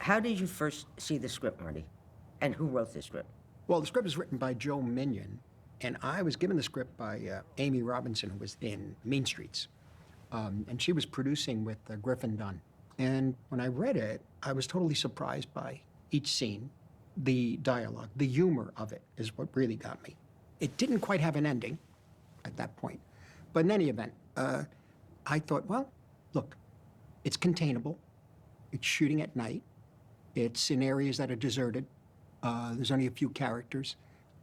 How did you first see the script, Marty? And who wrote the script? Well, the script was written by Joe Minion, and I was given the script by Amy Robinson, who was in Mean Streets. And she was producing with Griffin Dunn. And when I read it, I was totally surprised by each scene, the dialogue, the humor of it is what really got me. It didn't quite have an ending at that point. But in any event, I thought, well, look, it's containable. It's shooting at night. It's in areas that are deserted. There's only a few characters.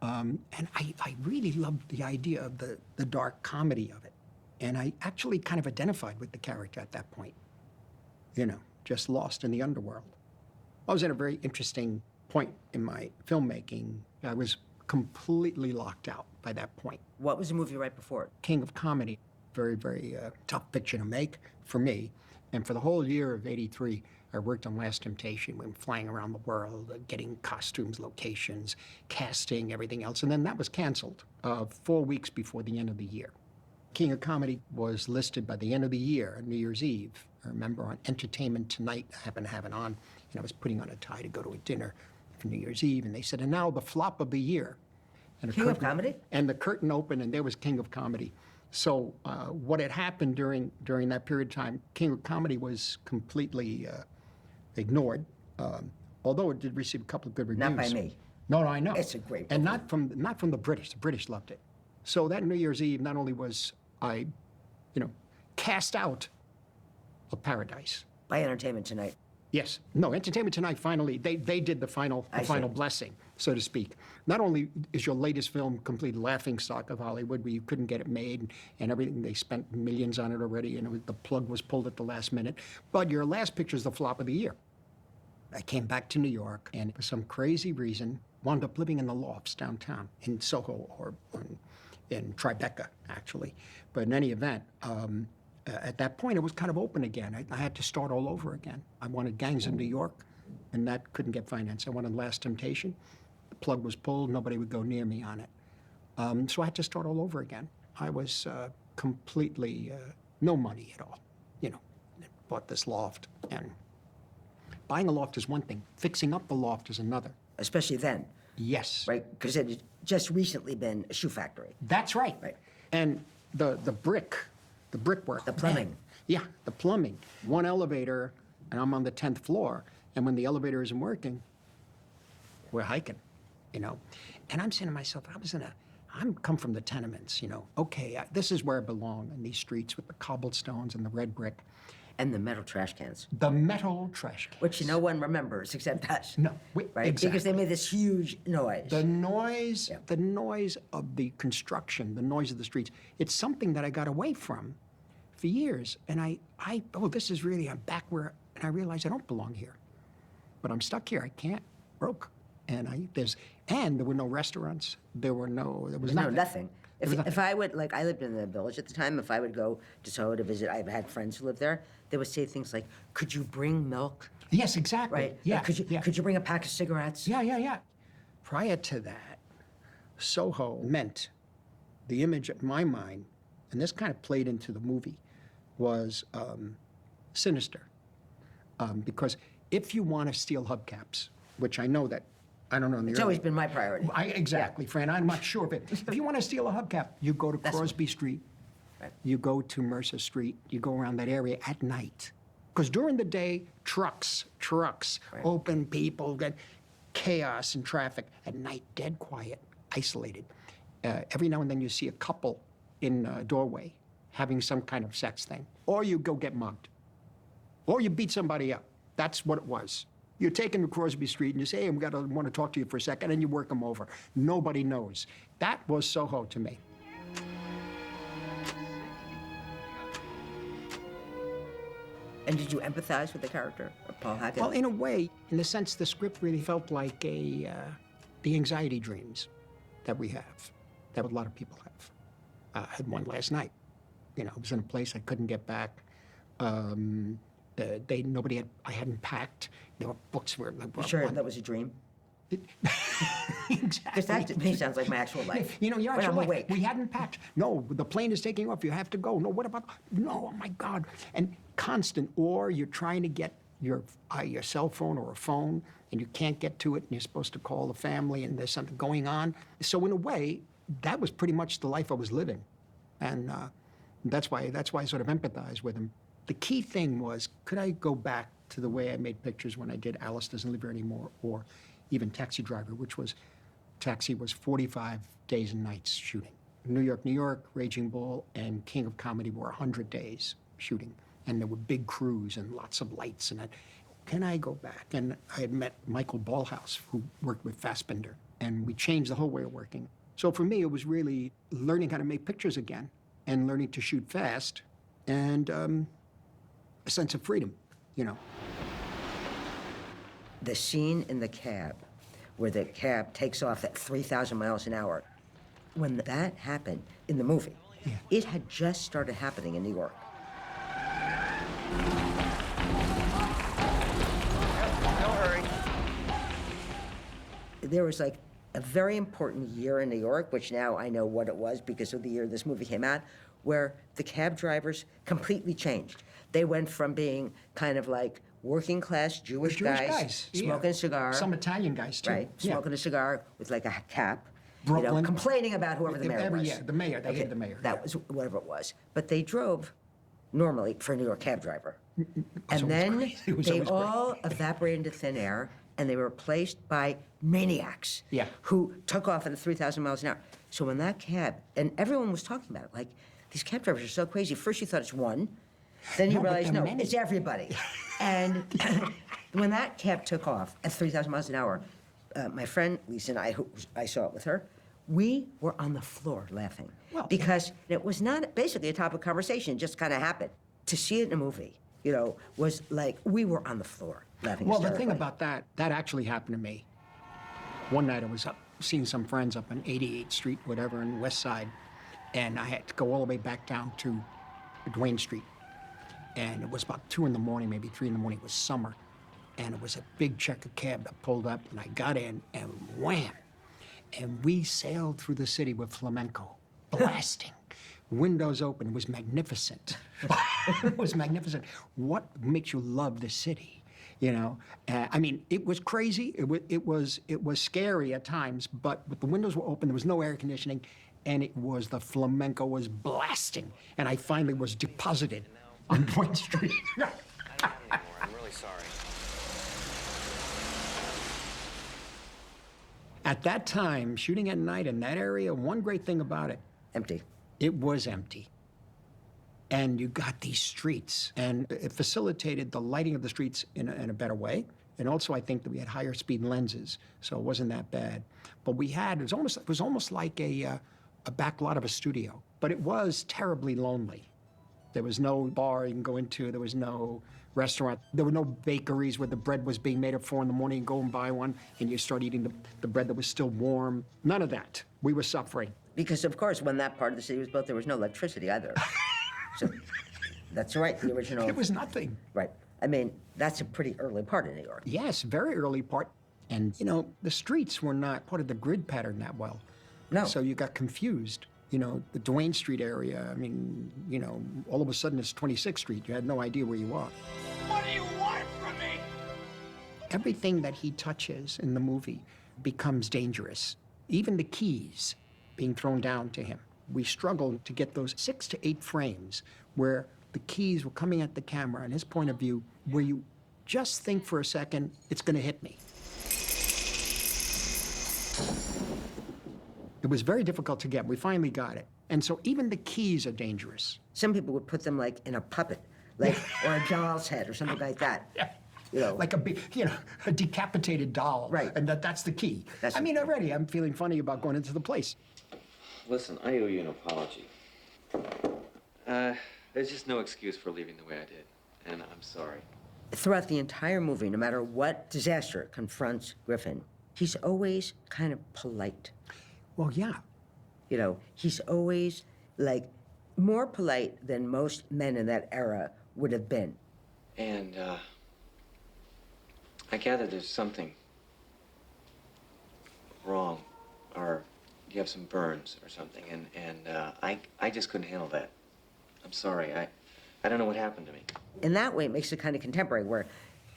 And I really loved the idea of the dark comedy of it. And I actually kind of identified with the character at that point. You know, just lost in the underworld. I was at a very interesting point in my filmmaking. I was completely locked out by that point. What was the movie right before it? King of Comedy. Very, very tough picture to make for me. And for the whole year of '83, I worked on Last Temptation. We were flying around the world, getting costumes, locations, casting, everything else. And then that was canceled 4 weeks before the end of the year. King of Comedy was listed by the end of the year, New Year's Eve. I remember on Entertainment Tonight, I happened to have it on, and I was putting on a tie to go to a dinner for New Year's Eve, and they said, and now the flop of the year. And King of Comedy? And the curtain opened, and there was King of Comedy. So what had happened during that period of time, King of Comedy was completely ignored, although it did receive a couple of good reviews. Not by me. No, I know. It's a great movie. And not from the British. The British loved it. So that New Year's Eve, not only was I, cast out of paradise. By Entertainment Tonight. Yes. No, Entertainment Tonight finally, they did the final blessing, so to speak. Not only is your latest film complete laughingstock of Hollywood, where you couldn't get it made and everything, they spent millions on it already, and the plug was pulled at the last minute, but your last picture is the flop of the year. I came back to New York, and for some crazy reason, wound up living in the lofts downtown, in Soho, or in Tribeca, actually. But in any event, at that point, it was kind of open again. I had to start all over again. I wanted Gangs of New York, and that couldn't get financed. I wanted Last Temptation. The plug was pulled. Nobody would go near me on it. So I had to start all over again. I was completely no money at all. Bought this loft. And buying a loft is one thing. Fixing up the loft is another. Especially then. Yes. Right? Because it had just recently been a shoe factory. That's right. Right. And the brickwork. The plumbing. Man. Yeah, the plumbing. One elevator, and I'm on the 10th floor, and when the elevator isn't working, we're hiking, And I'm saying to myself, I'm come from the tenements, Okay, this is where I belong, in these streets with the cobblestones and the red brick. And the metal trash cans. The metal trash cans. Which no one remembers except us. No, right? Exactly. Because they made this huge noise. The noise of the construction, the noise of the streets, it's something that I got away from for years. And this is really, I'm back where, and I realize I don't belong here. But I'm stuck here, I can't, broke. And there were no restaurants, there was nothing. If I would, I lived in the Village at the time, if I would go to Soho to visit, I've had friends who lived there, they would say things like, could you bring milk? Yes, exactly. Right? Yeah. Could you bring a pack of cigarettes? Yeah. Prior to that, Soho meant, the image in my mind, and this kind of played into the movie, was sinister. Because if you want to steal hubcaps, which I know that, I don't know. It's always been my priority. Exactly, Fran. I'm not sure of it. If you want to steal a hubcap, you go to Crosby Street, right. You go to Mercer Street, you go around that area at night. Because during the day, trucks, right. Open, people, get chaos and traffic. At night, dead quiet, isolated. Every now and then you see a couple in a doorway having some kind of sex thing. Or you go get mugged. Or you beat somebody up. That's what it was. You're taken to Crosby Street and you say, hey, want to talk to you for a second, and you work them over. Nobody knows. That was Soho to me. And did you empathize with the character of Paul Hackett? Well, in a way, in the sense the script really felt like the anxiety dreams that we have, that a lot of people have. I had one last night. I was in a place I couldn't get back. I hadn't packed. There were books where... You sure that was a dream? Exactly. Because that to me sounds like my actual life. Your actual life. We hadn't packed. No, the plane is taking off. You have to go. No, what about... No, oh my God. And constant. Or you're trying to get your cell phone or a phone, and you can't get to it, and you're supposed to call the family, and there's something going on. So in a way, that was pretty much the life I was living, and that's why I sort of empathize with him. The key thing was, could I go back to the way I made pictures when I did Alice Doesn't Live Here Anymore, or even Taxi Driver, which was, Taxi was 45 days and nights shooting. New York, Raging Bull, and King of Comedy were 100 days shooting. And there were big crews and lots of lights. And can I go back? And I had met Michael Ballhaus, who worked with Fassbinder, and we changed the whole way of working. So for me, it was really learning how to make pictures again and learning to shoot fast and a sense of freedom, you know. The scene in the cab where the cab takes off at 3,000 miles an hour, when that happened in the movie, it had just started happening in New York. No hurry. There was like a very important year in New York, which now I know what it was because of the year this movie came out, where the cab drivers completely changed. They went from being kind of like working class Jewish guys smoking a cigar. Some Italian guys, too. Right, smoking a cigar with like a cap. Brooklyn. You know, complaining about whoever the mayor was. Yeah, the mayor. They hated the mayor. That was whatever it was. But they drove normally for a New York cab driver. And then they all evaporated into thin air, and they were replaced by maniacs who took off at 3,000 miles an hour. So when that cab, and everyone was talking about it, like, these cab drivers are so crazy. First you thought it's one, then you realize, no, it's everybody. And when that cab took off at 3,000 miles an hour, my friend Lisa and I, who I saw it with her, we were on the floor laughing. Because it was not basically a topic of conversation, it just kind of happened. To see it in a movie, you know, was like, we were on the floor laughing Well, the thing about that actually happened to me. One night I was up seeing some friends up on 88th Street, whatever, in West Side, and I had to go all the way back down to Duane Street. And it was about 2 in the morning, maybe 3 in the morning. It was summer. And it was a big checker cab that pulled up, and I got in, and wham! And we sailed through the city with flamenco, blasting. Windows open. It was magnificent. It was magnificent. What makes you love the city? You know, I mean, it was crazy. It was scary at times, but the windows were open. There was no air conditioning, and the flamenco was blasting. And I finally was deposited on Duane Street. I don't have any more. I'm really sorry. At that time, shooting at night in that area, one great thing about it, empty. It was empty. And you got these streets, and it facilitated the lighting of the streets in a better way. And also, I think that we had higher speed lenses, so it wasn't that bad. But it was almost like a back lot of a studio. But it was terribly lonely. There was no bar you can go into. There was no restaurant. There were no bakeries where the bread was being made at 4 in the morning. You go and buy one, and you start eating the bread that was still warm. None of that. We were suffering. Because, of course, when that part of the city was built, there was no electricity either. So that's right, the original. It was nothing. Right. I mean, that's a pretty early part of New York. Yes, very early part. And, you know, the streets were not part of the grid pattern that well. No. So you got confused. You know, the Duane Street area, I mean, you know, all of a sudden it's 26th Street. You had no idea where you are. What do you want from me? Everything that he touches in the movie becomes dangerous. Even the keys being thrown down to him. We struggled to get those 6 to 8 frames where the keys were coming at the camera, and his point of view, where you just think for a second, it's going to hit me. It was very difficult to get. We finally got it. And so even the keys are dangerous. Some people would put them like in a puppet, like, or a doll's head or something like that. Yeah. You know. Like a decapitated doll. Right. And that's the key. Already I'm feeling funny about going into the place. Listen, I owe you an apology. There's just no excuse for leaving the way I did, and I'm sorry. Throughout the entire movie, no matter what disaster confronts Griffin, he's always kind of polite. Well, yeah. You know, he's always, like, more polite than most men in that era would have been. And, I gather there's something wrong, or you have some burns or something, and I just couldn't handle that. I'm sorry, I don't know what happened to me. In that way, it makes it kind of contemporary, where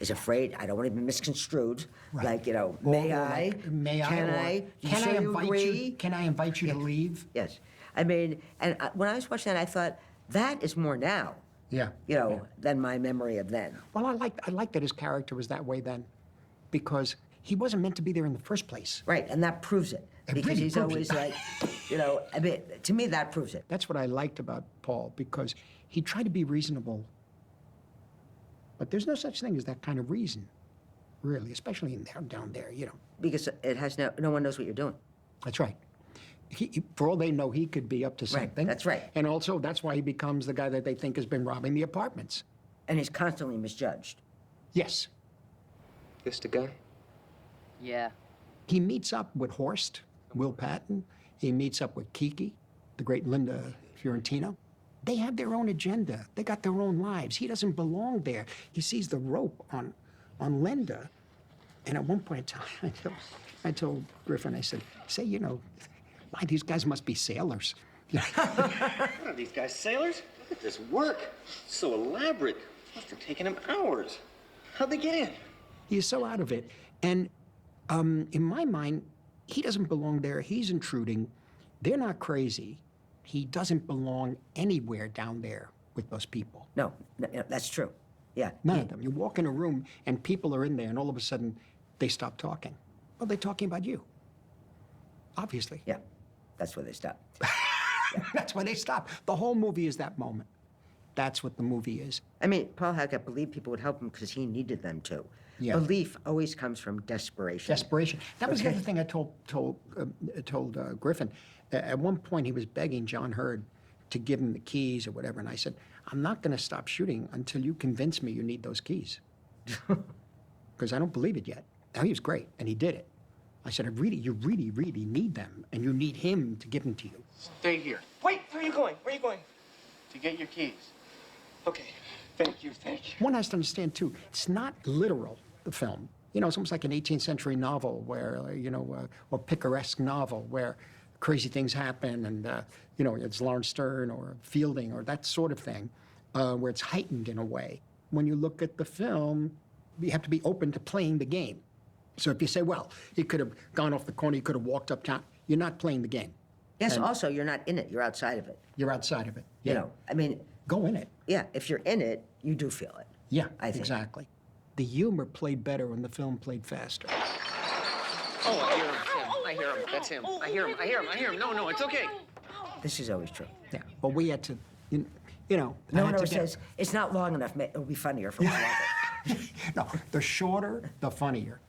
is afraid, I don't want to be misconstrued. Right. Like, may Or I? like, may I? Can Or I? Can I invite agree? you? Can I invite you to leave? Yes. I mean, and when I was watching that, I thought, that is more now, Yeah. than my memory of then. Well, I like that his character was that way then, because he wasn't meant to be there in the first place. Right, and that proves it. It Because really he's proves always it. like, I mean, to me, that proves it. That's what I liked about Paul, because he tried to be reasonable. But there's no such thing as that kind of reason, really, especially down there, Because it has no one knows what you're doing. That's right. For all they know, he could be up to Right, something. that's right. And also, that's why he becomes the guy that they think has been robbing the apartments. And he's constantly misjudged. Yes. This the guy? Yeah. He meets up with Horst, Will Patton. He meets up with Kiki, the great Linda Fiorentino. They have their own agenda. They got their own lives. He doesn't belong there. He sees the rope on Linda. And at one point in time, I told Griffin, I said, why, these guys must be sailors. What are these guys, sailors? Look at this work. It's so elaborate. Must have taken him hours. How'd they get in? He's so out of it. And in my mind, he doesn't belong there. He's intruding. They're not crazy. He doesn't belong anywhere down there with those people. No, that's true. Yeah. None of them. You walk in a room and people are in there, and all of a sudden they stop talking. Well, they're talking about you. Obviously. Yeah, that's where they stop. That's why they stop. The whole movie is that moment. That's what the movie is. I mean, Paul Hackett believed people would help him because he needed them to. Yeah. Belief always comes from desperation. Desperation. That was the other thing I told Griffin. At one point, he was begging John Hurd to give him the keys or whatever, and I said, "I'm not going to stop shooting until you convince me you need those keys, because I don't believe it yet." Now he was great, and he did it. I said, you really, really need them, and you need him to give them to you. Stay here. Wait, where are you going? Where are you going? To get your keys. Okay. Thank you, thank you. One has to understand, too, it's not literal, the film. It's almost like an 18th century novel where, or picaresque novel where crazy things happen and, it's Lawrence Stern or Fielding or that sort of thing, where it's heightened in a way. When you look at the film, you have to be open to playing the game. So if you say, well, he could have gone off the corner, he could have walked uptown, you're not playing the game. Yes, also, you're not in it. You're outside of it. You're outside of it. I mean, Go in it. yeah, if you're in it, you do feel it. Yeah, I think. exactly. The humor played better when the film played faster. Oh, I hear him, Tim. I hear him. That's him. I hear him. I hear him. I hear him. No, it's okay. This is always true. Yeah, but we had to, No one ever says, it's not long enough, it'll be funnier for longer. No, the shorter, the funnier.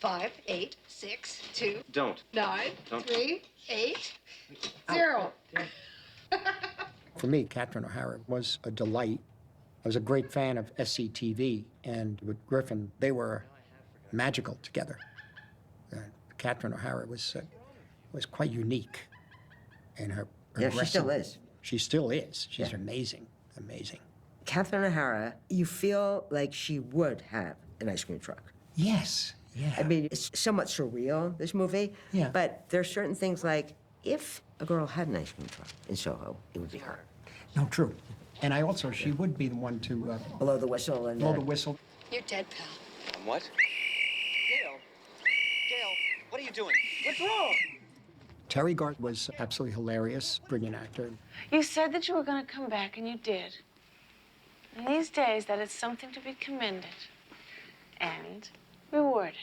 5, 8, 6, 2, Don't. 9, Don't. 3, 8, 0. For me, Catherine O'Hara was a delight. I was a great fan of SCTV, and with Griffin, they were magical together. Catherine O'Hara was quite unique in her Yeah, she still aggressive- is. She still is. She's Yeah. amazing, amazing. Catherine O'Hara, you feel like she would have an ice cream truck. Yes, yeah. I mean, it's somewhat surreal, this movie. Yeah. But there are certain things like, if a girl had an ice cream truck in Soho, it would be her. No, true. And I also, she would be the one to Blow the whistle and... blow the whistle. You're dead, pal. What? Gail. Gail, what are you doing? What's wrong? Terry Gart was absolutely hilarious, brilliant actor. You said that you were going to come back, and you did. And these days, that is something to be commended and rewarded.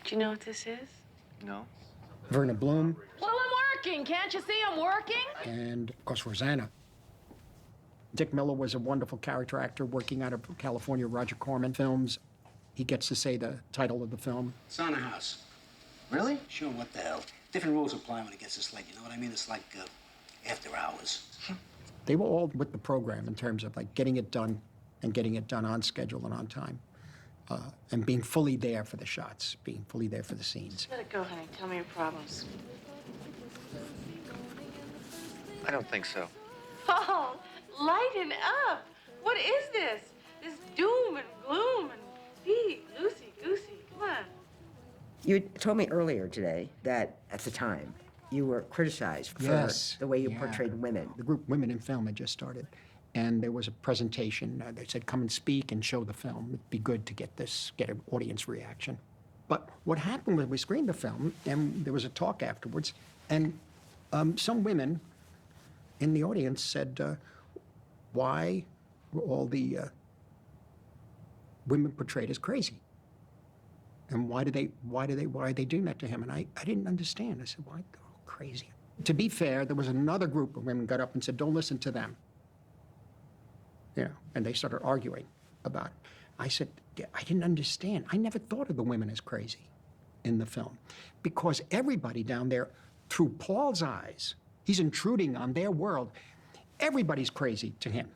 Do you know what this is? No. Verna Bloom, Well, I'm working. Can't you see I'm working? and of course Rosanna. Dick Miller was a wonderful character actor working out of California Roger Corman films. He gets to say the title of the film. Sauna house. Really? Sure, what the hell? Different rules apply when it gets this late, you know what I mean? It's like after hours. They were all with the program in terms of like getting it done and getting it done on schedule and on time. And being fully there for the shots, being fully there for the scenes. Let it go, honey. Tell me your problems. I don't think so. Oh, lighten up. What is this? This doom and gloom and be loosey-goosey. Come on. You told me earlier today that at the time, you were criticized for Yes, the way you yeah. portrayed women. The group Women in Film had just started, and there was a presentation. They said, come and speak and show the film. It'd be good to get an audience reaction. But what happened was we screened the film, and there was a talk afterwards, and some women in the audience said, why were all the women portrayed as crazy? And why are they doing that to him? And I didn't understand. I said, why they're all crazy? To be fair, there was another group of women got up and said, don't listen to them. You know, and they started arguing about it. I said, I didn't understand. I never thought of the women as crazy in the film, because everybody down there, through Paul's eyes, he's intruding on their world. Everybody's crazy to him.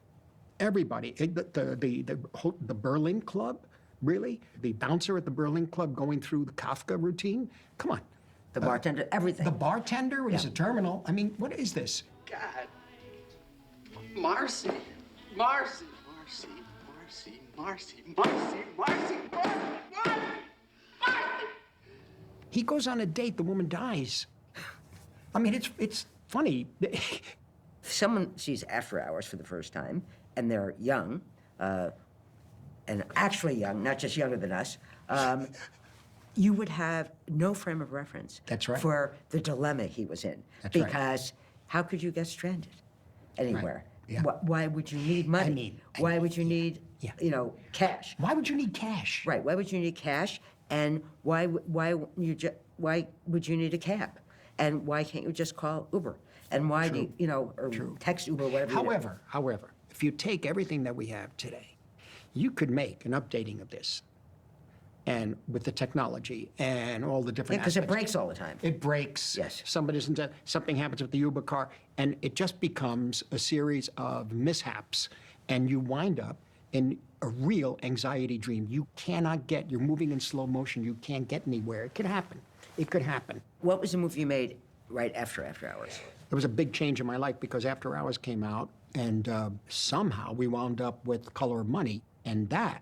Everybody. The Berlin Club, really? The bouncer at the Berlin Club going through the Kafka routine? Come on. The bartender, everything. The bartender is a terminal. I mean, what is this? God. Marcy. Marcy. Marcy. Marcy. Marcy. Marcy. Marcy. Marcy. Marcy. He goes on a date, the woman dies. I mean, it's funny. If someone sees After Hours for the first time, and they're young, and actually young, not just younger than us, you would have no frame of reference. That's right. For the dilemma he was in. That's right. Because how could you get stranded anywhere? Yeah. Why would you need money? Why would you need, cash? Why would you need cash? Right. Why would you need cash? And why would you need a cab? And why can't you just call Uber? And why do you, or text Uber, whatever. However, if you take everything that we have today, you could make an updating of this, and with the technology and all the different because it aspects. breaks all the time. It breaks. Yes. Something happens with the Uber car, and it just becomes a series of mishaps, and you wind up in a real anxiety dream. You're moving in slow motion. You can't get anywhere. It could happen. It could happen. What was the movie you made right after Hours? It was a big change in my life because After Hours came out, and somehow we wound up with Color of Money, and that,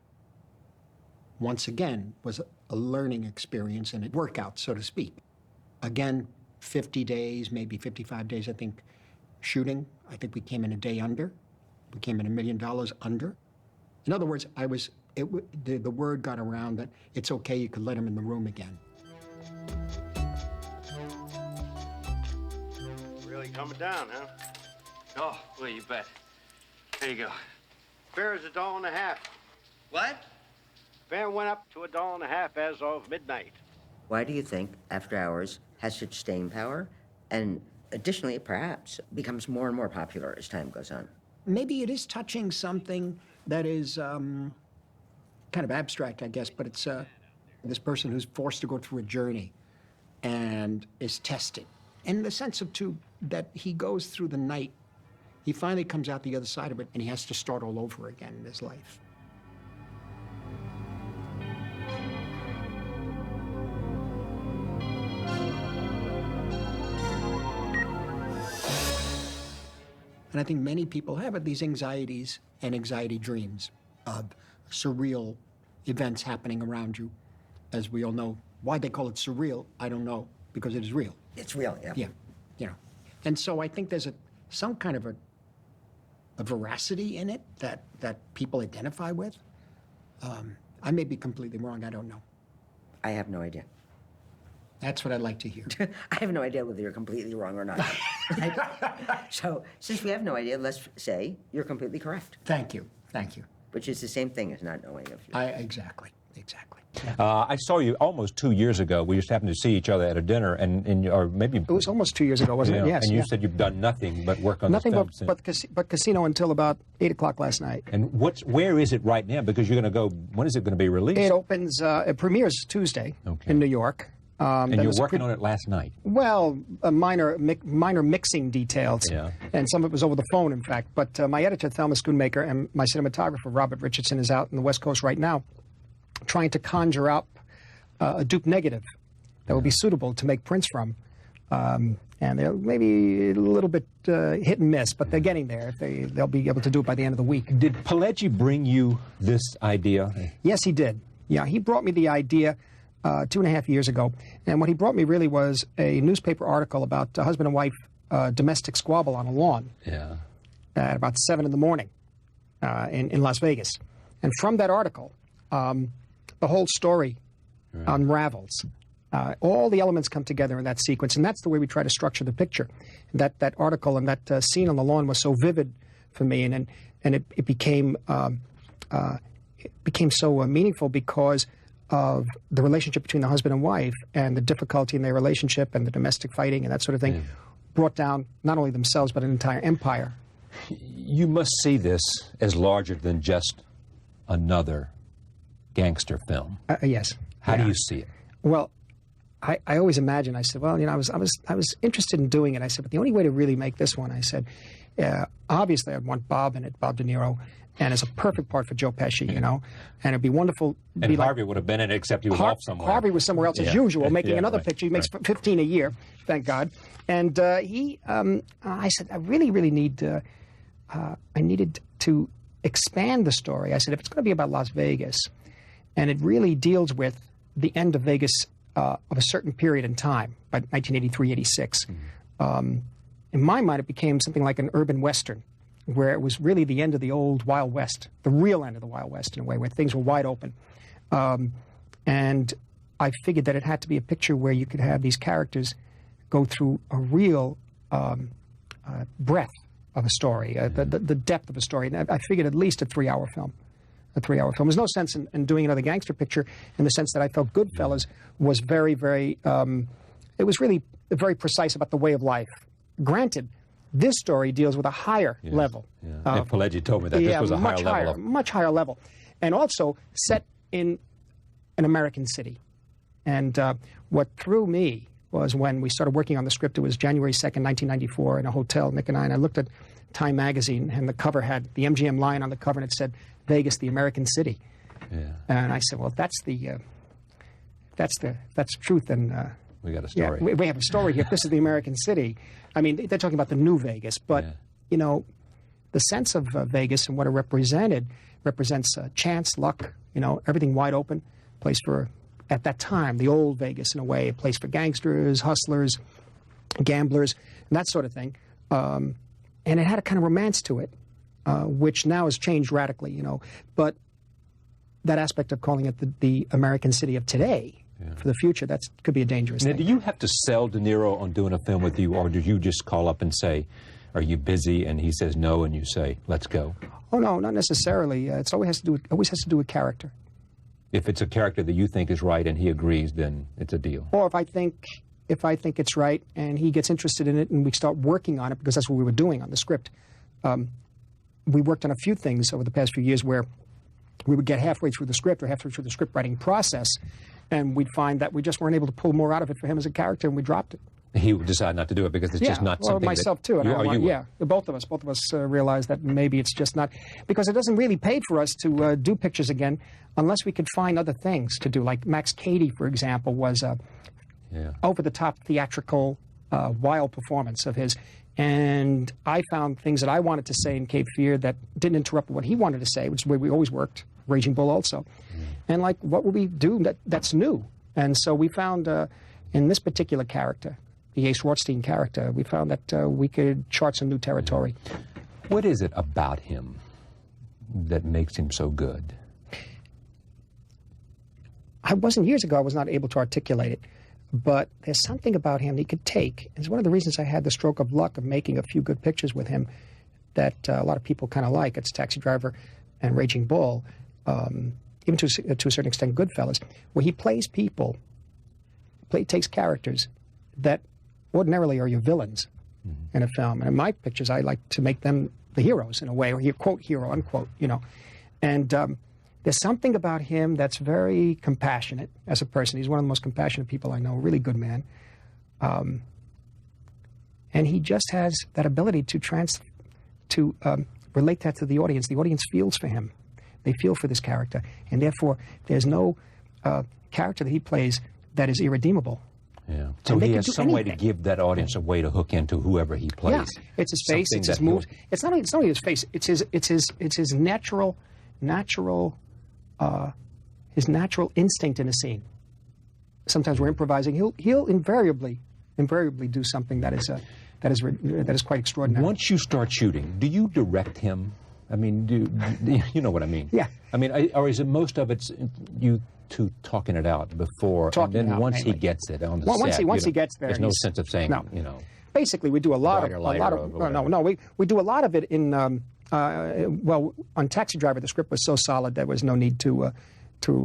once again, was a learning experience and a workout, so to speak. Again, 50 days, maybe 55 days, I think, shooting. I think we came in a day under. We came in $1 million under. In other words, the word got around that it's okay, you could let him in the room again. Really coming down, huh? Oh, well, you bet. There you go. Fare is $1.50. What? Fare went up to $1.50 as of midnight. Why do you think After Hours has such staying power, and additionally, perhaps, becomes more and more popular as time goes on? Maybe it is touching something that is kind of abstract, I guess, but it's this person who's forced to go through a journey and is tested. In the sense of, too, that he goes through the night, he finally comes out the other side of it, and he has to start all over again in his life. And I think many people have it, these anxieties and anxiety dreams of surreal events happening around you. As we all know, why they call it surreal, I don't know, because it is real. It's real, yeah. Yeah, And so I think there's some kind of a veracity in it that people identify with. I may be completely wrong, I don't know. I have no idea. That's what I'd like to hear. I have no idea whether you're completely wrong or not. So, since we have no idea, let's say you're completely correct, Thank you. which is the same thing as not knowing if you. Exactly. I saw you almost 2 years ago. We just happened to see each other at a dinner, or maybe... It was almost 2 years ago, wasn't it? Yes. And you said you've done nothing but work on Nothing this film since. but casino until about 8 o'clock last night. And where is it right now? Because you're going to go... When is it going to be released? It opens, it premieres Tuesday in New York. And you're working on it last night? Well, minor mixing details. Yeah. And some of it was over the phone, in fact. But my editor, Thelma Schoonmaker, and my cinematographer, Robert Richardson, is out in the West Coast right now trying to conjure up a dupe negative that would be suitable to make prints from. And they're maybe a little bit hit and miss, but they're getting there. They'll be able to do it by the end of the week. Did Pileggi bring you this idea? Yes, he did. Yeah, he brought me the idea 2.5 years ago. And what he brought me really was a newspaper article about a husband and wife domestic squabble on a lawn at about 7 in the morning in Las Vegas. And from that article, the whole story unravels. All the elements come together in that sequence, and that's the way we try to structure the picture. That article and that scene on the lawn was so vivid for me, and it became so meaningful because of the relationship between the husband and wife and the difficulty in their relationship and the domestic fighting and that sort of thing brought down not only themselves but an entire empire. You must see this as larger than just another gangster film. Yes. How do you see it? Well, I always imagine, I said, well, you know, I was interested in doing it. I said, but the only way to really make this one, I said, obviously I'd want Bob in it, Bob De Niro, and it's a perfect part for Joe Pesci, you know, and it'd be wonderful. And Harvey would have been in it, except he was off somewhere. Harvey was somewhere else as usual, making another picture. He makes 15 a year, thank God. And I said, I really need, I needed to expand the story. I said, if it's going to be about Las Vegas, and it really deals with the end of Vegas of a certain period in time, by 1983, 86, in my mind, it became something like an urban Western, where it was really the end of the old Wild West, the real end of the Wild West in a way, where things were wide open. And I figured that it had to be a picture where you could have these characters go through a real breadth of a story, the depth of a story. And I figured at least a 3-hour film. There's no sense in doing another gangster picture in the sense that I felt Goodfellas was very, very, it was really very precise about the way of life. Granted, this story deals with a higher level. And Pileggi told me that this was a higher level. Much higher level. And also set in an American city. And what threw me was when we started working on the script, it was January 2nd, 1994, in a hotel, Nick and I looked at Time magazine, and the cover had the MGM lion on the cover, and it said, Vegas, the American city. And I said, well, that's truth. And we got a story. Yeah, we have a story here. This is the American city. I mean, they're talking about the new Vegas, but you know, the sense of Vegas and what it represents chance, luck. You know, everything wide open. Place for, at that time, the old Vegas in a way, a place for gangsters, hustlers, gamblers, and that sort of thing. And it had a kind of romance to it, which now has changed radically, you know. But that aspect of calling it the American city of today for the future, that could be a dangerous thing. Do you have to sell De Niro on doing a film with you, or do you just call up and say, are you busy? And he says no, and you say, let's go? Oh, no, not necessarily. It always has to do with character. If it's a character that you think is right and he agrees, then it's a deal. Or if I think it's right and he gets interested in it and we start working on it, because that's what we were doing on the script. We worked on a few things over the past few years where we would get halfway through the script or halfway through the script writing process, and we'd find that we just weren't able to pull more out of it for him as a character, and we dropped it. He would decide not to do it because it's just not something myself too. And both of us realized that maybe it's just not, because it doesn't really pay for us to do pictures again unless we could find other things to do. Like Max Cady, for example, was a over-the-top theatrical, wild performance of his. And I found things that I wanted to say in Cape Fear that didn't interrupt what he wanted to say, which is the way we always worked, Raging Bull also. And like, what would we do that's new? And so we found in this particular character, the Ace Rothstein character, we found that we could chart some new territory. What is it about him that makes him so good? Years ago, I was not able to articulate it, but there's something about him he could take. It's one of the reasons I had the stroke of luck of making a few good pictures with him that a lot of people kind of like. It's Taxi Driver and Raging Bull, even to a certain extent Goodfellas, where he plays people, takes characters that ordinarily are your villains in a film. And in my pictures, I like to make them the heroes in a way, or you quote hero, unquote, you know. And there's something about him that's very compassionate as a person. He's one of the most compassionate people I know, a really good man. And he just has that ability to relate that to the audience. The audience feels for him. They feel for this character. And therefore, there's no character that he plays that is irredeemable. Yeah. So he has some way to give that audience a way to hook into whoever he plays. Yeah. It's his face, it's his moves. It's not only his face. It's his natural instinct in a scene. sometimes we're improvising, he'll invariably do something that is quite extraordinary. Once you start shooting, do you direct him? I mean, you know what I mean? Yeah. I mean, or is it most of it's you two talking it out before, Talking and then it out, once mainly. he gets it on the Well, set, once he gets there, there's no sense of saying, no. you know. Basically, we do a lot Brighter, lighter, or of we do a lot of it in well, on Taxi Driver. The script was so solid there was no need to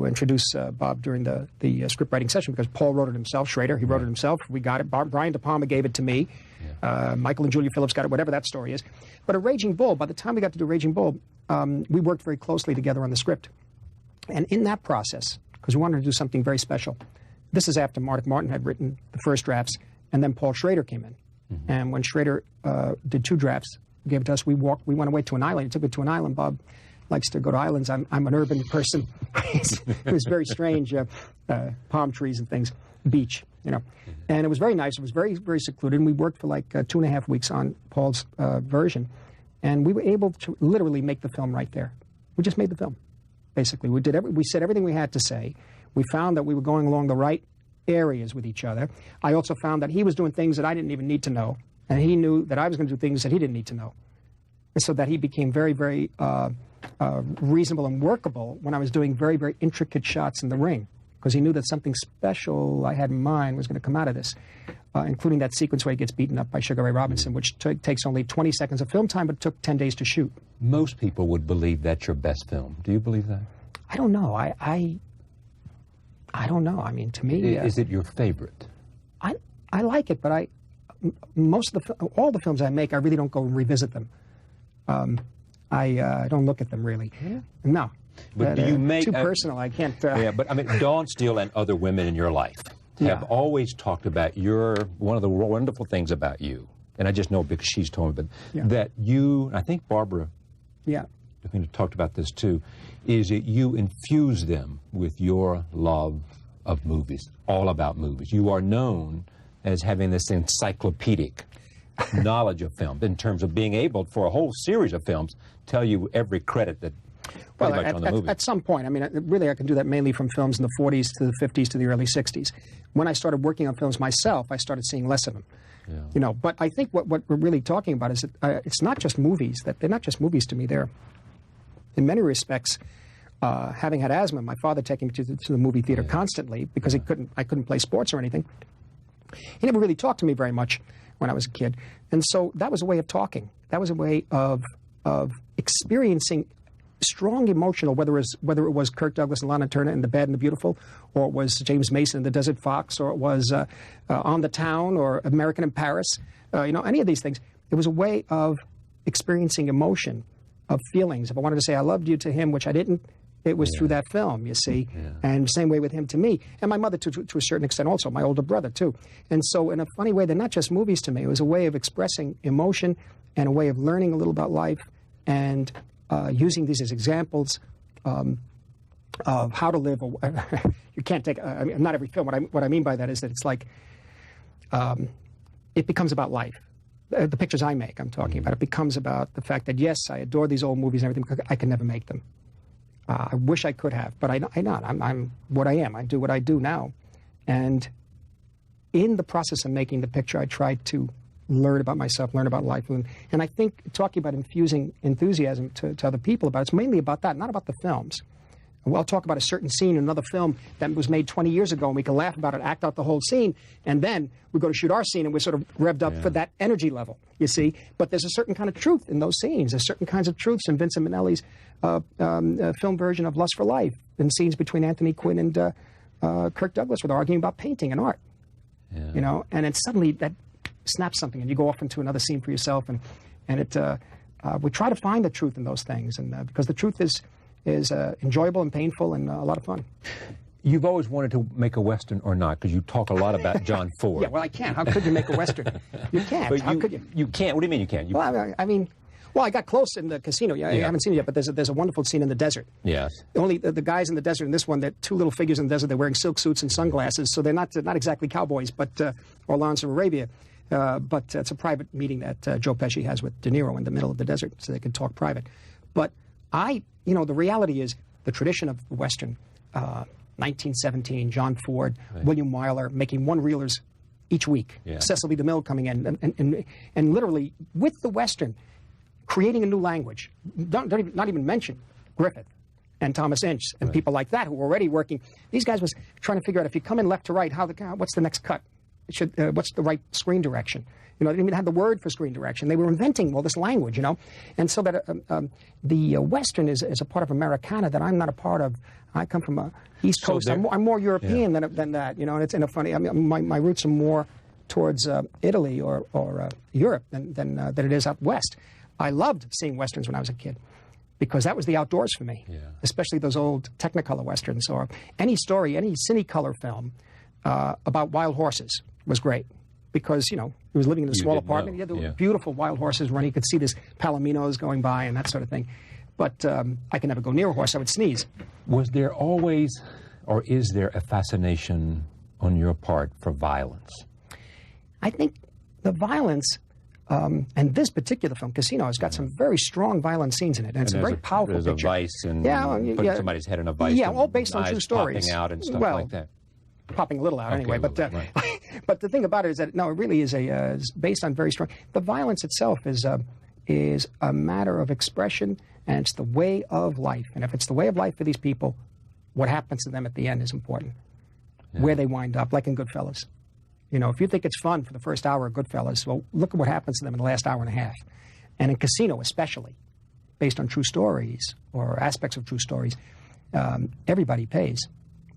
introduce Bob during the script writing session because Paul wrote it himself. Schrader, he wrote it himself. We got it. Brian De Palma gave it to me. Michael and Julia Phillips got it. Whatever that story is. But a Raging Bull. By the time we got to do Raging Bull, we worked very closely together on the script, and in that process, because we wanted to do something very special. This is after Mark Martin had written the first drafts, and then Paul Schrader came in. And when Schrader did 2 drafts, gave it to us, we went away to an island. He took it to an island. Bob likes to go to islands. I'm an urban person. It was very strange, palm trees and things, beach, you know. And it was very nice. It was very, very secluded. And we worked for like 2.5 weeks on Paul's version. And we were able to literally make the film right there. We just made the film, basically. We said everything we had to say. We found that we were going along the right areas with each other. I also found that he was doing things that I didn't even need to know, and he knew that I was going to do things that he didn't need to know. And so that he became very, very reasonable and workable when I was doing very, very intricate shots in the ring, because he knew that something special I had in mind was going to come out of this, including that sequence where he gets beaten up by Sugar Ray Robinson, which takes only 20 seconds of film time, but took 10 days to shoot. Most people would believe that's your best film. Do you believe that? I don't know. I don't know. I mean, to me... Is it your favorite? I like it, but all the films I make, I really don't go and revisit them. I don't look at them, really. Yeah. No. But do you make... Too personal, I can't... Yeah, but I mean, Dawn Steele and other women in your life have always talked about one of the wonderful things about you, and I just know because she's told me, but that you, I think Barbara... Yeah. I think talked about this too, is that you infuse them with your love of movies, all about movies. You are known as having this encyclopedic knowledge of film in terms of being able, for a whole series of films, tell you every credit that pretty much on the movie. At some point, I mean, really I can do that mainly from films in the 40s to the 50s to the early 60s. When I started working on films myself, I started seeing less of them. Yeah. You know, but I think what we're really talking about is that it's not just movies. They're not just movies to me. They're, in many respects, having had asthma, my father taking me to the movie theater constantly because I couldn't play sports or anything. He never really talked to me very much when I was a kid, and so that was a way of talking. That was a way of experiencing strong emotional, whether it was Kirk Douglas and Lana Turner in The Bad and the Beautiful, or it was James Mason in The Desert Fox, or it was On the Town, or American in Paris. You know, any of these things. It was a way of experiencing emotion, of feelings. If I wanted to say I loved you to him, which I didn't, it was through that film, you see. Yeah. And same way with him to me. And my mother to a certain extent also, my older brother too. And so in a funny way, they're not just movies to me. It was a way of expressing emotion and a way of learning a little about life and using these as examples of how to live. You can't take, I mean, not every film. What I mean by that is that it's like, it becomes about life. The pictures I make, I'm talking about, it becomes about the fact that, yes, I adore these old movies and everything, because I can never make them. I wish I could have, but I'm not. I'm what I am. I do what I do now. And in the process of making the picture, I tried to learn about myself, learn about life. And I think talking about infusing enthusiasm to other people about it's mainly about that, not about the films. We'll talk about a certain scene in another film that was made 20 years ago, and we can laugh about it, act out the whole scene, and then we go to shoot our scene, and we're sort of revved up for that energy level, you see. But there's a certain kind of truth in those scenes. There's certain kinds of truths in Vincent Minnelli's film version of Lust for Life, and scenes between Anthony Quinn and Kirk Douglas where they're arguing about painting and art, you know. And then suddenly that snaps something, and you go off into another scene for yourself, and we try to find the truth in those things, and because the truth is enjoyable and painful and a lot of fun. You've always wanted to make a Western or not, because you talk a lot about John Ford. Yeah, well, I can't. How could you make a Western? You can't. But How could you? You can't. What do you mean you can't? Well, I mean, I got close in the casino. I haven't seen it yet, but there's a wonderful scene in the desert. Yes. Only the guys in the desert in this one, they're two little figures in the desert. They're wearing silk suits and sunglasses, so they're not exactly cowboys, but or Lawrence of Arabia. But it's a private meeting that Joe Pesci has with De Niro in the middle of the desert, so they can talk private. But the reality is the tradition of the Western 1917, John Ford, William Wyler, making one-reelers each week. Cecil B. DeMille coming in and literally, with the Western, creating a new language. Not even mention Griffith and Thomas Ince and people like that who were already working. These guys was trying to figure out, if you come in left to right, what's the next cut? What's the right screen direction? You know, they didn't even have the word for screen direction. They were inventing all this language, you know. And so that the Western is a part of Americana that I'm not a part of. I come from a East Coast. I'm more European than that, you know. And it's in a funny. I mean, my roots are more towards Italy or Europe than it is out west. I loved seeing Westerns when I was a kid, because that was the outdoors for me, especially those old Technicolor Westerns, or any story, any Cinecolor film about wild horses was great, because, you know, he was living in a small apartment. He had the beautiful wild horses running. You could see this palominos going by and that sort of thing. But I could never go near a horse. I would sneeze. Was there always, or is there a fascination on your part for violence? I think the violence, and this particular film, Casino, has got some very strong violent scenes in it, and it's a very powerful picture. There's a vice and putting somebody's head in a vice. Yeah, all based on true stories. Popping out and stuff like that. Popping a little out anyway, but right. But the thing about it is that, no, it really is is based on very strong. The violence itself is a matter of expression, and it's the way of life. And if it's the way of life for these people, what happens to them at the end is important. Where they wind up, like in Goodfellas. You know, if you think it's fun for the first hour of Goodfellas, well, look at what happens to them in the last hour and a half. And in Casino especially, based on true stories or aspects of true stories, everybody pays.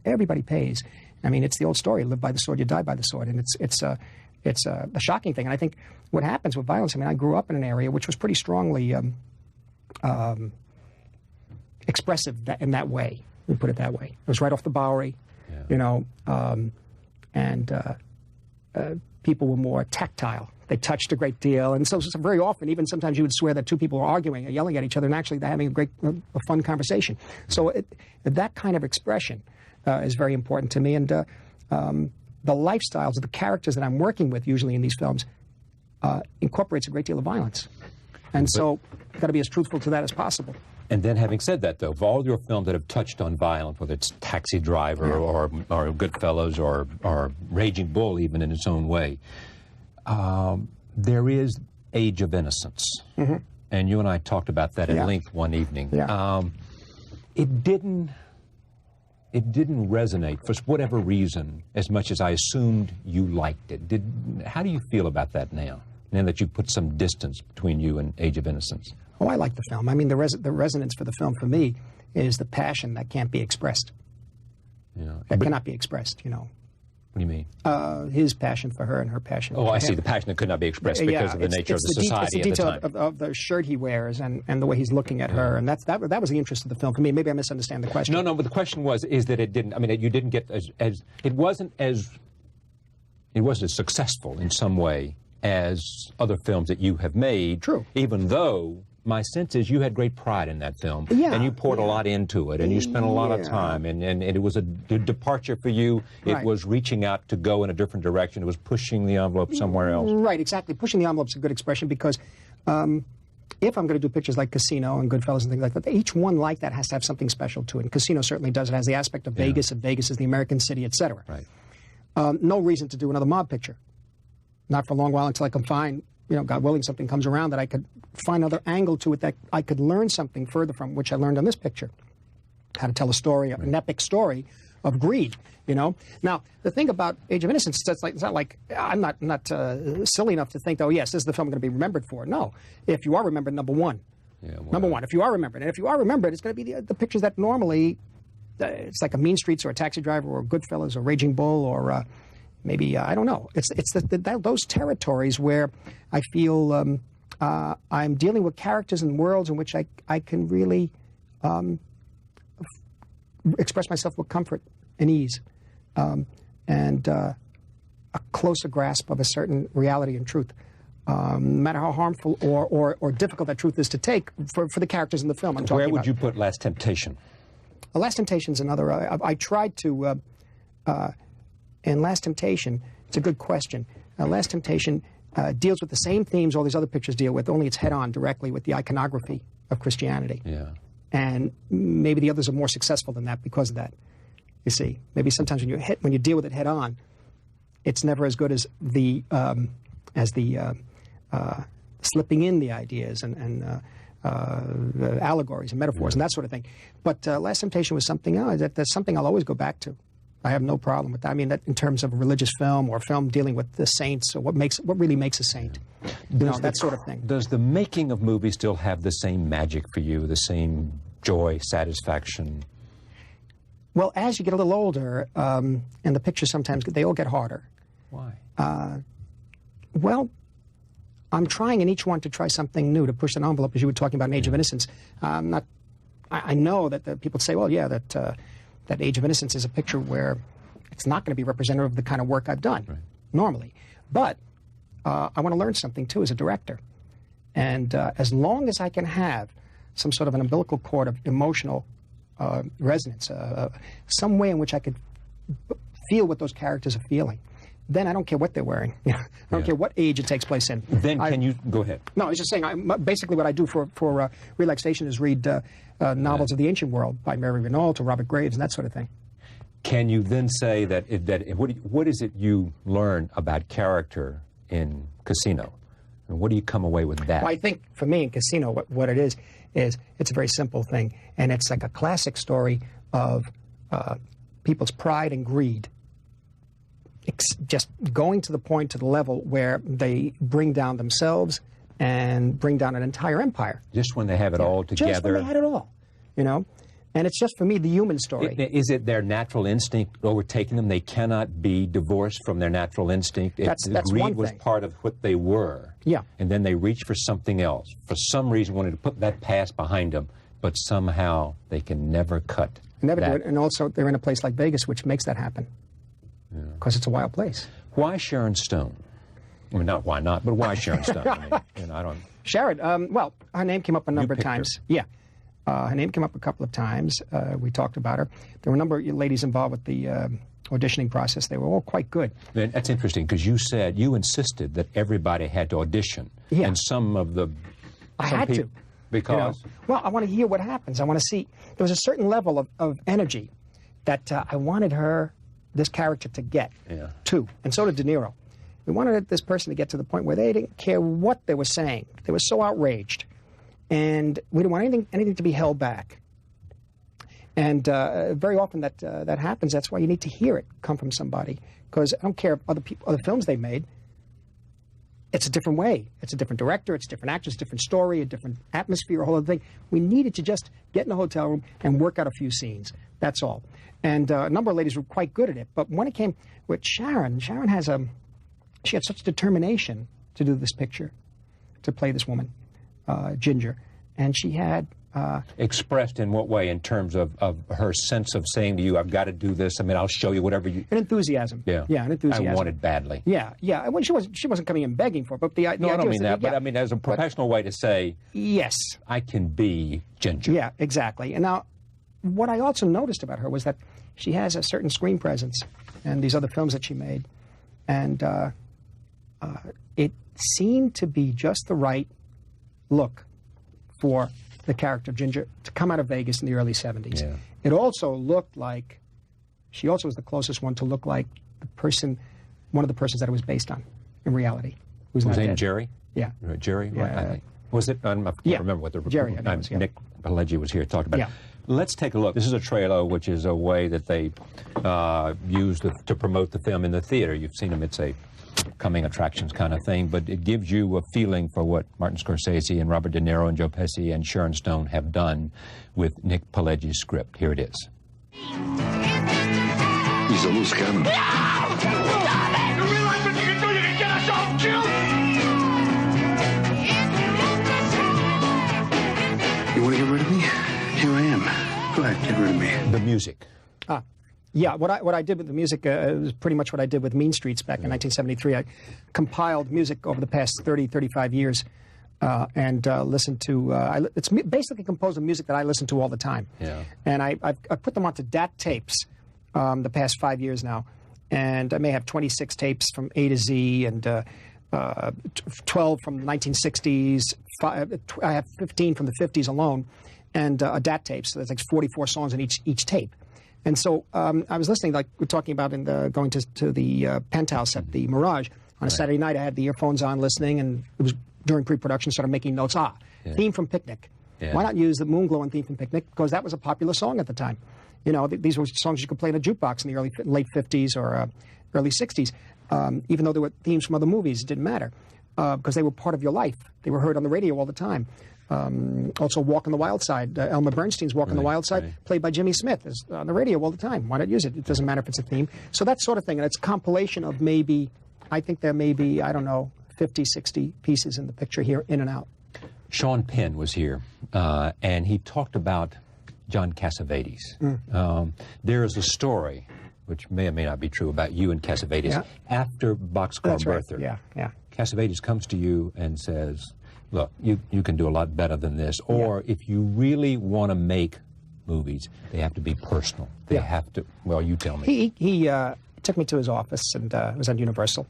Everybody pays. I mean, it's the old story: live by the sword, you die by the sword. And it's a shocking thing. And I think what happens with violence, I mean, I grew up in an area which was pretty strongly expressive in that way. Let me put it that way. It was right off the Bowery, you know, people were more tactile. They touched a great deal. And so very often, even sometimes you would swear that two people were arguing or yelling at each other, and actually they're having a fun conversation. So that kind of expression is very important to me. And the lifestyles of the characters that I'm working with, usually in these films, incorporates a great deal of violence. And so you've got to be as truthful to that as possible. And then, having said that, though, of all your films that have touched on violence, whether it's Taxi Driver or Goodfellas or Raging Bull, even in its own way, there is Age of Innocence. And you and I talked about that at length one evening. It didn't resonate for whatever reason as much as I assumed you liked it. How do you feel about that now that you've put some distance between you and Age of Innocence? Oh, I like the film. I mean, the resonance for the film for me is the passion that can't be expressed. That cannot be expressed, you know. What do you mean? His passion for her and her passion for him. Oh, I see. The passion that could not be expressed because of the nature of the society at the time. It's the detail of the shirt he wears and the way he's looking at her. And that was the interest of the film for me. Maybe I misunderstand the question. No, but the question is that it didn't, I mean, you didn't get it wasn't as successful in some way as other films that you have made. True. Even though my sense is you had great pride in that film, and you poured a lot into it, and you spent a lot of time, and it was a departure for you. It was reaching out to go in a different direction. It was pushing the envelope somewhere else. Right, exactly. Pushing the envelope is a good expression, because if I'm going to do pictures like Casino and Goodfellas and things like that, each one like that has to have something special to it. And Casino certainly does. It has the aspect of Vegas, and Vegas is the American city, etc. Right. No reason to do another mob picture. Not for a long while, until I can find, you know, God willing, something comes around that I could find another angle to it that I could learn something further from, which I learned on this picture. How to tell a story, an epic story of greed, you know. Now, the thing about Age of Innocence, it's not like I'm not silly enough to think, oh, yes, this is the film I'm going to be remembered for. No. If you are remembered, number one. Number one, if you are remembered. And if you are remembered, it's going to be the pictures that normally, it's like a Mean Streets or a Taxi Driver or Goodfellas or Raging Bull or maybe, I don't know. It's those territories where I feel I'm dealing with characters and worlds in which I can really express myself with comfort and ease, and a closer grasp of a certain reality and truth. No matter how harmful or difficult that truth is to take for the characters in the film I'm talking about. Where would you put Last Temptation? Last Temptation's another. I tried to... in Last Temptation, it's a good question. Last Temptation deals with the same themes all these other pictures deal with, only it's head-on directly with the iconography of Christianity. Yeah. And maybe the others are more successful than that because of that. You see, maybe sometimes when you deal with it head on, it's never as good as the slipping in the ideas and the allegories and metaphors and that sort of thing. But Last Temptation was something else. That's something I'll always go back to. I have no problem with that. I mean, that in terms of a religious film or a film dealing with the saints or what really makes a saint, that sort of thing. Does the making of movies still have the same magic for you, the same joy, satisfaction? Well, as you get a little older, and the pictures sometimes, they all get harder. Why? Well, I'm trying in each one to try something new, to push an envelope, as you were talking about in Age of Innocence. I know that the people say, well, yeah, that Age of Innocence is a picture where it's not going to be representative of the kind of work I've done, normally. But I want to learn something, too, as a director. And as long as I can have some sort of an umbilical cord of emotional resonance, some way in which I could feel what those characters are feeling, then I don't care what they're wearing. I don't care what age it takes place in. Then can you go ahead? No, I was just saying. Basically, what I do for relaxation is read novels of the ancient world by Mary Renault to Robert Graves and that sort of thing. Can you then say that what is it you learn about character in Casino? And what do you come away with that? Well, I think for me in Casino, what it is it's a very simple thing, and it's like a classic story of people's pride and greed. Just going to the level where they bring down themselves and bring down an entire empire. Just when they have it all together. Just when they had it all, And it's just, for me, the human story. Is it their natural instinct overtaking them? They cannot be divorced from their natural instinct. That's greed one was thing. part of what they were. Yeah. And then they reach for something else. For some reason, wanted to put that past behind them, but somehow they can never cut. Never do it. And also, they're in a place like Vegas, which makes that happen. Because it's a wild place. Why Sharon Stone? I mean, not why not, but why Sharon Stone? I mean, I don't. Sharon, well, her name came up a number of picked her. times. Yeah. Her name came up a couple of times. We talked about her. There were a number of ladies involved with the auditioning process. They were all quite good. That's interesting, because you insisted that everybody had to audition. Yeah. And some had to. Because? Well, I want to hear what happens. I want to see. There was a certain level of energy that I wanted this character to get to, and so did De Niro. We wanted this person to get to the point where they didn't care what they were saying. They were so outraged, and we didn't want anything to be held back. And very often that happens. That's why you need to hear it come from somebody, because I don't care if other films they made. It's a different way. It's a different director. It's different actors, different story, a different atmosphere, a whole other thing. We needed to just get in a hotel room and work out a few scenes. That's all. And a number of ladies were quite good at it. But when it came with Sharon she had such determination to do this picture, to play this woman, Ginger. And she had... Expressed in what way, in terms of her sense of saying to you, I've got to do this, I mean, I'll show you whatever you... An enthusiasm. Yeah. Yeah, an enthusiasm. I want it badly. Yeah, yeah. Well, she wasn't coming in begging for it, but the idea... No, I don't mean that, but I mean as a professional way to say... Yes. I can be Ginger. Yeah, exactly. And now, what I also noticed about her was that she has a certain screen presence and these other films that she made, and it seemed to be just the right look for the character of Ginger to come out of Vegas in the early 70s. Yeah. It also looked like, she also was the closest one to look like one of the persons that it was based on in reality. Was not his name dead. Jerry? Yeah. Jerry? Yeah. I think. Was it? I can't remember what the... Jerry, I think it was, yeah. Nick Pileggi was here to talk about it. Yeah. Let's take a look. This is a trailer, which is a way that they use to promote the film in the theater. You've seen them. It's a coming attractions kind of thing, but it gives you a feeling for what Martin Scorsese and Robert De Niro and Joe Pesci and Sharon Stone have done with Nick Pileggi's script. Here it is. He's a loose cannon. No! Stop it! You realize what you can do? You can get us all killed! You want to get rid of me? Here I am. Go ahead, get rid of me. The music. Yeah, what I did with the music was pretty much what I did with Mean Streets back in 1973. I compiled music over the past 30, 35 years and listened to... it's basically composed of music that I listen to all the time. Yeah. And I put them onto DAT tapes the past 5 years now. And I may have 26 tapes from A to Z and 12 from the 1960s. I have 15 from the 50s alone. And a DAT tape, so there's like 44 songs in each tape. And so I was listening, like we're talking about going to the penthouse at the Mirage. On a Saturday night, I had the earphones on listening, and it was during pre-production, started making notes. Theme from Picnic. Yeah. Why not use the Moonglowing theme from Picnic? Because that was a popular song at the time. You know, these were songs you could play in a jukebox in the late 50s or early 60s. Even though there were themes from other movies, it didn't matter because they were part of your life. They were heard on the radio all the time. Also, Walk on the Wild Side. Elmer Bernstein's Walk on the Wild Side, played by Jimmy Smith, is on the radio all the time. Why not use it? It doesn't matter if it's a theme. So that sort of thing. And it's a compilation of maybe, I think there may be, I don't know, 50, 60 pieces in the picture here, in and out. Sean Penn was here, and he talked about John Cassavetes. There is a story, which may or may not be true, about you and Cassavetes after Boxcar Bertha. Right. Yeah. Cassavetes comes to you and says, look, you can do a lot better than this. Or if you really want to make movies, they have to be personal. They have to, well, you tell me. He took me to his office, and it was at Universal.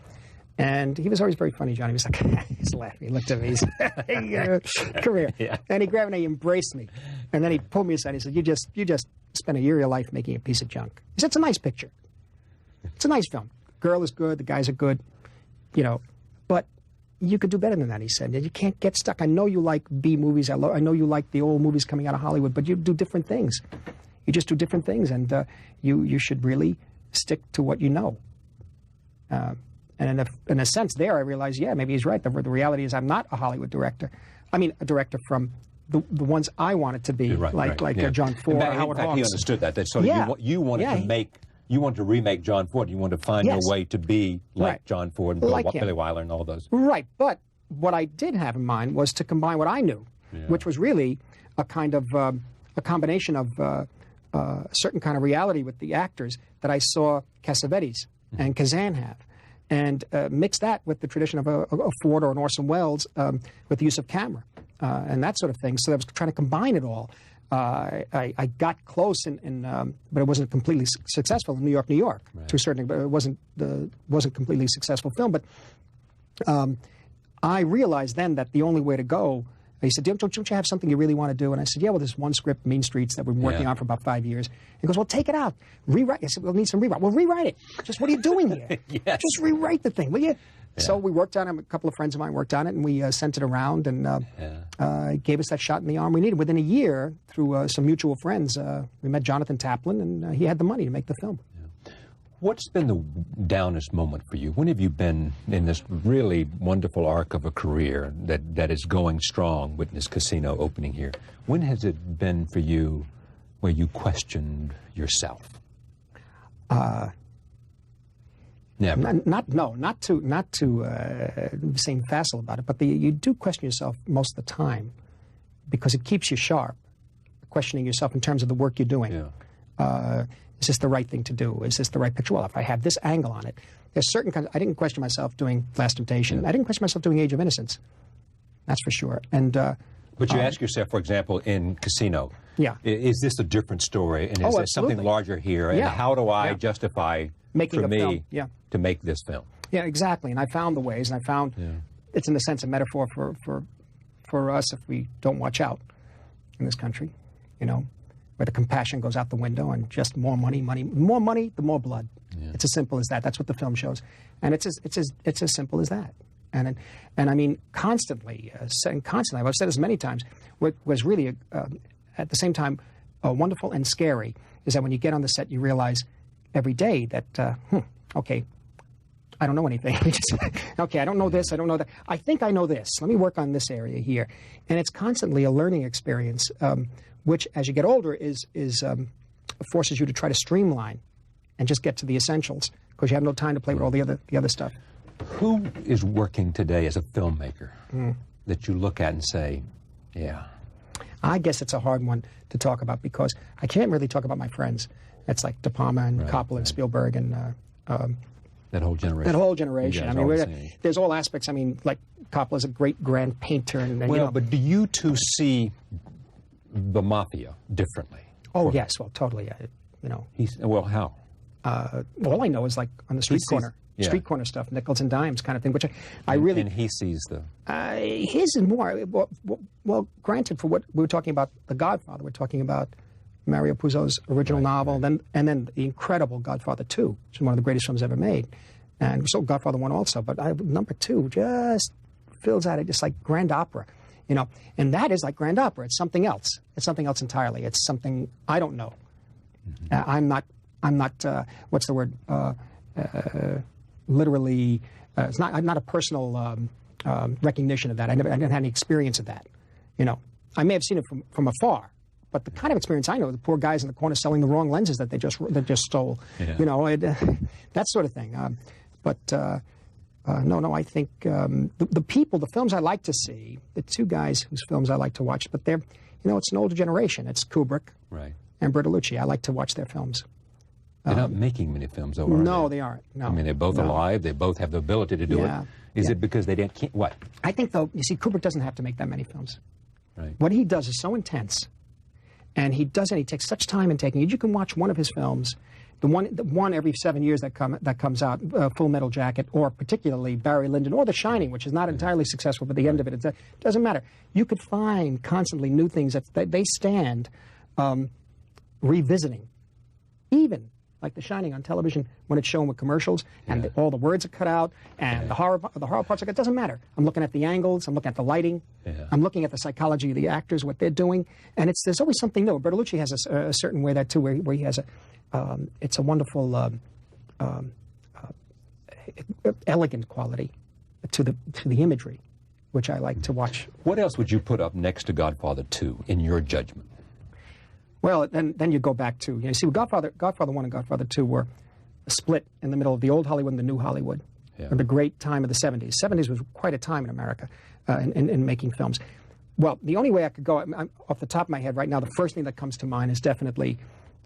And he was always very funny, John. He was like, he's laughing. He looked at me. He said, hey, come here. And he grabbed me and he embraced me. And then he pulled me aside. He said, you just spent a year of your life making a piece of junk. He said, it's a nice picture. It's a nice film. Girl is good. The guys are good. You know, but you could do better than that, he said. You can't get stuck. I know you like B movies. I know you like the old movies coming out of Hollywood, but you do different things. You just do different things. And you should really stick to what you know. And in a sense there, I realized, maybe he's right. The reality is I'm not a Hollywood director. I mean, a director from the ones I wanted to be, like John Ford or Howard Hawks. He understood that. That's sort of you wanted to make, you wanted to remake John Ford. You wanted to find your way to be like John Ford and Billy Wilder and all those. Right, but what I did have in mind was to combine what I knew, which was really a kind of a combination of a certain kind of reality with the actors that I saw Cassavetes and Kazan have. And mix that with the tradition of a Ford or an Orson Welles with the use of camera and that sort of thing. So I was trying to combine it all. I got close, but it wasn't completely successful in New York, to a certain extent. It wasn't completely successful film. But I realized then that the only way to go. He said, don't you have something you really want to do? And I said, well, there's one script, Mean Streets, that we've been working on for about 5 years. He goes, well, take it out. Rewrite. I said, we'll need some rewrite. Well, rewrite it. Just what are you doing here? Just rewrite the thing, will you? So we worked on it. A couple of friends of mine worked on it, and we sent it around, and gave us that shot in the arm we needed. Within a year, through some mutual friends, we met Jonathan Taplin, and he had the money to make the film. What's been the downest moment for you? When have you been in this really wonderful arc of a career that is going strong, Witness Casino opening here? When has it been for you where you questioned yourself? Never. Not to seem facile about it, but you do question yourself most of the time because it keeps you sharp, questioning yourself in terms of the work you're doing. Is this the right thing to do? Is this the right picture? Well, if I have this angle on it, there's certain kinds. I didn't question myself doing Last Temptation. I didn't question myself doing Age of Innocence. That's for sure. And but you ask yourself, for example, in Casino, is this a different story? And is there something larger here? And how do I justify making for a me film? To make this film? Yeah, exactly. And I found the ways, and I found it's in a sense a metaphor for us if we don't watch out in this country, you know, where the compassion goes out the window and just more money, more money, the more blood. It's as simple as that. That's what the film shows, and it's as simple as that. And I mean, constantly, I've said this many times. What was really at the same time wonderful and scary is that when you get on the set, you realize every day that okay, I don't know anything. Okay, I don't know this, I don't know that. I think I know this. Let me work on this area here, and it's constantly a learning experience. Which, as you get older, forces you to try to streamline and just get to the essentials because you have no time to play with all the other stuff. Who is working today as a filmmaker that you look at and say, yeah? I guess it's a hard one to talk about because I can't really talk about my friends. It's like De Palma and Coppola and Spielberg and that whole generation. That whole generation. I mean, there's all aspects. I mean, like Coppola's a great grand painter, and well, you know, but do you two see the mafia differently? Oh yes, well, totally. You know. Well, how? All I know is like on the street corner. Street corner stuff, nickels and dimes kind of thing, which I really... And he sees the... His is more... Well, granted, for what we were talking about The Godfather, we're talking about Mario Puzo's original novel, and then the incredible Godfather 2, which is one of the greatest films ever made. And so Godfather 1 also, but number 2 just fills out it just like grand opera, you know. And that is like grand opera. It's something else. It's something else entirely. It's something I don't know. I'm not. What's the word? Literally, I'm not a personal recognition of that. I didn't have any experience of that. You know, I may have seen it from afar, but the kind of experience I know, the poor guys in the corner selling the wrong lenses that they just stole. Yeah. You know, that sort of thing. No, I think the people, the films I like to see, the two guys whose films I like to watch, but they're, you know, it's an older generation. It's Kubrick and Bertolucci. I like to watch their films. They're not making many films, though, no, they aren't. No. I mean, they're both alive. They both have the ability to do it. Is it because they can't, what? I think, though, you see, Kubrick doesn't have to make that many films. Right. What he does is so intense, and he takes such time in taking it. You can watch one of his films, the one every 7 years that comes out, Full Metal Jacket, or particularly Barry Lyndon, or The Shining, which is not entirely successful, but the end of it doesn't matter. You could find constantly new things that they stand revisiting, even like The Shining on television when it's shown with commercials and all the words are cut out and the horror parts are cut. It doesn't matter. I'm looking at the angles. I'm looking at the lighting. I'm looking at the psychology of the actors, what they're doing, and there's always something new. Bertolucci has a certain way that too, where he has it's a wonderful, elegant quality to the imagery, which I like to watch. What else would you put up next to Godfather 2 in your judgment? Well, then you go back to, you see, Godfather 1 and Godfather 2 were split in the middle of the old Hollywood and the new Hollywood, the great time of the 70s. 70s was quite a time in America in making films. Well, the only way I could go, off the top of my head right now, the first thing that comes to mind is definitely,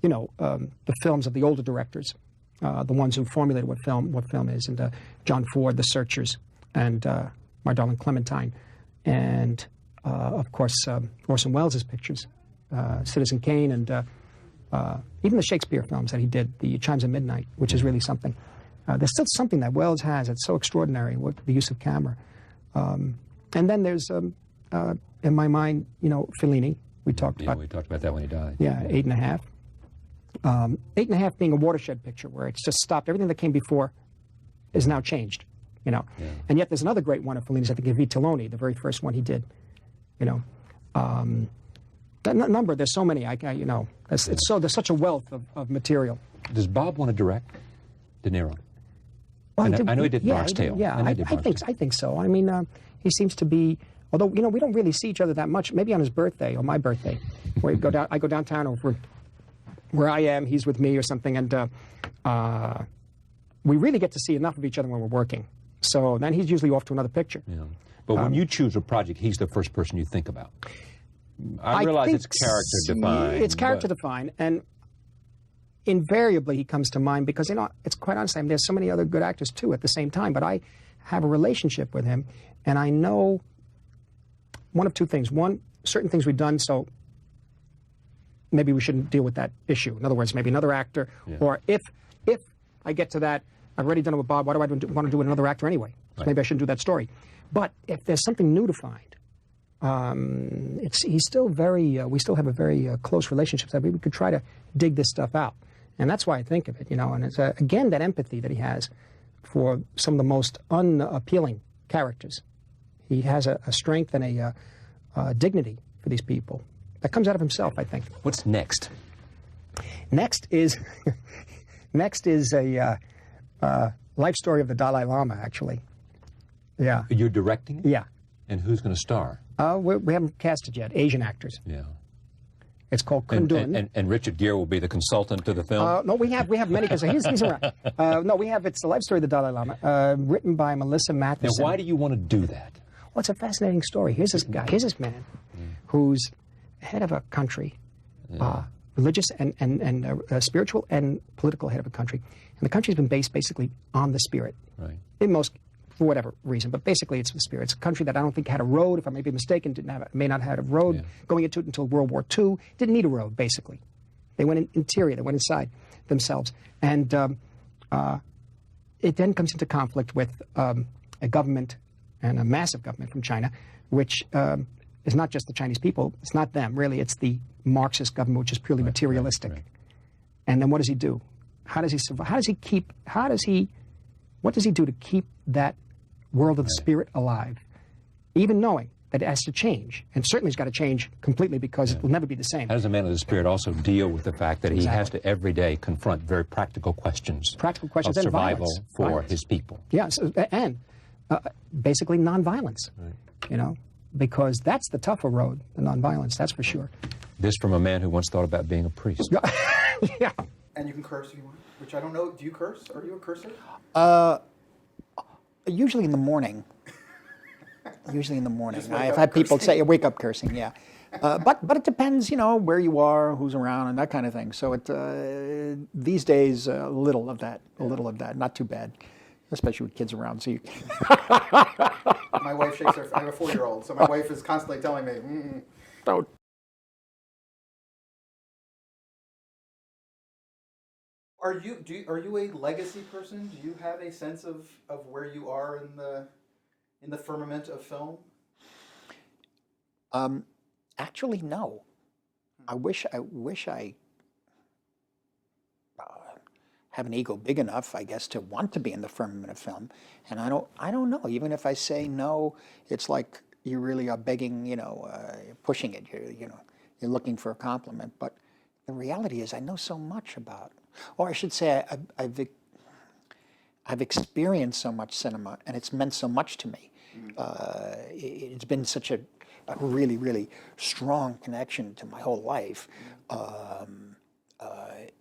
you know, the films of the older directors, the ones who formulated what film is, and John Ford, The Searchers, and My Darling Clementine, and, of course, Orson Welles' pictures. Citizen Kane, and even the Shakespeare films that he did, the Chimes of Midnight, which is really something. There's still something that Welles has. It's so extraordinary with the use of camera. And then there's, in my mind, you know, Fellini. We talked about that when he died. Yeah, 8.5. 8.5 being a watershed picture where it's just stopped. Everything that came before is now changed, you know. And yet there's another great one of Fellini's, I think, Vitelloni, the very first one he did, you know. That number, there's so many. You know, there's such a wealth of material. Does Bob want to direct De Niro? Well, I know he did Bronx Tale. Yeah, I think so. I mean, he seems to be. Although, you know, we don't really see each other that much. Maybe on his birthday or my birthday, where I go downtown over where I am. He's with me or something, and we really get to see enough of each other when we're working. So then he's usually off to another picture. Yeah. But when you choose a project, he's the first person you think about. I realize it's character defined. It's character defined, and invariably he comes to mind because, you know, it's quite honest. I mean, there's so many other good actors too at the same time, but I have a relationship with him, and I know one of two things. One, certain things we've done, so maybe we shouldn't deal with that issue. In other words, maybe another actor, or if I get to that, I've already done it with Bob. Why do I want to do it with another actor anyway? So maybe I shouldn't do that story. But if there's something new to find. He's still very, we still have a very close relationship that we could try to dig this stuff out. And that's why I think of it, you know, and it's, again, that empathy that he has for some of the most unappealing characters. He has a strength and a dignity for these people that comes out of himself, I think. What's next? Next is a life story of the Dalai Lama, actually. Yeah. You're directing it? Yeah. And who's going to star? We haven't cast it yet. Asian actors. Yeah. It's called Kundun. And Richard Gere will be the consultant to the film? No, we have many, because he's around. It's the life story of the Dalai Lama, written by Melissa Matheson. Now, why do you want to do that? Well, it's a fascinating story. Here's this guy, here's this man who's head of a country, religious and spiritual and political head of a country. And the country's been based basically on the spirit. Right. For whatever reason, but basically it's the spirit. It's a country that I don't think had a road, if I may be mistaken, may not have had a road going into it until World War II. Didn't need a road, basically. They went interior, they went inside themselves. And it then comes into conflict with a government, and a massive government from China, which is not just the Chinese people. It's not them, really. It's the Marxist government, which is purely materialistic. Right. And then what does he do? How does he survive? What does he do to keep that world of the spirit alive? Even knowing that it has to change. And certainly it's got to change completely because it will never be the same. How does a man of the spirit also deal with the fact that he has to every day confront very practical questions of and survival violence. for his people? Yes, and basically nonviolence, you know, because that's the tougher road, the nonviolence, that's for sure. This from a man who once thought about being a priest. Yeah. And you can curse if you want, which I don't know. Do you curse? Are you a cursor? Usually in the morning. Usually in the morning. Just wake I've up had people cursing. say, wake up cursing, yeah. But it depends, you know, where you are, who's around, and that kind of thing. So these days, a little of that, not too bad, especially with kids around. So you. My wife shakes her. I have a 4-year-old, so my wife is constantly telling me, Don't. Are you a legacy person? Do you have a sense of where you are in the firmament of film? Actually, no. I wish I have an ego big enough, I guess, to want to be in the firmament of film. And I don't know. Even if I say no, it's like you really are begging, you know, pushing it. You're looking for a compliment. But the reality is, I know so much about, or I should say, I've experienced so much cinema, and it's meant so much to me. It's been such a really, really strong connection to my whole life.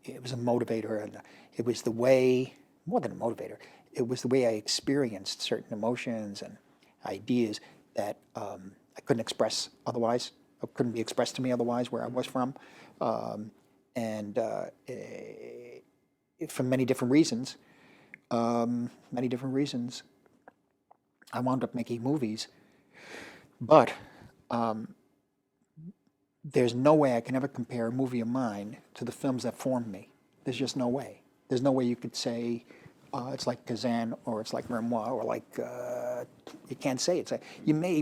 It was a motivator, and it was the way, more than a motivator, it was the way I experienced certain emotions and ideas that I couldn't express otherwise, or couldn't be expressed to me otherwise where I was from. And for many different reasons, I wound up making movies. But there's no way I can ever compare a movie of mine to the films that formed me. There's just no way. There's no way you could say it's like Kazan or it's like Renoir or like, you can't say it.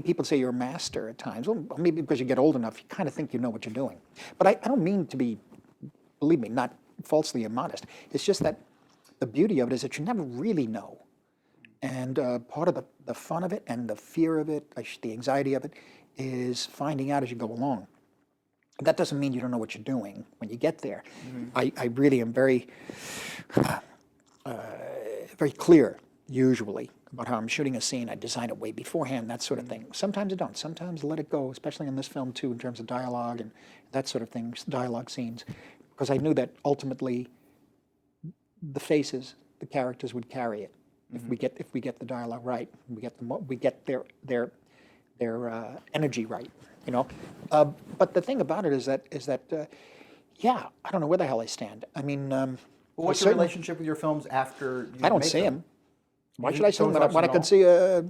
People say you're a master at times. Well, maybe because you get old enough, you kind of think you know what you're doing. But I don't mean to be, believe me, not falsely immodest. It's just that the beauty of it is that you never really know. And part of the fun of it and the fear of it, the anxiety of it, is finding out as you go along. That doesn't mean you don't know what you're doing when you get there. I really am very, very clear, usually, about how I'm shooting a scene. I design it way beforehand, that sort of thing. Sometimes I don't. Sometimes I let it go, especially in this film, too, in terms of dialogue and that sort of thing, dialogue scenes, because I knew that ultimately the faces, the characters would carry it. If we get the dialogue right, we get their energy right, you know. But the thing about it is that yeah, I don't know where the hell I stand. I mean, what's your relationship with your films after you I don't make see them? them. Why should I see them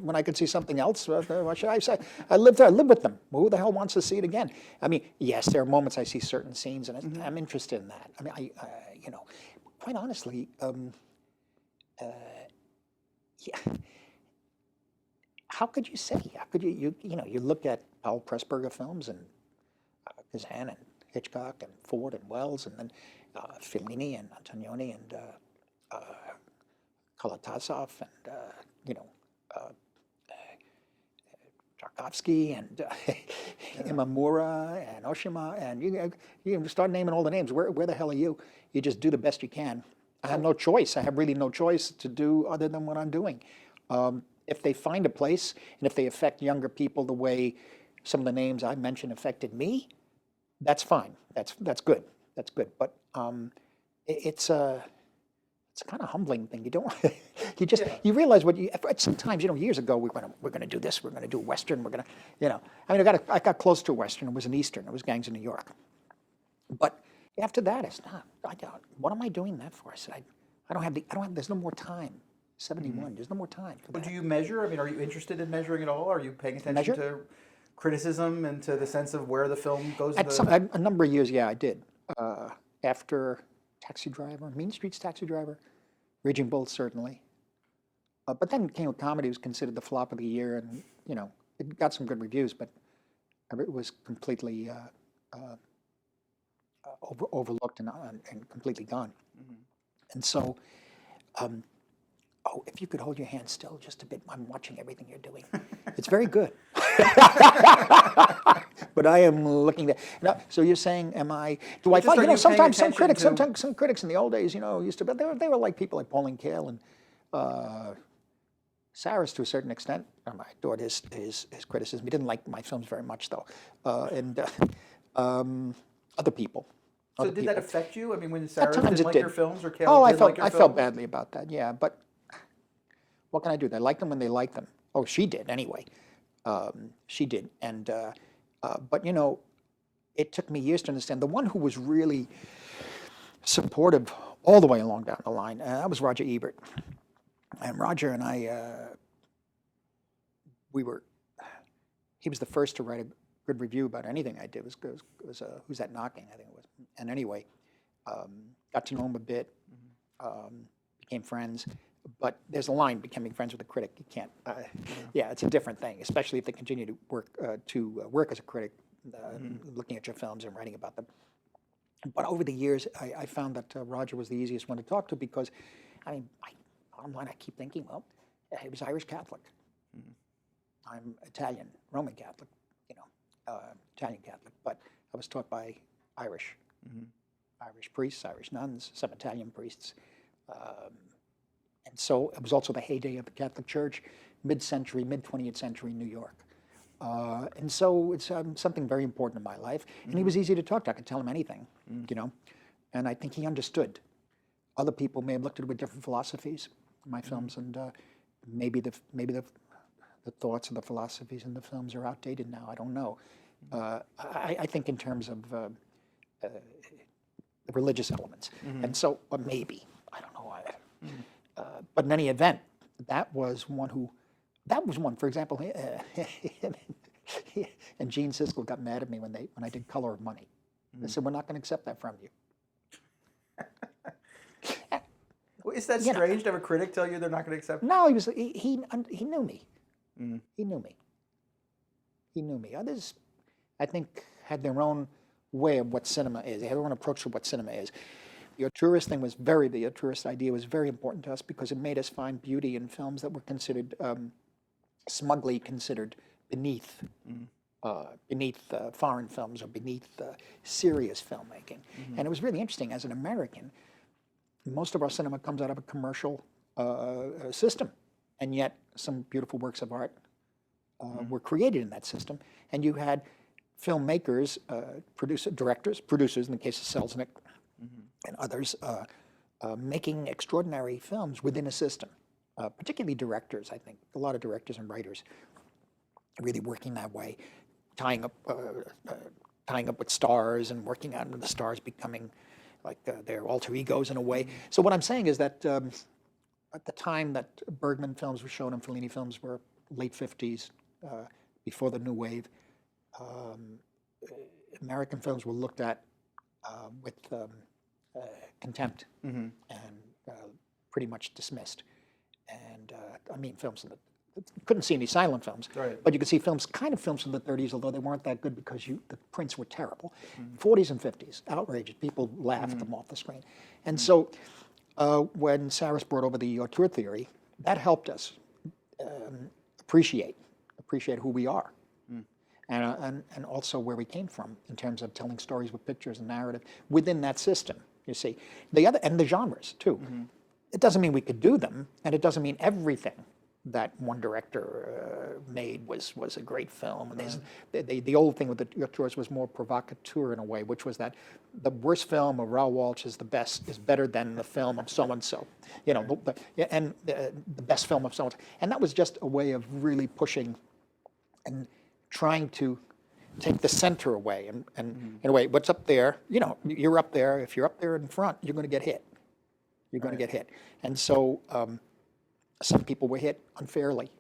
when I could see something else? Why should I say? I live there. I live with them. Who the hell wants to see it again? I mean, yes, there are moments I see certain scenes, and I'm interested in that. I mean, you know, quite honestly. Yeah. How could you say? How could you look at Powell Pressburger films and Kazan and Hitchcock and Ford and Wells and then Fellini and Antonioni and Kolotasov and Tarkovsky and Imamura and Oshima and you start naming all the names. Where the hell are you? You just do the best you can. I have no choice. I have really no choice to do other than what I'm doing. If they find a place and if they affect younger people the way some of the names I mentioned affected me, that's fine. That's good. That's good. But it's a kind of humbling thing. You don't. You realize what you. Sometimes years ago we're gonna do this. We're gonna do a Western. We're gonna I mean I got close to a Western. It was an Eastern. It was Gangs of New York. But after that, it's not. What am I doing that for? I said, I don't have. There's no more time. 71. There's no more time. But do you measure? I mean, are you interested in measuring at all? Are you paying attention to criticism and to the sense of where the film goes? A number of years, yeah, I did. After Taxi Driver, Mean Streets Taxi Driver, Raging Bull, certainly. But then King of Comedy was considered the flop of the year, and it got some good reviews. But It was completely overlooked and completely gone. And so, oh, if you could hold your hand still just a bit, I'm watching everything you're doing. It's very good. But I am looking there. Now, so you're saying, do I find, sometimes some critics in the old days, used to, but they were like people like Pauline Kael and Saris to a certain extent. I adored his criticism. He didn't like my films very much, though. And other people. So did that affect you? I mean, when Saris At times didn't like did. your films or Kael Oh, did like your I films? felt badly about that, yeah. But what can I do? They like them when they like them. Oh, she did, anyway. She did. And, but, it took me years to understand. The one who was really supportive all the way along down the line, that was Roger Ebert. And Roger and I, he was the first to write a good review about anything I did. It was Who's That Knocking, I think it was. And anyway, got to know him a bit, became friends. But there's a line, becoming friends with a critic. You can't, yeah, it's a different thing, especially if they continue to work as a critic, looking at your films and writing about them. But over the years, I found that Roger was the easiest one to talk to because, bottom line, I keep thinking, well, he was Irish Catholic. I'm Italian, Roman Catholic, Italian Catholic, but I was taught by Irish priests, Irish nuns, some Italian priests. And so it was also the heyday of the Catholic Church, mid-century, mid-20th century New York. And so it's something very important in my life. And he was easy to talk to. I could tell him anything, And I think he understood. Other people may have looked at it with different philosophies, my films, and maybe the thoughts and the philosophies in the films are outdated now. I don't know. I think in terms of the religious elements. And so, maybe, I don't know why. But in any event, that was one, for example, and Gene Siskel got mad at me when I did Color of Money. They said, we're not going to accept that from you. Well, is that strange to have a critic tell you they're not going to accept it? No, he knew me. He knew me. He knew me. Others, I think, had their own way of what cinema is. They had their own approach to what cinema is. The auteurist idea was very important to us because it made us find beauty in films that were considered, smugly considered beneath foreign films or beneath serious filmmaking. And it was really interesting. As an American, most of our cinema comes out of a commercial system, and yet some beautiful works of art were created in that system. And you had filmmakers, producers in the case of Selznick, and others making extraordinary films within a system, particularly directors, I think. A lot of directors and writers really working that way, tying up with stars and working out with the stars becoming like their alter egos in a way. So what I'm saying is that at the time that Bergman films were shown and Fellini films were late 50s, before the New Wave, American films were looked at with contempt and pretty much dismissed. And films couldn't see any silent films, but you could see films from the 30s, although they weren't that good because the prints were terrible. 40s and 50s, outrageous. People laughed them off the screen. And so when Saris brought over the auteur theory, that helped us appreciate who we are. And also where we came from in terms of telling stories with pictures and narrative within that system, you see. And the genres, too. It doesn't mean we could do them, and it doesn't mean everything that one director made was a great film. And the old thing with the auteurs was more provocateur in a way, which was that the worst film of Raoul Walsh is better than the film of so-and-so. And the best film of so-and-so. And that was just a way of really pushing and trying to take the center away. And in a way, what's up there, you're up there. If you're up there in front, you're going to get hit. You're going to get hit. And so some people were hit unfairly.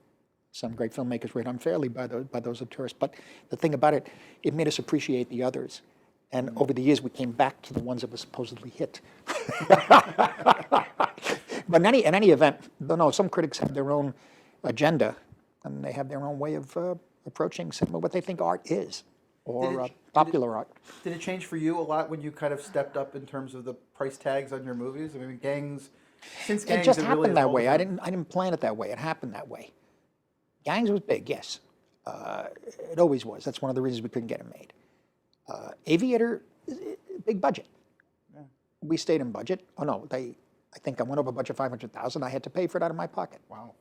Some great filmmakers were hit unfairly by those auteurs. But the thing about it, it made us appreciate the others. And over the years, we came back to the ones that were supposedly hit. But in any event, some critics have their own agenda, and they have their own way of approaching cinema, what they think art is. or popular art. Did it change for you a lot when you kind of stepped up in terms of the price tags on your movies? I mean, Gangs, since Gangs, It just really happened is that all way. I different. didn't plan it that way. It happened that way. Gangs was big, yes. It always was. That's one of the reasons we couldn't get it made. Aviator, big budget. Yeah. We stayed in budget. Oh no, I think I went over budget $500,000. I had to pay for it out of my pocket. Wow.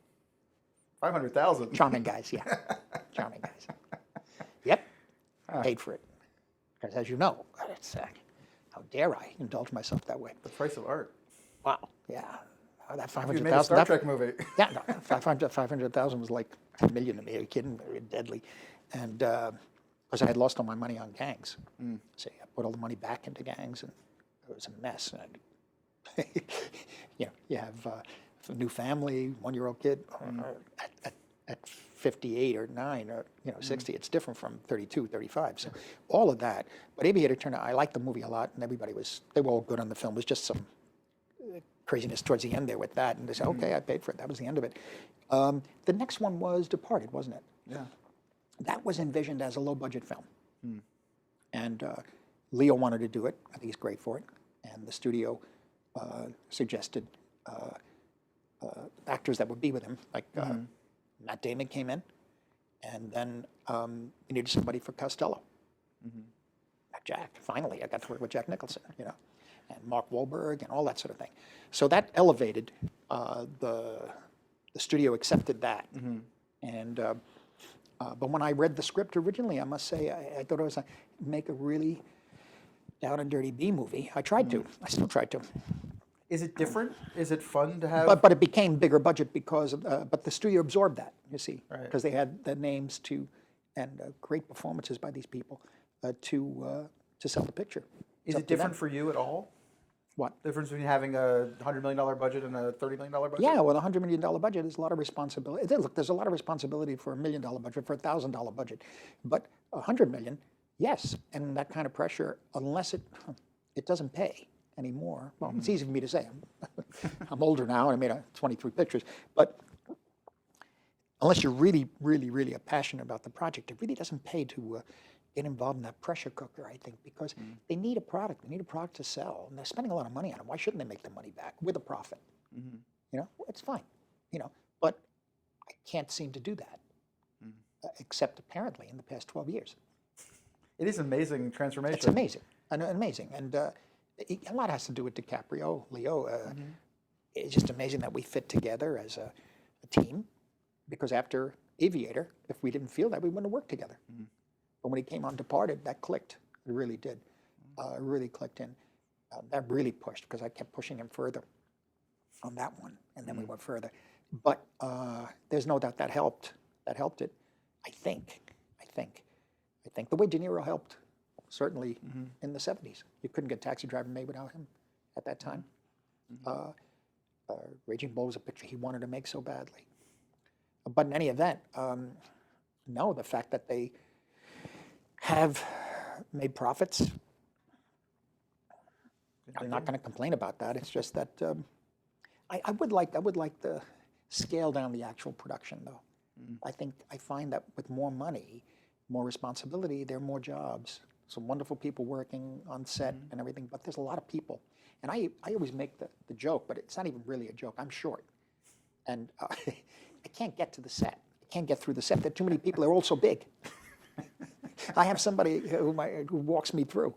500,000. Charming guys, yeah. Charming guys. Yep. Paid for it. Because as you know, it's, how dare I indulge myself that way? The price of art. Wow. Yeah. That 500,000. You made a Star Trek movie. Yeah, no, 500,000 was like $1 million to me. Are you kidding? Very deadly. And because I had lost all my money on Gangs. So I put all the money back into Gangs, and it was a mess. And you have a new family, 1-year-old kid. At 58 or 9 or 60, it's different from 32, 35. So all of that. But Aviator turned out, I liked the movie a lot, and they were all good on the film. It was just some craziness towards the end there with that, and they said, okay, I paid for it. That was the end of it. The next one was Departed, wasn't it? Yeah. That was envisioned as a low-budget film. And Leo wanted to do it. I think he's great for it. And the studio suggested actors that would be with him, like Matt Damon came in, and then we needed somebody for Costello. Jack, finally, I got to work with Jack Nicholson, and Mark Wahlberg and all that sort of thing. So that elevated, the studio accepted that. And but when I read the script originally, I must say, I thought it was make a really down and dirty B movie. I tried to. I still tried to. Is it different? Is it fun to have? But it became bigger budget because but the studio absorbed that, you see, Right. because they had the names and great performances by these people to sell the picture. Is It's it up to them. different for you at all? What? The difference between having a $100 million budget and a $30 million budget? Yeah, well, a $100 million budget is a lot of responsibility. Look, there's a lot of responsibility for $1 million budget, for a $1,000 budget, but $100 million, yes, and that kind of pressure, unless it doesn't pay anymore. Well, it's easy for me to say. I'm older now, and I made 23 pictures, but unless you're really, really, really passionate about the project, it really doesn't pay to get involved in that pressure cooker, I think, because they need a product. They need a product to sell, and they're spending a lot of money on it. Why shouldn't they make the money back with a profit? It's fine, but I can't seem to do that, except apparently in the past 12 years. It is amazing transformation. It's amazing, amazing, and a lot has to do with DiCaprio, Leo. It's just amazing that we fit together as a team, because after Aviator, if we didn't feel that, we wouldn't have worked together. But when he came on Departed, that clicked. It really did. It really clicked in. That really pushed, because I kept pushing him further on that one, and then we went further. But there's no doubt that helped. That helped it. I think the way De Niro helped, certainly in the 70s. You couldn't get Taxi Driver made without him at that time. Raging Bull was a picture he wanted to make so badly. But in any event, no, the fact that they have made profits, I'm not going to complain about that. It's just that I would like to scale down the actual production, though. I find that with more money, more responsibility, there are more jobs. Some wonderful people working on set and everything, but there's a lot of people. And I always make the joke, but it's not even really a joke. I'm short, and I can't get to the set. I can't get through the set. There are too many people. They're all so big. I have somebody who walks me through.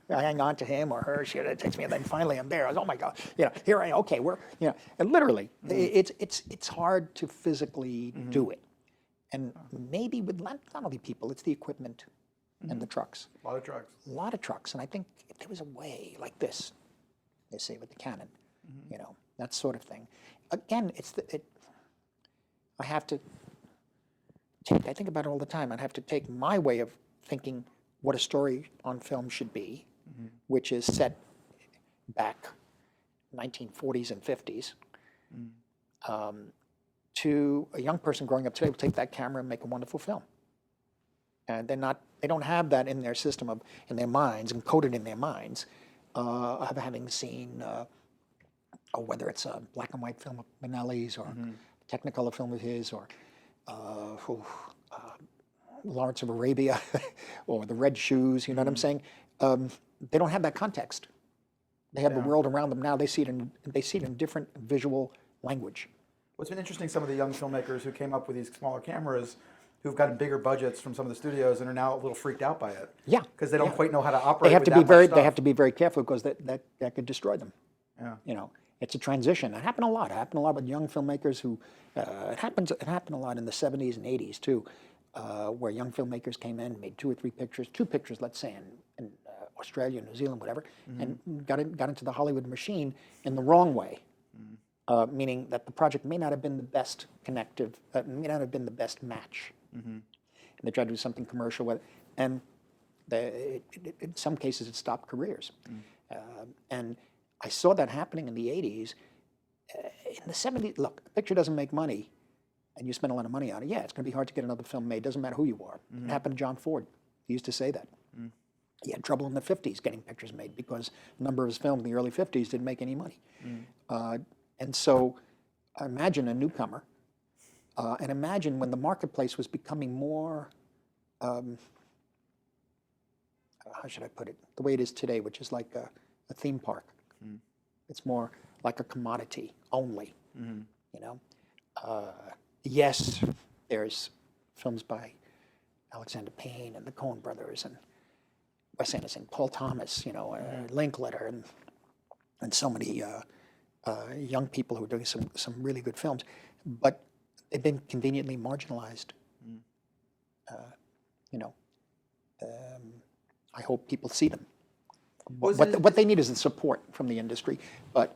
I hang on to him or her. She takes me, and then finally I'm there. Oh my God! Here I am. Okay, and literally, it's hard to physically do it. And maybe with not only people, it's the equipment and the trucks. A lot of trucks. A lot of trucks, and I think if there was a way like this, they say with the Canon, that sort of thing. Again, I have to take. I think about it all the time. I'd have to take my way of thinking what a story on film should be, which is set back 1940s and 50s, to a young person growing up today will take that camera and make a wonderful film. And they don't have that in their system in their minds, encoded in their minds, of having seen, whether it's a black and white film of Minnelli's or Technicolor film of his, or Lawrence of Arabia or The Red Shoes, you know what I'm saying? They don't have that context. They have the world around them now. They see it in different visual language. What's been interesting, some of the young filmmakers who came up with these smaller cameras, who've gotten bigger budgets from some of the studios and are now a little freaked out by it. Yeah, because they don't quite know how to operate. They have with to be that much very. stuff. They have to be very careful because that could destroy them. Yeah. You know, it's a transition. It happened a lot. It happened a lot with young filmmakers who. It happened a lot in the 70s and 80s too, where young filmmakers came in, made 2 or 3 pictures, 2 pictures, let's say, in Australia, New Zealand, whatever, and got into the Hollywood machine in the wrong way. Meaning that the project may not have been the best connective, may not have been the best match. And they tried to do something commercial with it. And in some cases, it stopped careers. And I saw that happening in the 80s. In the 70s, look, a picture doesn't make money, and you spend a lot of money on it. Yeah, it's going to be hard to get another film made. Doesn't matter who you are. It happened to John Ford. He used to say that. He had trouble in the 50s getting pictures made because a number of his films in the early 50s didn't make any money. And so imagine a newcomer, and imagine when the marketplace was becoming more, how should I put it, the way it is today, which is like a theme park. It's more like a commodity only, you know. Yes, there's films by Alexander Payne and the Coen brothers and Wes Anderson, Paul Thomas, you know, Linklater, and so many young people who are doing some really good films, but they've been conveniently marginalized. You know, I hope people see them. What they need is the support from the industry. But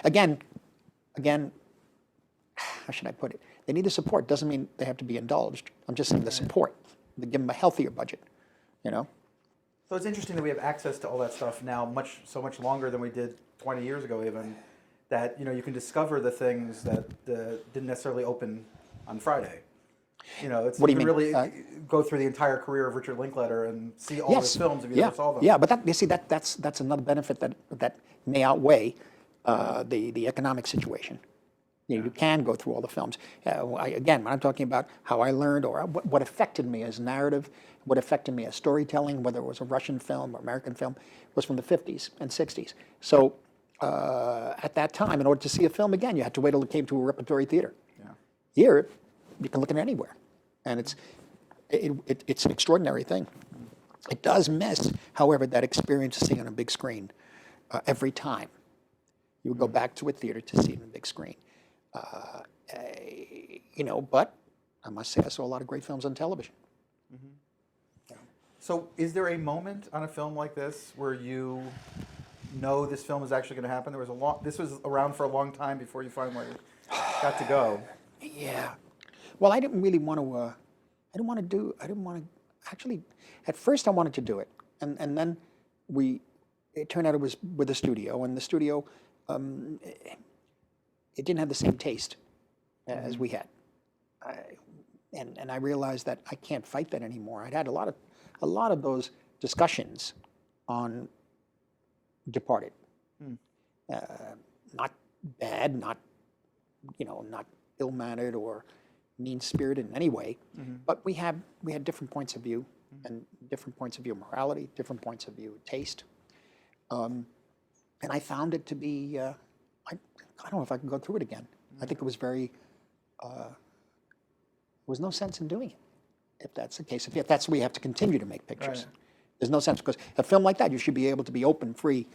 again, how should I put it? They need the support. Doesn't mean they have to be indulged. I'm just saying the support. They give them a healthier budget. You know. So it's interesting that we have access to all that stuff now, so much longer than we did 20 years ago, even. That you can discover the things that didn't necessarily open on Friday. You know, it's, what do you can mean? Really go through the entire career of Richard Linklater and see all his films if you never saw them. Yeah, but you see that's another benefit that may outweigh the economic situation. You can go through all the films. Again, when I'm talking about how I learned or what affected me as narrative, what affected me as storytelling, whether it was a Russian film or American film, was from the 50s and 60s. So at that time, in order to see a film again, you had to wait till it came to a repertory theater. Yeah. Here, you can look at it anywhere, and it's an extraordinary thing. It does miss, however, that experience of seeing on a big screen every time. You would go back to a theater to see it on a big screen. You know, but I must say I saw a lot of great films on television. So is there a moment on a film like this where you know this film is actually going to happen? This was around for a long time before you finally got to go. Yeah. Well, I didn't really want to, actually, at first I wanted to do it. And then it turned out it was with the studio, and the studio, it didn't have the same taste as we had. And I realized that I can't fight that anymore. I'd had a lot of those discussions on Departed. Not bad, not ill-mannered or mean-spirited in any way, but we had different points of view and different points of view of morality, different points of view of taste. And I found it to be, I don't know if I can go through it again. I think it was there was no sense in doing it, if that's the case. If that's the way you have to continue to make pictures. Right. There's no sense, because a film like that, you should be able to be open, free,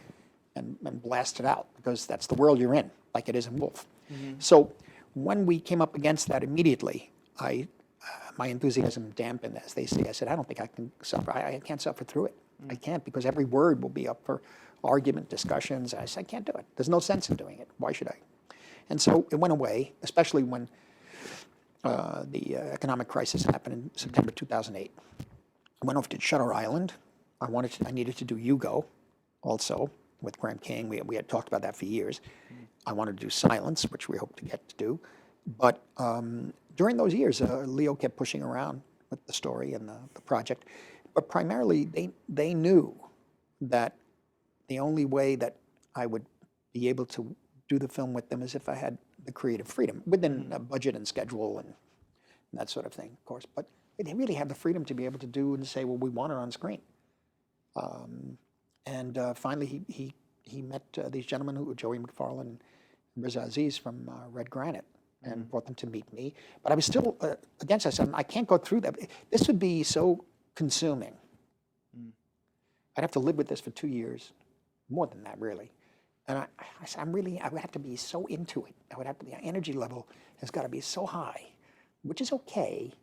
and blast it out, because that's the world you're in, like it is in Wolf. So when we came up against that immediately, my enthusiasm dampened, as they say. I said, I don't think I can suffer. I can't suffer through it. I can't, because every word will be up for argument, discussions. I said, I can't do it. There's no sense in doing it. Why should I? And so it went away, especially when the economic crisis happened in September 2008. I went off to Shutter Island. I needed to do Hugo also with Graham King. We had talked about that for years. I wanted to do Silence, which we hope to get to do. But during those years, Leo kept pushing around with the story and the project. But primarily, they knew that the only way that I would be able to do the film with them is if I had the creative freedom, within a budget and schedule and that sort of thing, of course. But they really have the freedom to be able to do and say, well, we want it on screen. Finally, he met these gentlemen, Joey McFarlane and Riz Aziz from Red Granite, and brought them to meet me. But I was still against it. I said, I can't go through that. This would be so consuming. I'd have to live with this for 2 years, more than that, really. And I said, I would have to be so into it. The energy level has got to be so high, which is okay,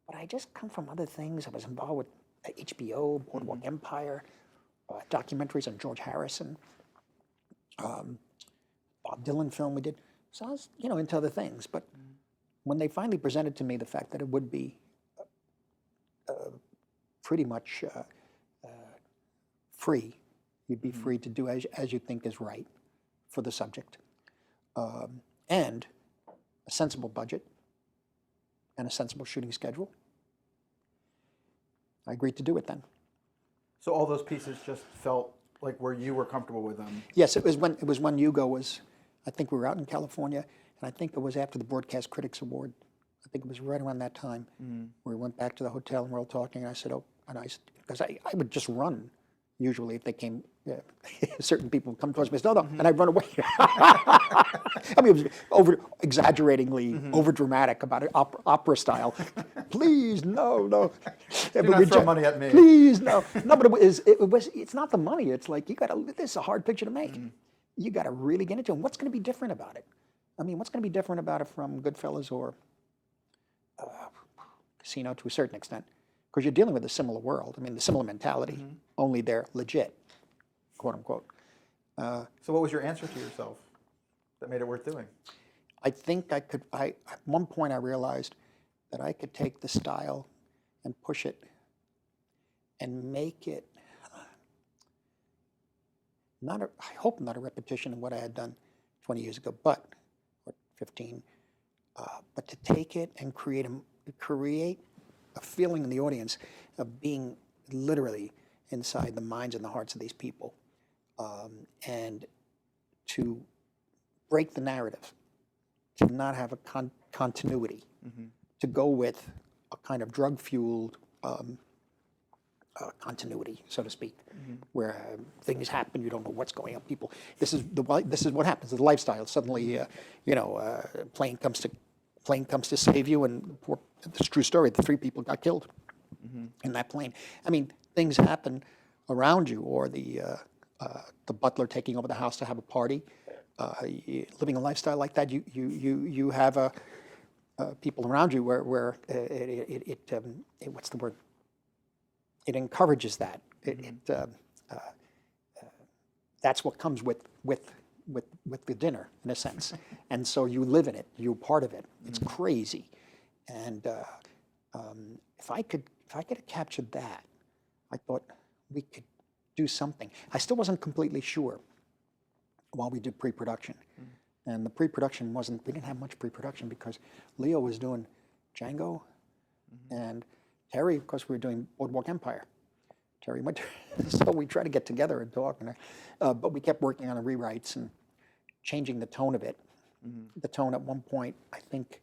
but I just come from other things. I was involved with HBO, Boardwalk Empire, documentaries on George Harrison, Bob Dylan film we did. So I was, into other things. But when they finally presented to me the fact that it would be pretty much free, you'd be free to do as you think is right for the subject, and a sensible budget and a sensible shooting schedule, I agreed to do it then. So all those pieces just felt like where you were comfortable with them? Yes, it was when Hugo was, I think we were out in California, and I think it was after the Broadcast Critics Award. I think it was right around that time. We went back to the hotel and we were all talking, and I said, because I would just run usually if they came, certain people would come towards me and say, no, and I'd run away. I mean, it was exaggeraggeratingly over-dramatic about it, opera style. Please, no. Do not throw money at me. Please, no. No, but it's not the money. It's like, this is a hard picture to make. You got to really get into it. And what's going to be different about it? I mean, what's going to be different about it from Goodfellas or Casino to a certain extent? Because you're dealing with a similar world. I mean, the similar mentality, only they're legit, quote unquote. So what was your answer to yourself that made it worth doing? I think I could, at one point I realized that I could take the style and push it and make it, I hope not a repetition of what I had done 20 years ago, or 15, but to take it and create a feeling in the audience of being literally inside the minds and the hearts of these people, and to break the narrative, to not have a continuity, to go with a kind of drug-fueled continuity, so to speak, where things happen, you don't know what's going on. People, this is what happens. The lifestyle suddenly, plane comes to save you, and it's a true story. The 3 people got killed in that plane. I mean, things happen around you, or the butler taking over the house to have a party. Living a lifestyle like that, you have people around you where it what's the word? It encourages that. That's what comes with the dinner, in a sense. And so you live in it. You're part of it. It's crazy. And if I could have captured that, I thought we could do something. I still wasn't completely sure while we did pre-production. And the pre-production we didn't have much pre-production because Leo was doing Django, and Terry, of course, we were doing Boardwalk Empire. Terry went so we tried to get together and talk, but we kept working on the rewrites and changing the tone of it. The tone at one point, I think,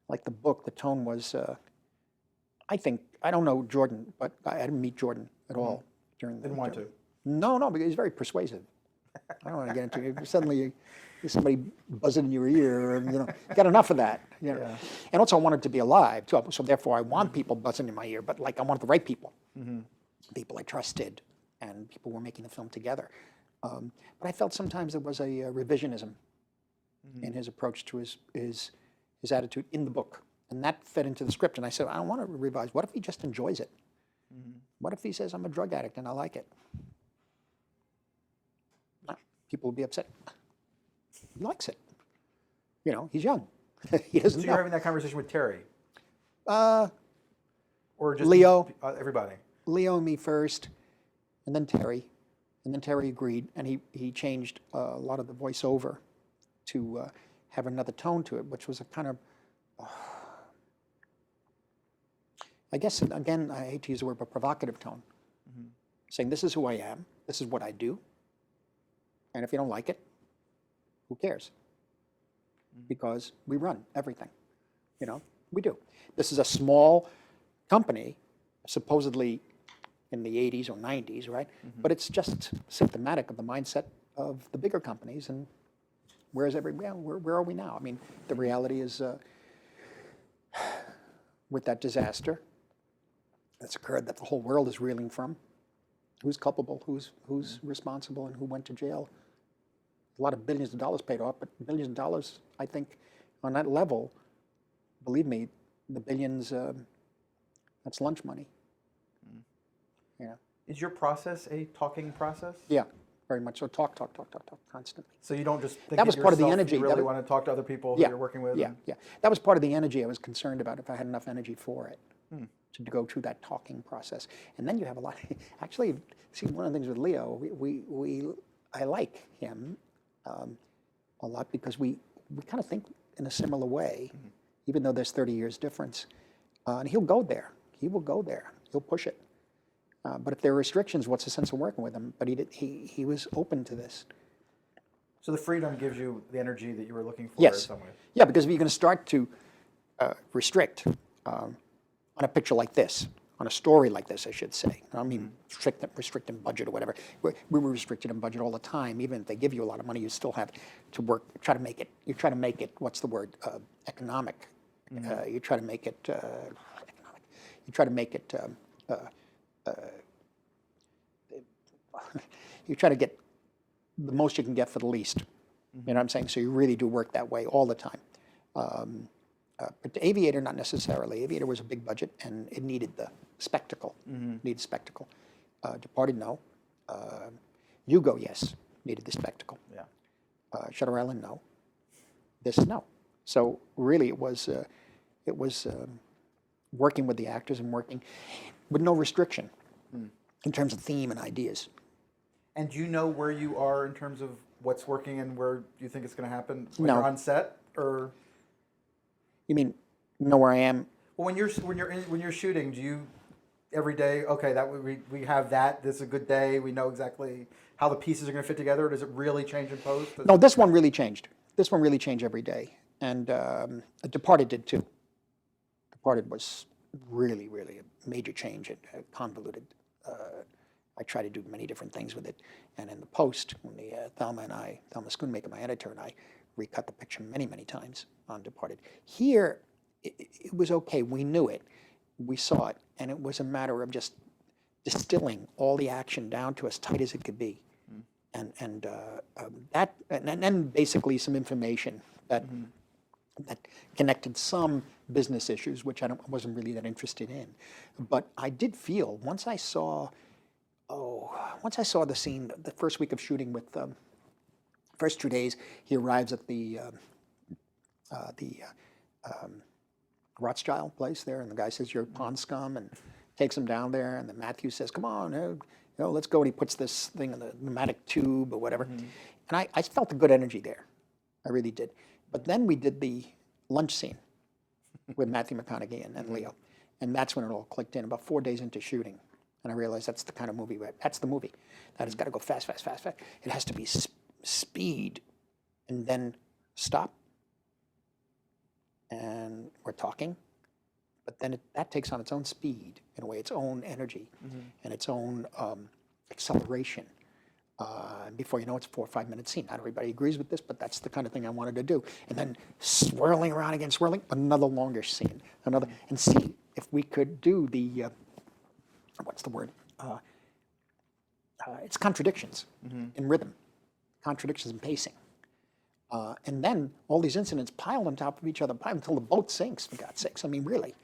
like the book, the tone was, I don't know Jordan, but I didn't meet Jordan at all during the... Didn't want to? No, because he's very persuasive. I don't want to get into it. Suddenly, somebody buzzing in your ear, and you got enough of that. Yeah. And also, I wanted to be alive too. So therefore, I want people buzzing in my ear, but I want the right people, people I trusted, and people who were making the film together. But I felt sometimes there was a revisionism in his approach to his attitude in the book, and that fed into the script. And I said, I don't want to revise. What if he just enjoys it? What if he says, I'm a drug addict and I like it? People will be upset. He likes it. He's young. He doesn't So know. you're having that conversation with Terry? Or just Leo. Everybody? Leo and me first, and then Terry. And then Terry agreed, and he changed a lot of the voiceover to have another tone to it, which was a kind of, I guess, again, I hate to use the word, but provocative tone. Saying, this is who I am, this is what I do, and if you don't like it, who cares? Because we run everything, we do. This is a small company, supposedly in the 80s or 90s, right? But it's just symptomatic of the mindset of the bigger companies. And where are we now? I mean, the reality is with that disaster that's occurred that the whole world is reeling from, who's culpable, who's responsible, and who went to jail. A lot of billions of dollars paid off, but billions of dollars, I think, on that level, believe me, the billions, that's lunch money. Yeah. Is your process a talking process? Yeah, very much so. Talk constantly. So you don't just think that was part of the energy. You really want to talk to other people who you're working with? Yeah. That was part of the energy I was concerned about, if I had enough energy for it, to go through that talking process. And then you have a lot. Actually, see, one of the things with Leo, I like him a lot because we kind of think in a similar way, even though there's 30 years difference. And he'll go there. He will go there. He'll push it. But if there are restrictions, what's the sense of working with him? But he was open to this. So the freedom gives you the energy that you were looking for in some way. Yeah, because if you're going to start to restrict on a picture like this, on a story like this, I should say. I mean, restrict in budget or whatever. We were restricted in budget all the time. Even if they give you a lot of money, you still have to work, try to make it, what's the word, economic. You try to make it, economic. You try to make it, you try to get the most you can get for the least. You know what I'm saying? So you really do work that way all the time. But the Aviator, not necessarily. Aviator was a big budget, and it needed the spectacle. Needed spectacle. Departed, no. Hugo, yes, needed the spectacle. Yeah. Shutter Island, no. This, no. So really, it was working with the actors and working with no restriction in terms of theme and ideas. And do you know where you are in terms of what's working and where you think it's going to happen when No. you're on set, or? You mean know where I am? Well, when you're shooting, do you every day? Okay, we have that. This is a good day. We know exactly how the pieces are going to fit together. Or does it really change in post? No, this one really changed. This one really changed every day, and Departed did too. Departed was really, really a major change and convoluted. I tried to do many different things with it, and in the post, when Thelma Schoonmaker, my editor, and I recut the picture many, many times on Departed. Here, it was okay. We knew it. We saw it. And it was a matter of just distilling all the action down to as tight as it could be. And then basically some information that connected some business issues, which I wasn't really that interested in. But I did feel, once I saw the scene, the first week of shooting with first 2 days, he arrives at the Rothschild place there, and the guy says, "You're pond scum," and takes him down there, and then Matthew says, "Come on, let's go," and he puts this thing in the pneumatic tube or whatever. And I felt a good energy there. I really did. But then we did the lunch scene with Matthew McConaughey and Leo, and that's when it all clicked in, about 4 days into shooting. And I realized that's the kind of movie, that's the movie. That has got to go fast, fast, fast, fast. It has to be speed and then stop. And we're talking, but then that takes on its own speed, in a way, its own energy and its own acceleration. Before you know, it's a 4 or 5 minute scene. Not everybody agrees with this, but that's the kind of thing I wanted to do. And then swirling around again, another longer scene, and see if we could do the, what's the word? It's contradictions in rhythm, contradictions in pacing. And then all these incidents pile on top of each other until the boat sinks, for God's sakes. I mean, really,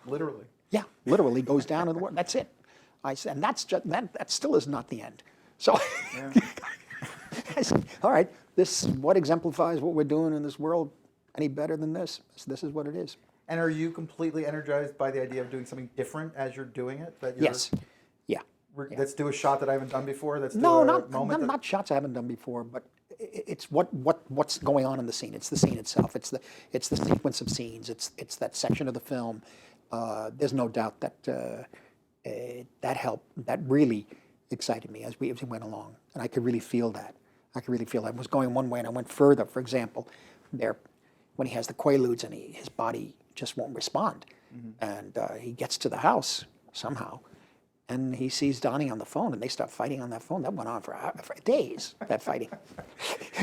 literally. Yeah, literally goes down in the water. That's it. And that's just, that still is not the end. So I said, all right, what exemplifies what we're doing in this world any better than this? This is what it is. And are you completely energized by the idea of doing something different as you're doing it? Yes. Yeah. Let's do a shot that I haven't done before. Not shots I haven't done before, but it's what's going on in the scene. It's the scene itself. It's the sequence of scenes. It's that section of the film. There's no doubt that that helped. That really excited me as we went along, and I could really feel that. I was going one way, and I went further. For example, there when he has the quaaludes and his body just won't respond. And he gets to the house somehow, and he sees Donnie on the phone, and they start fighting on that phone. That went on for days, that fighting.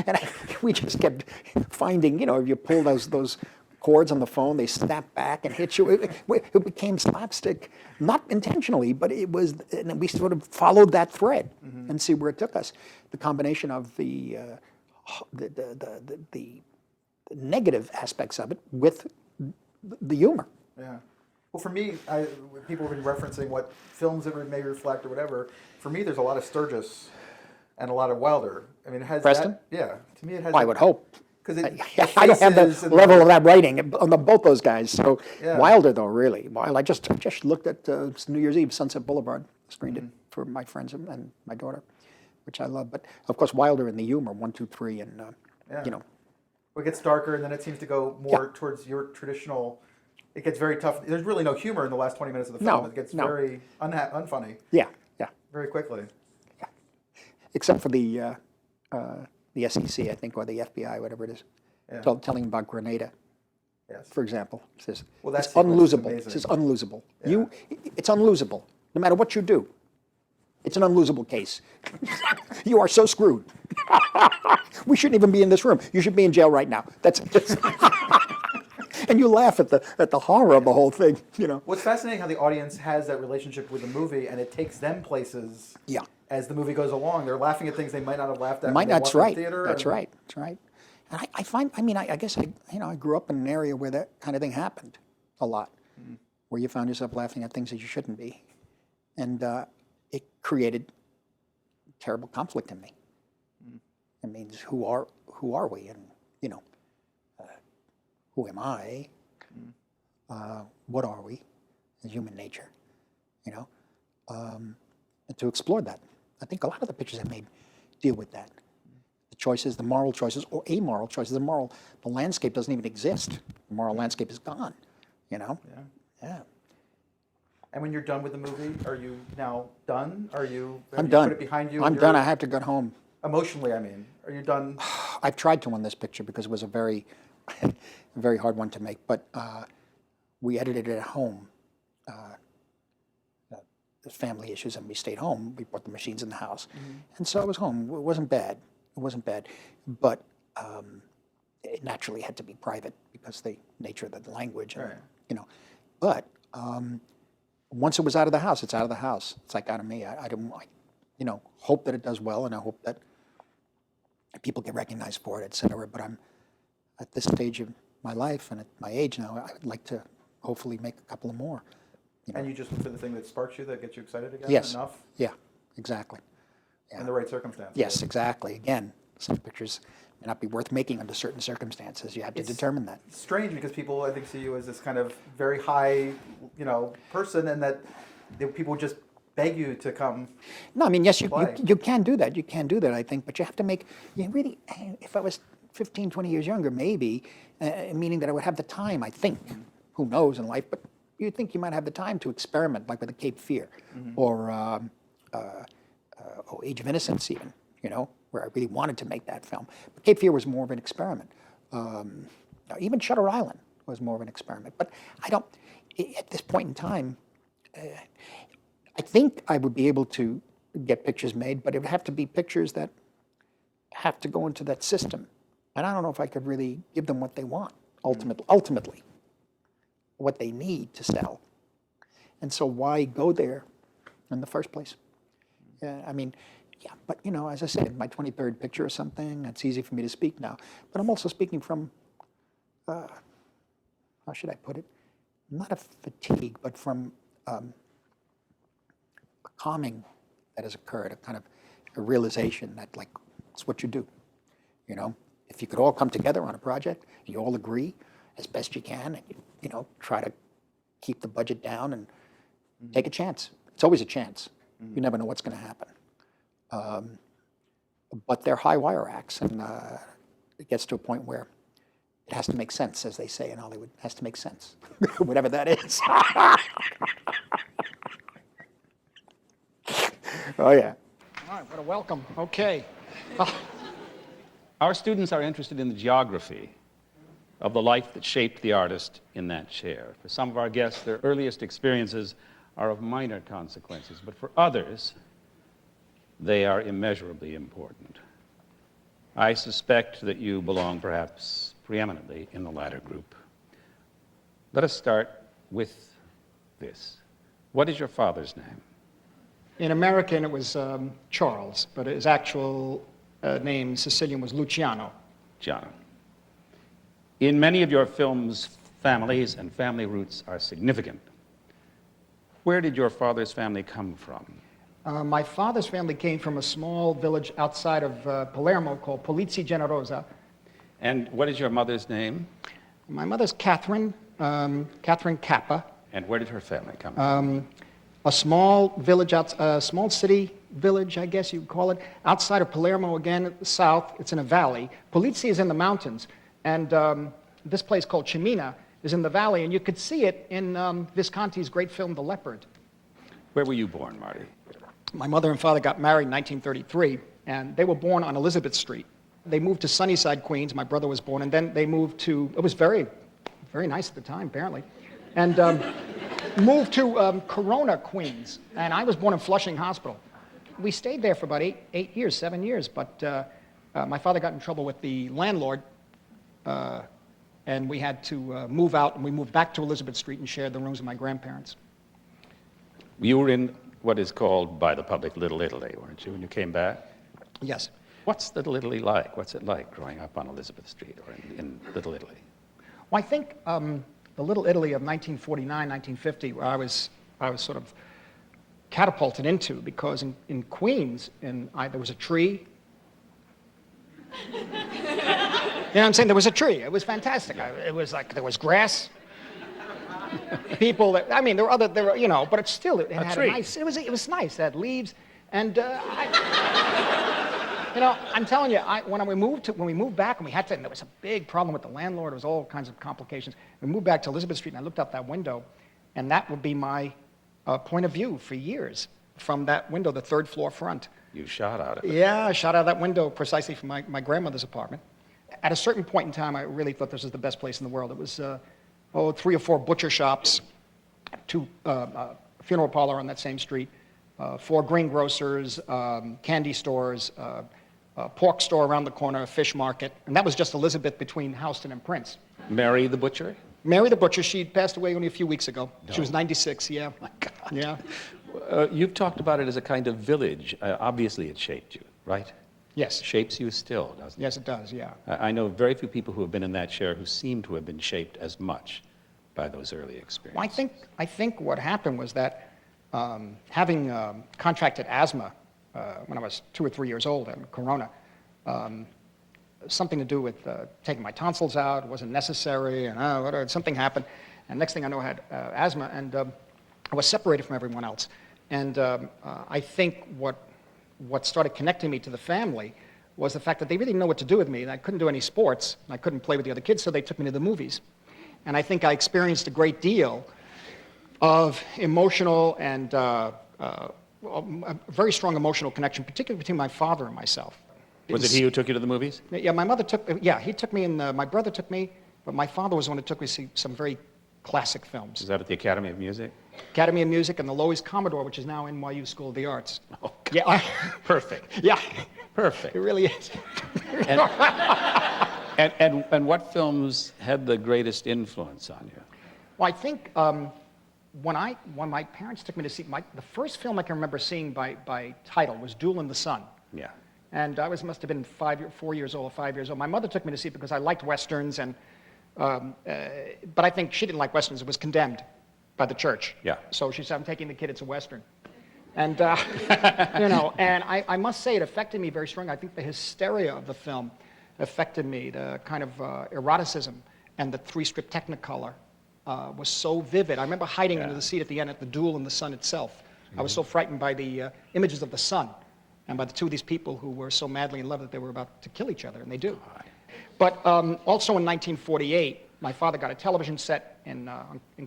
And we just kept finding, if you pull those cords on the phone, they snap back and hit you. It became slapstick, not intentionally, but it was, and we sort of followed that thread and see where it took us. The combination of the negative aspects of it with the humor. Yeah. Well, for me, people have been referencing what films it may reflect or whatever. For me, there's a lot of Sturgis and a lot of Wilder. I mean, it has Preston? that. Yeah. To me, it has. Well, I would hope. Because I don't have the level of that writing on both those guys. So Yeah. Wilder, though, really. I just looked at New Year's Eve, Sunset Boulevard, screened it for my friends and my daughter, which I love. But of course, Wilder and the humor, 1, 2, 3, and Well, it gets darker, and then it seems to go more towards your traditional. It gets very tough. There's really no humor in the last 20 minutes of the film. It gets very unfunny. Yeah. Very quickly. Yeah. Except for the SEC, I think, or the FBI, whatever it is, telling about Grenada. Yes. For example, it says Well, that it's sequence is unlosable. It amazing. says unlosable. Yeah. It's unlosable. No matter what you do, it's an unlosable case. You are so screwed. We shouldn't even be in this room. You should be in jail right now. That's it. And you laugh at the horror of the whole thing. Well, it's fascinating how the audience has that relationship with the movie, and it takes them places. Yeah. As the movie goes along, they're laughing at things they might not have laughed at. That's right. Theater, That's right. That's right. And I find, I guess I grew up in an area where that kind of thing happened a lot, where you found yourself laughing at things that you shouldn't be, and it created terrible conflict in me. It means who are we, and who am I? What are we as human nature? And to explore that. I think a lot of the pictures I made deal with that. The choices, the moral choices, or amoral choices. The landscape doesn't even exist. The moral landscape is gone. Yeah. And when you're done with the movie, are you now done? I'm done. Put it behind you. I'm done. I have to go home. Emotionally, I mean, are you done? I've tried to on this picture because it was a very, very hard one to make. But we edited it at home. There's family issues, and we stayed home. We brought the machines in the house, and so I was home. It wasn't bad. But it naturally had to be private because the nature of the language, and, But once it was out of the house, it's out of the house. It's like out of me. I don't, hope that it does well, and I hope that people get recognized for it, et cetera. But I'm at this stage of my life and at my age now, I would like to hopefully make a couple of more. And you just look for the thing that sparks you, that gets you excited again? Yes. Enough? Yeah, exactly. In the right circumstances. Yes, exactly. Again, some pictures may not be worth making under certain circumstances. You have to determine that. It's strange because people, I think, see you as this kind of very high, person, and that people just beg you to come. No, I mean, yes, you can do that. You can do that, I think, but you have to make, really, if I was 15, 20 years younger, maybe, meaning that I would have the time, I think, who knows in life, but you'd think you might have the time to experiment, like with the Cape Fear, or Age of Innocence even, where I really wanted to make that film. But Cape Fear was more of an experiment. Even Shutter Island was more of an experiment. But at this point in time, I think I would be able to get pictures made, but it would have to be pictures that have to go into that system. And I don't know if I could really give them what they want, ultimately, what they need to sell. And so why go there in the first place? But as I said, my 23rd picture or something, it's easy for me to speak now. But I'm also speaking from, how should I put it? Not a fatigue, but from a calming that has occurred, a kind of a realization that, like, it's what you do. If you could all come together on a project, you all agree as best you can, and try to keep the budget down and take a chance. It's always a chance. You never know what's going to happen. But they're high wire acts, and it gets to a point where it has to make sense, as they say in Hollywood. It has to make sense, whatever that is. Oh, yeah. All right, what a welcome. Okay. Our students are interested in the geography of the life that shaped the artist in that chair. For some of our guests, their earliest experiences are of minor consequences, but for others, they are immeasurably important. I suspect that you belong perhaps preeminently in the latter group. Let us start with this. What is your father's name? In American, it was Charles, but his actual name, Sicilian, was Luciano. Luciano. In many of your films, families and family roots are significant. Where did your father's family come from? My father's family came from a small village outside of Palermo called Polizzi Generosa. And what is your mother's name? My mother's Catherine, Catherine Kappa. And where did her family come from? A small village, a small city village, I guess you'd call it, outside of Palermo, again, south. It's in a valley. Polizzi is in the mountains. And this place called Cimina is in the valley, and you could see it in Visconti's great film, The Leopard. Where were you born, Marty? My mother and father got married in 1933, and they were born on Elizabeth Street. They moved to Sunnyside, Queens. My brother was born, and then they moved to, it was very, very nice at the time, apparently, and moved to Corona, Queens, and I was born in Flushing Hospital. We stayed there for about 7 years, but my father got in trouble with the landlord, and we had to move out, and we moved back to Elizabeth Street and shared the rooms with my grandparents. You were in what is called by the public Little Italy, weren't you, when you came back? Yes. What's Little Italy like? What's it like growing up on Elizabeth Street or in Little Italy? Well, I think the Little Italy of 1949, 1950, where I was sort of catapulted into, because in Queens, there was a tree. You know what I'm saying? There was a tree. It was fantastic. It was like there was grass. People that, I mean, there were, you know, but it had a nice, it was nice. It had leaves, and you know, I'm telling you, when we moved back, and and there was a big problem with the landlord. There was all kinds of complications. We moved back to Elizabeth Street, and I looked out that window, and that would be my point of view for years from that window, the third floor front. You shot out of it. Yeah, I shot out of that window precisely from my grandmother's apartment. At a certain point in time, I really thought this was the best place in the world. It was 3 or 4 butcher shops, 2 funeral parlor on that same street, 4 greengrocers, candy stores, pork store around the corner, a fish market, and that was just Elizabeth between Houston and Prince. Mary the butcher? Mary the butcher, she passed away only a few weeks ago. No. She was 96, yeah. My God. Yeah. You've talked about it as a kind of village. Obviously it shaped you, right? Yes. It shapes you still, doesn't it? Yes, it does, yeah. I know very few people who have been in that chair who seem to have been shaped as much by those early experiences. Well, I think what happened was that having contracted asthma when I was 2 or 3 years old and corona, something to do with taking my tonsils out, it wasn't necessary, and something happened. And next thing I know, I had asthma, and I was separated from everyone else. And I think what started connecting me to the family was the fact that they really didn't know what to do with me, and I couldn't do any sports, and I couldn't play with the other kids, so they took me to the movies. And I think I experienced a great deal of emotional and a very strong emotional connection, particularly between my father and myself. Was it he who took you to the movies? Yeah, my mother took, he took me, and my brother took me, but my father was the one who took me to see some very classic films. Was that at the Academy of Music? Academy of Music and the Loews Commodore, which is now NYU School of the Arts. Oh, God. Yeah. Perfect. Yeah. Perfect. It really is. And what films had the greatest influence on you? Well, I think when my parents took me to see, the first film I can remember seeing by title was Duel in the Sun. Yeah. And I must have been 4 years old, 5 years old. My mother took me to see it because I liked Westerns, and but I think she didn't like Westerns. It was condemned by the church. Yeah. So she said, I'm taking the kid, it's a Western. And, you know, and I must say it affected me very strongly. I think the hysteria of the film affected me, the kind of eroticism and the 3-strip Technicolor was so vivid. I remember hiding under the seat at the end at the Duel in the Sun itself. Mm-hmm. I was so frightened by the images of the sun and by the 2 of these people who were so madly in love that they were about to kill each other, and they do. But also in 1948, my father got a television set in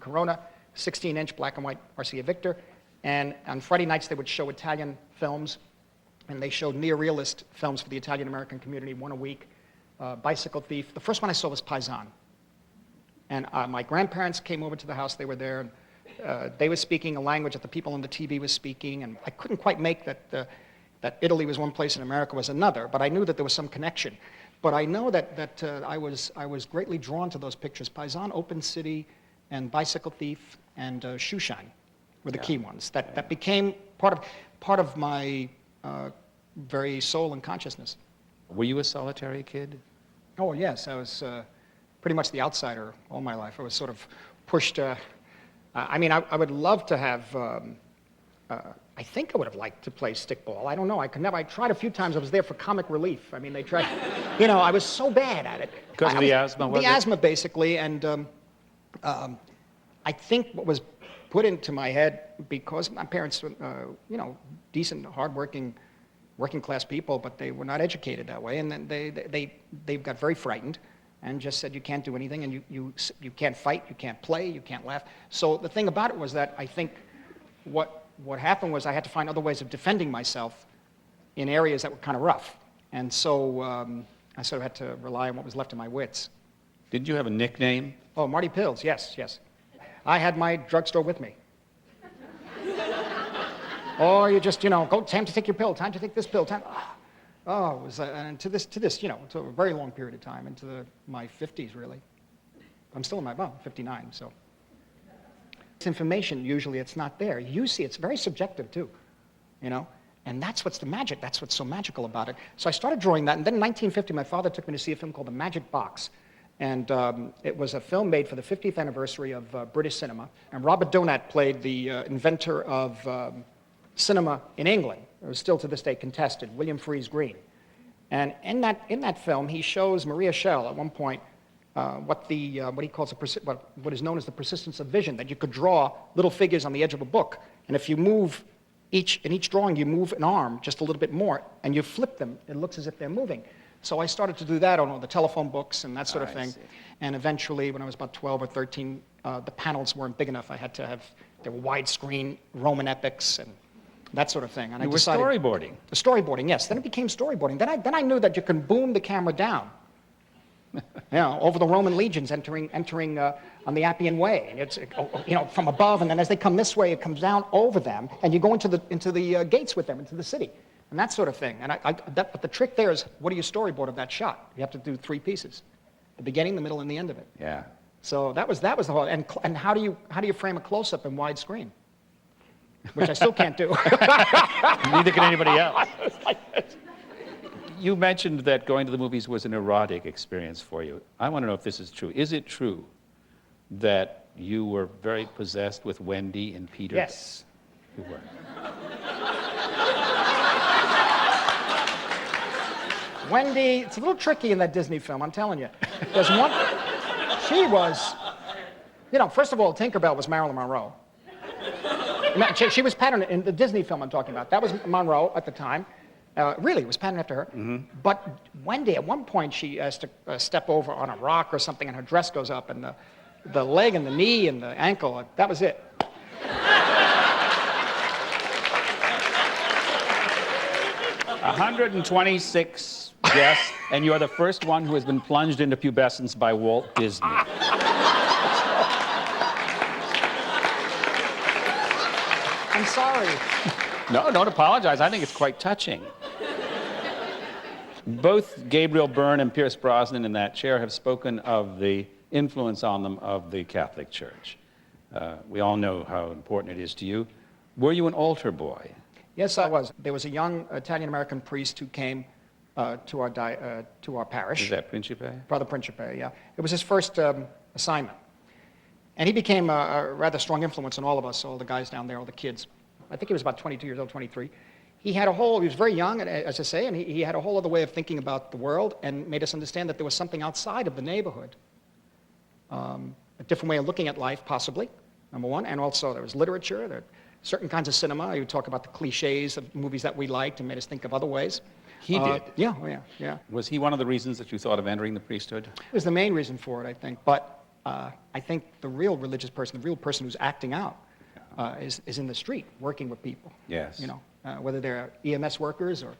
Corona, 16-inch black and white RCA Victor, and on Friday nights they would show Italian films, and they showed neorealist films for the Italian-American community, 1 a week. Bicycle Thief. The first one I saw was Paisan. And my grandparents came over to the house. They were there. And, they were speaking a language that the people on the TV was speaking, and I couldn't quite make that Italy was one place and America was another, but I knew that there was some connection. But I know that I was greatly drawn to those pictures. Paisan, Open City, and Bicycle Thief, and Shoeshine were the key ones. That became part of my very soul and consciousness. Were you a solitary kid? Oh, yes. I was pretty much the outsider all my life. I was sort of pushed. I mean, I would love to have. I think I would have liked to play stickball. I don't know. I could never. I tried a few times. I was there for comic relief. I mean, they tried. You know, I was so bad at it. Because of the asthma, was it? The asthma, basically, and I think what was put into my head, because my parents were, you know, decent, hardworking, working-class people, but they were not educated that way, and then they got very frightened and just said you can't do anything, and you can't fight, you can't play, you can't laugh. So the thing about it was that I think what happened was I had to find other ways of defending myself in areas that were kind of rough, and so I sort of had to rely on what was left of my wits. Did you have a nickname? Oh, Marty Pills, yes. I had my drugstore with me. Or you just, you know, go, time to take your pill, time to take this pill, time. Oh, it was, and to this, you know, to a very long period of time, into my 50s, really. I'm still in my, 59, so. It's information, usually it's not there. You see, it's very subjective, too, you know? And that's what's the magic, that's what's so magical about it. So I started drawing that, and then in 1950, my father took me to see a film called The Magic Box. And it was a film made for the 50th anniversary of British cinema. And Robert Donat played the inventor of cinema in England. It was still to this day contested, William Freeze Green. And in that film, he shows Maria Schell at one point what he calls what is known as the persistence of vision, that you could draw little figures on the edge of a book. And if you move in each drawing, you move an arm just a little bit more, and you flip them, it looks as if they're moving. So I started to do that on all the telephone books and that sort of thing. And eventually, when I was about 12 or 13, the panels weren't big enough. They were widescreen Roman epics and that sort of thing. And you were storyboarding. The storyboarding, yes. Then it became storyboarding. Then I knew that you can boom the camera down, you know, over the Roman legions entering on the Appian Way. And it's, you know, from above, and then as they come this way, it comes down over them, and you go into the gates with them, into the city. And that sort of thing. And but the trick there is, what do you storyboard of that shot? You have to do 3 pieces: the beginning, the middle, and the end of it. Yeah. So that was the whole. And how do you frame a close-up in widescreen? Which I still can't do. Neither can anybody else. You mentioned that going to the movies was an erotic experience for you. I want to know if this is true. Is it true that you were very possessed with Wendy and Peter? Yes. You were. Wendy, it's a little tricky in that Disney film, I'm telling you. There's one, she was, you know, first of all, Tinkerbell was Marilyn Monroe. She was patterned in the Disney film I'm talking about. That was Monroe at the time. Really, it was patterned after her. Mm-hmm. But Wendy, at one point, she has to step over on a rock or something, and her dress goes up, and the leg and the knee and the ankle, that was it. 126 guests, and you're the first one who has been plunged into pubescence by Walt Disney. I'm sorry. No, don't apologize. I think it's quite touching. Both Gabriel Byrne and Pierce Brosnan in that chair have spoken of the influence on them of the Catholic Church. We all know how important it is to you. Were you an altar boy? Yes, I was. There was a young Italian-American priest who came to our parish. Is that Principe? Brother Principe, yeah. It was his first assignment. And he became a rather strong influence on all of us, all the guys down there, all the kids. I think he was about 22 years old, 23. He was very young, as I say, and he had a whole other way of thinking about the world and made us understand that there was something outside of the neighborhood. A different way of looking at life, possibly, number one. And also there was literature, there were certain kinds of cinema. He would talk about the cliches of movies that we liked and made us think of other ways. He did? Yeah. Was he one of the reasons that you thought of entering the priesthood? It was the main reason for it, I think. But I think the real religious person, the real person who's acting out, is in the street, working with people. Yes. You know, whether they're EMS workers or,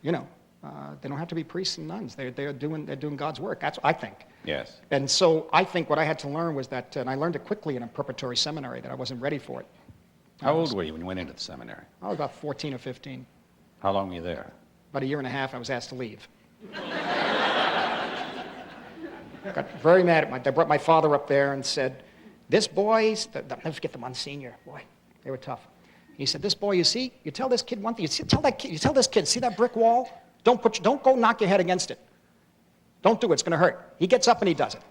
you know, They don't have to be priests and nuns. They're doing God's work. That's what I think. Yes. And so I think what I had to learn was that, and I learned it quickly in a preparatory seminary, that I wasn't ready for it. How old were you when you went into the seminary? I was about 14 or 15. How long were you there? About a year and a half, I was asked to leave. Got very mad at they brought my father up there and said, this boy, I'll never forget the Monsignor, boy, they were tough. He said, this boy, you see, you tell this kid one thing, you tell this kid, see that brick wall? Don't go knock your head against it. Don't do it, it's gonna hurt. He gets up and he does it.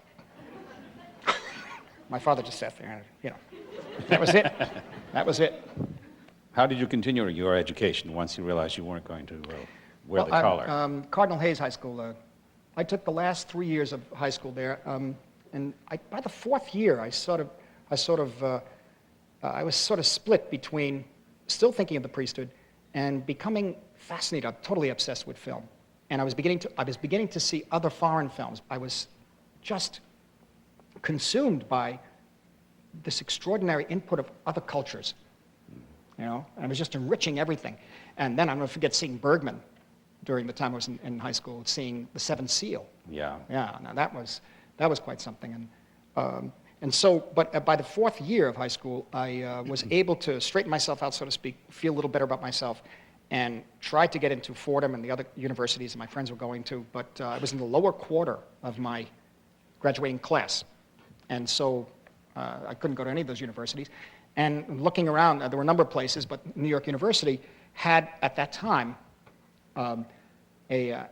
My father just sat there and, you know, that was it. That was it. How did you continue your education once you realized you weren't going to wear the collar? Cardinal Hayes High School. I took the last 3 years of high school there, and by the fourth year, I was sort of split between still thinking of the priesthood and becoming fascinated, totally obsessed with film. And I was beginning to see other foreign films. I was just consumed by this extraordinary input of other cultures, you know, and I was just enriching everything. And then I'll never forget seeing Bergman during the time I was in high school, seeing The Seventh Seal. Yeah. Yeah, now that was quite something. And so, but by the fourth year of high school, I was able to straighten myself out, so to speak, feel a little better about myself, and tried to get into Fordham and the other universities that my friends were going to, but I was in the lower quarter of my graduating class. And so I couldn't go to any of those universities. And looking around, there were a number of places, but New York University had, at that time, a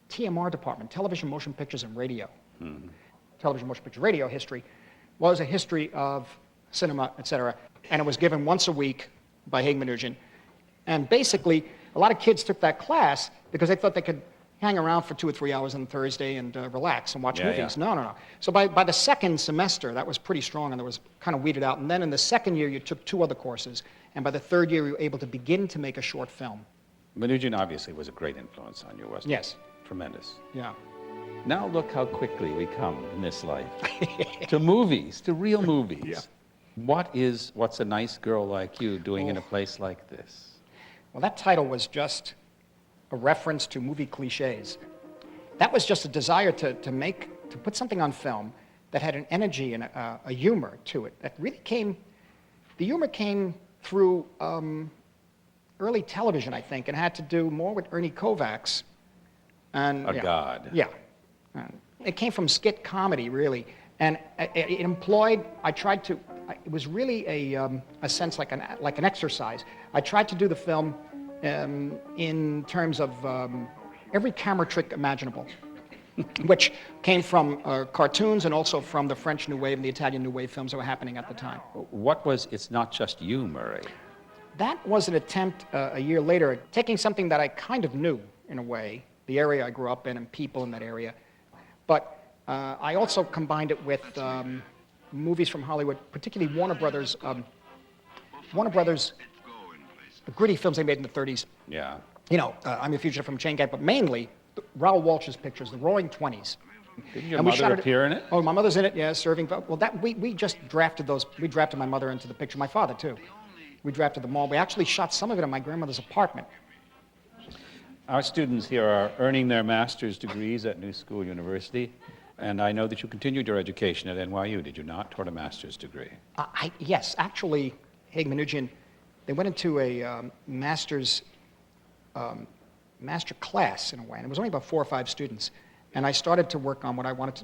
TMR department, television, motion pictures, and radio. Mm-hmm. Television, motion picture, radio history was a history of cinema, et cetera. And it was given once a week by Haig Manoogian. And basically, a lot of kids took that class because they thought they could hang around for 2 or 3 hours on Thursday and relax and watch movies. Yeah. No. So by the second semester, that was pretty strong, and that was kind of weeded out. And then in the second year, you took 2 other courses. And by the third year, you were able to begin to make a short film. Manoogian obviously was a great influence on you, wasn't he? Yes. Tremendous. Yeah. Now look how quickly we come in this life to movies, to real movies. Yeah. What's a nice girl like you doing in a place like this? Well, that title was just a reference to movie cliches. That was just a desire to put something on film that had an energy and a humor to it that really came. The humor came through early television, I think, and had to do more with Ernie Kovacs. And god. Yeah. It came from skit comedy, really, and it employed. It was really a sense like an exercise. I tried to do the film in terms of every camera trick imaginable, which came from cartoons and also from the French New Wave and the Italian New Wave films that were happening at the time. It's not just you, Murray. That was an attempt a year later at taking something that I kind of knew in a way, the area I grew up in and people in that area, but I also combined it with movies from Hollywood, particularly Warner Brothers, the gritty films they made in the 30s. Yeah. You know, I'm a Fugitive from Chain Gang, but mainly Raoul Walsh's pictures, the Roaring Twenties. Didn't your mother appear in it? Oh, my mother's in it, yeah, serving. Well, we just drafted those. We drafted my mother into the picture, my father too. We drafted them all. We actually shot some of it in my grandmother's apartment. Our students here are earning their master's degrees at New School University, and I know that you continued your education at NYU, did you not, toward a master's degree? Yes, actually, Haig Manoogian, they went into a master class in a way, and it was only about 4 or 5 students. And I started to work on what I wanted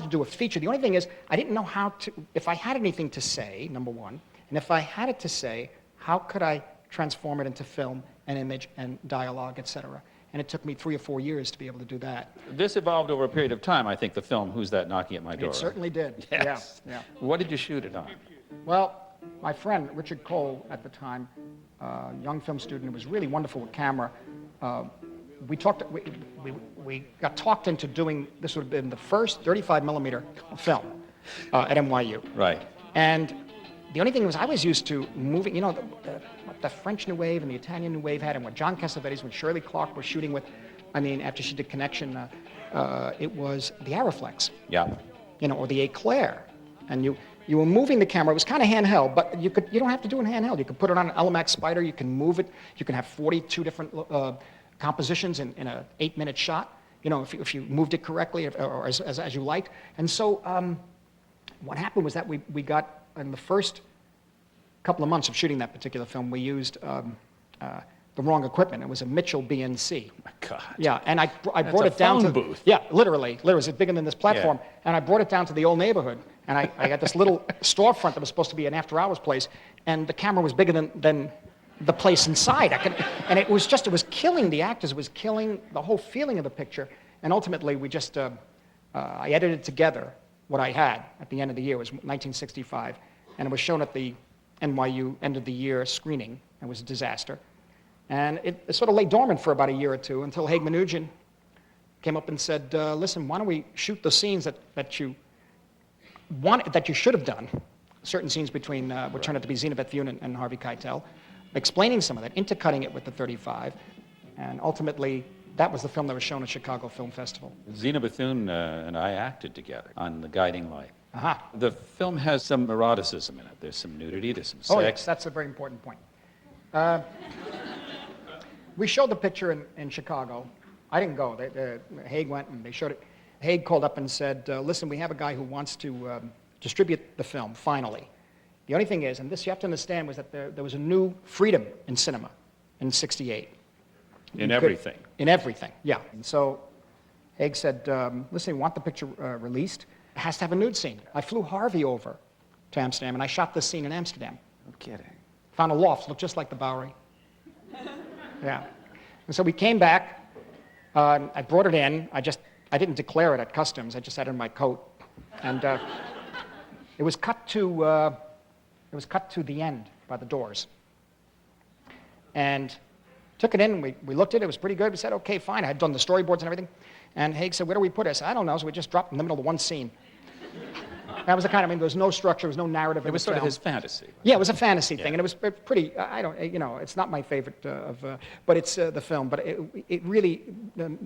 to do a feature. The only thing is, I didn't know how to, if I had anything to say, number one, and if I had it to say, how could I transform it into film and image and dialogue, et cetera. And it took me 3 or 4 years to be able to do that. This evolved over a period of time, I think, the film Who's That Knocking at My Door? It certainly did. Yes. Yeah. What did you shoot it on? Well, my friend, Richard Cole, at the time, young film student who was really wonderful with camera, we got talked into doing, this would have been the first 35 millimeter film at NYU. Right. And the only thing was I was used to moving, you know, what the French New Wave and the Italian New Wave had, and what John Cassavetes, when Shirley Clark was shooting with, I mean, after she did Connection, it was the Arriflex. Yeah. You know, or the Eclair. And you were moving the camera. It was kind of handheld, but you don't have to do it handheld. You can put it on an Elemax Spider. You can move it. You can have 42 different compositions in an 8-minute shot, if you moved it correctly or as you liked. And so what happened was that we got, in the first couple of months of shooting that particular film, we used the wrong equipment. It was a Mitchell BNC. My God. Yeah, and I brought That's it down a to phone booth. Yeah, literally, it's bigger than this platform. Yeah. And I brought it down to the old neighborhood, and I got this little storefront that was supposed to be an after-hours place, and the camera was bigger than the place inside. And it was killing the actors. It was killing the whole feeling of the picture. And ultimately, we just I edited together what I had at the end of the year. It was 1965, and it was shown at the NYU end of the year screening. It was a disaster. And it sort of lay dormant for about a year or two until Haig Manoogian came up and said, listen, why don't we shoot the scenes that you should have done, certain scenes between what turned out to be Zina Bethune and Harvey Keitel, explaining some of that, intercutting it with the 35, and ultimately that was the film that was shown at Chicago Film Festival. Zina Bethune and I acted together on The Guiding Light. Aha. The film has some eroticism in it. There's some nudity, there's some sex. Oh, yes, that's a very important point. We showed the picture in Chicago. I didn't go. Haig went and they showed it. Haig called up and said, listen, we have a guy who wants to distribute the film, finally. The only thing is, and this you have to understand, was that there was a new freedom in cinema in '68. In everything. In everything, yeah. And so Haig said, listen, we want the picture released. It has to have a nude scene. I flew Harvey over to Amsterdam, and I shot this scene in Amsterdam. No kidding. Found a loft, looked just like the Bowery. Yeah. And so we came back. I brought it in. I didn't declare it at customs. I just had it in my coat. And it was cut to the end by the doors. And took it in, and we looked at it. It was pretty good. We said, okay, fine. I had done the storyboards and everything. And Haig said, where do we put it? I said, I don't know. So we just dropped in the middle of one scene. That was the kind of, there was no structure, there was no narrative. It was sort of his fantasy. Yeah, it was a fantasy thing, and it was pretty, it's not my favorite but it's the film. But it really,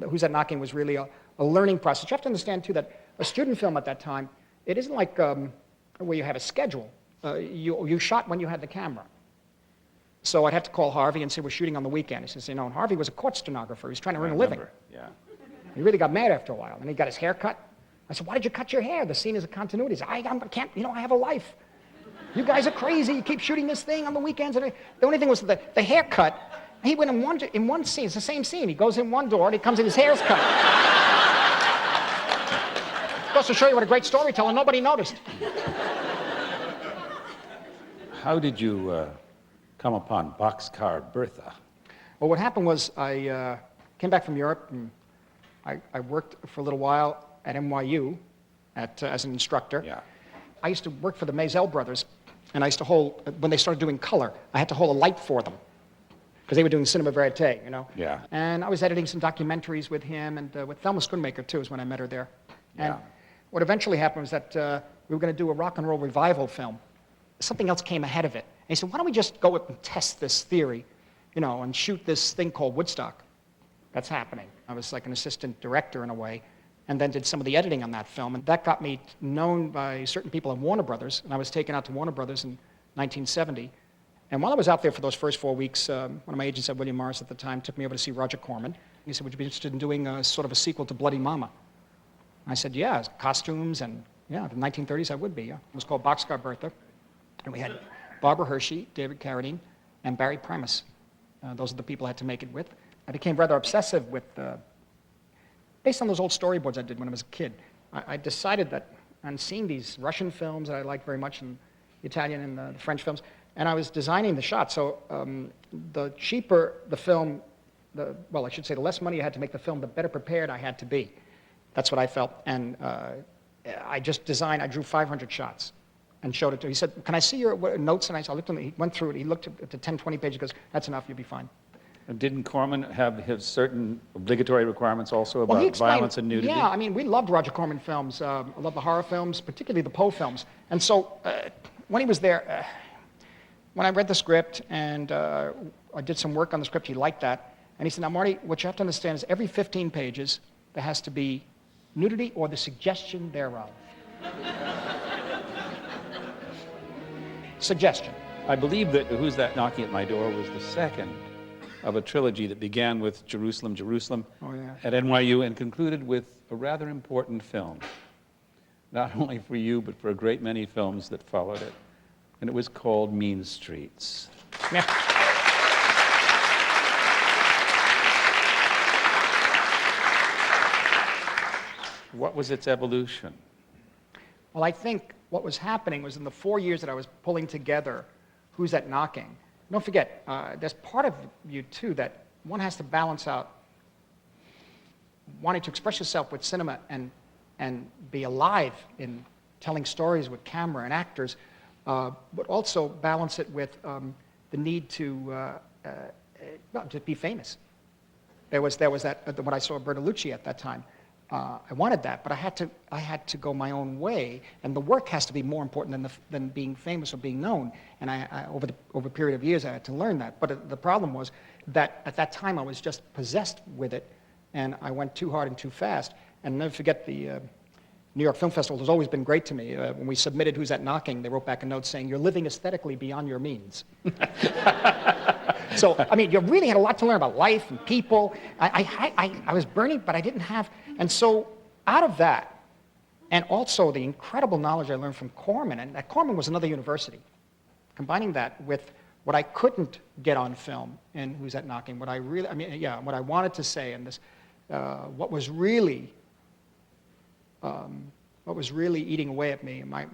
Who's That Knocking was really a learning process. You have to understand, too, that a student film at that time, it isn't like where you have a schedule. You shot when you had the camera. So I'd have to call Harvey and say, we're shooting on the weekend. He says, and Harvey was a court stenographer. He was trying to earn a living. Yeah. He really got mad after a while, and he got his hair cut. I said, why did you cut your hair? The scene is a continuity. He said, I can't, I have a life. You guys are crazy. You keep shooting this thing on the weekends. And the only thing was the haircut. He went in one scene. It's the same scene. He goes in one door, and he comes in, his hair's cut. Goes to show you what a great storyteller. Nobody noticed. How did you come upon Boxcar Bertha? Well, what happened was I came back from Europe, and I worked for a little while at NYU as an instructor. Yeah. I used to work for the Maisel brothers, and I used to hold, when they started doing color, I had to hold a light for them, because they were doing cinema verite, Yeah. And I was editing some documentaries with him, and with Thelma Schoonmaker, too, is when I met her there. And what eventually happened was that we were going to do a rock and roll revival film. Something else came ahead of it. And he said, why don't we just go and test this theory, and shoot this thing called Woodstock that's happening. I was like an assistant director in a way, and then did some of the editing on that film. And that got me known by certain people at Warner Brothers, and I was taken out to Warner Brothers in 1970. And while I was out there for those first 4 weeks, one of my agents at William Morris at the time took me over to see Roger Corman. He said, would you be interested in doing sort of a sequel to Bloody Mama? I said, yeah, costumes, and yeah, the 1930s I would be. Yeah. It was called Boxcar Bertha, and we had Barbara Hershey, David Carradine, and Barry Primus. Those are the people I had to make it with. I became rather obsessive with, based on those old storyboards I did when I was a kid. I decided that, on seeing these Russian films that I liked very much, and the Italian and the French films, and I was designing the shot. So the cheaper the film, the less money I had to make the film, the better prepared I had to be. That's what I felt. And I drew 500 shots and showed it to him. He said, can I see your notes? And I looked at it, he went through it, he looked at the 10, 20 pages, he goes, that's enough, you'll be fine. And didn't Corman have his certain obligatory requirements also about He explained, violence and nudity? Yeah, I mean, we loved Roger Corman films. I love the horror films, particularly the Poe films. And so when he was there, when I read the script and I did some work on the script, he liked that. And he said, now, Marty, what you have to understand is every 15 pages, there has to be nudity or the suggestion thereof. Suggestion. I believe that Who's That Knocking at My Door was the second of a trilogy that began with Jerusalem, Jerusalem Oh, yeah. at NYU and concluded with a rather important film, not only for you, but for a great many films that followed it. And it was called Mean Streets. Yeah. What was its evolution? Well, I think what was happening was in the 4 years that I was pulling together Who's That Knocking? Don't forget, there's part of you, too, that one has to balance out wanting to express yourself with cinema and be alive in telling stories with camera and actors, but also balance it with the need to be famous. There was that, when I saw Bertolucci at that time, I wanted that, but I had to go my own way, and the work has to be more important than being famous or being known. And over a period of years, I had to learn that. But the problem was that at that time, I was just possessed with it, and I went too hard and too fast. And never forget, the New York Film Festival has always been great to me. When we submitted Who's That Knocking, they wrote back a note saying, "You're living aesthetically beyond your means." So, I mean, you really had a lot to learn about life and people. I was burning, but I didn't have. And so, out of that, and also the incredible knowledge I learned from Corman, and that Corman was another university, combining that with what I couldn't get on film in Who's That Knocking, what I really, what I wanted to say, and this, what was really eating away at me, my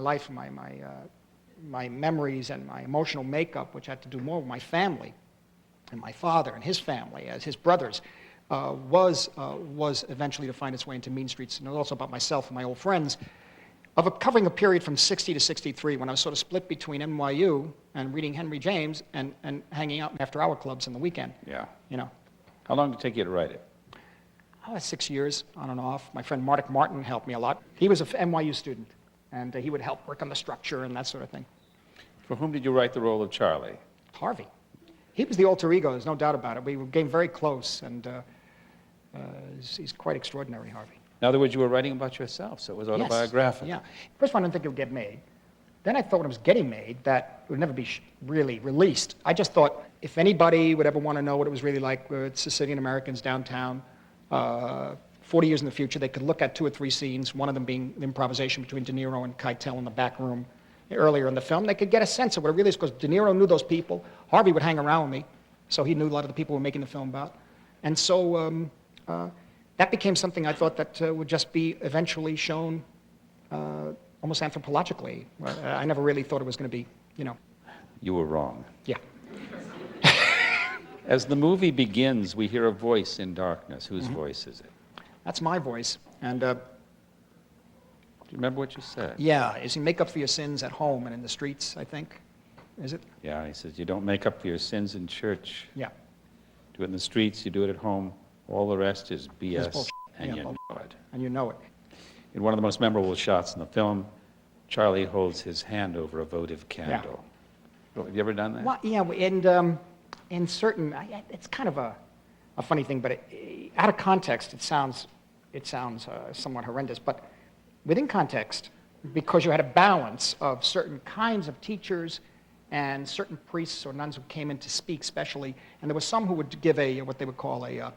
life, my memories and my emotional makeup, which had to do more with my family and my father and his family as his brothers, was eventually to find its way into Mean Streets, and also about myself and my old friends, covering a period from 60 to 63 when I was sort of split between NYU and reading Henry James and hanging out in after-hour clubs on the weekend. Yeah. You know. How long did it take you to write it? 6 years, on and off. My friend Martic Martin helped me a lot. He was an NYU student, and he would help work on the structure and that sort of thing. For whom did you write the role of Charlie? Harvey. He was the alter ego, there's no doubt about it. We became very close, and he's quite extraordinary, Harvey. In other words, you were writing about yourself, so it was autobiographical. Yes, yeah. First of all, I didn't think it would get made. Then I thought when it was getting made that it would never be really released. I just thought if anybody would ever want to know what it was really like with Sicilian Americans downtown, 40 years in the future, they could look at 2 or 3 scenes, one of them being the improvisation between De Niro and Keitel in the back room earlier in the film. They could get a sense of what it really is, because De Niro knew those people. Harvey would hang around with me, so he knew a lot of the people we were making the film about. And so that became something I thought that would just be eventually shown almost anthropologically. I never really thought it was going to be, you know. You were wrong. Yeah. As the movie begins, we hear a voice in darkness. Whose voice is it? That's my voice. And do you remember what you said? Yeah, is you make up for your sins at home and in the streets, I think. Is it? Yeah, he says, you don't make up for your sins in church. Yeah. Do it in the streets, you do it at home. All the rest is BS, and you know it. And you know it. In one of the most memorable shots in the film, Charlie holds his hand over a votive candle. Yeah. Have you ever done that? Well, yeah, and in certain, it's kind of a funny thing, but out of context, it sounds somewhat horrendous. But within context, because you had a balance of certain kinds of teachers and certain priests or nuns who came in to speak specially, and there were some who would give what they would call a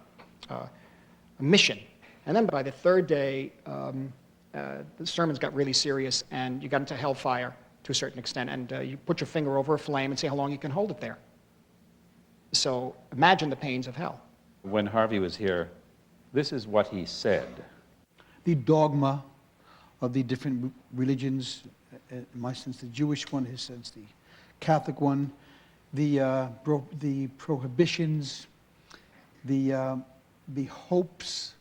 mission. And then by the third day, the sermons got really serious, and you got into hellfire to a certain extent, and you put your finger over a flame and see how long you can hold it there. So imagine the pains of hell. When Harvey was here, this is what he said. The dogma of the different religions, in my sense the Jewish one, his sense the Catholic one, the prohibitions, the hopes,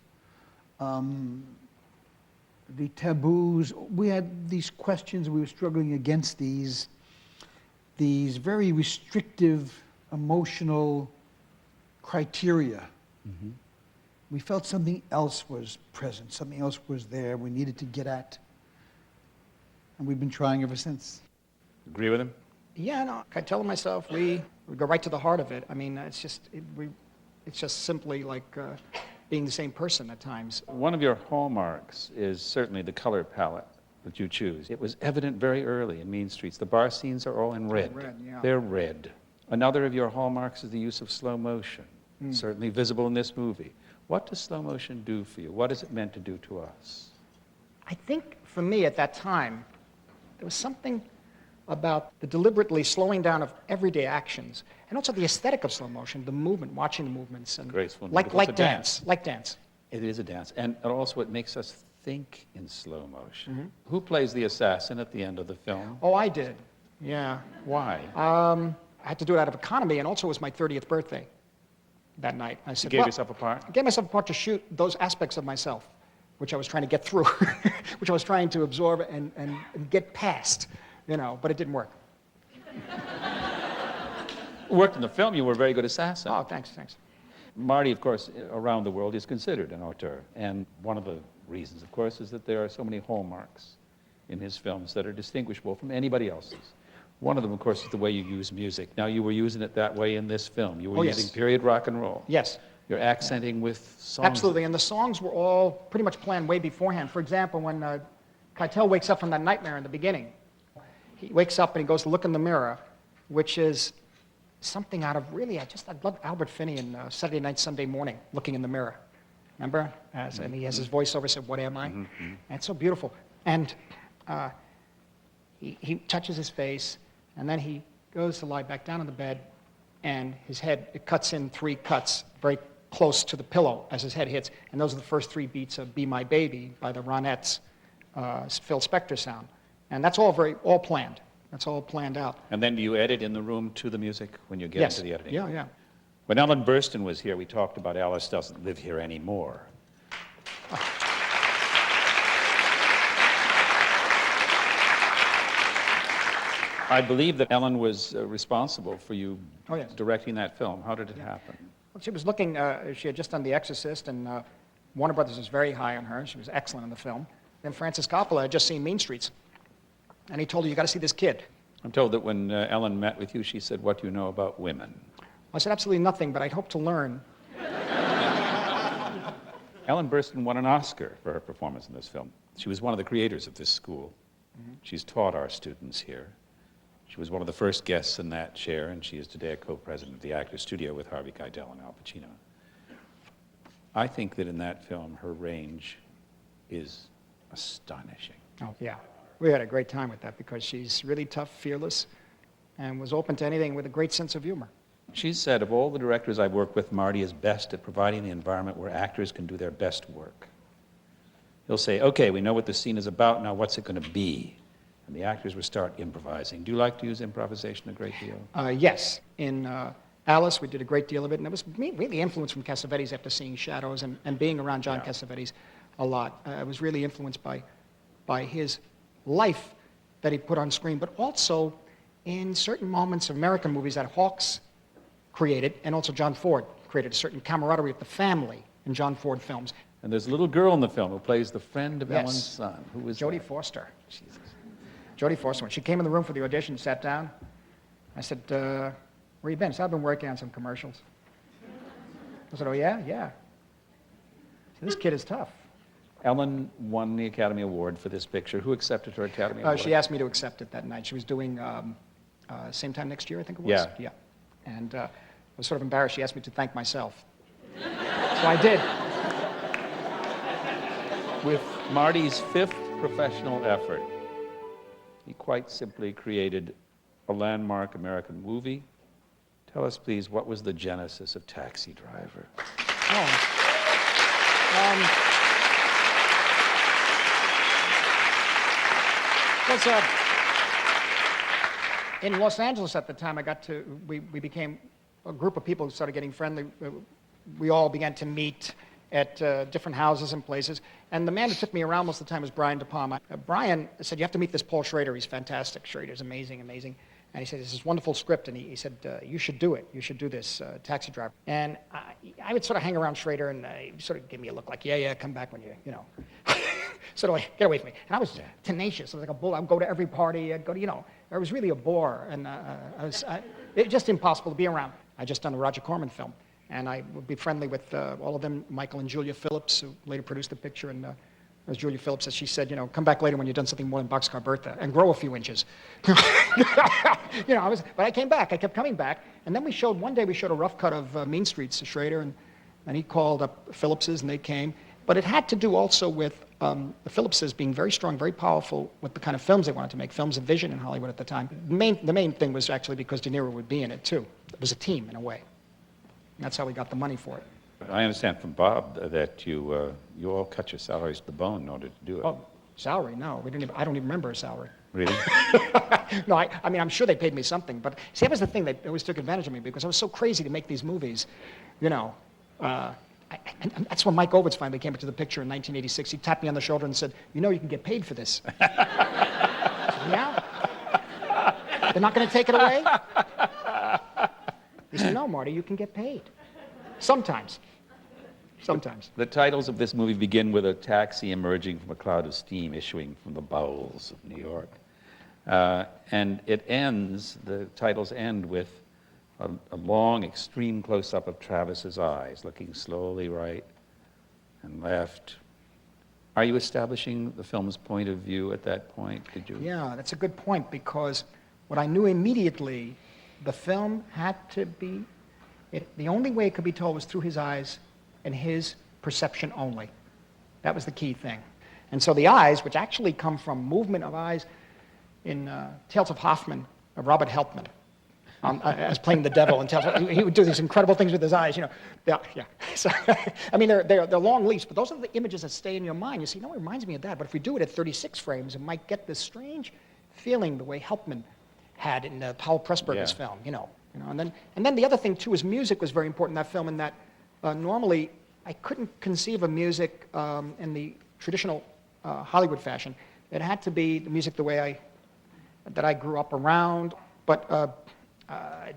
the taboos. We had these questions, we were struggling against these very restrictive emotional criteria. We felt something else was present, something else was there we needed to get at. And we've been trying ever since. Agree with him? Yeah, no, I tell myself we go right to the heart of it. I mean, it's just simply like being the same person at times. One of your hallmarks is certainly the color palette that you choose. It was evident very early in Mean Streets. The bar scenes are all in red. Yeah. They're red. Another of your hallmarks is the use of slow motion, certainly visible in this movie. What does slow motion do for you? What is it meant to do to us? I think for me at that time, there was something about the deliberately slowing down of everyday actions, and also the aesthetic of slow motion, the movement, watching the movements, and graceful, like it's a dance, like dance. It is a dance, and also it makes us think in slow motion. Who plays the assassin at the end of the film? Oh, I did. Yeah. Why? I had to do it out of economy, and also it was my 30th birthday that night. I said, You gave yourself a part? I gave myself a part to shoot those aspects of myself, which I was trying to get through, which I was trying to absorb and get past, you know, but it didn't work. Worked in the film, you were a very good assassin. Oh, thanks. Marty, of course, around the world is considered an auteur, and one of the reasons, of course, is that there are so many hallmarks in his films that are distinguishable from anybody else's. One of them, of course, is the way you use music. Now, you were using it that way in this film. You were using period rock and roll. Yes. You're accenting with songs. Absolutely, and the songs were all pretty much planned way beforehand. For example, when Keitel wakes up from that nightmare in the beginning, he wakes up and he goes to look in the mirror, which is something out of really, I love Albert Finney in Saturday Night, Sunday Morning, looking in the mirror. Remember? And he has his voiceover, said, "What am I?" And it's so beautiful. And he touches his face, and then he goes to lie back down on the bed, and his head, it cuts in 3 cuts very close to the pillow as his head hits, and those are the first 3 beats of "Be My Baby" by the Ronettes, Phil Spector sound. And that's all planned. That's all planned out. And then do you edit in the room to the music when you get into the editing? Yeah. When Ellen Burstyn was here, we talked about Alice Doesn't Live Here Anymore. I believe that Ellen was responsible for you directing that film. How did it happen? Well, she was looking, she had just done The Exorcist, and Warner Brothers was very high on her. She was excellent in the film. Then Francis Coppola had just seen Mean Streets, and he told her, "You got to see this kid." I'm told that when Ellen met with you, she said, "What do you know about women?" I said, "Absolutely nothing, but I'd hope to learn." Ellen Burstyn won an Oscar for her performance in this film. She was one of the creators of this school. She's taught our students here. She was one of the first guests in that chair, and she is today a co-president of the Actors Studio with Harvey Keitel and Al Pacino. I think that in that film, her range is astonishing. Oh, yeah. We had a great time with that because she's really tough, fearless, and was open to anything with a great sense of humor. She said, of all the directors I've worked with, Marty is best at providing the environment where actors can do their best work. He'll say, "Okay, we know what the scene is about, now what's it going to be?" And the actors will start improvising. Do you like to use improvisation a great deal? Yes. In Alice, we did a great deal of it, and it was really influenced from Cassavetes after seeing Shadows and being around John Cassavetes a lot. I was really influenced by his life that he put on screen, but also in certain moments of American movies that Hawks created, and also John Ford created a certain camaraderie with the family in John Ford films. And there's a little girl in the film who plays the friend of Ellen's son. Who is Jodie Foster. Jesus. Jodie Foster. When she came in the room for the audition, sat down, I said, "Where you been?" She said, "I've been working on some commercials." I said, "Oh, yeah?" "Yeah." So this kid is tough. Ellen won the Academy Award for this picture. Who accepted her Academy Award? She asked me to accept it that night. She was doing same time next year, I think it was. Yeah. And I was sort of embarrassed. She asked me to thank myself. So I did. With Marty's 5th professional effort, he quite simply created a landmark American movie. Tell us, please, what was the genesis of Taxi Driver? In Los Angeles at the time, we became a group of people who started getting friendly. We all began to meet at different houses and places. And the man who took me around most of the time was Brian De Palma. Brian said, "You have to meet this Paul Schrader. He's fantastic. Schrader's amazing. And he said, "This is a wonderful script." And he said, "You should do it. You should do this, Taxi Driver." And I would sort of hang around Schrader, and he sort of give me a look like, yeah, come back when you know. Sort of like, get away from me. And I was tenacious. I was like a bull. I'd go to every party. I'd go to, I was really a bore. And it was just impossible to be around. I just done a Roger Corman film. And I would be friendly with all of them, Michael and Julia Phillips, who later produced the picture, and as Julia Phillips says, she said, come back later when you've done something more than Boxcar Bertha and grow a few inches. But I came back. I kept coming back. And then one day we showed a rough cut of Mean Streets to Schrader, and he called up Phillipses, and they came. But it had to do also with the Phillipses being very strong, very powerful with the kind of films they wanted to make, films of vision in Hollywood at the time. The main thing was actually because De Niro would be in it, too. It was a team, in a way. And that's how we got the money for it. I understand from Bob that you all cut your salaries to the bone in order to do it. Oh, salary? No, I don't even remember a salary. Really? No, I mean, I'm sure they paid me something, but see, that was the thing. They always took advantage of me because I was so crazy to make these movies, and that's when Mike Ovitz finally came into the picture in 1986. He tapped me on the shoulder and said, you can get paid for this. I said, yeah? They're not going to take it away? He said, no, Marty, you can get paid. Sometimes. The titles of this movie begin with a taxi emerging from a cloud of steam issuing from the bowels of New York. And the titles end with a long, extreme close-up of Travis's eyes, looking slowly right and left. Are you establishing the film's point of view at that point? Did you? Yeah, that's a good point, because what I knew immediately, the film had to be, the only way it could be told was through his eyes and his perception only. That was the key thing. And so the eyes, which actually come from movement of eyes in Tales of Hoffman, of Robert Helpman, as playing the devil in Tales of, he would do these incredible things with his eyes, Yeah. So, I mean, they're long leaps, but those are the images that stay in your mind. You see, it reminds me of that, but if we do it at 36 frames, it might get this strange feeling the way Helpman had in Powell Pressburger's film, And then the other thing, too, is music was very important in that film, in that normally I couldn't conceive of music in the traditional Hollywood fashion. It had to be the music the way that I grew up around. But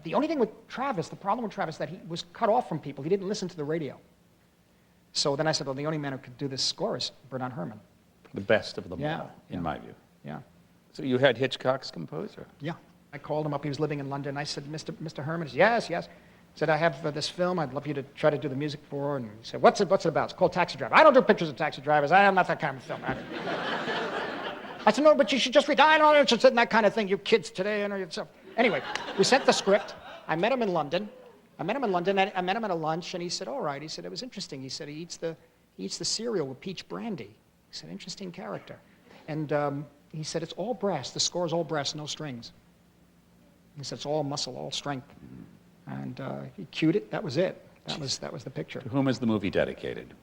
the only thing with Travis, the problem with Travis, that he was cut off from people. He didn't listen to the radio. So then I said, well, the only man who could do this score is Bernard Herrmann. The best of them all, in my view. Yeah. So you had Hitchcock's composer? Yeah. I called him up. He was living in London. I said, Mr. Herrmann? He said, yes. He said, I have this film I'd love you to try to do the music for. And he said, what's it about? It's called Taxi Driver. I don't do pictures of taxi drivers. I am not that kind of film. I said, no, but you should just read. I don't interested in that kind of thing. You kids today. So anyway, we sent the script. I met him in London. I met him at a lunch, and he said, all right. He said, it was interesting. He said, he eats the cereal with peach brandy. He said, interesting character. And he said, it's all brass. The score is all brass, no strings. He said, it's all muscle, all strength. And he cued it. That was it. That was the picture. To whom is the movie dedicated?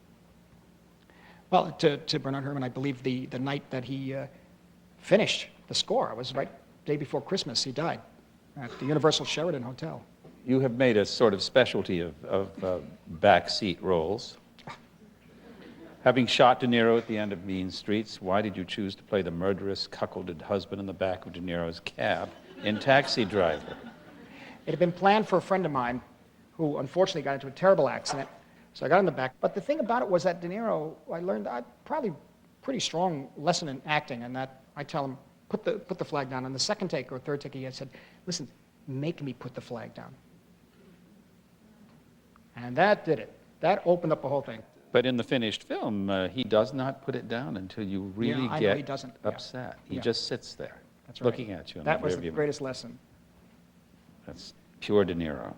Well, to Bernard Herrmann, I believe the night that he finished the score. It was right day before Christmas. He died at the Universal Sheraton Hotel. You have made a sort of specialty of backseat roles. Having shot De Niro at the end of Mean Streets, why did you choose to play the murderous, cuckolded husband in the back of De Niro's cab in Taxi Driver? It had been planned for a friend of mine who unfortunately got into a terrible accident, so I got in the back. But the thing about it was that De Niro, I learned probably pretty strong lesson in acting, and that I tell him, put the flag down. On the second take or third take, he had said, listen, make me put the flag down. And that did it. That opened up the whole thing. But in the finished film, he does not put it down until you really get he doesn't. upset. Yeah. He just sits there, That's right. looking at you. In that was the greatest lesson. That's pure De Niro.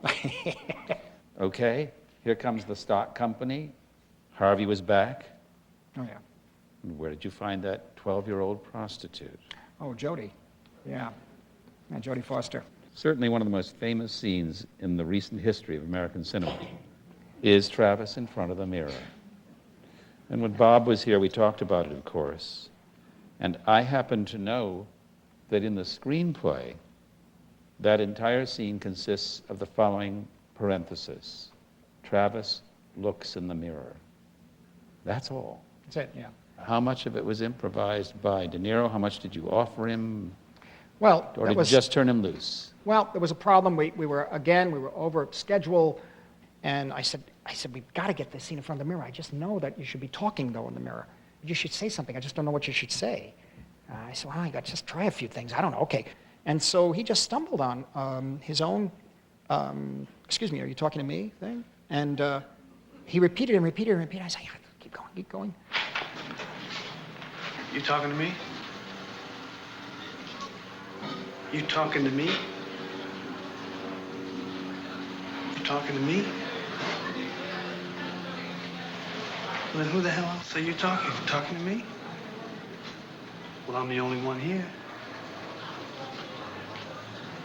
Okay, here comes the stock company. Harvey was back. Oh, yeah. And where did you find that 12-year-old prostitute? Oh, Jodie. Yeah, Jodie Foster. Certainly one of the most famous scenes in the recent history of American cinema is Travis in front of the mirror. And when Bob was here, we talked about it, of course. And I happen to know that in the screenplay, that entire scene consists of the following parenthesis. Travis looks in the mirror. That's all. That's it, yeah. How much of it was improvised by De Niro? How much did you offer him? Well, or did you just turn him loose? Well, there was a problem. We were over schedule, and I said, we've got to get this scene in front of the mirror. I just know that you should be talking, though, in the mirror. You should say something. I just don't know what you should say. I said, well, I got to just try a few things. I don't know. Okay. And so he just stumbled on his own, excuse me, are you talking to me thing? And he repeated and repeated and repeated. I said, yeah, keep going. You talking to me? You talking to me? You talking to me? Well, then who the hell else are you talking to? Talking to me? Well, I'm the only one here.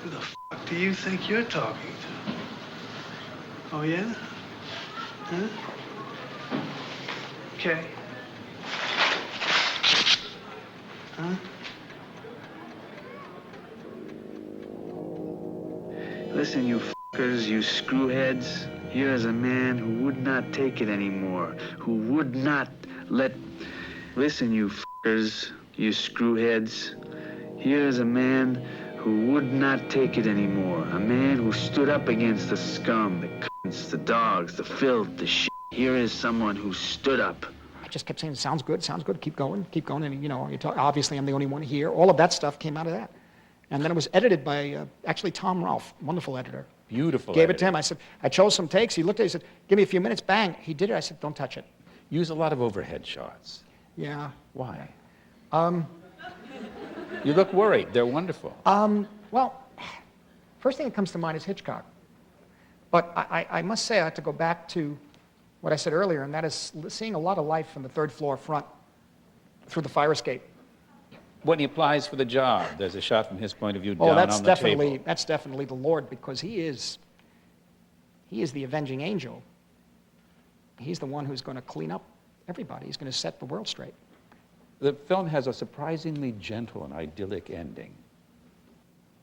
Who the fuck do you think you're talking to? Oh, yeah? Huh? Okay. Huh? Listen, you fuckers, you screwheads. Here is a man who would not take it anymore. Who would not let... Listen, you fuckers, you screwheads. Here is a man who would not take it anymore. A man who stood up against the scum, the cunts, the dogs, the filth, the shit. Here is someone who stood up. I just kept saying, sounds good, keep going. And, you know, obviously I'm the only one here. All of that stuff came out of that. And then it was edited by, actually, Tom Rolfe, wonderful editor. Beautiful Gave editing. it to him. I said, I chose some takes. He looked at it, he said, give me a few minutes, bang. He did it. I said, don't touch it. Use a lot of overhead shots. Yeah. Why? You look worried. They're wonderful. Well, first thing that comes to mind is Hitchcock. But I must say I have to go back to what I said earlier, and that is seeing a lot of life from the third floor front through the fire escape. When he applies for the job, there's a shot from his point of view Oh, down that's on the definitely table. that's definitely the Lord, because he is the avenging angel. He's the one who's going to clean up everybody. He's going to set the world straight. The film has a surprisingly gentle and idyllic ending.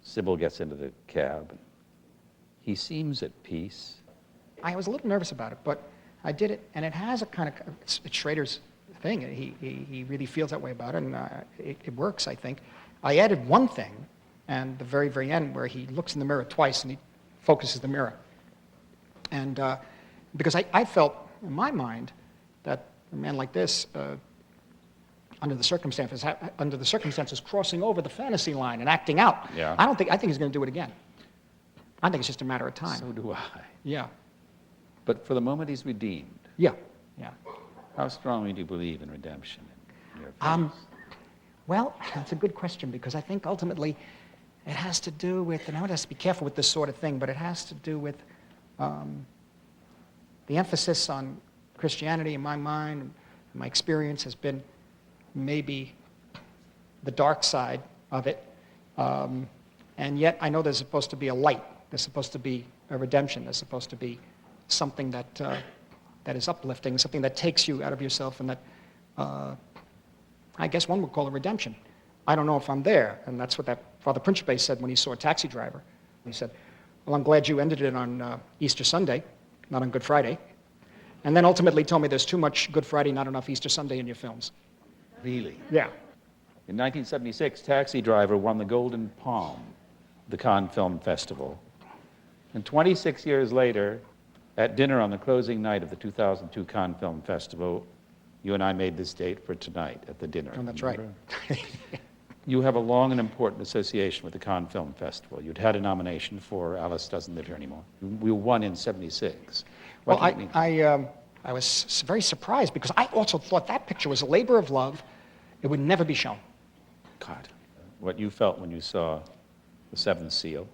Sybil gets into the cab. He seems at peace. I was a little nervous about it, but I did it, and it has a kind of, it's Schrader's thing. He really feels that way about it, and it works, I think. I added one thing, and the very, very end, where he looks in the mirror twice, and he focuses the mirror. And because I felt, in my mind, that a man like this, under the circumstances, crossing over the fantasy line and acting out. Yeah. I think he's going to do it again. I think it's just a matter of time. So do I. Yeah. But for the moment, he's redeemed. Yeah. Yeah. How strongly do you believe in redemption in your films? Well, that's a good question, because I think ultimately it has to do with, and I would have to be careful with this sort of thing, but it has to do with the emphasis on Christianity in my mind, and my experience has been maybe the dark side of it. And yet I know there's supposed to be a light. There's supposed to be a redemption. There's supposed to be something that is uplifting, something that takes you out of yourself, and that I guess one would call a redemption. I don't know if I'm there, and that's what that Father Principe said when he saw Taxi Driver. He said, well, I'm glad you ended it on Easter Sunday, not on Good Friday. And then ultimately told me there's too much Good Friday, not enough Easter Sunday in your films. Really? Yeah. In 1976, Taxi Driver won the Golden Palm, the Cannes Film Festival. And 26 years later, at dinner on the closing night of the 2002 Cannes Film Festival, you and I made this date for tonight at the dinner. Oh, that's right. You have a long and important association with the Cannes Film Festival. You'd had a nomination for Alice Doesn't Live Here Anymore. We won in 76. Well, I was very surprised, because I also thought that picture was a labor of love. It would never be shown. God, what you felt when you saw The Seventh Seal,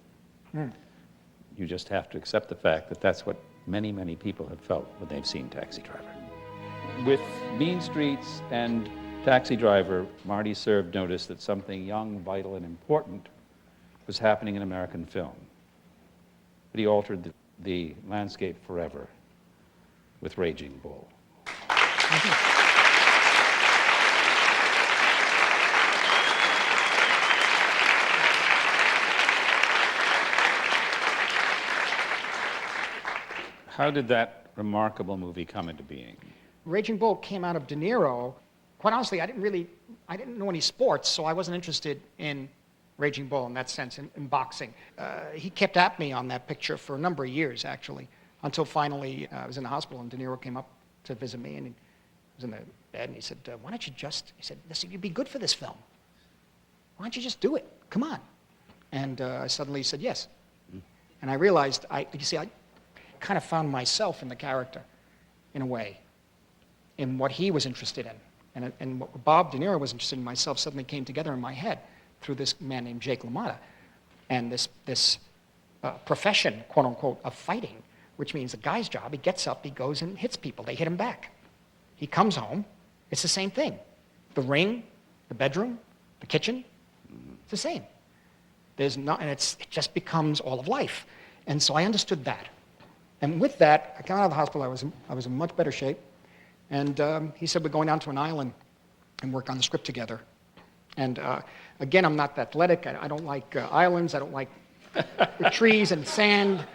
you just have to accept the fact that that's what many, many people have felt when they've seen Taxi Driver. With Mean Streets and Taxi Driver, Marty served notice that something young, vital, and important was happening in American film. But he altered the landscape forever with Raging Bull. How did that remarkable movie come into being? Raging Bull came out of De Niro. Quite honestly, I didn't know any sports, so I wasn't interested in Raging Bull in that sense, in boxing. He kept at me on that picture for a number of years, actually, until finally I was in the hospital and De Niro came up to visit me, and he was in the bed, and he said, why don't you just, he said, listen, you'd be good for this film. Why don't you just do it? Come on. And I suddenly said yes. And I realized, I kind of found myself in the character, in a way, in what he was interested in. And what Bob De Niro was interested in myself suddenly came together in my head through this man named Jake LaMotta. And this profession, quote unquote, of fighting, which means a guy's job, he gets up, he goes and hits people, they hit him back. He comes home, it's the same thing. The ring, the bedroom, the kitchen, it's the same. And it just becomes all of life. And so I understood that. And with that, I came out of the hospital, I was in much better shape. And he said, we're going down to an island and work on the script together. And again, I'm not athletic. I don't like islands. I don't like trees and sand.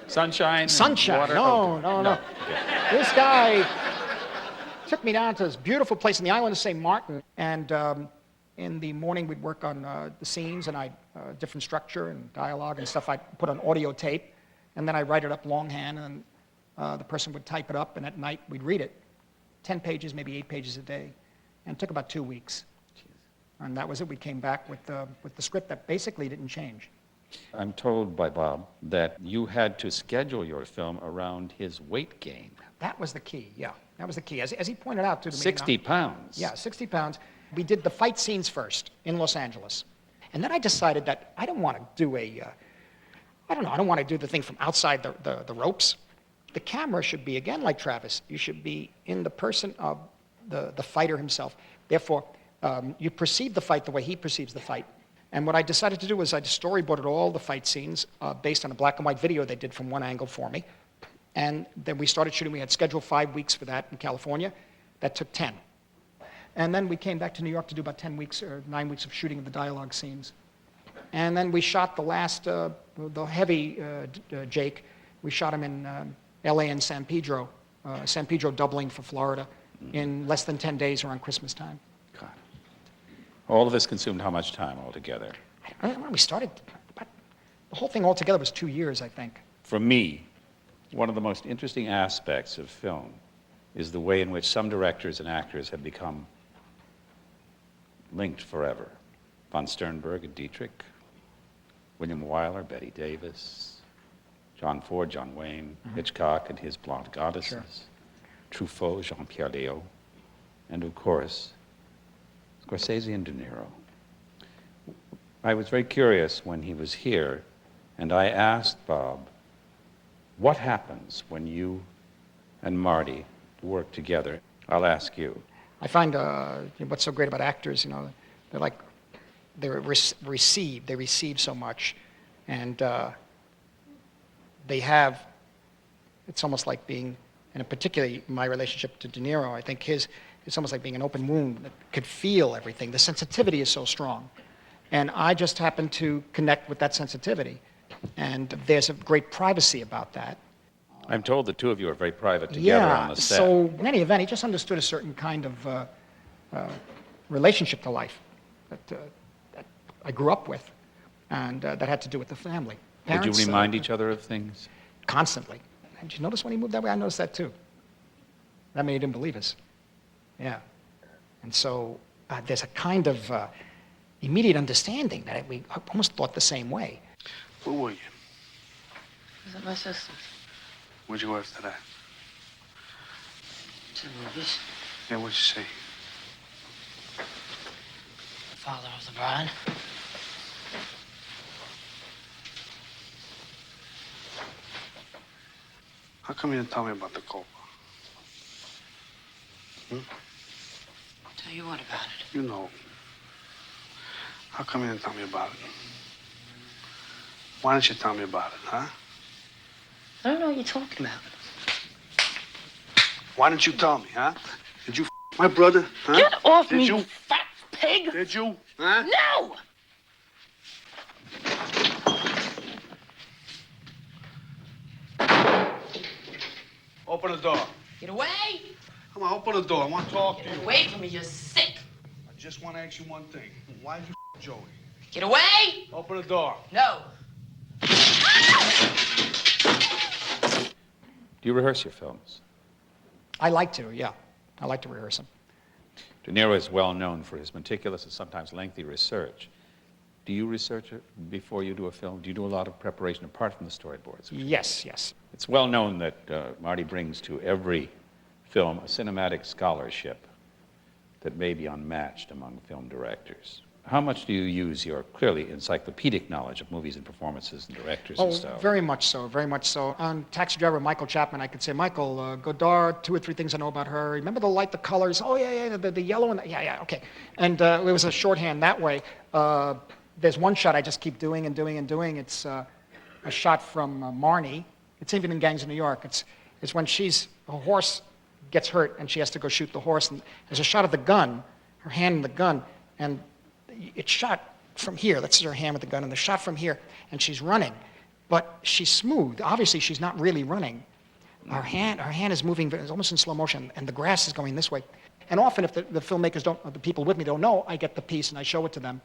Sunshine? Sunshine. Water? No. Okay. This guy took me down to this beautiful place in the island of St. Martin. And in the morning, we'd work on the scenes and different structure and dialogue and stuff. I'd put on audio tape. And then I'd write it up longhand. And the person would type it up. And at night, we'd read it. 10 pages, maybe 8 pages a day. And it took about 2 weeks. And that was it. We came back with the script that basically didn't change. I'm told by Bob that you had to schedule your film around his weight gain. That was the key, yeah. That was the key. As he pointed out to me. 60 pounds. Yeah, 60 pounds. We did the fight scenes first in Los Angeles. And then I decided that I don't want to do I don't want to do the thing from outside the ropes. The camera should be, again, like Travis, you should be in the person of the fighter himself. Therefore, you perceive the fight the way he perceives the fight. And what I decided to do was I storyboarded all the fight scenes based on a black and white video they did from one angle for me. And then we started shooting. We had scheduled 5 weeks for that in California. That took 10. And then we came back to New York to do about 10 weeks or 9 weeks of shooting of the dialogue scenes. And then we shot the last, the heavy Jake. We shot him in LA and San Pedro doubling for Florida in less than 10 days around Christmas time. God. All of this consumed how much time altogether? I don't know when we started. The whole thing altogether was 2 years, I think. For me, one of the most interesting aspects of film is the way in which some directors and actors have become linked forever. Von Sternberg and Dietrich, William Wyler, Betty Davis, John Ford, John Wayne, Hitchcock and his Blonde Goddesses, Truffaut, Jean-Pierre Léaud, and of course, Scorsese and De Niro. I was very curious when he was here, and I asked Bob, what happens when you and Marty work together? I'll ask you. I find what's so great about actors, they receive so much, and they have, it's almost like being, and particularly my relationship to De Niro, I think it's almost like being an open wound that could feel everything. The sensitivity is so strong. And I just happen to connect with that sensitivity. And there's a great privacy about that. I'm told the two of you are very private together on the set. So in any event, he just understood a certain kind of relationship to life that I grew up with, and that had to do with the family. Would you remind each other of things? Constantly. And did you notice when he moved that way? I noticed that too. That made he didn't believe us. Yeah. And so there's a kind of immediate understanding that we almost thought the same way. Where were you? I was at my sister's. Where'd you go after that? To the movies. Yeah, what'd you see? Father of the Bride. How come you didn't tell me about the Copa? Tell you what about it? You know. How come you didn't tell me about it? Why didn't you tell me about it, huh? I don't know what you're talking about. Why didn't you tell me, huh? Did you my brother, huh? Get off Did me, you? you fat pig! Did you, huh? No! Open the door. Get away! Come on, open the door. I want to talk to you. Get away from me, you're sick! I just want to ask you one thing. Why did you Joey? Get away! Open the door. No. Do you rehearse your films? I like to, yeah. I like to rehearse them. De Niro is well known for his meticulous and sometimes lengthy research. Do you research it before you do a film? Do you do a lot of preparation apart from the storyboards? Yes, yes. It's well known that Marty brings to every film a cinematic scholarship. that may be unmatched among film directors. How much do you use your clearly encyclopedic knowledge of movies and performances and directors and stuff? Very much so, very much so. On Taxi Driver, Michael Chapman, I could say, Michael, Godard, 2 or 3 things I know about her. Remember the light, the colors? Oh, yeah, the yellow and yeah, okay. And it was a shorthand that way. There's one shot I just keep doing and doing and doing. It's a shot from Marnie. It's even in Gangs of New York. It's when her horse gets hurt and she has to go shoot the horse. And there's a shot of the gun, her hand in the gun, and it's shot from here. That's her hand with the gun, and the shot from here, and she's running, but she's smooth. Obviously, she's not really running. Her hand is moving, it's almost in slow motion, and the grass is going this way. And often, if the filmmakers don't, or the people with me don't know, I get the piece and I show it to them.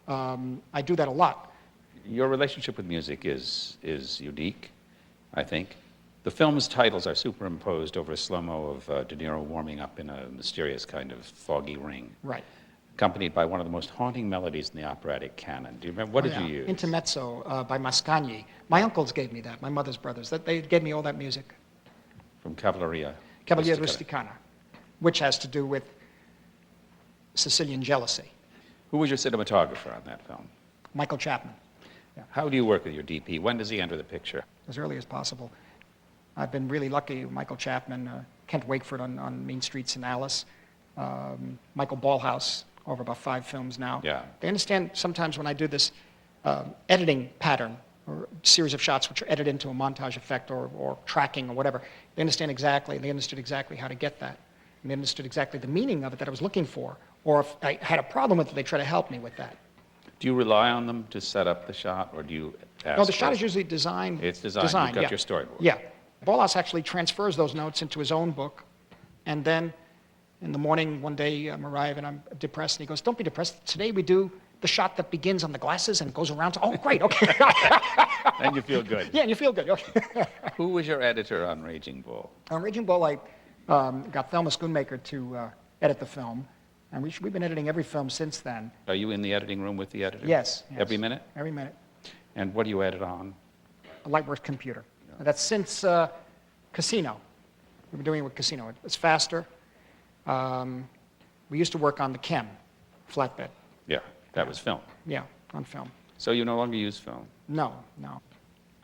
I do that a lot. Your relationship with music is unique, I think. The film's titles are superimposed over a slow-mo of De Niro warming up in a mysterious kind of foggy ring. Right. Accompanied by one of the most haunting melodies in the operatic canon. Do you remember? What did you use? Intermezzo by Mascagni. My uncles gave me that, my mother's brothers. They gave me all that music. From Cavalleria Rusticana, which has to do with Sicilian jealousy. Who was your cinematographer on that film? Michael Chapman. Yeah. How do you work with your DP? When does he enter the picture? As early as possible. I've been really lucky. Michael Chapman, Kent Wakeford on Mean Streets and Alice, Michael Ballhaus, over about 5 films now. Yeah. They understand sometimes when I do this editing pattern or series of shots which are edited into a montage effect or tracking or whatever, they understand exactly, they understood exactly how to get that. And they understood exactly the meaning of it that I was looking for. Or if I had a problem with it, they try to help me with that. Do you rely on them to set up the shot, or do you ask? No, the shot is usually designed. It's designed. You've got your storyboard. Yeah. Ballhaus actually transfers those notes into his own book, and then in the morning, one day, I'm arriving and I'm depressed, and he goes, "Don't be depressed. Today we do the shot that begins on the glasses and goes around to, oh, great, okay." And you feel good. Yeah, and you feel good. Okay. Who was your editor on Raging Bull? On Raging Bull, I got Thelma Schoonmaker to edit the film, and we've been editing every film since then. Are you in the editing room with the editor? Yes. Every minute? Every minute. And what do you edit on? A Lightworks computer. That's since Casino. We've been doing it with Casino. It's faster. We used to work on the Chem flatbed. Yeah, that was film. Yeah, on film. So you no longer use film? No.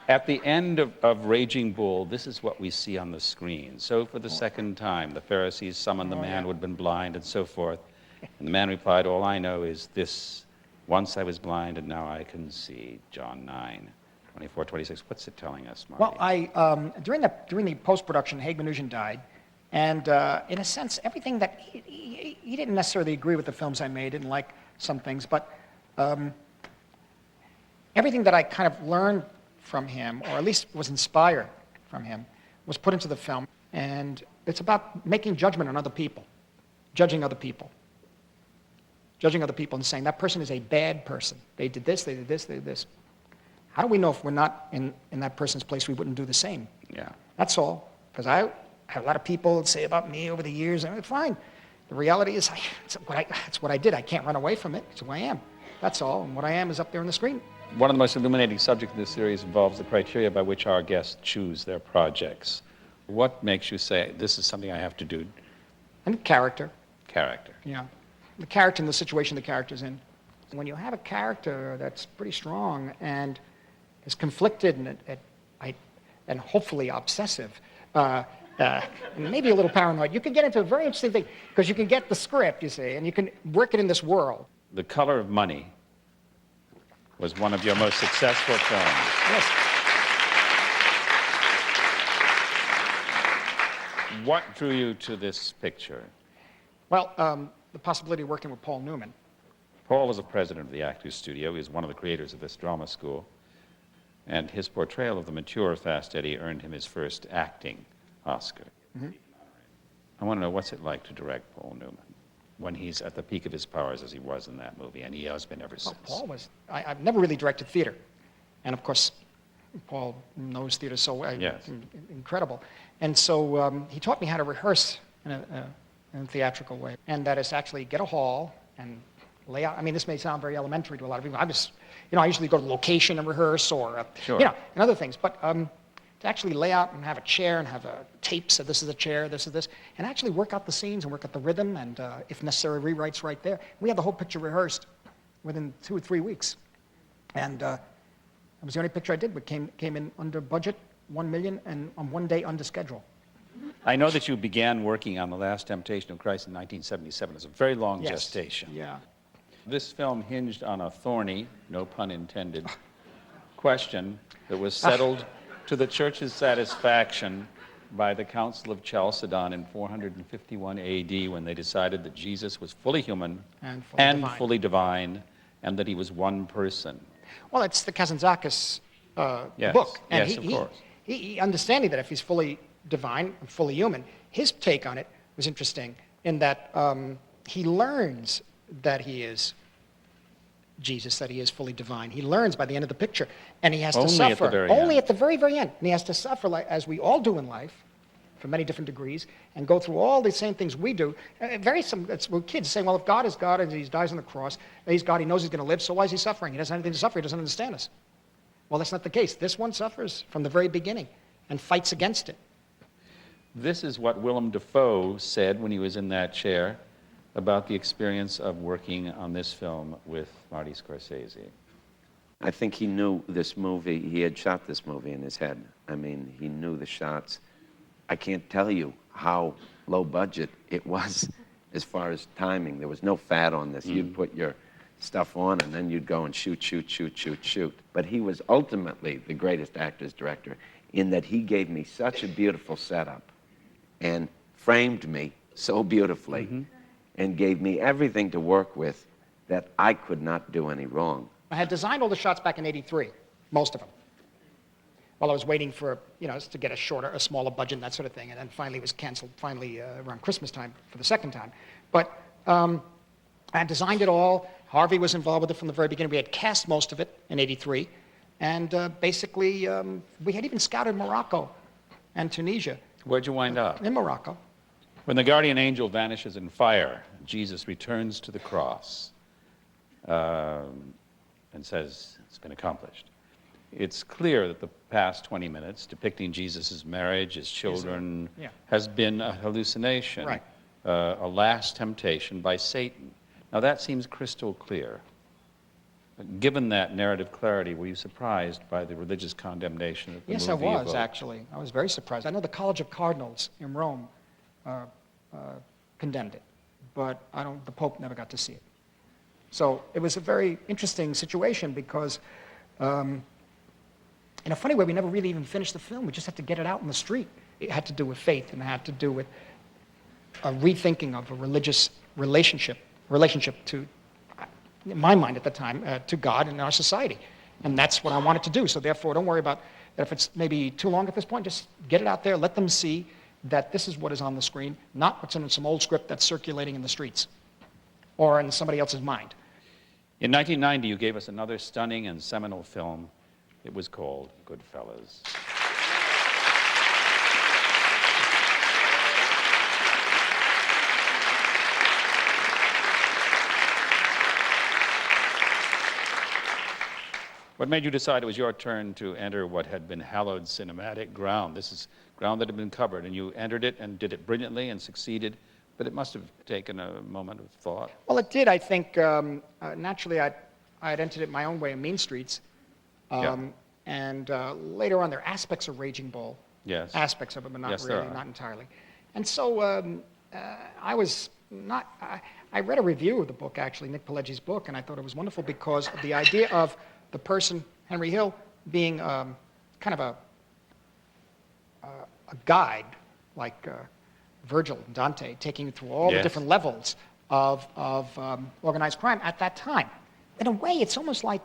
At the end of Raging Bull, this is what we see on the screen. So for the second time, the Pharisees summoned the man who had been blind and so forth. And the man replied, all I know is this, once I was blind and now I can see. John 9:24-26. What's it telling us, Marty? Well, during the post-production, Haig Manoogian died. And in a sense, everything that he didn't necessarily agree with the films I made, didn't like some things, but everything that I kind of learned from him, or at least was inspired from him, was put into the film. And it's about making judgment on other people, judging other people and saying that person is a bad person. They did this, they did this, they did this. How do we know if we're not in that person's place, we wouldn't do the same? Yeah. That's all. Because I have a lot of people say about me over the years, and fine. The reality is, it's what I did. I can't run away from it. It's who I am. That's all. And what I am is up there on the screen. One of the most illuminating subjects of this series involves the criteria by which our guests choose their projects. What makes you say, this is something I have to do? And character. Character. Yeah. The character and the situation the character's in. When you have a character that's pretty strong and is conflicted and hopefully obsessive, and maybe a little paranoid, you can get into a very interesting thing, because you can get the script, you see, and you can work it in this world. The Color of Money was one of your most successful films. Yes. What drew you to this picture? Well, the possibility of working with Paul Newman. Paul was the president of the Actors Studio. He was one of the creators of this drama school. And his portrayal of the mature Fast Eddie earned him his first acting Oscar. Mm-hmm. I want to know, what's it like to direct Paul Newman when he's at the peak of his powers as he was in that movie, and he has been ever since? Paul was, I've never really directed theater. And of course, Paul knows theater so incredible. And so he taught me how to rehearse in a theatrical way. And that is actually get a hall and lay out. I mean, this may sound very elementary to a lot of people. I usually go to the location and rehearse, or, Sure. and other things. But to actually lay out and have a chair and have a tape, so this is a chair, this is this, and actually work out the scenes and work out the rhythm and, if necessary, rewrites right there. We had the whole picture rehearsed within 2 or 3 weeks. And it was the only picture I did, but came in under budget, $1 million, and on 1 day under schedule. I know that you began working on The Last Temptation of Christ in 1977. It's a very long gestation. Yeah. This film hinged on a thorny, no pun intended, question that was settled to the church's satisfaction by the Council of Chalcedon in 451 AD, when they decided that Jesus was fully human and fully divine, and that he was one person. Well, it's the Kazantzakis Yes. book. And Yes, of course. He understanding that if he's fully divine and fully human, his take on it was interesting in that he learns that he is Jesus, that he is fully divine. He learns by the end of the picture, and he has to suffer. Only at the very Only end. at the very, very end. And he has to suffer, like, as we all do in life, for many different degrees, and go through all the same things we do. We're kids saying, well, if God is God and he dies on the cross, he's God, he knows he's going to live, so why is he suffering? He doesn't have anything to suffer, he doesn't understand us. Well, that's not the case. This one suffers from the very beginning and fights against it. This is what Willem Dafoe said when he was in that chair about the experience of working on this film with Marty Scorsese. I think he knew this movie, he had shot this movie in his head. I mean, he knew the shots. I can't tell you how low budget it was as far as timing. There was no fat on this. You'd put your stuff on and then you'd go and shoot, shoot, shoot, shoot, shoot. But he was ultimately the greatest actor's director in that he gave me such a beautiful setup and framed me so beautifully and gave me everything to work with that I could not do any wrong. I had designed all the shots back in '83, most of them, while I was waiting for, to get a smaller budget and that sort of thing, and then finally it was canceled, around Christmas time for the second time. But I had designed it all. Harvey was involved with it from the very beginning. We had cast most of it in '83, and basically we had even scouted Morocco and Tunisia. Where'd you wind up? In Morocco. When the guardian angel vanishes in fire, Jesus returns to the cross and says, it's been accomplished. It's clear that the past 20 minutes depicting Jesus' marriage, his children, has been a hallucination, Right. A last temptation by Satan. Now that seems crystal clear. Given that narrative clarity, were you surprised by the religious condemnation that the Yes, I movie was, evoked? actually. I was very surprised. I know the College of Cardinals in Rome condemned it, but the Pope never got to see it. So it was a very interesting situation because, in a funny way, we never really even finished the film. We just had to get it out in the street. It had to do with faith, and it had to do with a rethinking of a religious relationship to, in my mind at the time, to God and our society. And that's what I wanted to do. So therefore, don't worry about that if it's maybe too long at this point. Just get it out there. Let them see that this is what is on the screen, not what's in some old script that's circulating in the streets or in somebody else's mind. In 1990, you gave us another stunning and seminal film. It was called Goodfellas. What made you decide it was your turn to enter what had been hallowed cinematic ground? This is ground that had been covered, and you entered it and did it brilliantly and succeeded, but it must have taken a moment of thought. Well, it did. I think naturally I had entered it my own way in Mean Streets, and later on there are aspects of Raging Bull, aspects of it, but not Yes, really, there are. not entirely. And so I was not. I read a review of the book, actually, Nick Pileggi's book, and I thought it was wonderful because of the idea of the person, Henry Hill, being kind of a guide, like Virgil and Dante, taking you through all the different levels of organized crime at that time. In a way, it's almost like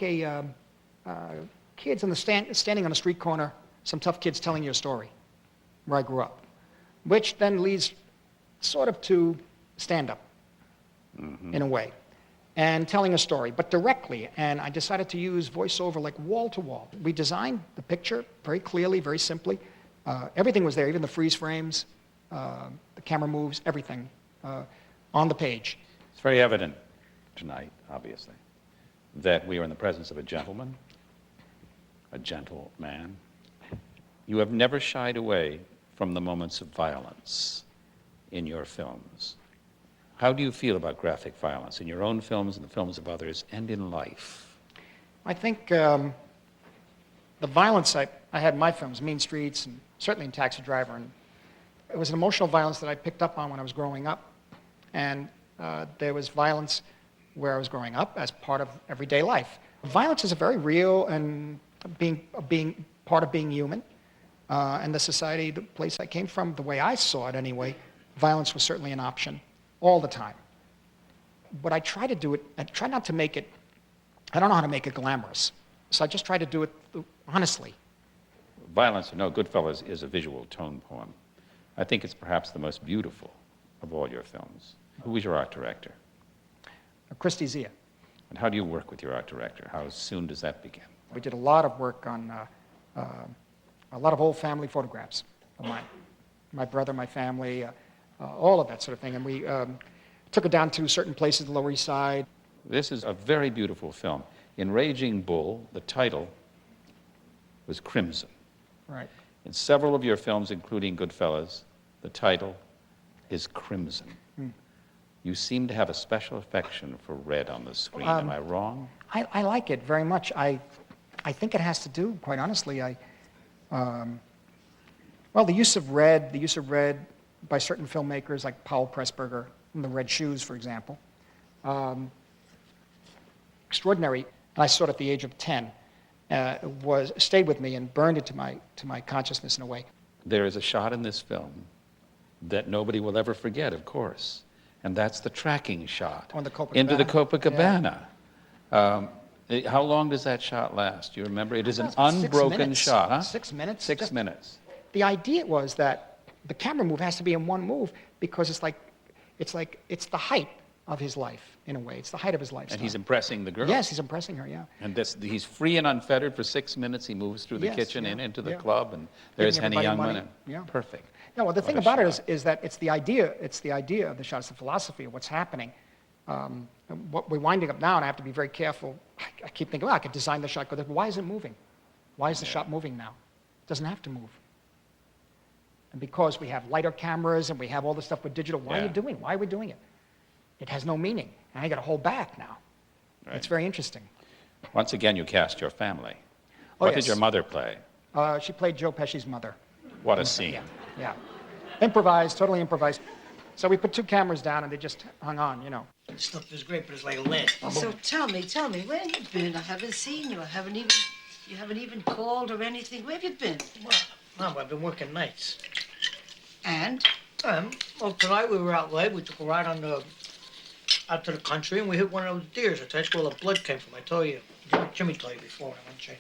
kids standing on a street corner, some tough kids telling you a story, where I grew up, which then leads sort of to stand-up, in a way, and telling a story, but directly. And I decided to use voiceover like wall-to-wall. We designed the picture very clearly, very simply. Everything was there, even the freeze frames, the camera moves, everything on the page. It's very evident tonight, obviously, that we are in the presence of a gentleman, a gentle man, You have never shied away from the moments of violence in your films. How do you feel about graphic violence in your own films and the films of others and in life? I think the violence I had in my films, Mean Streets and certainly in Taxi Driver, and it was an emotional violence that I picked up on when I was growing up. And there was violence where I was growing up as part of everyday life. Violence is a very real and being part of being human. And the society, the place I came from, the way I saw it anyway, violence was certainly an option all the time. But I try to do it, I try not to make it, I don't know how to make it glamorous. So I just try to do it honestly. Violence, no, Goodfellas is a visual tone poem. I think it's perhaps the most beautiful of all your films. Who is your art director? Christy Zia. And how do you work with your art director? How soon does that begin? We did a lot of work on a lot of old family photographs of mine. My brother, my family, all of that sort of thing. And we took it down to certain places in the Lower East Side. This is a very beautiful film. In Raging Bull, the title was Crimson. Right. In several of your films, including Goodfellas, the title is Crimson. You seem to have a special affection for red on the screen. Am I wrong? I like it very much. I think it has to do, quite honestly, well, the use of red by certain filmmakers like Powell Pressburger in The Red Shoes, for example, extraordinary. And I saw it at the age of 10. Stayed with me and burned it to my consciousness in a way. There is a shot in this film that nobody will ever forget, of course, and that's the tracking shot On the Copacabana. into the Copacabana. How long does that shot last? Do you remember? It is an unbroken shot, huh? 6 minutes. 6 minutes. The idea was that the camera move has to be in one move because it's the height of his life, in a way. It's the height of his lifestyle. And he's impressing the girl. Yes, he's impressing her, yeah. And he's free and unfettered for 6 minutes. He moves through the Yes, kitchen yeah, and into the yeah. club, and there's Giving Henny everybody Youngman. money, And yeah. Perfect. No, well, the thing What a about it shot. is that it's the idea of the shot, it's the philosophy of what's happening. And what we're winding up now, and I have to be very careful, I keep thinking, well, I could design the shot, but why is it moving? Why is the shot moving now? It doesn't have to move. And because we have lighter cameras and we have all this stuff with digital, why are we doing it? It has no meaning. And I got to hold back now. Right. It's very interesting. Once again, you cast your family. Oh, What yes. did your mother play? She played Joe Pesci's mother. What a scene. Yeah. Improvised, totally improvised. So we put 2 cameras down and they just hung on, you know. This stuff is great, but it's like a lamp. So tell me, where have you been? I haven't seen you. You haven't even called or anything. Where have you been? Well, Mom, I've been working nights. And? Well, tonight we were out late. We took a ride out to the country, and we hit one of those deers. That's where the blood came from. I told you. Jimmy told you before. I went to say.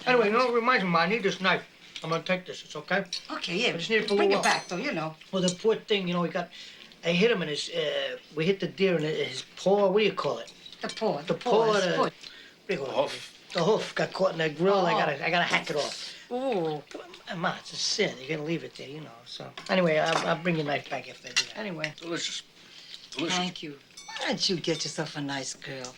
Anyway, you know what reminds me, Ma, I need this knife. I'm gonna take this. It's okay? Okay, yeah. I just need it for a Bring little it while. back, though, you know. Well, the poor thing, you know, I hit him in his, we hit the deer in his paw. What do you call it? The paw. The paw. his What foot. do you call it? The hoof. The hoof got caught in that grill. Oh. I gotta hack it off. Ooh. Ma, it's a sin. You gotta leave it there, you know. So anyway, I'll bring your knife back if they do that. Anyway. Delicious. Thank you. Why don't you get yourself a nice girl?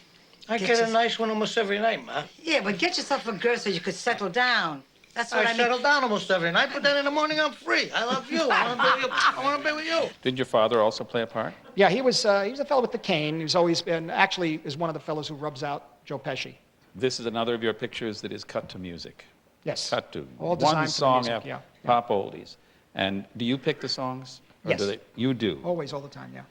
I get a nice one almost every night, Ma. Yeah, but get yourself a girl so you could settle down. That's what I mean. settle down almost every night, but then in the morning I'm free. I love you. I wanna be with you. Did your father also play a part? Yeah, he was a fellow with the cane. He's always been, actually, is one of the fellows who rubs out Joe Pesci. This is another of your pictures that is cut to music. Yes. Cut to All designed one for the song music, after yeah. pop oldies. And do you pick the songs? Or Yes. do they, you do. Always, all the time, yeah.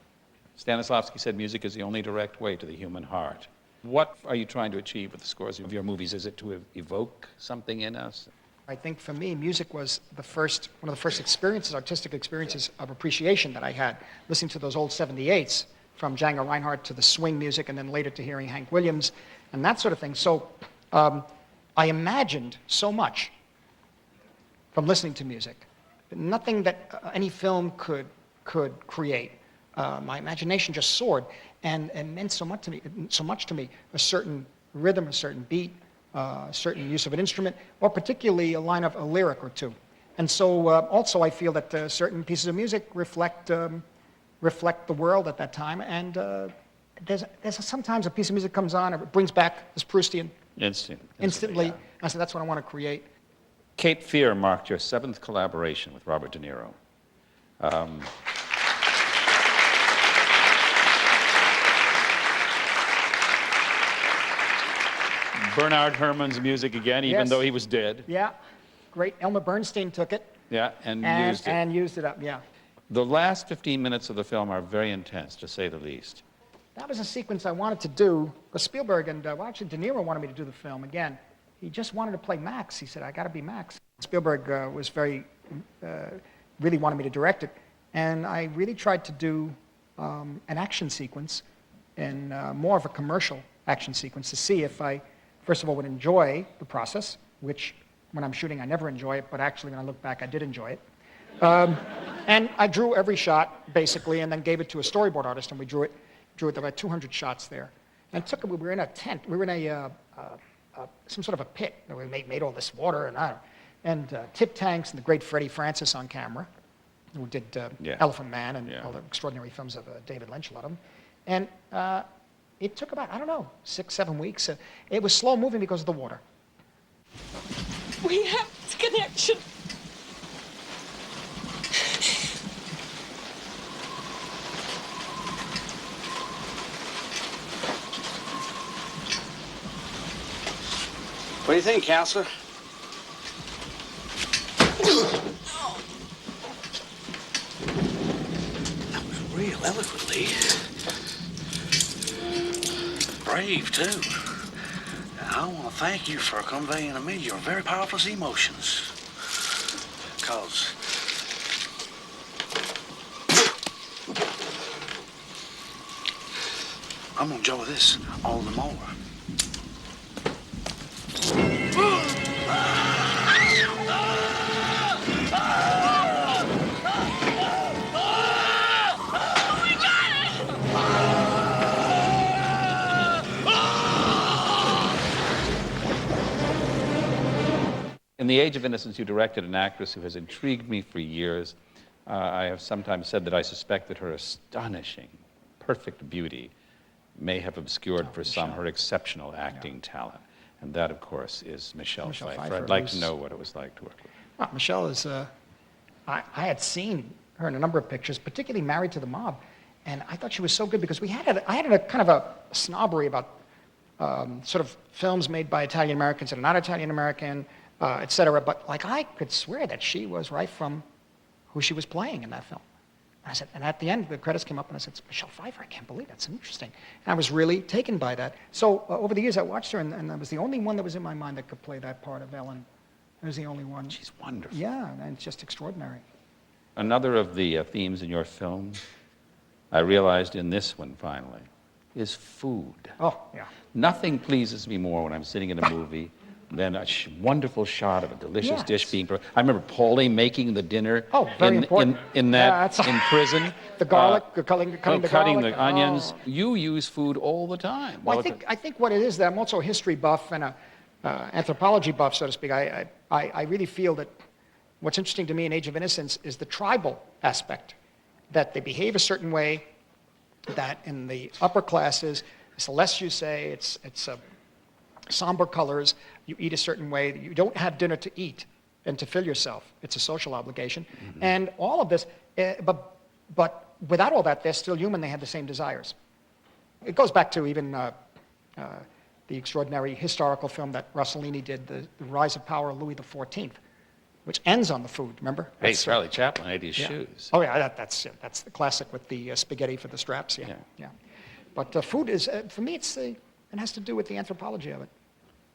Stanislavski said music is the only direct way to the human heart. What are you trying to achieve with the scores of your movies? Is it to evoke something in us? I think for me, music was one of the first experiences, artistic experiences of appreciation that I had, listening to those old 78s, from Django Reinhardt to the swing music, and then later to hearing Hank Williams, and that sort of thing. So I imagined so much from listening to music. Nothing that any film could create. My imagination just soared and meant so much to me. A certain rhythm, a certain beat, a certain use of an instrument, or particularly a lyric or two. And so also I feel that certain pieces of music reflect the world at that time. And there's sometimes a piece of music comes on, and it brings back this Proustian instantly. Yeah. I said, that's what I want to create. Cape Fear marked your 7th collaboration with Robert De Niro. Bernard Herrmann's music again, even Yes. though he was dead. Yeah, great. Elmer Bernstein took it Yeah, and used it. and used it up, yeah. The last 15 minutes of the film are very intense, to say the least. That was a sequence I wanted to do. Spielberg and, well, actually, De Niro wanted me to do the film again. He just wanted to play Max. He said, I got to be Max. Spielberg was really wanted me to direct it. And I really tried to do an action sequence and more of a commercial action sequence to see if I, first of all, would enjoy the process, which when I'm shooting, I never enjoy it, but actually when I look back, I did enjoy it. And I drew every shot, basically, and then gave it to a storyboard artist, and we drew it. There were 200 shots there. And we were in a tent. We were in some sort of a pit. We made all this water and tip tanks and the great Freddie Francis on camera, who did Elephant Man and all the extraordinary films of David Lynch, a lot of them. And it took about, I don't know, 6, 7 weeks. It was slow moving because of the water. We have this connection. What do you think, counselor? That was real eloquently. Brave, too. I want to thank you for conveying to me your very powerful emotions. Because I'm going to enjoy this all the more. In The Age of Innocence, you directed an actress who has intrigued me for years. I have sometimes said that I suspect that her astonishing, perfect beauty may have obscured for some her exceptional acting talent. And that, of course, is Michelle Pfeiffer. I'd like to know what it was like to work with her. Well, Michelle is, I had seen her in a number of pictures, particularly Married to the Mob, and I thought she was so good because I had a kind of a snobbery about sort of films made by Italian Americans that are not Italian American, et cetera, but like I could swear that she was right from who she was playing in that film. And I said, and at the end, the credits came up and I said, Michelle Pfeiffer, I can't believe that's interesting. And I was really taken by that. So over the years, I watched her, and I was the only one that was in my mind that could play that part of Ellen. I was the only one. She's wonderful. Yeah, and it's just extraordinary. Another of the themes in your film, I realized in this one finally, is food. Oh, yeah. Nothing pleases me more when I'm sitting in a movie than a wonderful shot of a delicious dish being prepared. I remember Paulie making the dinner in prison. The garlic, cutting the garlic. Cutting the onions. You use food all the time. Well, I think what it is that I'm also a history buff and an anthropology buff, so to speak. I really feel that what's interesting to me in Age of Innocence is the tribal aspect, that they behave a certain way, that in the upper classes, the less you say, it's somber colors, you eat a certain way, you don't have dinner to eat and to fill yourself. It's a social obligation. Mm-hmm. And all of this, but without all that, they're still human, they have the same desires. It goes back to even the extraordinary historical film that Rossellini did, The Rise of Power of Louis XIV, which ends on the food, remember? Hey, Charlie Chaplin ate his shoes. Oh yeah, that's the classic with the spaghetti for the straps, yeah. But food is, for me, it has to do with the anthropology of it.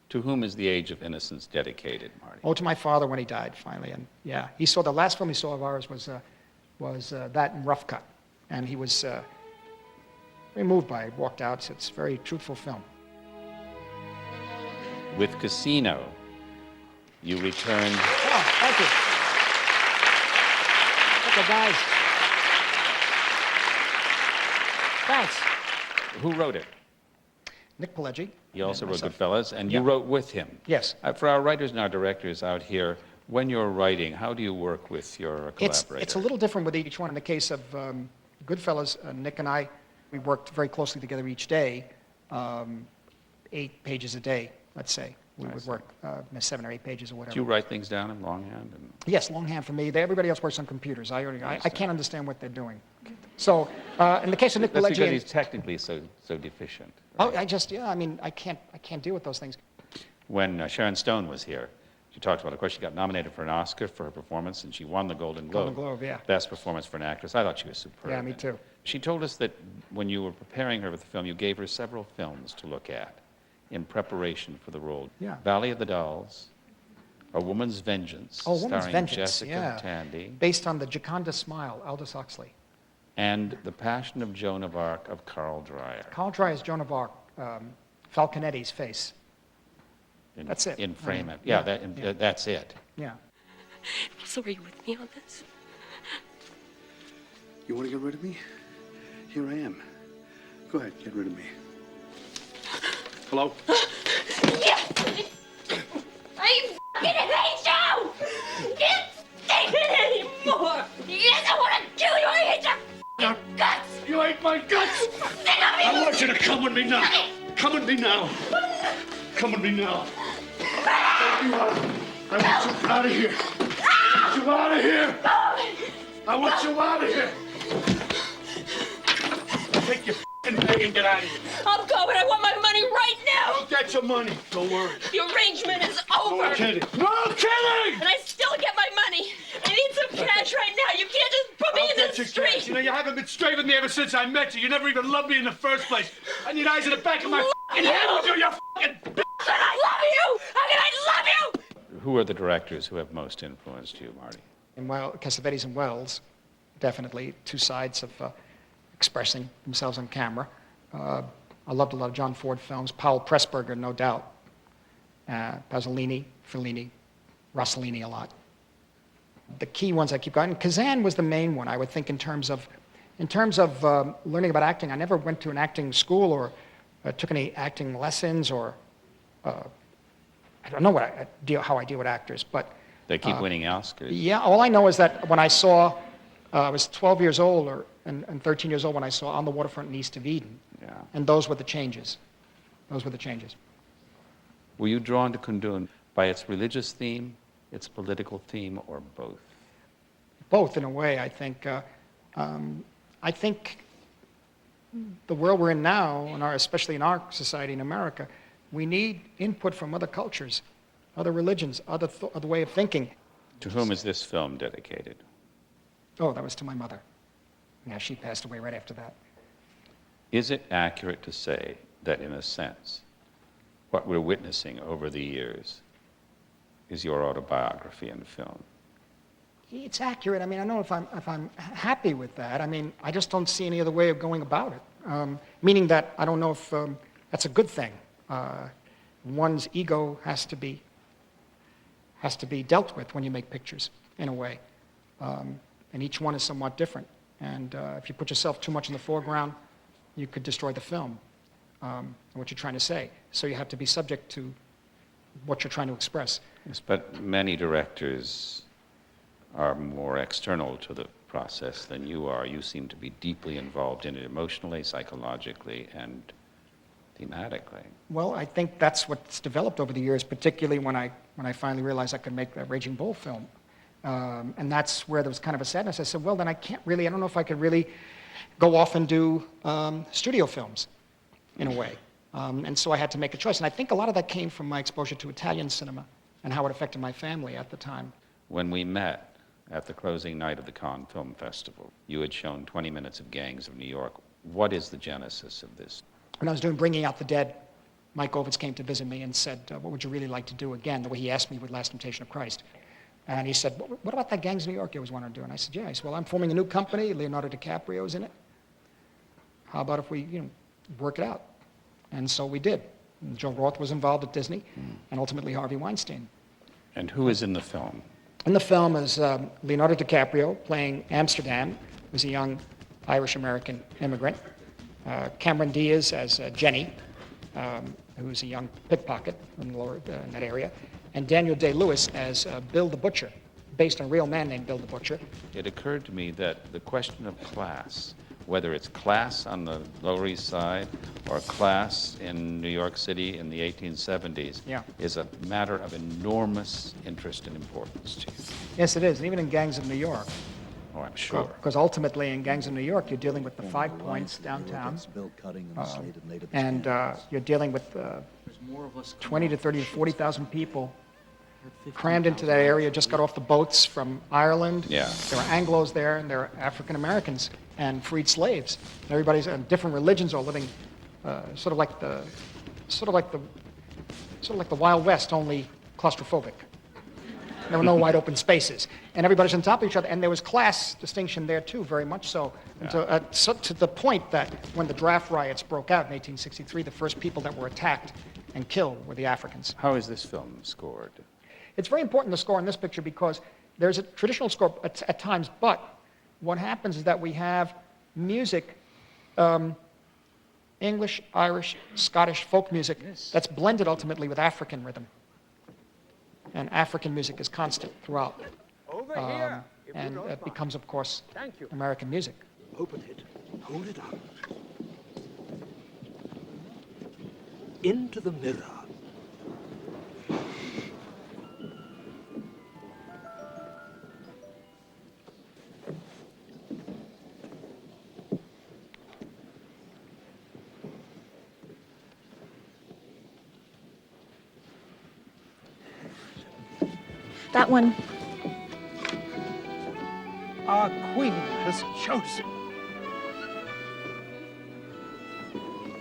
To whom is The Age of Innocence dedicated, Marty? Oh, to my father when he died, finally. And yeah, he saw, the last film he saw of ours was that and Rough Cut. And he was very moved by it, walked out. It's a very truthful film. With Casino, you returned... Oh, thank you. Okay, guys. Thanks. Who wrote it? Nick Pileggi. He also wrote Goodfellas, and you wrote with him. Yes. For our writers and our directors out here, when you're writing, how do you work with your collaborator? It's a little different with each one. In the case of Goodfellas, Nick and I, we worked very closely together each day, 8 pages a day, let's say. We would work 7 or 8 pages or whatever. Do you write things down in longhand? Yes, longhand for me. Everybody else works on computers. I can't understand what they're doing. So in the case of Nick That's Pileggi, because he's technically so deficient. oh, I can't deal with those things. When Sharon Stone was here, she talked about, of course, she got nominated for an Oscar for her performance, and she won the Golden Globe. Golden Globe, yeah. Best performance for an actress. I thought she was superb. Yeah, me too. She told us that when you were preparing her for the film, you gave her several films to look at in preparation for the role. Yeah. Valley of the Dolls, A Woman's Vengeance, Oh, Woman's starring Vengeance, Jessica yeah. Tandy, Based on the Gioconda Smile, Aldous Huxley. and The Passion of Joan of Arc of Carl Dreyer. Carl Dreyer's Joan of Arc, Falconetti's face. That's it. In frame it. yeah, That's it. Yeah. So are you with me on this? You want to get rid of me? Here I am. Go ahead, get rid of me. Hello? Yes! I fucking hate you! Can't stand it anymore! Yes, I want to kill you! I hate your guts! You ate my guts! I want you to come with me now! Come with me now! Come with me now! Take you out! I want you out of here! I want you out of here! I want you out of here! Take your f***ing bag and get out of here! I'm going! I want my money right now! I'll get your money. Don't worry. The arrangement is over! No kidding! No kidding! And I still get my money! I need some cash right now! You can't just put me in the street! Cash. You know, you haven't been straight with me ever since I met you. You never even loved me in the first place. I need eyes in the back of my f***ing head with you, you f***ing bitch! I love you! How can I love you? Who are the directors who have most influenced you, Marty? And Cassavetes and Wells, definitely two sides of expressing themselves on camera. I loved a lot of John Ford films. Powell Pressburger, no doubt. Pasolini, Fellini, Rossellini a lot. The key ones I keep going. Kazan was the main one, I would think, in terms of learning about acting. I never went to an acting school or took any acting lessons or I don't know how I deal with actors, but They keep winning Oscars. yeah, all I know is that when I saw, I was 12 years old and 13 years old when I saw On the Waterfront in East of Eden. Yeah. And those were the changes. Those were the changes. Were you drawn to Kundun by its religious theme, its political theme, or both? Both, in a way, I think. I think the world we're in now, especially in our society in America, we need input from other cultures, other religions, other way of thinking. To whom is this film dedicated? Oh, that was to my mother. Yeah, she passed away right after that. Is it accurate to say that, in a sense, what we're witnessing over the years is your autobiography in film? It's accurate. I mean, I don't know if I'm happy with that. I mean, I just don't see any other way of going about it. Meaning that I don't know if that's a good thing. One's ego has to be dealt with when you make pictures, in a way. And each one is somewhat different. And if you put yourself too much in the foreground, you could destroy the film, and what you're trying to say. So you have to be subject to what you're trying to express. Yes, but many directors are more external to the process than you are. You seem to be deeply involved in it emotionally, psychologically, and thematically. Well, I think that's what's developed over the years, particularly when I finally realized I could make that Raging Bull film. And that's where there was kind of a sadness. I said, well, then I don't know if I could really go off and do studio films, in a way. And so I had to make a choice. And I think a lot of that came from my exposure to Italian cinema and how it affected my family at the time. When we met at the closing night of the Cannes Film Festival, you had shown 20 minutes of Gangs of New York. What is the genesis of this? When I was doing Bringing Out the Dead, Mike Ovitz came to visit me and said, what would you really like to do again? The way he asked me with Last Temptation of Christ. And he said, what about that Gangs of New York you always wanted to do? And I said, yeah. He said, well, I'm forming a new company. Leonardo DiCaprio's in it. How about if we, work it out? And so we did. And Joe Roth was involved at Disney, and ultimately Harvey Weinstein. And who is in the film? In the film is Leonardo DiCaprio playing Amsterdam, who's a young Irish-American immigrant. Cameron Diaz as Jenny, who's a young pickpocket in that area. And Daniel Day-Lewis as Bill the Butcher, based on a real man named Bill the Butcher. It occurred to me that the question of class whether it's class on the Lower East Side or class in New York City in the 1870s, is a matter of enormous interest and importance to you. Yes, it is, and even in Gangs of New York. Oh, I'm sure. Because ultimately, in Gangs of New York, you're dealing with the 5 Points downtown, and you're dealing with 20 to 30 to 40,000 people crammed into that area, just got off the boats from Ireland. Yeah. There are Anglos there, and there are African Americans and freed slaves. And everybody's different religions, all living sort of like the Wild West, only claustrophobic. There were no wide open spaces, and everybody's on top of each other. And there was class distinction there too, very much so. Yeah. To the point that when the draft riots broke out in 1863, the first people that were attacked and killed were the Africans. How is this film scored? It's very important, the score in this picture, because there's a traditional score at times, but what happens is that we have music, English, Irish, Scottish folk music, that's blended ultimately with African rhythm. And African music is constant throughout. And it becomes, of course, American music. Open it. Hold it up. Into the mirror. That one. Our queen has chosen.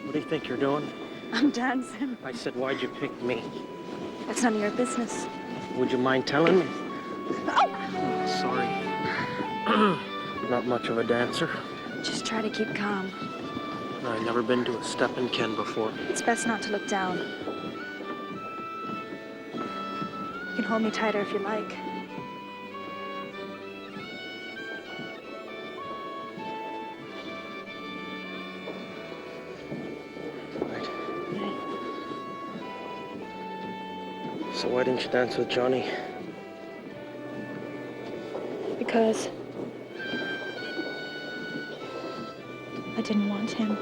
What do you think you're doing? I'm dancing. I said, why'd you pick me? That's none of your business. Would you mind telling me? Oh! Sorry. Not much of a dancer. Just try to keep calm. I've never been to a step-in Ken before. It's best not to look down. You can hold me tighter if you like. Right. So why didn't you dance with Johnny? Because I didn't want him.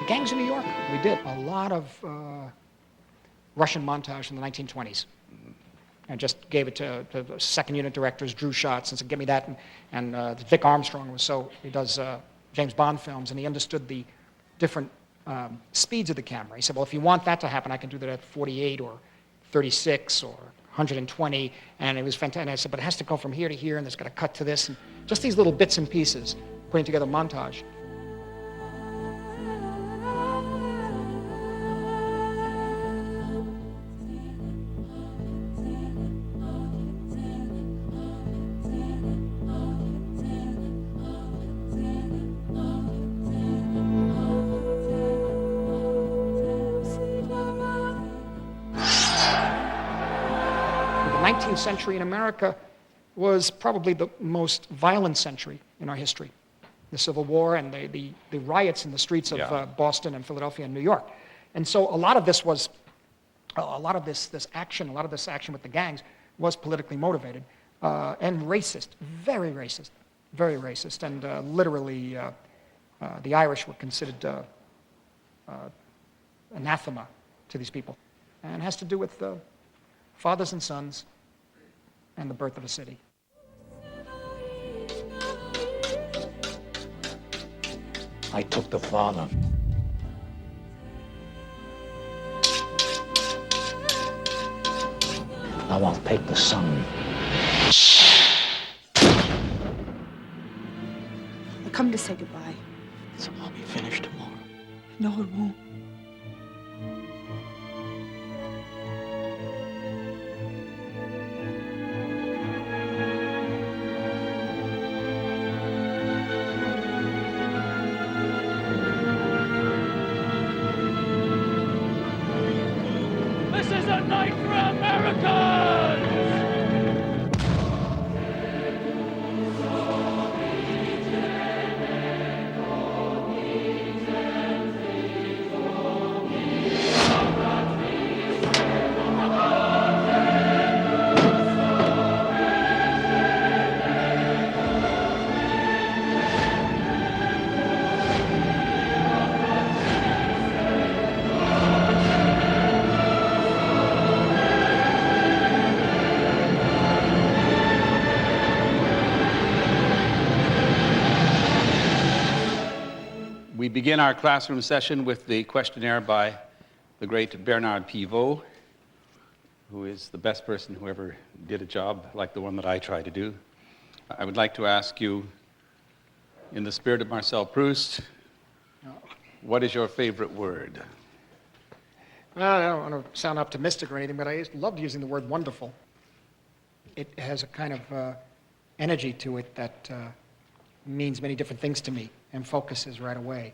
Gangs of New York, we did a lot of Russian montage in the 1920s. I just gave it to the second unit directors, drew shots, and said, "Give me that." And Vic Armstrong was he does James Bond films, and he understood the different speeds of the camera. He said, "Well, if you want that to happen, I can do that at 48 or 36 or 120." And it was fantastic. And I said, "But it has to go from here to here, and there's got to cut to this," and just these little bits and pieces, putting together montage. The 19th century in America was probably the most violent century in our history. The Civil War and the riots in the streets of Boston and Philadelphia and New York. And so a lot of this was, a lot of this action with the gangs was politically motivated and racist, very racist, very racist. And literally, the Irish were considered anathema to these people. And it has to do with fathers and sons and the birth of a city. I took the father. Now I'll take the son. I come to say goodbye. So I'll be finished tomorrow. No, it won't. This is a night for Americans! begin our classroom session with the questionnaire by the great Bernard Pivot, who is the best person who ever did a job like the one that I try to do. I would like to ask you, in the spirit of Marcel Proust, what is your favorite word? Well, I don't want to sound optimistic or anything, but I loved using the word wonderful. It has a kind of energy to it that means many different things to me and focuses right away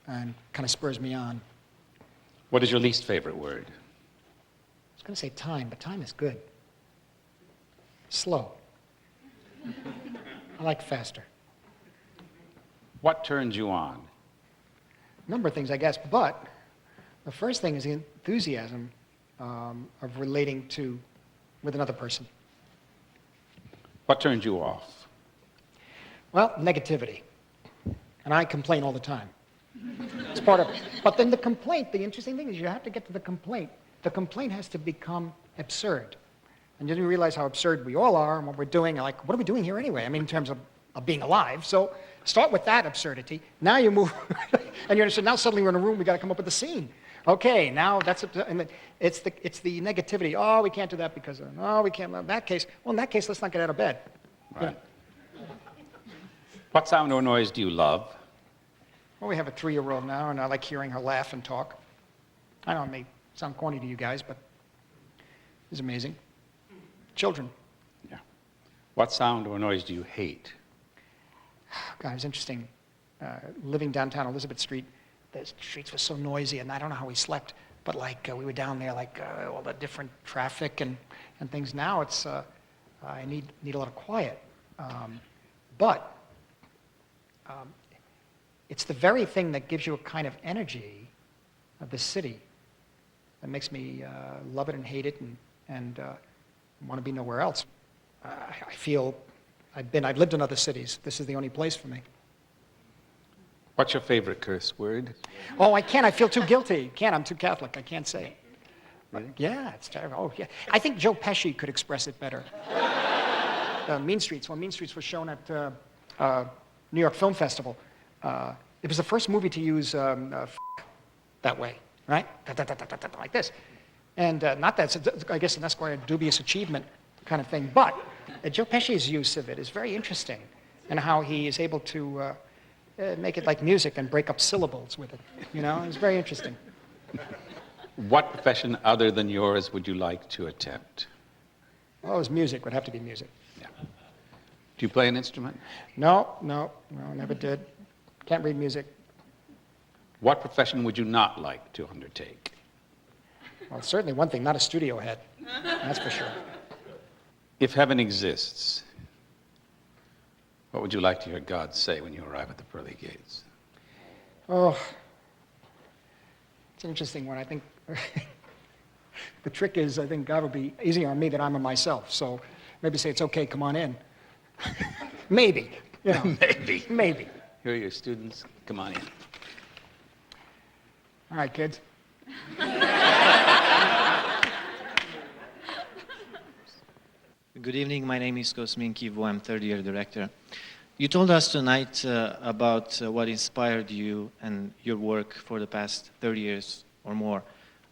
and kind of spurs me on. What is your least favorite word? I was going to say time, but time is good. Slow. I like faster. What turns you on? A number of things, I guess, but the first thing is the enthusiasm of relating with another person. What turns you off? Well, negativity. And I complain all the time. It's part of it. But then the complaint, the interesting thing is you have to get to the complaint. The complaint has to become absurd. And you realize how absurd we all are and what we're doing. And like, what are we doing here anyway? I mean, in terms of being alive. So start with that absurdity. Now you move, and so now suddenly we're in a room, we got to come up with a scene. Okay, now it's the negativity. Oh, we can't do that because we can't. In that case, let's not get out of bed. Right. What sound or noise do you love? Well, we have a 3-year-old now, and I like hearing her laugh and talk. I know it may sound corny to you guys, but it's amazing. Children. Yeah. What sound or noise do you hate? God, it's interesting. Living downtown Elizabeth Street, the streets were so noisy, and I don't know how we slept, but we were down there, all the different traffic and things. Now it's, I need a lot of quiet. But it's the very thing that gives you a kind of energy of the city that makes me love it and hate it and want to be nowhere else. I feel I've lived in other cities. This is the only place for me. What's your favorite curse word? Oh, I can't. I feel too guilty. I'm too Catholic. I can't say it. Really? Yeah, it's terrible. Oh, yeah. I think Joe Pesci could express it better. Mean Streets. When Mean Streets was shown at New York Film Festival, it was the first movie to use that way, right? Like this. And not that, I guess that's quite a dubious achievement kind of thing. But Joe Pesci's use of it is very interesting, and how he is able to make it like music and break up syllables with it. It's very interesting. What profession other than yours would you like to attempt? Well, it was music. Would have to be music. Yeah. Do you play an instrument? No, never did. Can't read music. What profession would you not like to undertake? Well, certainly one thing, not a studio head. That's for sure. If heaven exists, what would you like to hear God say when you arrive at the pearly gates? Oh, it's an interesting one. I think the trick is, I think God will be easier on me than I'm on myself. So maybe say, it's okay, come on in. Maybe. Maybe. Here are your students. Come on in. All right, kids. Good evening. My name is Cosmin Kivu. I'm third-year director. You told us tonight about what inspired you and your work for the past 30 years or more.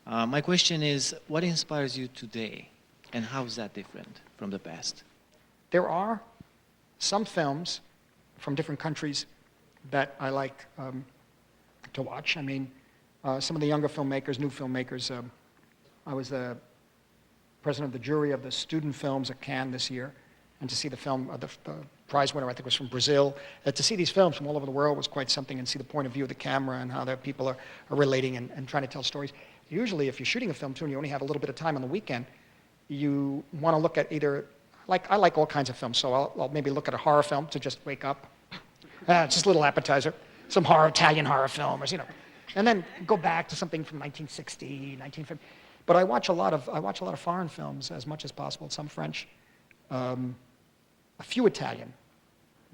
My question is, what inspires you today, and how is that different from the past? There are some films from different countries that I like to watch. I mean, some of the younger filmmakers, new filmmakers. I was the president of the jury of the student films at Cannes this year, and to see the film, the prize winner, I think, was from Brazil. To see these films from all over the world was quite something, and see the point of view of the camera and how the people are relating and trying to tell stories. Usually, if you're shooting a film too, and you only have a little bit of time on the weekend, you want to look at either, I like all kinds of films, so I'll maybe look at a horror film to just wake up. Just a little appetizer. Some Italian horror film, or and then go back to something from 1960, 1950. But I watch a lot of foreign films as much as possible. Some French, a few Italian.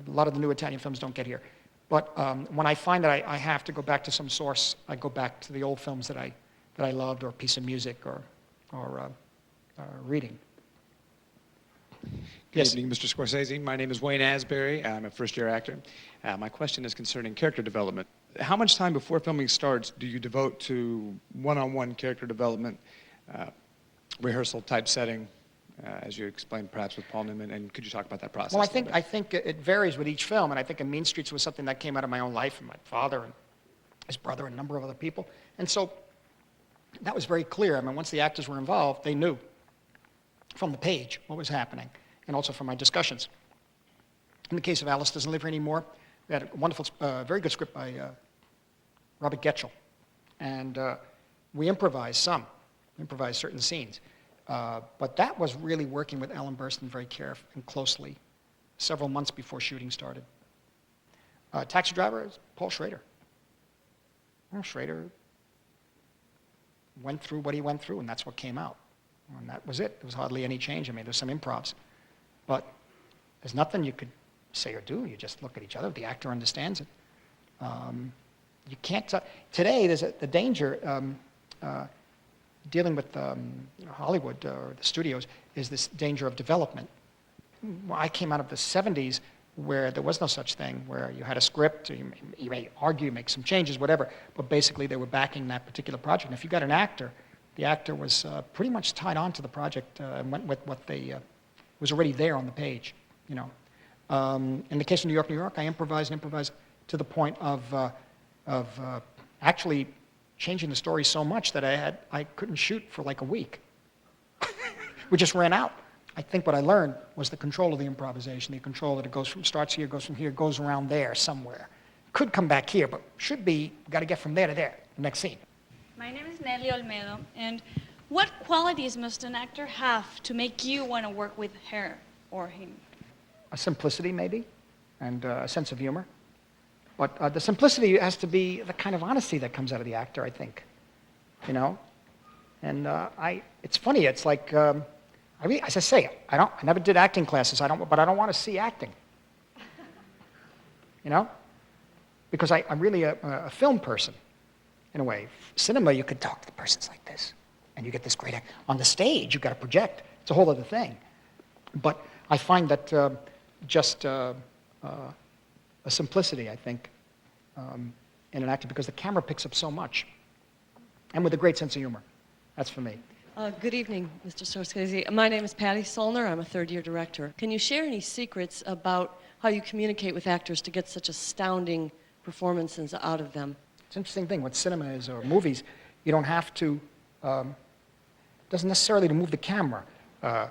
A lot of the new Italian films don't get here. But when I find that I have to go back to some source, I go back to the old films that I loved, or a piece of music, or reading. Good evening, Mr. Scorsese. My name is Wayne Asbury. I'm a first-year actor. My question is concerning character development. How much time before filming starts do you devote to one-on-one character development, rehearsal type setting, as you explained perhaps with Paul Newman, and could you talk about that process? Well, I think it varies with each film, and I think in Mean Streets was something that came out of my own life, and my father and his brother and a number of other people. And so that was very clear. I mean, once the actors were involved, they knew from the page what was happening, and also from my discussions. In the case of Alice Doesn't Live Here Anymore, we had a wonderful, very good script by Robert Getchell, and we improvised certain scenes. But that was really working with Ellen Burstyn very carefully and closely, several months before shooting started. Taxi Driver is Paul Schrader. Schrader went through what he went through, and that's what came out. And that was it. There was hardly any change. I mean, there's some improvs. But there's nothing you could say or do. You just look at each other. The actor understands it. You can't... Today, there's the danger dealing with Hollywood or the studios is this danger of development. I came out of the 70s where there was no such thing, where you had a script, you may argue, make some changes, whatever, but basically they were backing that particular project. And if you got an actor, the actor was pretty much tied on to the project and went with what they was already there on the page, you know. In the case of New York, I improvised to the point of actually changing the story so much that I couldn't shoot for like a week. We just ran out. I think what I learned was the control of the improvisation, the control that it goes from, starts here, goes from here, goes around there somewhere. Could come back here, but should be, got to get from there to there, the next scene. My name is Nelly Olmedo, and what qualities must an actor have to make you want to work with her or him? A simplicity, maybe, and a sense of humor. But the simplicity has to be the kind of honesty that comes out of the actor, I think, you know? And it's funny, it's like, as I say, I never did acting classes, but I don't want to see acting, you know? Because I'm really a film person, in a way. Cinema, you could talk to the persons like this, and you get this great act. On the stage, you've got to project. It's a whole other thing. But I find that just a simplicity, I think, in an actor, because the camera picks up so much, and with a great sense of humor. That's for me. Good evening, Mr. Scorsese. My name is Patty Solner. I'm a third-year director. Can you share any secrets about how you communicate with actors to get such astounding performances out of them? It's an interesting thing. What cinema is, or movies, you don't have to, doesn't necessarily to move the camera. The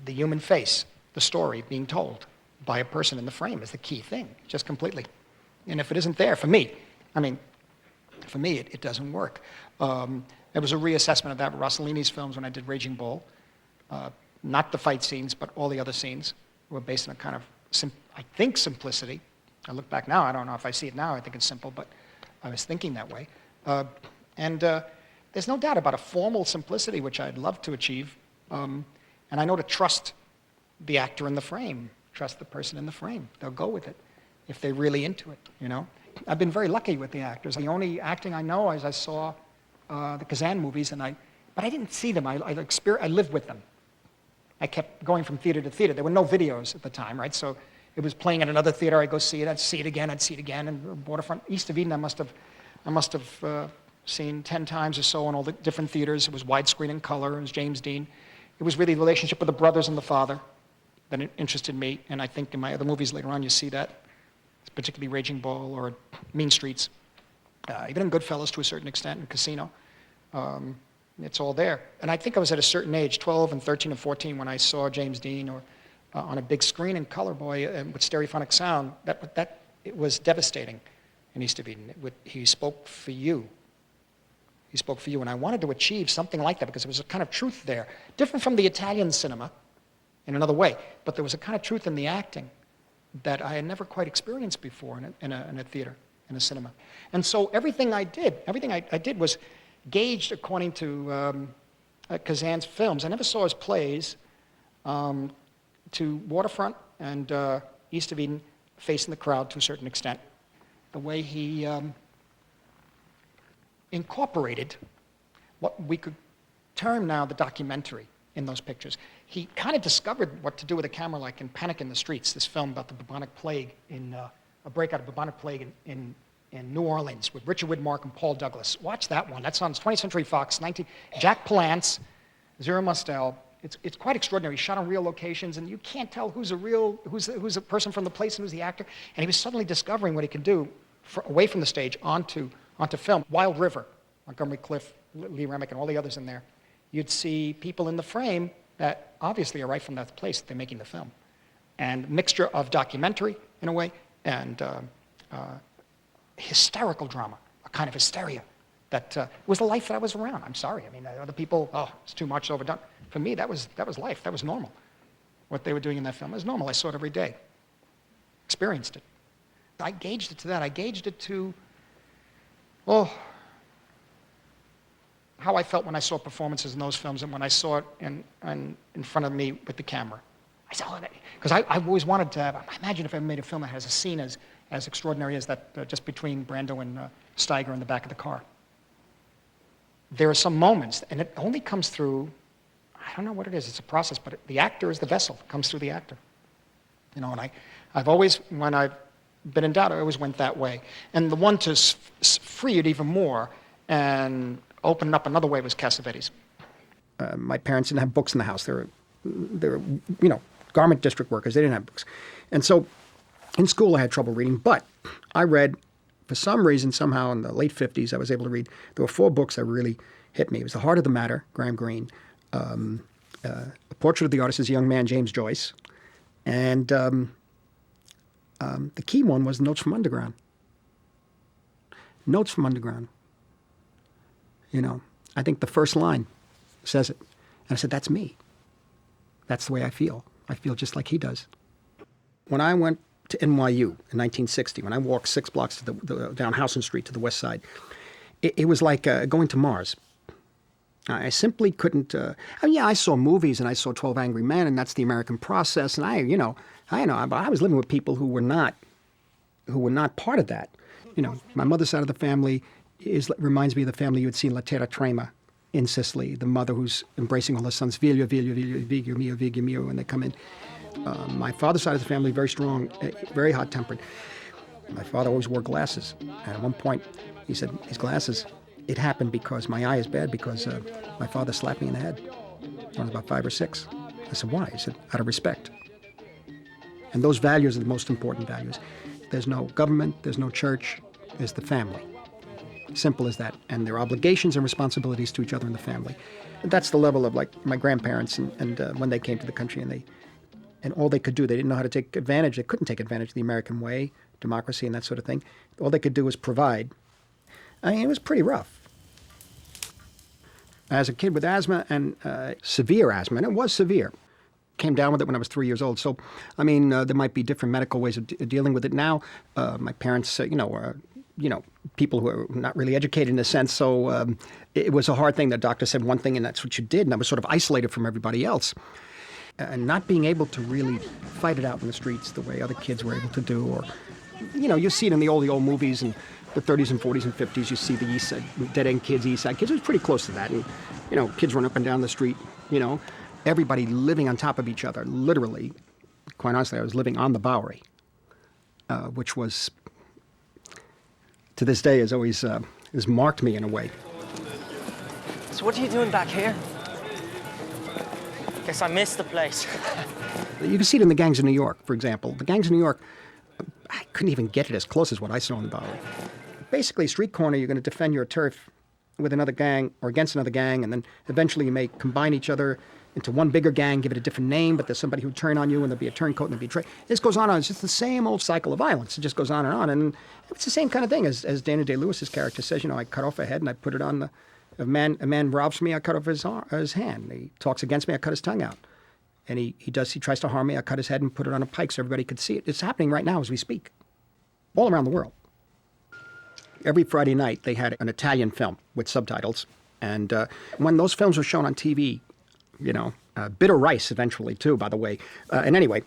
human face, the story being told by a person in the frame is the key thing, just completely. And if it isn't there, for me, it doesn't work. There was a reassessment of that with Rossellini's films when I did Raging Bull. Not the fight scenes, but all the other scenes were based on a kind of, I think, simplicity. I look back now, I don't know if I see it now, I think it's simple, but I was thinking that way. There's no doubt about a formal simplicity, which I'd love to achieve. And I know to trust the actor in the frame, trust the person in the frame. They'll go with it if they're really into it, you know? I've been very lucky with the actors. The only acting I know is I saw the Kazan movies, but I didn't see them. I lived with them. I kept going from theater to theater. There were no videos at the time, right? So it was playing at another theater. I'd go see it. I'd see it again. And Waterfront, East of Eden, I must have seen 10 times or so in all the different theaters. It was widescreen in color. It was James Dean. It was really the relationship with the brothers and the father that interested me. And I think in my other movies later on, you see that, particularly Raging Bull or Mean Streets. Even in Goodfellas to a certain extent, in Casino. It's all there. And I think I was at a certain age, 12 and 13 and 14, when I saw James Dean or on a big screen in color, boy, with stereophonic sound. It was devastating in East of Eden. He spoke for you. He spoke for you. And I wanted to achieve something like that because there was a kind of truth there. Different from the Italian cinema in another way, but there was a kind of truth in the acting that I had never quite experienced before in a theater, in a cinema. And so everything I did was gauged according to Kazan's films. I never saw his plays, to Waterfront and East of Eden facing the crowd to a certain extent. The way he incorporated what we could term now the documentary in those pictures. He kind of discovered what to do with a camera, like in Panic in the Streets, this film about the bubonic plague, a breakout of bubonic plague in in New Orleans with Richard Widmark and Paul Douglas. Watch that one. That's on 20th Century Fox, Jack Palance, Zero Mostel. It's quite extraordinary. Shot on real locations, and you can't tell who's a person from the place and who's the actor. And he was suddenly discovering what he could do away from the stage onto film. Wild River, Montgomery Clift, Lee Remick, and all the others in there. You'd see people in the frame that obviously are right from that place that they're making the film. And mixture of documentary, in a way, and hysterical drama, a kind of hysteria that was the life that I was around. I'm sorry. I mean, other people, it's too much, overdone. For me, that was life. That was normal. What they were doing in that film was normal. I saw it every day. Experienced it. I gauged it to that. I gauged it to, how I felt when I saw performances in those films and when I saw it in front of me with the camera. I saw it, because I've always wanted to imagine if I made a film that has a scene as extraordinary as that just between Brando and Steiger in the back of the car. There are some moments, and it only comes through, I don't know what it is, it's a process, but the actor is the vessel. It comes through the actor. You know, and I've always, when I've been in doubt, I always went that way. And the one to free it even more and open it up another way was Cassavetes. My parents didn't have books in the house. They were, garment district workers. They didn't have books. And so in school I had trouble reading, but I read, for some reason, somehow in the late 50s, I was able to read. There were 4 books that really hit me. It was The Heart of the Matter, Graham Greene, A Portrait of the Artist as a Young Man, James Joyce, and the key one was Notes from Underground. Notes from Underground. You know, I think the first line says it. And I said, that's me. That's the way I feel. I feel just like he does. When I went to NYU in 1960, when I walked 6 blocks to down Houston Street to the west side, it was like going to Mars. I simply couldn't. I saw movies and I saw 12 Angry Men, and that's the American process. And but I was living with people who were not part of that. You know, my mother's side of the family reminds me of the family you would see in La Terra Trema in Sicily. The mother who's embracing all her sons, Vigio, Vigio mio, when they come in. My father's side of the family, very strong, very hot-tempered. My father always wore glasses. And at one point, he said, his glasses, it happened because my eye is bad because my father slapped me in the head when I was about 5 or 6. I said, why? He said, out of respect. And those values are the most important values. There's no government, there's no church, there's the family. Simple as that. And their obligations and responsibilities to each other in the family. And that's the level of, like, my grandparents and when they came to the country and all they could do, they didn't know how to take advantage. They couldn't take advantage of the American way, democracy and that sort of thing. All they could do was provide. I mean, it was pretty rough. As a kid with asthma and severe asthma, and it was severe, came down with it when I was 3 years old. So, I mean, there might be different medical ways of dealing with it now. My parents, are, people who are not really educated in a sense. So it was a hard thing. The doctor said one thing, and that's what you did. And I was sort of isolated from everybody else. And not being able to really fight it out in the streets the way other kids were able to do. Or, you see it in the old movies and the 30s and 40s and 50s. You see the East Side, Dead End Kids, East Side Kids. It was pretty close to that. And, kids run up and down the street, everybody living on top of each other, literally. Quite honestly, I was living on the Bowery, which was, to this day, has always has marked me in a way. So what are you doing back here? Guess I missed the place. You can see it in the gangs of New York, for example. The gangs of New York, I couldn't even get it as close as what I saw in the Bowery. Basically, street corner, you're going to defend your turf with another gang or against another gang, and then eventually you may combine each other into one bigger gang, give it a different name, but there's somebody who'll turn on you, and there'll be a turncoat, and there'll be a trade. This goes on. It's just the same old cycle of violence. It just goes on, and it's the same kind of thing as Daniel Day-Lewis's character says. I cut off a head and I put it on the. A man robs me, I cut off his hand. He talks against me, I cut his tongue out. And he tries to harm me, I cut his head and put it on a pike so everybody could see it. It's happening right now as we speak, all around the world. Every Friday night they had an Italian film with subtitles, and when those films were shown on TV, Bitter Rice eventually too, by the way. And anyway,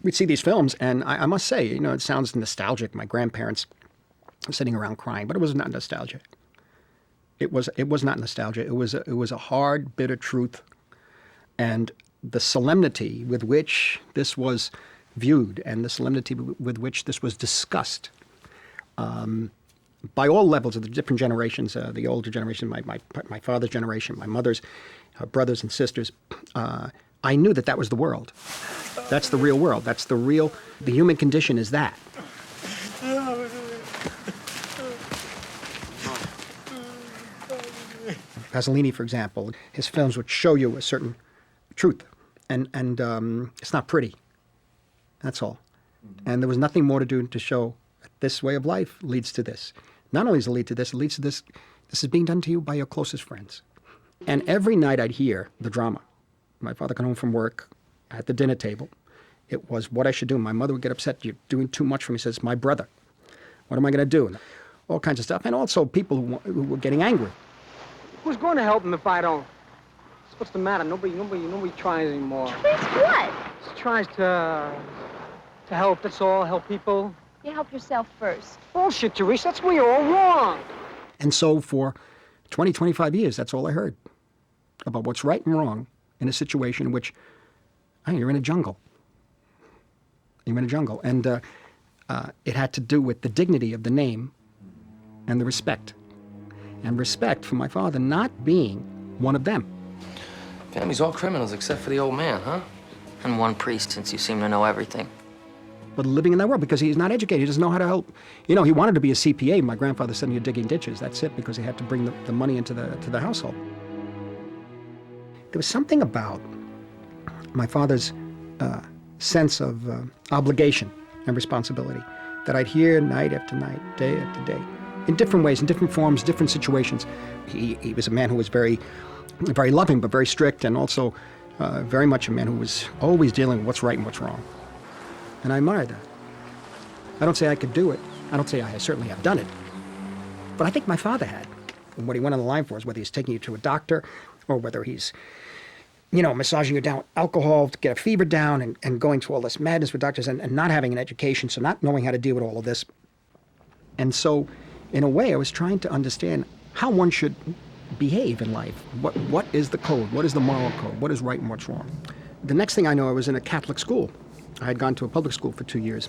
we'd see these films, and I must say, it sounds nostalgic. My grandparents sitting around crying, but it was not nostalgia. It was not nostalgia. It was a hard, bitter truth, and the solemnity with which this was viewed and the solemnity with which this was discussed by all levels of the different generations, the older generation, my father's generation, my mother's brothers and sisters, I knew that was the world. That's the real world. That's the human condition is that. Pasolini, for example, his films would show you a certain truth, and it's not pretty. That's all. And there was nothing more to do to show that this way of life leads to this. Not only does it lead to this, it leads to this. This is being done to you by your closest friends. And every night I'd hear the drama. My father come home from work at the dinner table. It was what I should do. My mother would get upset. You're doing too much for me. She says, my brother. What am I going to do? And all kinds of stuff. And also people who were getting angry. Who's going to help him if I don't? What's the matter? Nobody tries anymore. Tries what? Just tries to help, that's all, help people. You help yourself first. Bullshit, Teresa, that's where you're all wrong. And so for 20, 25 years, that's all I heard about what's right and wrong in a situation in which you're in a jungle. You're in a jungle. And it had to do with the dignity of the name and the respect. And respect for my father not being one of them. Family's all criminals except for the old man, huh? And one priest, since you seem to know everything. But living in that world because he's not educated. He doesn't know how to help. You know, he wanted to be a CPA. My grandfather said he was digging ditches. That's it, because he had to bring the money into the household. There was something about my father's sense of obligation and responsibility that I'd hear night after night, day after day, in different ways, in different forms, different situations. He was a man who was very, very loving, but very strict, and also very much a man who was always dealing with what's right and what's wrong. And I admire that. I don't say I could do it. I don't say I certainly have done it. But I think my father had. And what he went on the line for is whether he's taking you to a doctor or whether he's, massaging you down with alcohol to get a fever down and going through all this madness with doctors and not having an education, so not knowing how to deal with all of this. And so, in a way, I was trying to understand how one should behave in life. What is the code? What is the moral code? What is right and what's wrong? The next thing I know, I was in a Catholic school. I had gone to a public school for 2 years.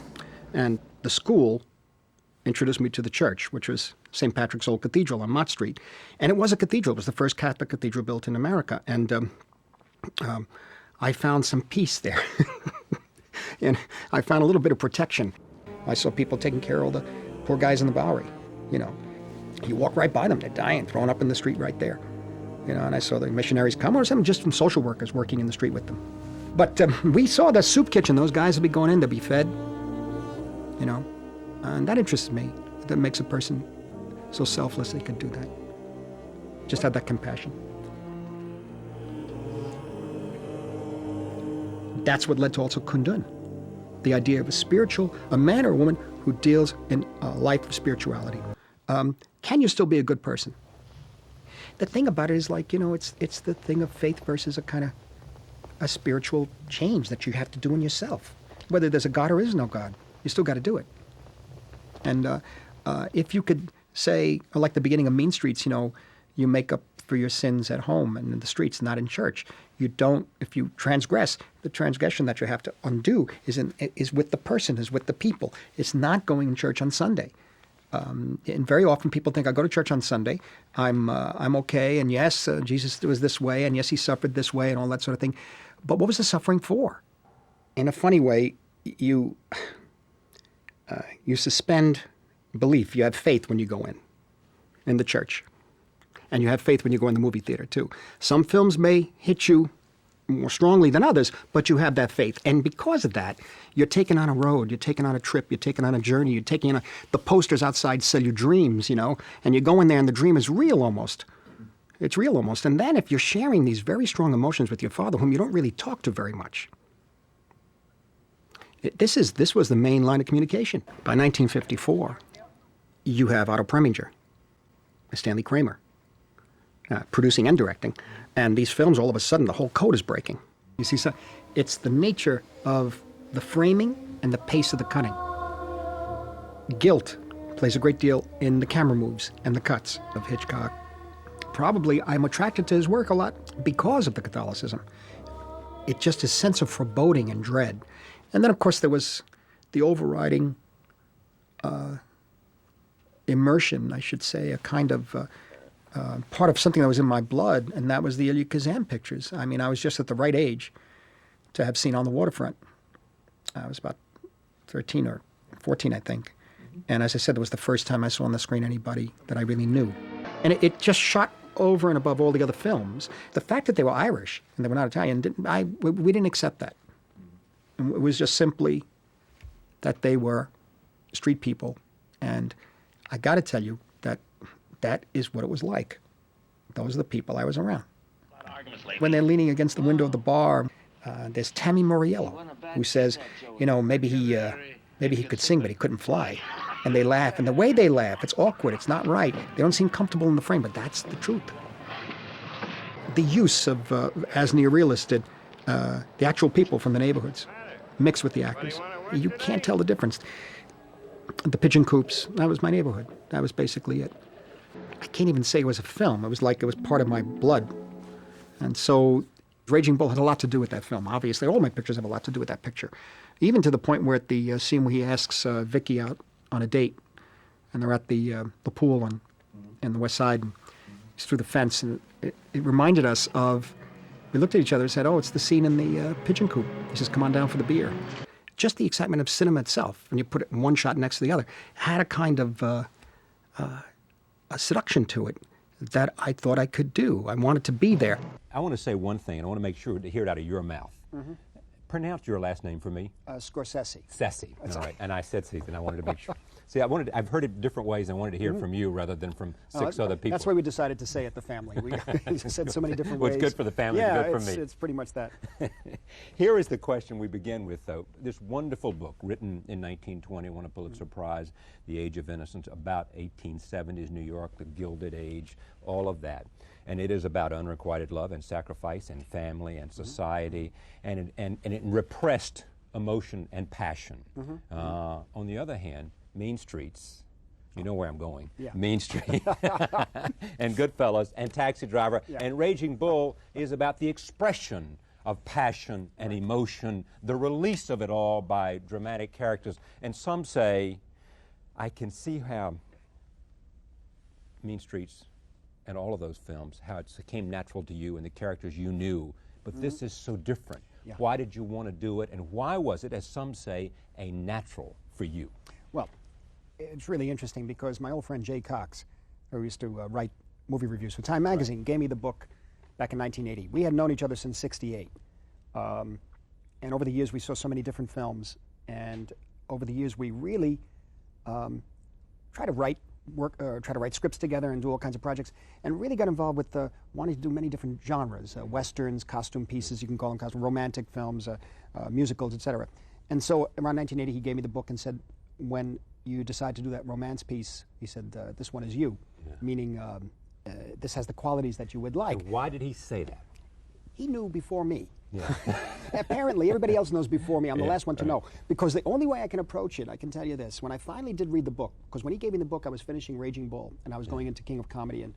And the school introduced me to the church, which was St. Patrick's Old Cathedral on Mott Street. And it was a cathedral. It was the first Catholic cathedral built in America. And I found some peace there. And I found a little bit of protection. I saw people taking care of all the poor guys in the Bowery. You walk right by them, they're dying, thrown up in the street right there. And I saw the missionaries come, or some just from social workers working in the street with them. But we saw the soup kitchen. Those guys would be going in to be fed, and that interests me. That makes a person so selfless they could do that. Just have that compassion. That's what led to also Kundun, the idea of a man or a woman who deals in a life of spirituality. Can you still be a good person? The thing about it is it's the thing of faith versus a kind of a spiritual change that you have to do in yourself. Whether there's a God or is no God, you still got to do it. And if you could say, like the beginning of Mean Streets, you make up for your sins at home and in the streets, not in church. If you transgress, the transgression that you have to undo is with the person, is with the people. It's not going in church on Sunday. And very often people think, I go to church on Sunday, I'm okay, and yes, Jesus was this way, and yes, he suffered this way, and all that sort of thing. But what was the suffering for? In a funny way, you suspend belief. You have faith when you go in the church. And you have faith when you go in the movie theater, too. Some films may hit you more strongly than others, but you have that faith. And because of that, you're taken on a road, you're taken on a trip, you're taken on a journey, you're taking on the posters outside sell you dreams, and you go in there and the dream is real almost. It's real almost. And then if you're sharing these very strong emotions with your father, whom you don't really talk to very much, this was the main line of communication. By 1954, you have Otto Preminger, Stanley Kramer, producing and directing. And these films, all of a sudden, the whole code is breaking. You see, so it's the nature of the framing and the pace of the cutting. Guilt plays a great deal in the camera moves and the cuts of Hitchcock. Probably I'm attracted to his work a lot because of the Catholicism. It's just his sense of foreboding and dread. And then, of course, there was the overriding immersion, I should say, a kind of part of something that was in my blood, and that was the Elia Kazan pictures. I mean, I was just at the right age to have seen On the Waterfront. I was about 13 or 14, I think. And as I said, it was the first time I saw on the screen anybody that I really knew. And it just shot over and above all the other films. The fact that they were Irish and they were not Italian, we didn't accept that. It was just simply that they were street people. And I got to tell you that is what it was like. Those are the people I was around. When they're leaning against the window of the bar, there's Tammy Moriello, who says, you know, maybe he could sing, but he couldn't fly. And they laugh, and the way they laugh, it's awkward, it's not right. They don't seem comfortable in the frame, but that's the truth. The use of, as neorealists did, the actual people from the neighborhoods mixed with the actors. You can't tell the difference. The pigeon coops, that was my neighborhood. That was basically it. I can't even say it was a film. It was like it was part of my blood. And so Raging Bull had a lot to do with that film. Obviously, all my pictures have a lot to do with that picture. Even to the point where at the scene where he asks Vicky out on a date, and they're at the pool on the West Side, and he's through the fence, and it reminded us of, we looked at each other and said, oh, it's the scene in the pigeon coop. He says, come on down for the beer. Just the excitement of cinema itself, when you put it in one shot next to the other, had a kind of a seduction to it that I thought I could do. I wanted to be there. I want to say one thing, and I want to make sure to hear it out of your mouth. Pronounce your last name for me. Scorsese. Sessi. All right. And I said Stephen. I wanted to make sure. See, I've heard it different ways, and I wanted to hear it from you rather than from six other people. That's why we decided to say it, the family. We said so many different ways. What's good for the family is good for me. It's pretty much that. Here is the question we begin with, though. This wonderful book, written in 1920, won a Pulitzer Prize, The Age of Innocence, about 1870s New York, the Gilded Age, all of that. And it is about unrequited love and sacrifice and family and society and repressed emotion and passion. On the other hand, Mean Streets, you know where I'm going, Mean Street, and Goodfellas, and Taxi Driver, and Raging Bull is about the expression of passion and emotion, the release of it all by dramatic characters. And some say, I can see how Mean Streets and all of those films, how it came natural to you and the characters you knew, but this is so different. Why did you want to do it, and why was it, as some say, a natural for you? Well, it's really interesting because my old friend Jay Cox, who used to write movie reviews for Time Magazine, gave me the book back in 1980. We had known each other since '68. And over the years we saw so many different films, and over the years we really try to write scripts together and do all kinds of projects, and really got involved with wanting to do many different genres, westerns, costume pieces, you can call them costume, romantic films, musicals, etc. And so around 1980 he gave me the book and said, when you decide to do that romance piece, he said, this one is you, meaning this has the qualities that you would like. And why did he say that? He knew before me. Apparently, everybody else knows before me. I'm the last one to know. Because the only way I can approach it, I can tell you this, when I finally did read the book, because when he gave me the book, I was finishing Raging Bull, and I was going into King of Comedy, and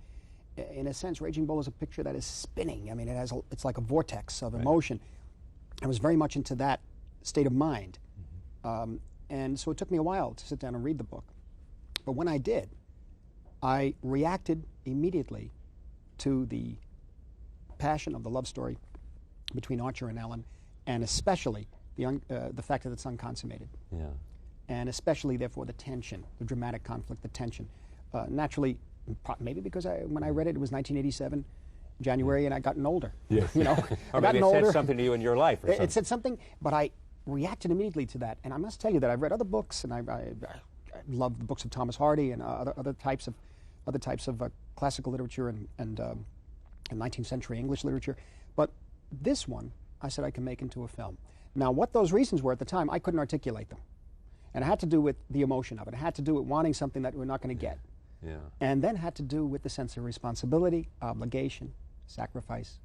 in a sense, Raging Bull is a picture that is spinning. I mean, it's like a vortex of emotion. I was very much into that state of mind. And so it took me a while to sit down and read the book. But when I did, I reacted immediately to the passion of the love story between Archer and Ellen, and especially the fact that it's unconsummated. And especially, therefore, the tension, the dramatic conflict, the tension. Naturally, maybe because when I read it, it was 1987, January, and I'd gotten older. You know, or maybe it said something to you in your life or something. It said something, but I reacted immediately to that. And I must tell you that I've read other books, and I love the books of Thomas Hardy and other types of classical literature and 19th century English literature. But this one, I said I can make into a film. Now, what those reasons were at the time, I couldn't articulate them. And it had to do with the emotion of it. It had to do with wanting something that we're not going to get. And then had to do with the sense of responsibility, obligation, sacrifice.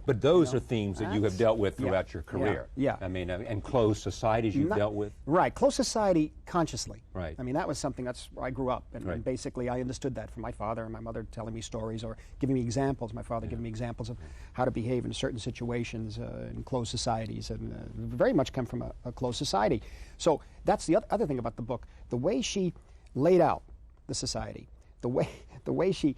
But those are themes that you have dealt with throughout your career. I mean, and closed societies you've dealt with. Right, closed society consciously. Right. I mean, that was something, that's where I grew up. And basically, I understood that from my father and my mother telling me stories or giving me examples. My father giving me examples of how to behave in certain situations in closed societies. And very much come from a closed society. So that's the other thing about the book. The way she laid out the society. The way she,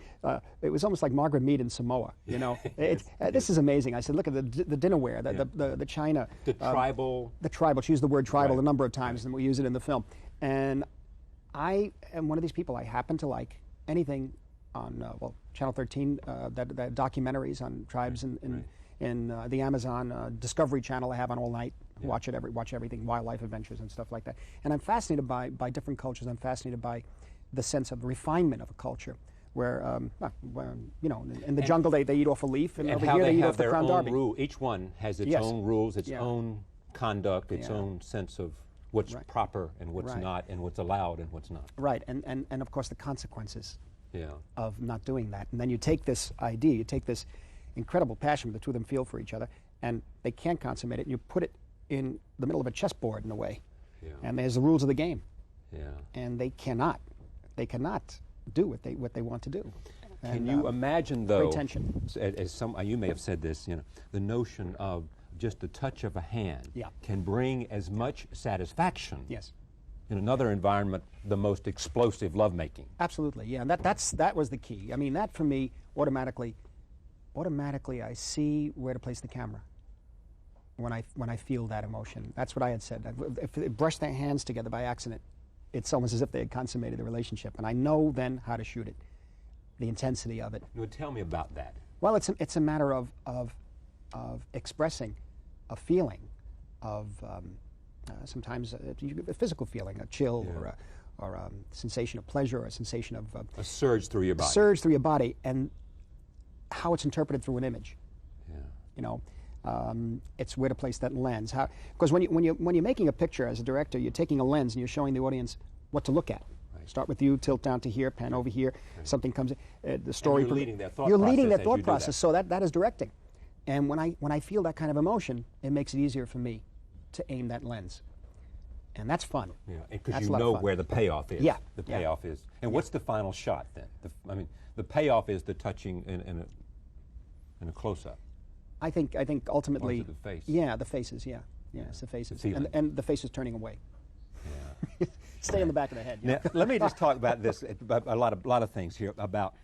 it was almost like Margaret Mead in Samoa, you know. This is amazing. I said, look at the dinnerware, the china. The tribal. The tribal. She used the word tribal a number of times, and we use it in the film. And I am one of these people. I happen to like anything on, Channel 13, that documentaries on tribes in the Amazon, Discovery Channel I have on all night. Watch everything, wildlife adventures and stuff like that. And I'm fascinated by different cultures. I'm fascinated by the sense of refinement of a culture, where you know, in the jungle they eat off a leaf, and over here they eat off the Crown Derby. Each one has its own rules, its own conduct, its own sense of what's proper and what's not, and what's allowed and what's not. Right, and of course the consequences of not doing that. And then you take this idea, you take this incredible passion the two of them feel for each other, and they can't consummate it, and you put it in the middle of a chessboard in a way. And there's the rules of the game. And they cannot do what they want to do. Can you imagine, though, great tension. as you may have said this, you know, the notion of just the touch of a hand can bring as much satisfaction in another environment, the most explosive lovemaking. Absolutely, yeah, and that was the key. I mean, that for me, automatically I see where to place the camera when I feel that emotion. That's what I had said. If they brush their hands together by accident, it's almost as if they had consummated the relationship, and I know then how to shoot it, the intensity of it. Well, tell me about that. Well, it's a matter of expressing a feeling of sometimes a physical feeling, a chill or a sensation of pleasure, or a sensation of a surge through your body. Surge through your body, and how it's interpreted through an image. You know. It's where to place that lens. Because when you're making a picture as a director, you're taking a lens and you're showing the audience what to look at. Start with you, tilt down to here, pan over here. Something comes in, the story. And you're leading their thought process. You're leading their thought do process. So that is directing. And when I feel that kind of emotion, it makes it easier for me to aim that lens. And that's fun. Yeah, because you know where the payoff is. Yeah. The payoff is. And what's the final shot then? The payoff is the touching in a close-up. I think ultimately. Or is it the face? Yeah, the faces. Yeah, it's the faces, and the face is turning away. Yeah. Stay in the back of the head. Now, let me just talk about this. About a lot of things here. About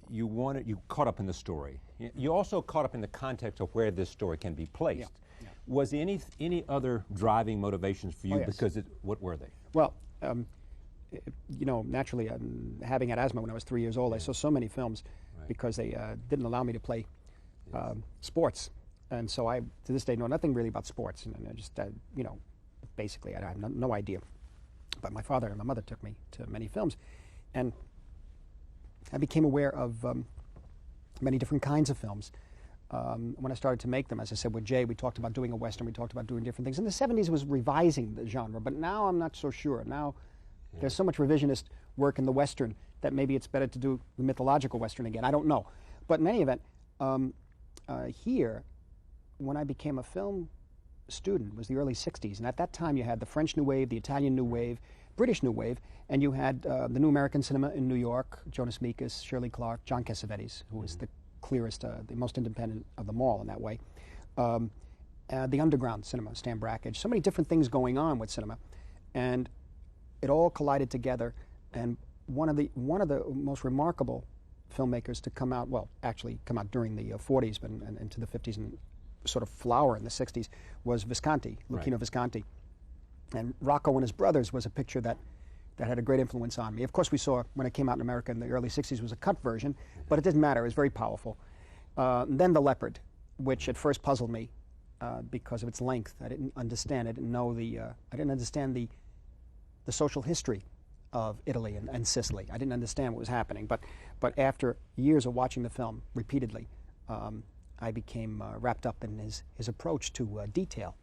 you caught up in the story. You also caught up in the context of where this story can be placed. Yeah. Was any other driving motivations for you? Oh, yes. Because what were they? Well, you know, naturally, having had asthma when I was 3 years old, I saw so many films because they didn't allow me to play sports, and so I, to this day, know nothing really about sports, and I just, you know, basically, I have no idea. But my father and my mother took me to many films, and I became aware of many different kinds of films. When I started to make them, as I said, with Jay, we talked about doing a Western, we talked about doing different things. In the 70s, it was revising the genre, but now I'm not so sure. Now, there's so much revisionist work in the Western that maybe it's better to do the mythological Western again. I don't know. But in any event, here, when I became a film student, was the early 60s, and at that time you had the French New Wave, the Italian New Wave, British New Wave, and you had the New American Cinema in New York, Jonas Mekas, Shirley Clark, John Cassavetes, who was the clearest, the most independent of them all in that way. The underground cinema, Stan Brakhage, so many different things going on with cinema, and it all collided together. And one of the most remarkable filmmakers to come out, well, actually come out during the 40s, but into the 50s and sort of flower in the 60s, was Visconti, Luchino Visconti. And Rocco and His Brothers was a picture that had a great influence on me. Of course, we saw, when it came out in America in the early 60s, was a cut version, but it didn't matter. It was very powerful. Then The Leopard, which at first puzzled me because of its length. I didn't understand. I didn't know I didn't understand the social history of Italy and Sicily. I didn't understand what was happening. But after years of watching the film repeatedly, I became wrapped up in his approach to detail.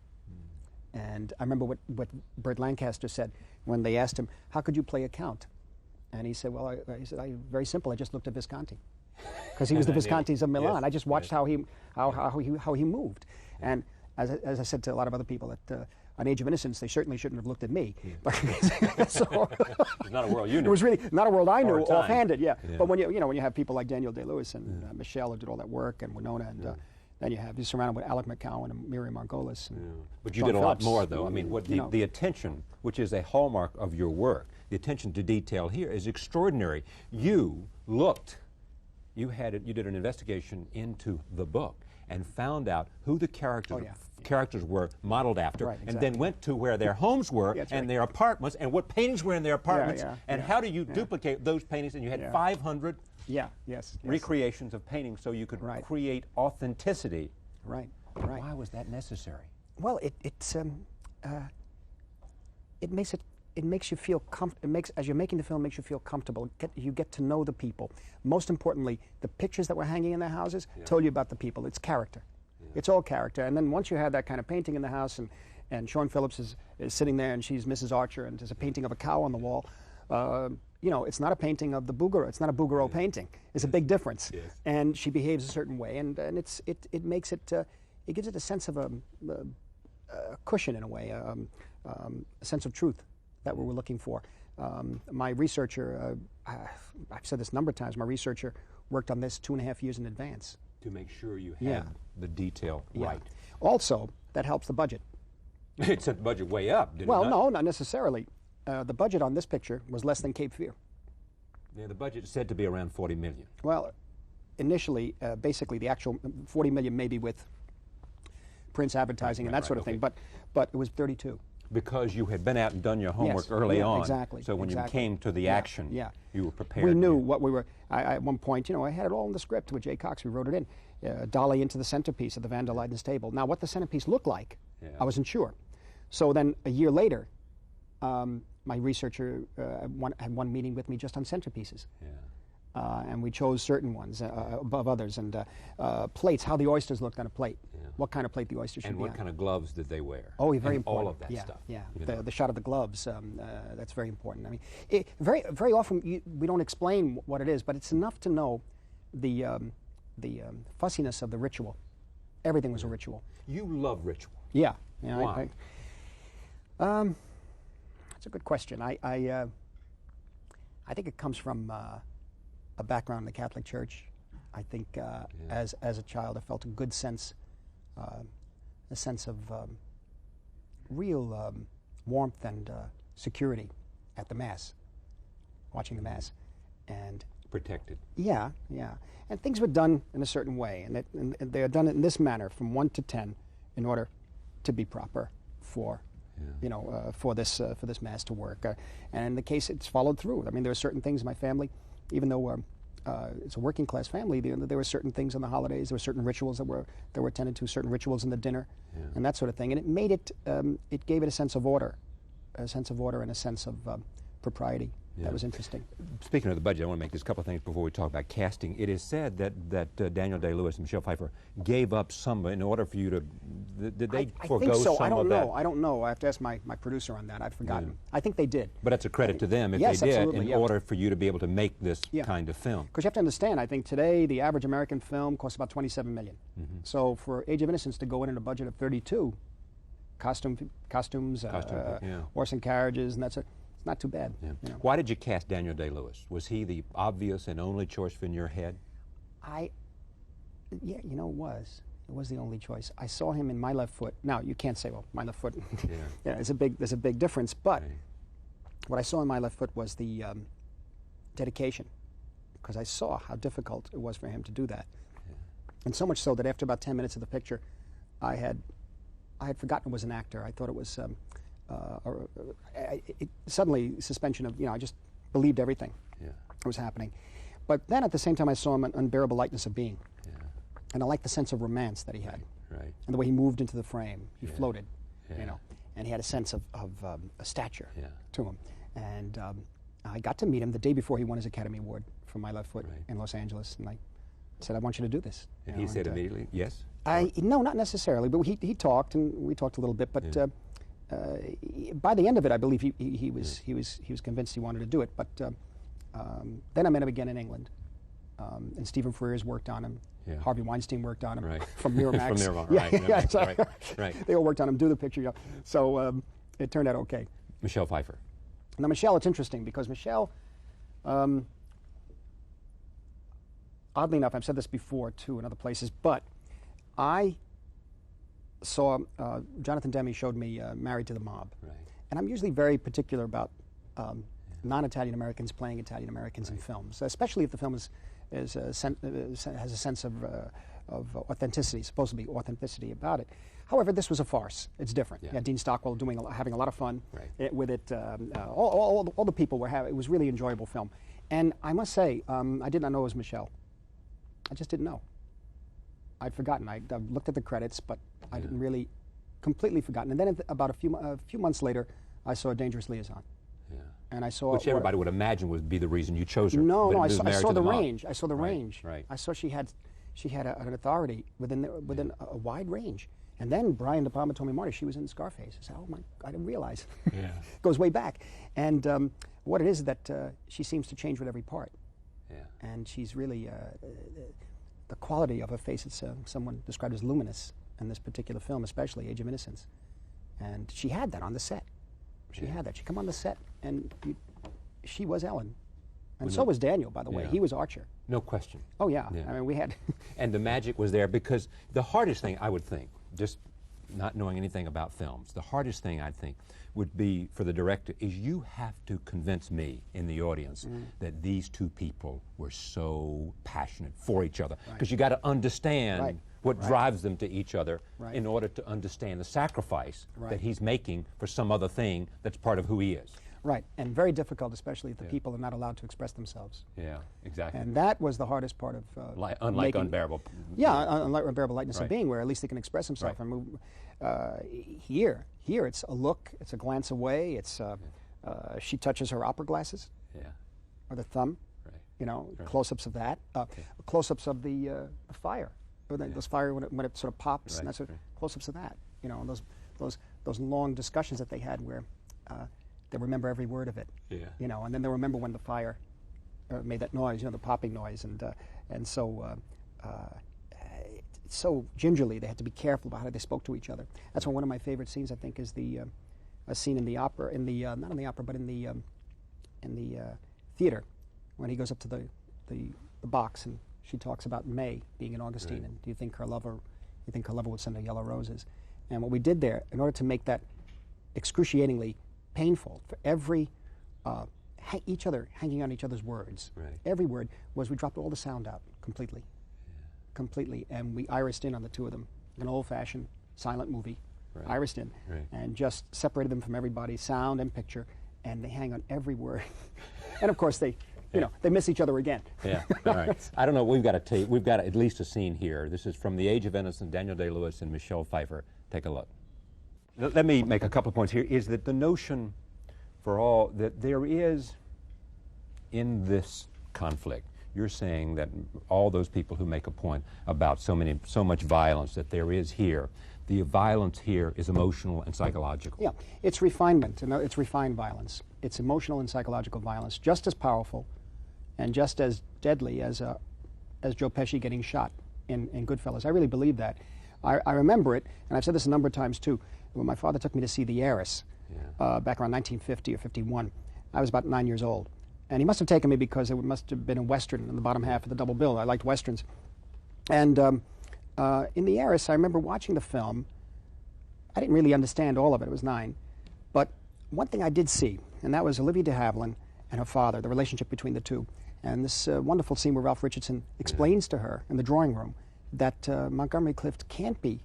And I remember what Burt Lancaster said when they asked him, "How could you play a count?" And he said, "Well, very simple. I just looked at Visconti, because he was the Viscontis of Milan. Yes, I just watched how he moved." And as I said to a lot of other people, that on Age of Innocence, they certainly shouldn't have looked at me. Yeah. So, it's not a world you knew. It was really not a world I knew, Or a time. offhanded. Yeah. But when you have people like Daniel Day-Lewis and Michelle, who did all that work, and Winona, and then you're surrounded with Alec McCowan and Miriam Margolis. And but you Sean did a lot Phillips. more, though. I mean, the attention, which is a hallmark of your work, the attention to detail here is extraordinary. You did an investigation into the book and found out who the characters were modeled after, and then went to where their homes were and their apartments, and what paintings were in their apartments, and how do you duplicate those paintings, and you had 500 recreations of paintings so you could create authenticity. Right. Why was that necessary? Well, it makes you feel as you're making the film, it makes you feel comfortable. You get to know the people. Most importantly, the pictures that were hanging in their houses told you about the people. It's character. It's all character. And then once you have that kind of painting in the house, and Sean Phillips is sitting there, and she's Mrs. Archer, and there's a painting of a cow on the wall. You know, it's not a painting of the Bouguereau. It's not a Bouguereau painting. It's a big difference. And she behaves a certain way, and it makes it it gives it a sense of a cushion in a way, a sense of truth that we were looking for. My researcher, I've said this a number of times, my researcher worked on this 2.5 years in advance. To make sure you had the detail right. Also, that helps the budget. It sent the budget way up, didn't it? Well, no, not necessarily. The budget on this picture was less than Cape Fear. Yeah, the budget is said to be around 40 million. Well, initially, basically the actual 40 million maybe with prints, advertising, and that sort of thing, but it was 32. Because you had been out and done your homework early on. Exactly. So when you came to the action, you were prepared. We knew what we were. At one point, you know, I had it all in the script with Jay Cox. We wrote it in. Dolly into the centerpiece of the Van der Leyden's table. Now, what the centerpiece looked like, I wasn't sure. So then a year later, my researcher had one meeting with me just on centerpieces. And we chose certain ones above others, and plates, how the oysters looked on a plate, what kind of plate the oysters should be on. And what kind of gloves did they wear? Oh, very and important. all of that stuff. Yeah, the shot of the gloves, that's very important. I mean, very often we don't explain what it is, but it's enough to know the fussiness of the ritual. Everything was a ritual. You love ritual. Yeah. Why? That's a good question. I think it comes from a background in the Catholic Church. I think as a child, I felt a good sense, a sense of real warmth and security at the Mass, watching the Mass, and protected. Yeah. And things were done in a certain way, and they are done in this manner, from 1 to 10, in order to be proper for. For this Mass to work, and in the case, it's followed through. I mean, there are certain things in my family, even though it's a working class family, there were certain things on the holidays, there were certain rituals that were attended to, certain rituals in the dinner, and that sort of thing, and it made it, it gave it a sense of order, and a sense of propriety. That was interesting. Speaking of the budget, I want to make this couple of things before we talk about casting. It is said that Daniel Day-Lewis and Michelle Pfeiffer gave up some in order for you to. Did they forego think so. some of that? I don't know. I have to ask my producer on that. I've forgotten. I think they did. But that's a credit to them if yes, they did, absolutely, in order for you to be able to make this kind of film. Because you have to understand, I think today the average American film costs about $27 million. So for Age of Innocence to go in at a budget of 32, costumes, horse and carriages, and that's it. Not too bad. Why did you cast Daniel Day-Lewis? Was he the obvious and only choice in your head? It was. It was the only choice. I saw him in My Left Foot. Now, you can't say, well, My Left Foot, there's a big difference, but what I saw in My Left Foot was the dedication, because I saw how difficult it was for him to do that. And so much so that after about 10 minutes of the picture, I had forgotten it was an actor. I thought it was suddenly suspension of, I just believed everything that was happening. But then at the same time, I saw him an unbearable lightness of being. And I liked the sense of romance that he had. And the way he moved into the frame. He floated, and he had a sense of a stature to him. And I got to meet him the day before he won his Academy Award for My Left Foot in Los Angeles. And I said, I want you to do this. And he said immediately, yes? No, not necessarily, but he talked, and we talked a little bit, but by the end of it, I believe he was convinced he wanted to do it. But then I met him again in England, and Stephen Frears worked on him. Harvey Weinstein worked on him from Miramax. From Miramax, right. They all worked on him, do the picture. So it turned out okay. Michelle Pfeiffer. Now Michelle, it's interesting because Michelle, oddly enough, I've said this before too in other places, but I saw Jonathan Demme showed me Married to the Mob, and I'm usually very particular about non-Italian Americans playing Italian Americans in films, especially if the film has a sense of authenticity, supposed to be authenticity about it. However, this was a farce. It's different. Yeah, Dean Stockwell having a lot of fun with it. All the people were having. It was a really enjoyable film. And I must say, I did not know it was Michelle. I just didn't know. I'd forgotten. I looked at the credits, but I didn't really completely forgotten. And then about a few months later, I saw Dangerous Liaison. Yeah. And I saw which everybody would imagine would be the reason you chose her. No, I saw the range. I saw the right, range. Right. I saw she had an authority within a wide range. And then Brian De Palma told me, Marty, she was in Scarface. I said, oh my, I didn't realize. Yeah. Goes way back. And what it is that she seems to change with every part. Yeah. And she's really, the quality of her face, it's someone described as luminous in this particular film, especially Age of Innocence. And she had that on the set. She had that. She come on the set, and she was Ellen. And so was Daniel, by the way. He was Archer. No question. Oh, yeah. I mean, we had... And the magic was there because the hardest thing, I would think, just not knowing anything about films, the hardest thing, I think, would be for the director is you have to convince me in the audience that these two people were so passionate for each other. Because you got to understand what drives them to each other in order to understand the sacrifice that he's making for some other thing that's part of who he is. Right, and very difficult, especially if the people are not allowed to express themselves. Yeah, exactly. And that was the hardest part of unlike Unbearable. Yeah, unlike Unbearable Lightness of Being, where at least they can express himself. I mean, here it's a look, it's a glance away. It's she touches her opera glasses, or the thumb. You know, close-ups of that, close-ups of the fire, or those fire when it sort of pops, and that's close-ups of that. You know, those long discussions that they had where. They remember every word of it, you know, and then they remember when the fire made that noise, you know, the popping noise, and so so gingerly they had to be careful about how they spoke to each other. That's one of my favorite scenes, I think, is the a scene in the opera, in the not in the opera, but in the theater, when he goes up to the box and she talks about May being an Augustine, and do you think her lover would send her yellow roses? And what we did there, in order to make that excruciatingly painful for every each other hanging on each other's words. Every word was we dropped all the sound out completely, and we irised in on the two of them, an old-fashioned silent movie, irised in, and just separated them from everybody, sound and picture, and they hang on every word, and of course they. You know, they miss each other again. Yeah, all right. I don't know, we've got at least a scene here. This is from The Age of Innocence, Daniel Day-Lewis and Michelle Pfeiffer. Take a look. Let me make a couple of points here, is that the notion for all, that there is, in this conflict, you're saying that all those people who make a point about so much violence that there is here, the violence here is emotional and psychological. Yeah, it's refinement, and it's refined violence. It's emotional and psychological violence, just as powerful and just as deadly as Joe Pesci getting shot in Goodfellas. I really believe that. I remember it, and I've said this a number of times too, when my father took me to see The Heiress back around 1950 or 51. I was about 9 years old. And he must have taken me because it must have been a Western in the bottom half of the double bill. I liked Westerns. And in The Heiress, I remember watching the film. I didn't really understand all of it. I was 9. But one thing I did see, and that was Olivia de Havilland and her father, the relationship between the two. And this wonderful scene where Ralph Richardson explains to her in the drawing room that Montgomery Clift can't be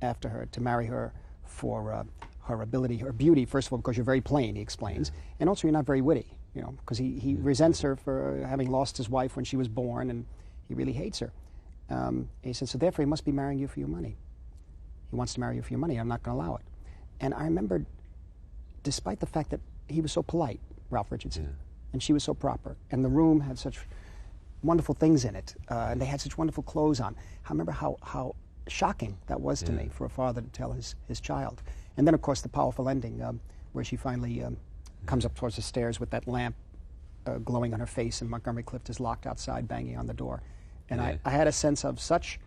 after her to marry her for her ability, her beauty, first of all, because you're very plain, he explains, and also you're not very witty, you know, because he resents her for having lost his wife when she was born, and he really hates her. And he said, so therefore he must be marrying you for your money. He wants to marry you for your money. I'm not going to allow it. And I remembered, despite the fact that he was so polite, Ralph Richardson, and she was so proper, and the room had such wonderful things in it, and they had such wonderful clothes on. I remember how shocking that was to me for a father to tell his child. And then, of course, the powerful ending where she finally comes up towards the stairs with that lamp glowing on her face, and Montgomery Clift is locked outside, banging on the door. And I had a sense of such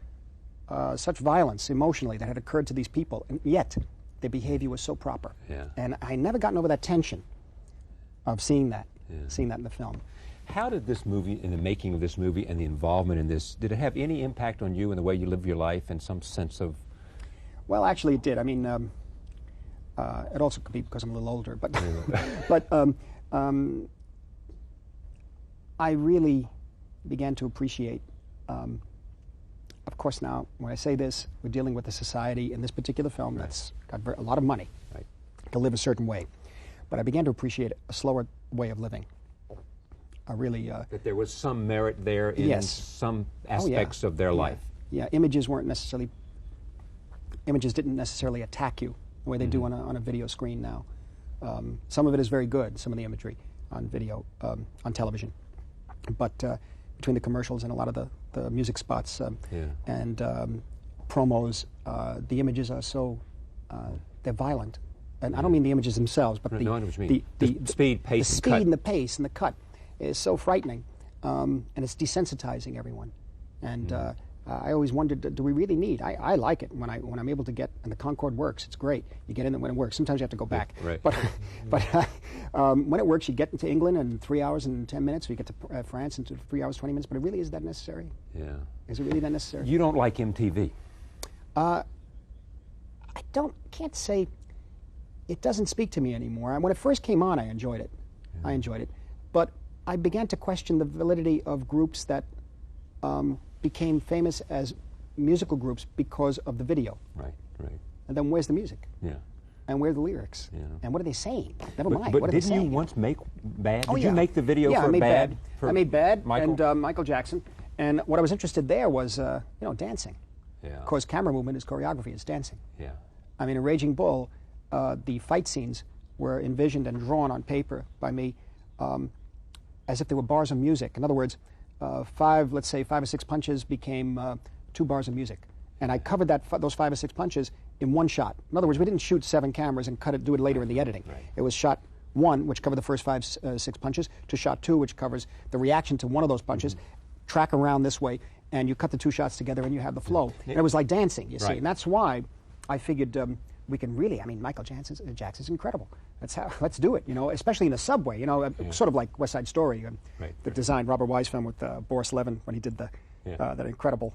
violence emotionally that had occurred to these people, and yet their behavior was so proper. And I had never gotten over that tension of seeing that in the film. How did this movie, in the making of this movie and the involvement in this, did it have any impact on you in the way you live your life and some sense of... Well, actually it did. I mean, it also could be because I'm a little older, but I really began to appreciate, of course now, when I say this, we're dealing with a society in this particular film that's got a lot of money to live a certain way. But I began to appreciate a slower way of living. I really... that there was some merit there in some aspects of their life. Yeah, images didn't necessarily attack you the way they do on a video screen now. Some of it is very good, some of the imagery on video, on television. But between the commercials and a lot of the music spots and promos, the images are so, they're violent. And I don't mean the images themselves, but the speed, pace, the speed and the pace and the cut is so frightening, and it's desensitizing everyone. And I always wondered, do we really need? I like it when I'm able to get, and the Concorde works. It's great. You get in it when it works. Sometimes you have to go back. Right. But when it works, you get into England in 3 hours and 10 minutes. Or you get to France in 3 hours 20 minutes. But it really is that necessary? Yeah. Is it really that necessary? You don't like MTV? I can't say. It doesn't speak to me anymore. When it first came on, I enjoyed it. I enjoyed it. But I began to question the validity of groups that became famous as musical groups because of the video. Right. And then where's the music? Yeah. And where are the lyrics? Yeah. And what are they saying? Never mind. But what are they didn't you saying? once make Bad? Oh, Did you make the video yeah, for I made Bad? I made Bad Michael? and Michael Jackson. And what I was interested there was, dancing. Yeah. Of course, camera movement is choreography. It's dancing. Yeah. I mean, in Raging Bull, the fight scenes were envisioned and drawn on paper by me as if they were bars of music. In other words, let's say 5 or 6 punches became 2 bars of music. And I covered those 5 or 6 punches in one shot. In other words, we didn't shoot 7 cameras and do it later in the editing. Right. It was shot 1, which covered the first 5, 6 punches, to shot 2, which covers the reaction to one of those punches, track around this way, and you cut the 2 shots together and you have the flow. And it was like dancing, you see. And that's why I figured we can really, Michael Jackson's incredible. Let's do it, especially in a subway, sort of like West Side Story, the design, Robert Wise film with Boris Levin when he did that incredible,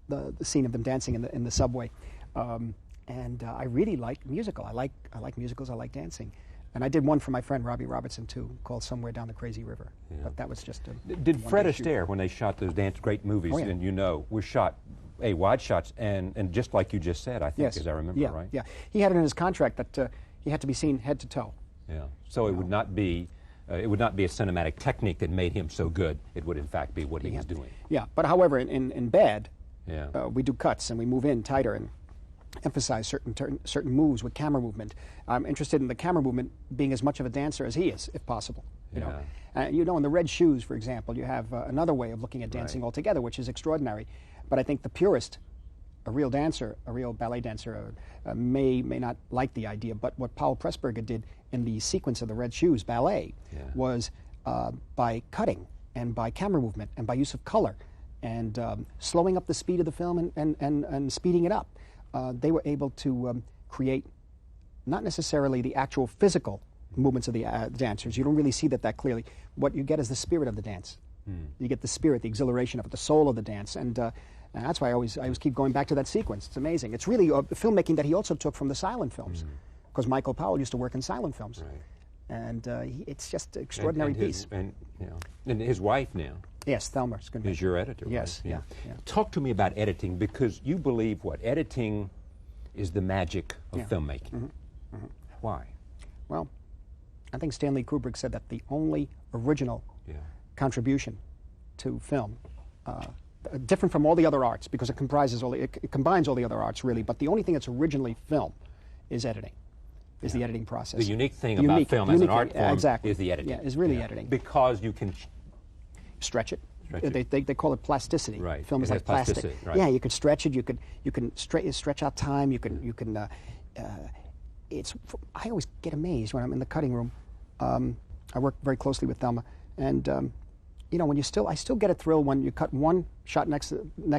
the scene of them dancing in the subway. And I really like musical. I like musicals, I like dancing. And I did one for my friend Robbie Robertson, too, called Somewhere Down the Crazy River. Yeah. But that was just a... Did Fred Astaire, when they shot those great movies, and were shot wide shots, and just like you just said, I think, as I remember, right? Yeah, he had it in his contract that he had to be seen head to toe. Yeah, so it would not be a cinematic technique that made him so good. It would, in fact, be what he was doing. Yeah, but however, in Bad, yeah. We do cuts and we move in tighter and emphasize certain moves with camera movement. I'm interested in the camera movement being as much of a dancer as he is, if possible. In the Red Shoes, for example, you have another way of looking at dancing altogether, which is extraordinary. But I think the purist, a real dancer, a real ballet dancer, may not like the idea. But what Paul Pressburger did in the sequence of the Red Shoes ballet was by cutting and by camera movement and by use of color and slowing up the speed of the film and speeding it up. They were able to create not necessarily the actual physical movements of the dancers. You don't really see that clearly. What you get is the spirit of the dance. You get the spirit, the exhilaration of it, the soul of the dance. And that's why I always keep going back to that sequence. It's amazing. It's really filmmaking that he also took from the silent films. Because Michael Powell used to work in silent films. Right. And it's just an extraordinary piece. And his wife now. Yes, Thelma is your editor. Yes, right? yeah. Talk to me about editing, because you believe editing is the magic of filmmaking. Why? Well, I think Stanley Kubrick said that the only original contribution to film, different from all the other arts, because it combines all the other arts really, but the only thing that's originally film is editing. Is the editing process. The unique thing about film as an art form is the editing. Yeah, is really editing. Because you can stretch it. They call it plasticity. Right. Film is like plastic. Right. Yeah, you could stretch it. You can stretch out time. I always get amazed when I'm in the cutting room. I work very closely with Thelma, and when I still get a thrill when you cut one shot next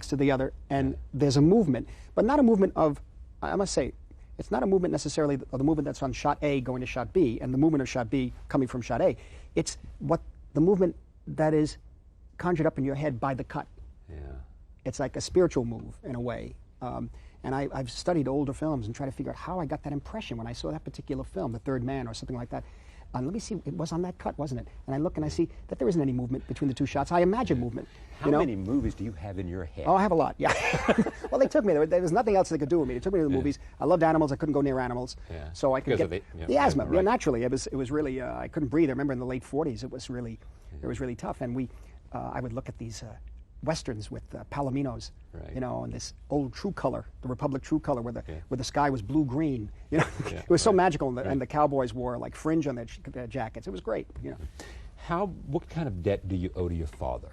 to the other, and there's a movement, but not a movement of, I must say, it's not a movement necessarily of the movement that's on shot A going to shot B, and the movement of shot B coming from shot A. It's the movement that is conjured up in your head by the cut. Yeah. It's like a spiritual move in a way. And I've studied older films and tried to figure out how I got that impression when I saw that particular film, The Third Man or something like that. let me see, it was on that cut, wasn't it? And I look and I see that there isn't any movement between the two shots. I imagine movement. How many movies do you have in your head? Oh, I have a lot, yeah. Well, they took me. There was nothing else they could do with me. They took me to the movies. I loved animals. I couldn't go near animals. Yeah. So I could Because get of the asthma. right. Yeah, naturally. It was really, I couldn't breathe. I remember in the late 40s, it was really tough. And I would look at these Westerns with Palominos, you know, and this old True Color, the Republic True Color, where the sky was blue-green. You know, it was so magical, and the cowboys wore like fringe on their jackets. It was great. You know. What kind of debt do you owe to your father?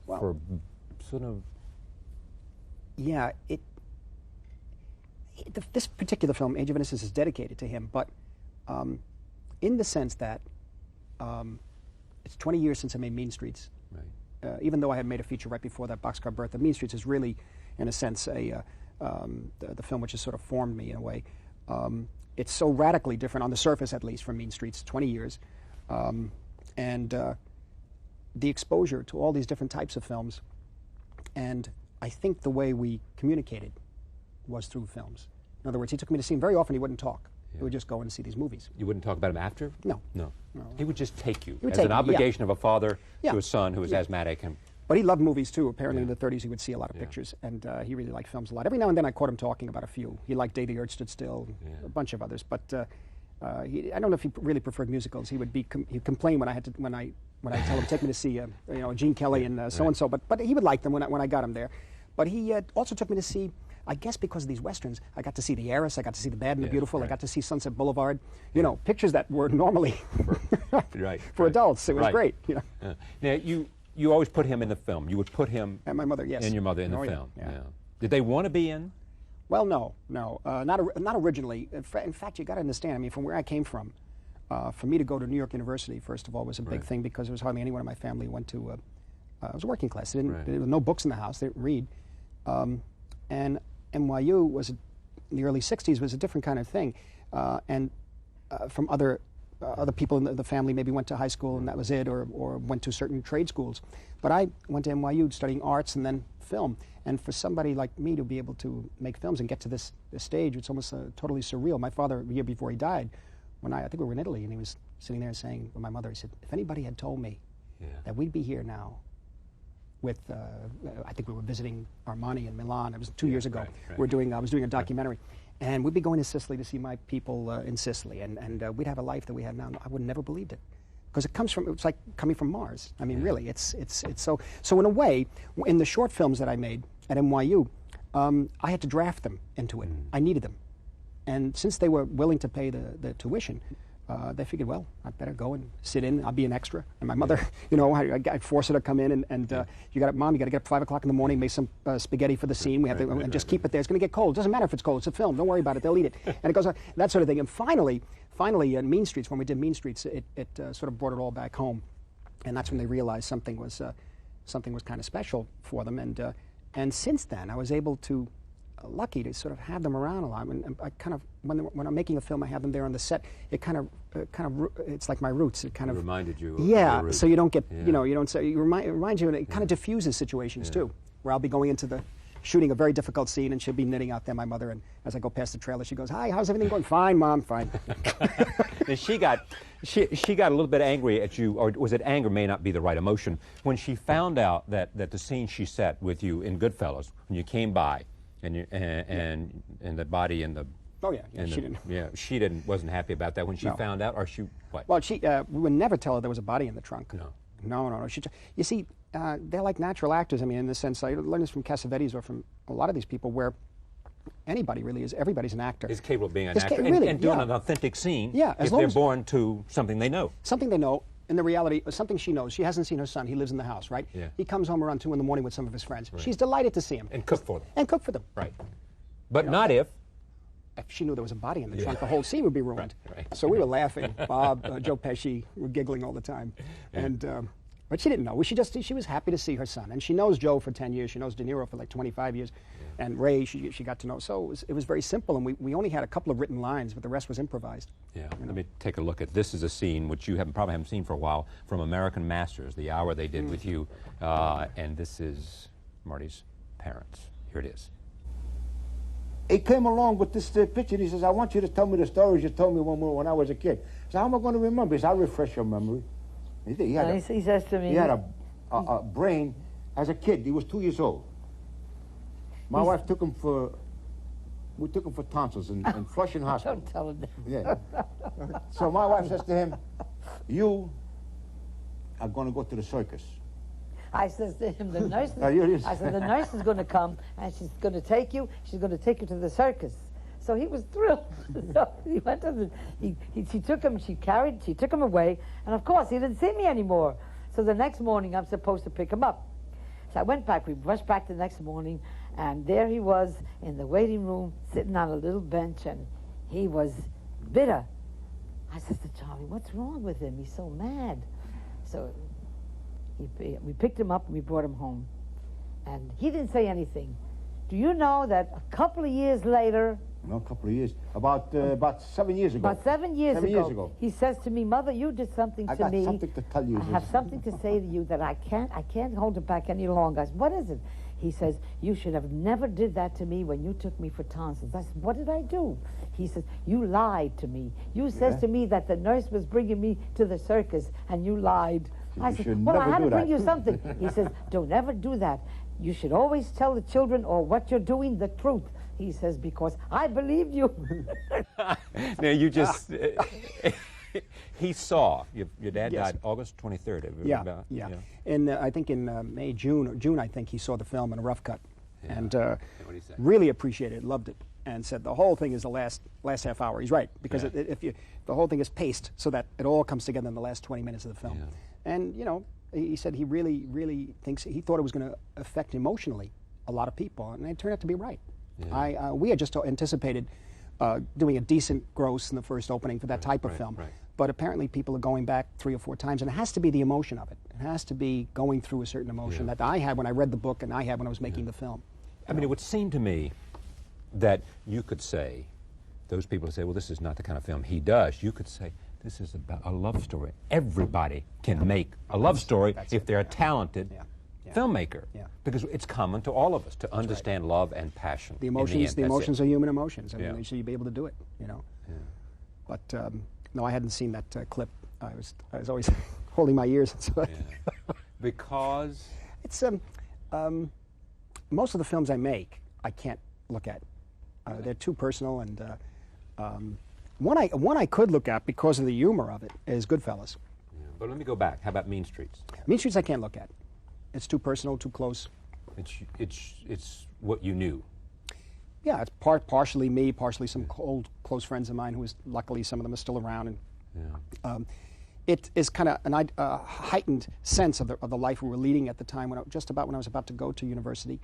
Well, for sort of. Yeah, this particular film, Age of Innocence, is dedicated to him, but in the sense that it's 20 years since I made Mean Streets. Right. Even though I had made a feature right before that, Boxcar Bertha, Mean Streets is really, in a sense, the film which has sort of formed me in a way. It's so radically different, on the surface at least, from Mean Streets, 20 years. And the exposure to all these different types of films, and I think the way we communicated was through films. In other words, he took me to see him. Very often he wouldn't talk. He would just go and see these movies. You wouldn't talk about him after? No. No. He would just take you would as take an me, obligation of a father Yeah. to a son who was Yeah. asthmatic. And But he loved movies too. Apparently in the 30s he would see a lot of pictures, and he really liked films a lot. Every now and then I caught him talking about a few. He liked Day the Earth Stood Still, a bunch of others. But I don't know if he really preferred musicals. He'd complain when I tell him take me to see Gene Kelly and so and so. But he would like them when I got him there. But he also took me to see, I guess because of these westerns, I got to see The Heiress, I got to see The Bad and the Beautiful, I got to see Sunset Boulevard. You know, pictures that were normally for adults. It was great. You know. Now you always put him in the film. You would put him and my mother, yes, and your mother in the yeah, film. yeah. Did they want to be in? Well, no, not originally. In fact, you got to understand. I mean, from where I came from, for me to go to New York University, first of all, was a big thing because there was hardly anyone in my family who went to. It was working class. There were no books in the house. They didn't read, and NYU was in the early '60s was a different kind of thing, and from other people in the family maybe went to high school and that was it, or went to certain trade schools. But I went to NYU studying arts and then film. And for somebody like me to be able to make films and get to this stage, it's almost totally surreal. My father, a year before he died, when I think we were in Italy, and he was sitting there saying, with my mother, he said, if anybody had told me that we'd be here now with, I think we were visiting Armani in Milan. It was 2 years ago. I was doing a documentary. And we'd be going to Sicily to see my people in Sicily, and we'd have a life that we have now. I would never believed it, because it's like coming from Mars. I mean, really, it's so. So in a way, in the short films that I made at NYU, I had to draft them into it. I needed them, and since they were willing to pay the tuition, they figured, well, I better go and sit in. I'll be an extra. And my mother, I forced her to come in, and Mom, you got to get up 5 o'clock in the morning, make some spaghetti for the scene. We have to, and just keep it there. It's going to get cold. It doesn't matter if it's cold. It's a film. Don't worry about it. They'll eat it. And it goes on, that sort of thing. And finally, in Mean Streets, when we did Mean Streets, it sort of brought it all back home, and that's when they realized something was kind of special for them. And since then, I was able to. Lucky to sort of have them around a lot, and I kind of when I'm making a film, I have them there on the set. It kind of it's like my roots. It kind of reminded you. Yeah, of your so you don't get you don't say it reminds you, and it kind of diffuses situations too, where I'll be going into the shooting a very difficult scene, and she'll be knitting out there, my mother, and as I go past the trailer, she goes, "Hi, how's everything going?" "Fine, Mom, fine." And she got a little bit angry at you, or was it anger? May not be the right emotion, when she found out that the scene she set with you in Goodfellas, when you came by. And the body and the she wasn't happy about that when she found out, or she what? Well, we would never tell her there was a body in the trunk. No. You see, they're like natural actors. I mean, in the sense, I learned this from Cassavetes or from a lot of these people, where everybody's an actor. Is capable of being an actor really, and doing an authentic scene. Yeah, if they're born to something they know. Something they know. In the reality, something she knows. She hasn't seen her son. He lives in the house, right? Yeah. He comes home around 2 in the morning with some of his friends. Right. She's delighted to see him. And cook for them. And cook for them. Right. But not if she knew there was a body in the trunk. The whole scene would be ruined. Right. So we were laughing. Bob, Joe Pesci were giggling all the time. And but she didn't know. She was happy to see her son. And she knows Joe for 10 years. She knows De Niro for like 25 years. And Ray, she got to know. So it was very simple. And we only had a couple of written lines, but the rest was improvised. Yeah. Let me take a look at this. Is a scene which you probably haven't seen for a while, from American Masters, the hour they did with you. And this is Marty's parents. Here it is. he came along with this picture, and he says, I want you to tell me the stories you told me when I was a kid. So how am I going to remember? He says, I'll refresh your memory. He says to me... He had a brain as a kid. He was 2 years old. My wife took him for... We took him for tonsils in Flushing Hospital. Don't tell him that. Yeah. So my wife says to him, you are going to go to the circus. I says to him, the nurse I said, the nurse is going to come, and she's going to take you to the circus. So he was thrilled. So he went to she took him away, and of course, he didn't see me anymore. So the next morning, I'm supposed to pick him up. So I went back, we rushed back the next morning, and there he was in the waiting room, sitting on a little bench, and he was bitter. I said to Charlie, what's wrong with him? He's so mad. So we picked him up and we brought him home. And he didn't say anything. Do you know that a couple of years later... No, a couple of years. About 7 years ago. About 7 years ago. He says to me, Mother, you did something to me. I got something to tell you. I have something to say to you that I can't hold it back any longer. I said, what is it? He says, you should have never did that to me when you took me for tonsils. I said, what did I do? He says, you lied to me. You says to me that the nurse was bringing me to the circus, and you lied. I said, well, I had to bring you something. He says, don't ever do that. You should always tell the children or what you're doing the truth. He says, because I believed you. Now, you just... he saw. Your dad died August 23rd. Yeah. And I think in May, June, I think he saw the film in a rough cut. Yeah. And really appreciated it, loved it, and said the whole thing is the last half hour. He's right, because the whole thing is paced so that it all comes together in the last 20 minutes of the film. Yeah. And, you know, he said he really thinks, he thought it was going to affect emotionally a lot of people, and it turned out to be right. Yeah. We had just anticipated doing a decent gross in the first opening for that type of film. Right. But apparently people are going back 3 or 4 times, and it has to be the emotion of it. It has to be going through a certain emotion that I had when I read the book and I had when I was making the film. I mean, it would seem to me that you could say, those people who say, well, this is not the kind of film he does, you could say, this is about a love story. Everybody can make a love story if they're a talented filmmaker. Because it's common to all of us to understand love and passion. The emotions are human emotions, and so you'd be able to do it, you know. But no, I hadn't seen that clip. I was always holding my ears. Because it's most of the films I make, I can't look at. They're too personal, and one I could look at because of the humor of it is Goodfellas. Yeah. But let me go back. How about Mean Streets? Mean Streets I can't look at. It's too personal, too close. It's what you knew. Yeah, it's partially me, partially some old close friends of mine who is, luckily some of them are still around. And it is kind of a heightened sense of the life we were leading at the time, when I was about to go to university.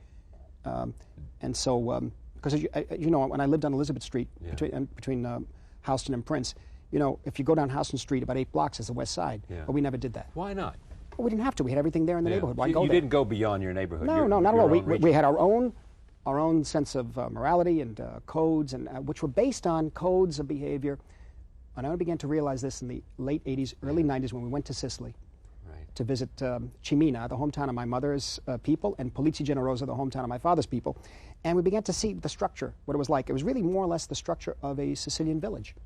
And so, because you know, when I lived on Elizabeth Street, between Houston and Prince, you know, if you go down Houston Street about 8 blocks is the west side. But we never did that. Why not? Well, we didn't have to. We had everything there in the neighborhood. Why go there? You didn't go beyond your neighborhood. No, not at all. We had our own sense of morality and codes, and which were based on codes of behavior. And I began to realize this in the late 80s, early 90s, when we went to Sicily to visit Cimina, the hometown of my mother's people, and Polizzi Generosa, the hometown of my father's people. And we began to see the structure, what it was like. It was really more or less the structure of a Sicilian village,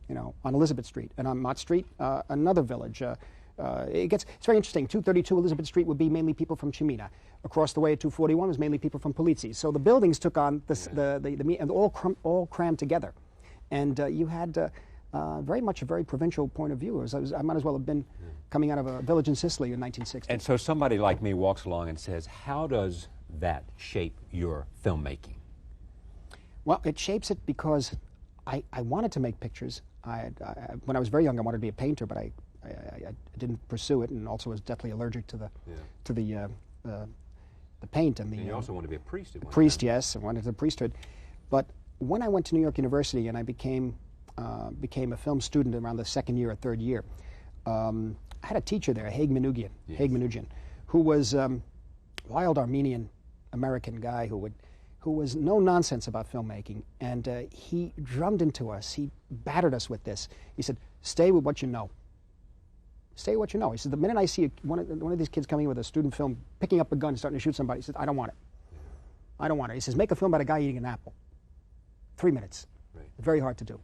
you know, on Elizabeth Street. And on Mott Street, another village. It's very interesting. 232 Elizabeth Street would be mainly people from Cimina. Across the way at 241 was mainly people from Polizzi. So the buildings took on and all crammed together. And you had very much a very provincial point of view. I might as well have been coming out of a village in Sicily in 1960. And so somebody like me walks along and says, how does that shape your filmmaking? Well, it shapes it because I wanted to make pictures. When I was very young, I wanted to be a painter, but I didn't pursue it, and also was deathly allergic to the paint and the. And you also wanted to be a priest. Yes, I wanted the priesthood. But when I went to New York University and I became a film student around the second year or third year, I had a teacher there, Haig Manoogian, who was wild Armenian American guy who was no nonsense about filmmaking, and he drummed into us. He battered us with this. He said, "Stay with what you know. Stay what you know." He said, the minute I see one of these kids coming with a student film, picking up a gun and starting to shoot somebody, he said, I don't want it. I don't want it. He says, make a film about a guy eating an apple. 3 minutes. Right. Very hard to do.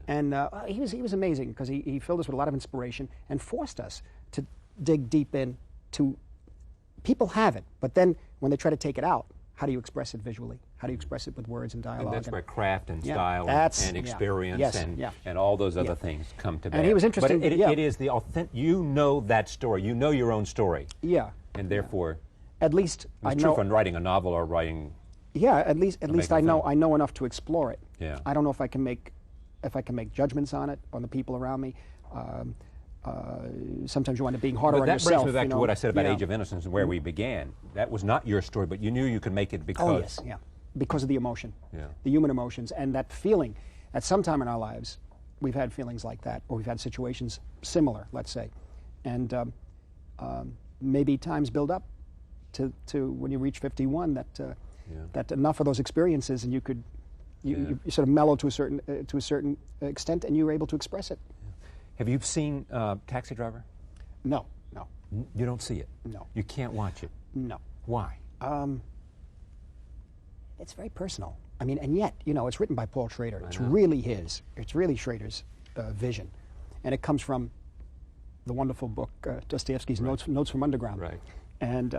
And he was amazing because he filled us with a lot of inspiration and forced us to dig deep in to, people have it, but then when they try to take it out, how do you express it visually? How do you express it with words and dialogue? And that's where craft and Yeah, style that's- and yeah. experience Yes, and, yeah. and all those other Yeah. things come to bear. And he was interesting, But yeah. it is the authentic, you know that story. You know your own story. Yeah. And therefore, At least it's I true know. from writing a novel or writing. Yeah, at least make a I know film. enough to explore it. Yeah. I don't know if I can make judgments on it, on the people around me. Sometimes you wind up being harder But on that yourself. brings me back you to know? what I said about Yeah. Age of Innocence and where we began. That was not your story, but you knew you could make it because. Oh yes, yeah, because of the emotion, Yeah. the human emotions, and that feeling. At some time in our lives, we've had feelings like that, or we've had situations similar, let's say, and maybe times build up to when you reach 51 that enough of those experiences, and you could you sort of mellow to a certain extent, and you were able to express it. Have you seen Taxi Driver? No. You don't see it? No. You can't watch it? No. Why? It's very personal. I mean, and yet, you know, it's written by Paul Schrader. It's really his. It's really Schrader's vision, and it comes from the wonderful book Dostoevsky's Notes from Underground. Right. And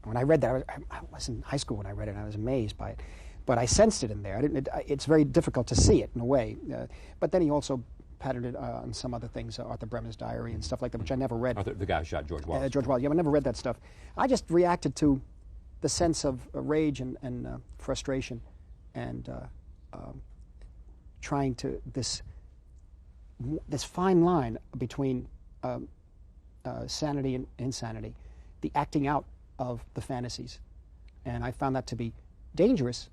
when I read that, I was in high school when I read it, and I was amazed by it. But I sensed it in there. It's very difficult to see it in a way. But then he also patterned it on some other things, Arthur Bremer's Diary and stuff like that, which I never read. The guy who shot George Wallace. George Wallace. Yeah, I never read that stuff. I just reacted to the sense of rage and frustration, and trying to this fine line between sanity and insanity, the acting out of the fantasies, and I found that to be dangerous,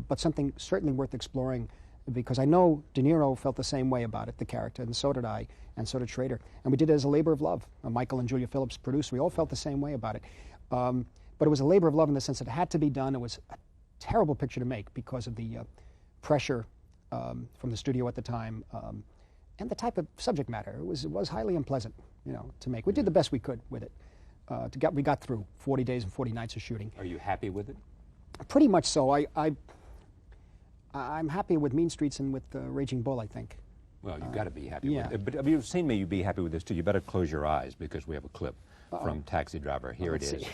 but something certainly worth exploring. Because I know De Niro felt the same way about it, the character, and so did I, and so did Schrader. And we did it as a labor of love. Michael and Julia Phillips produced. We all felt the same way about it. But it was a labor of love in the sense that it had to be done. It was a terrible picture to make because of the pressure from the studio at the time, and the type of subject matter. It was highly unpleasant, you know, to make. We did the best we could with it. We got through 40 days and 40 nights of shooting. Are you happy with it? Pretty much so. I'm happy with Mean Streets and with Raging Bull, I think. Well, you've got to be happy yeah. with it. But if you've seen me, you'd be happy with this too. You better close your eyes because we have a clip from Taxi Driver. Here it is.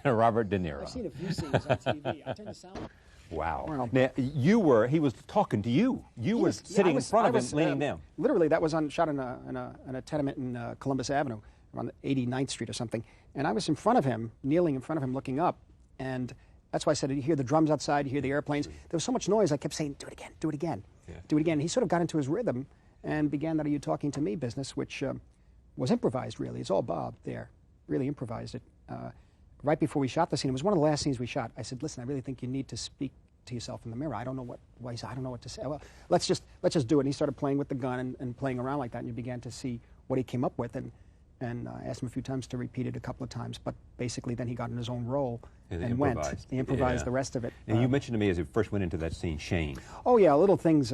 Robert De Niro. I've seen a few scenes on TV. I turn the sound. Wow. Now, he was talking to you. You were sitting in front of him, leaning down. Literally, that was shot in a tenement in Columbus Avenue, around 89th Street or something. And I was in front of him, kneeling in front of him, looking up. And that's why I said, you hear the drums outside, you hear the airplanes. There was so much noise, I kept saying, do it again, do it again, do it again. He sort of got into his rhythm and began that "Are you talking to me" business, which was improvised, really. It's all Bob there, really improvised it. Right before we shot the scene, it was one of the last scenes we shot. I said, listen, I really think you need to speak to yourself in the mirror. I don't know what, he said, I don't know what to say. Well, let's just do it. And he started playing with the gun and playing around like that, and you began to see what he came up with. And I asked him a few times to repeat it a couple of times, but basically then he got in his own role and went. He improvised the rest of it. And you mentioned to me as you first went into that scene, Shane. Oh yeah, little things.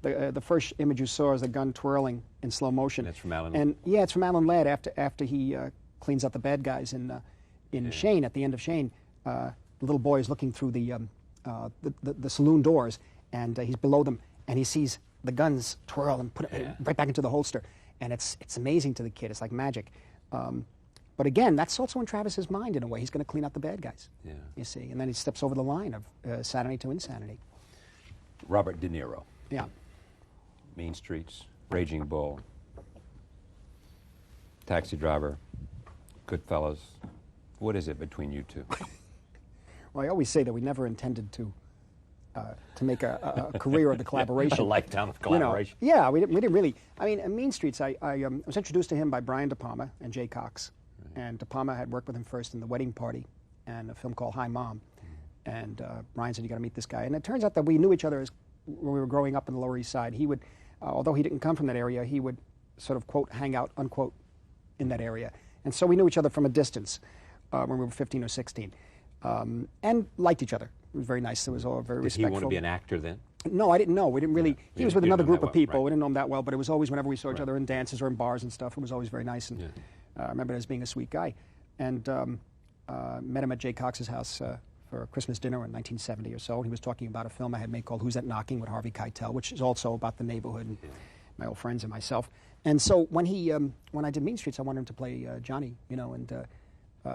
The first image you saw is the gun twirling in slow motion. That's from Alan. And yeah, it's from Alan Ladd after he cleans out the bad guys in Shane. At the end of Shane, the little boy is looking through the saloon doors, and he's below them, and he sees the guns twirl and put it right back into the holster. And it's amazing to the kid. It's like magic. But again, that's also in Travis's mind in a way. He's going to clean out the bad guys. Yeah. You see, and then he steps over the line of sanity to insanity. Robert De Niro. Yeah. Mean Streets, Raging Bull, Taxi Driver, Goodfellas. What is it between you two? Well, I always say that we never intended to make a career of the collaboration. A lifetime of collaboration. You know, yeah, we didn't really. I mean, in Mean Streets, I was introduced to him by Brian De Palma and Jay Cox. And De Palma had worked with him first in The Wedding Party and a film called Hi Mom. And Brian said, you got to meet this guy. And it turns out that we knew each other when we were growing up in the Lower East Side. He would, although he didn't come from that area, he would sort of, quote, hang out, unquote, in that area. And so we knew each other from a distance when we were 15 or 16. And liked each other. It was very nice. It was all very respectful. Did he want to be an actor then? No, I didn't know. We didn't really. Yeah. He was with another group of people. Right. We didn't know him that well, but it was always whenever we saw each other in dances or in bars and stuff, it was always very nice. And I remember him as being a sweet guy. And met him at Jay Cox's house for for a Christmas dinner in 1970 or so, and he was talking about a film I had made called Who's That Knocking with Harvey Keitel, which is also about the neighborhood and my old friends and myself. And so when I did Mean Streets, I wanted him to play Johnny, you know, and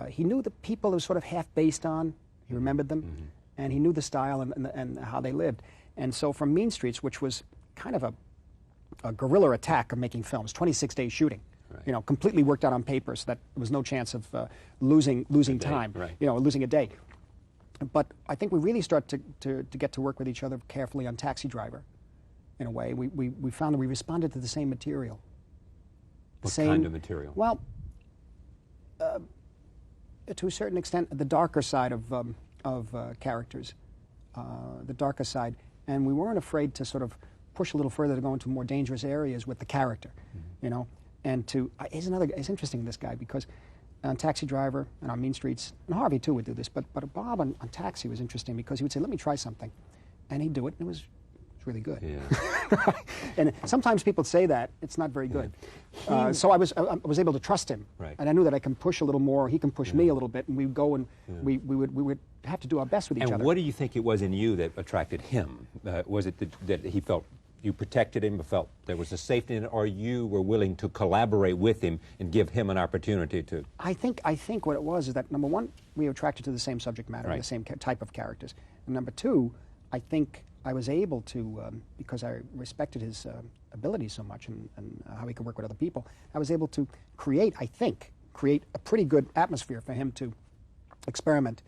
he knew the people it was sort of half based on. He remembered them, and he knew the style and how they lived. And so from Mean Streets, which was kind of a guerrilla attack of making films, 26 days shooting, you know, completely worked out on paper, so that there was no chance of losing time, you know, losing a day. But I think we really start to get to work with each other carefully on Taxi Driver, in a way. We found that we responded to the same material. What kind of material? Well, to a certain extent, the darker side of characters, the darker side. And we weren't afraid to sort of push a little further to go into more dangerous areas with the character, you know. And it's interesting, this guy, because on Taxi Driver and on Mean Streets, and Harvey too would do this, but Bob on Taxi was interesting because he would say, let me try something. And he'd do it, and it was really good. Yeah. And sometimes people say that, it's not very good. So I was able to trust him. Right. And I knew that I can push a little more, he can push me a little bit, and we'd go and we would have to do our best with each other. And what do you think it was in you that attracted him? Was it that he felt you protected him, felt there was a safety in it, or you were willing to collaborate with him and give him an opportunity to? I think what it was is that, number one, we were attracted to the same subject matter, the same type of characters. And number two, I think I was able to, because I respected his abilities so much and how he could work with other people, I was able to create a pretty good atmosphere for him to experiment,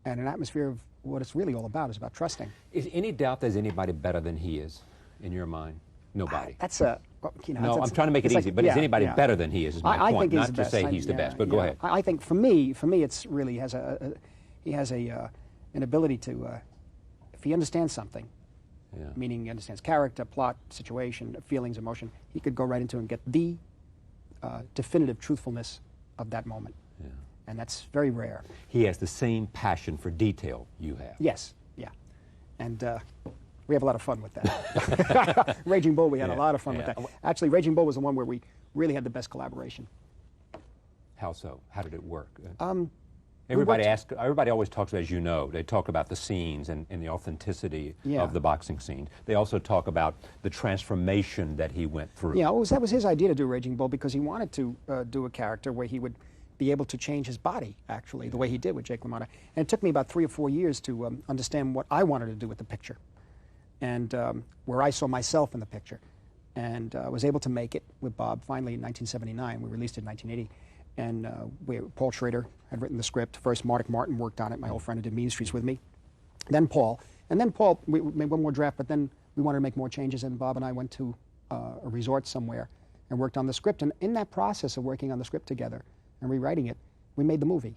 and an atmosphere of what it's really all about, is about trusting. Is any doubt there's anybody better than he is, in your mind? Nobody. That's a, you know. No, I'm trying to make it easy, but is anybody better than he is my point. Not to say he's the best, but go ahead. I think for me, it's really, he has an ability to, if he understands something, meaning he understands character, plot, situation, feelings, emotion, he could go right into and get the definitive truthfulness of that moment. Yeah. And that's very rare. He has the same passion for detail you have. Yes, yeah. And we have a lot of fun with that. Raging Bull, we had a lot of fun with that. Actually, Raging Bull was the one where we really had the best collaboration. How so? How did it work? Everybody always talks about, as you know, they talk about the scenes and the authenticity of the boxing scene. They also talk about the transformation that he went through. Yeah, that was his idea to do Raging Bull, because he wanted to do a character where he would be able to change his body, actually, the way he did with Jake LaMotta. And it took me about 3 or 4 years to understand what I wanted to do with the picture, and where I saw myself in the picture. And was able to make it with Bob finally in 1979. We released it in 1980. And Paul Schrader had written the script. First, Martic Martin worked on it, my old friend who did Mean Streets with me. Then Paul. And then Paul, we made one more draft, but then we wanted to make more changes, and Bob and I went to a resort somewhere and worked on the script. And in that process of working on the script together and rewriting it, we made the movie.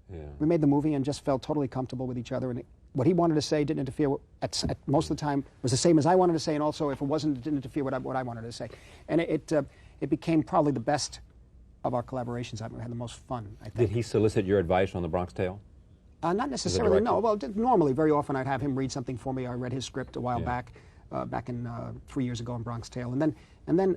Yeah. We made the movie and just felt totally comfortable with each other. And what he wanted to say didn't interfere at most of the time, was the same as I wanted to say, and also if it wasn't, it didn't interfere with what I wanted to say. And it became probably the best of our collaborations. I've had the most fun, I think. Did he solicit your advice on The Bronx Tale? Not necessarily, no. Well, normally, very often I'd have him read something for me. I read his script a while back in 3 years ago in Bronx Tale. And then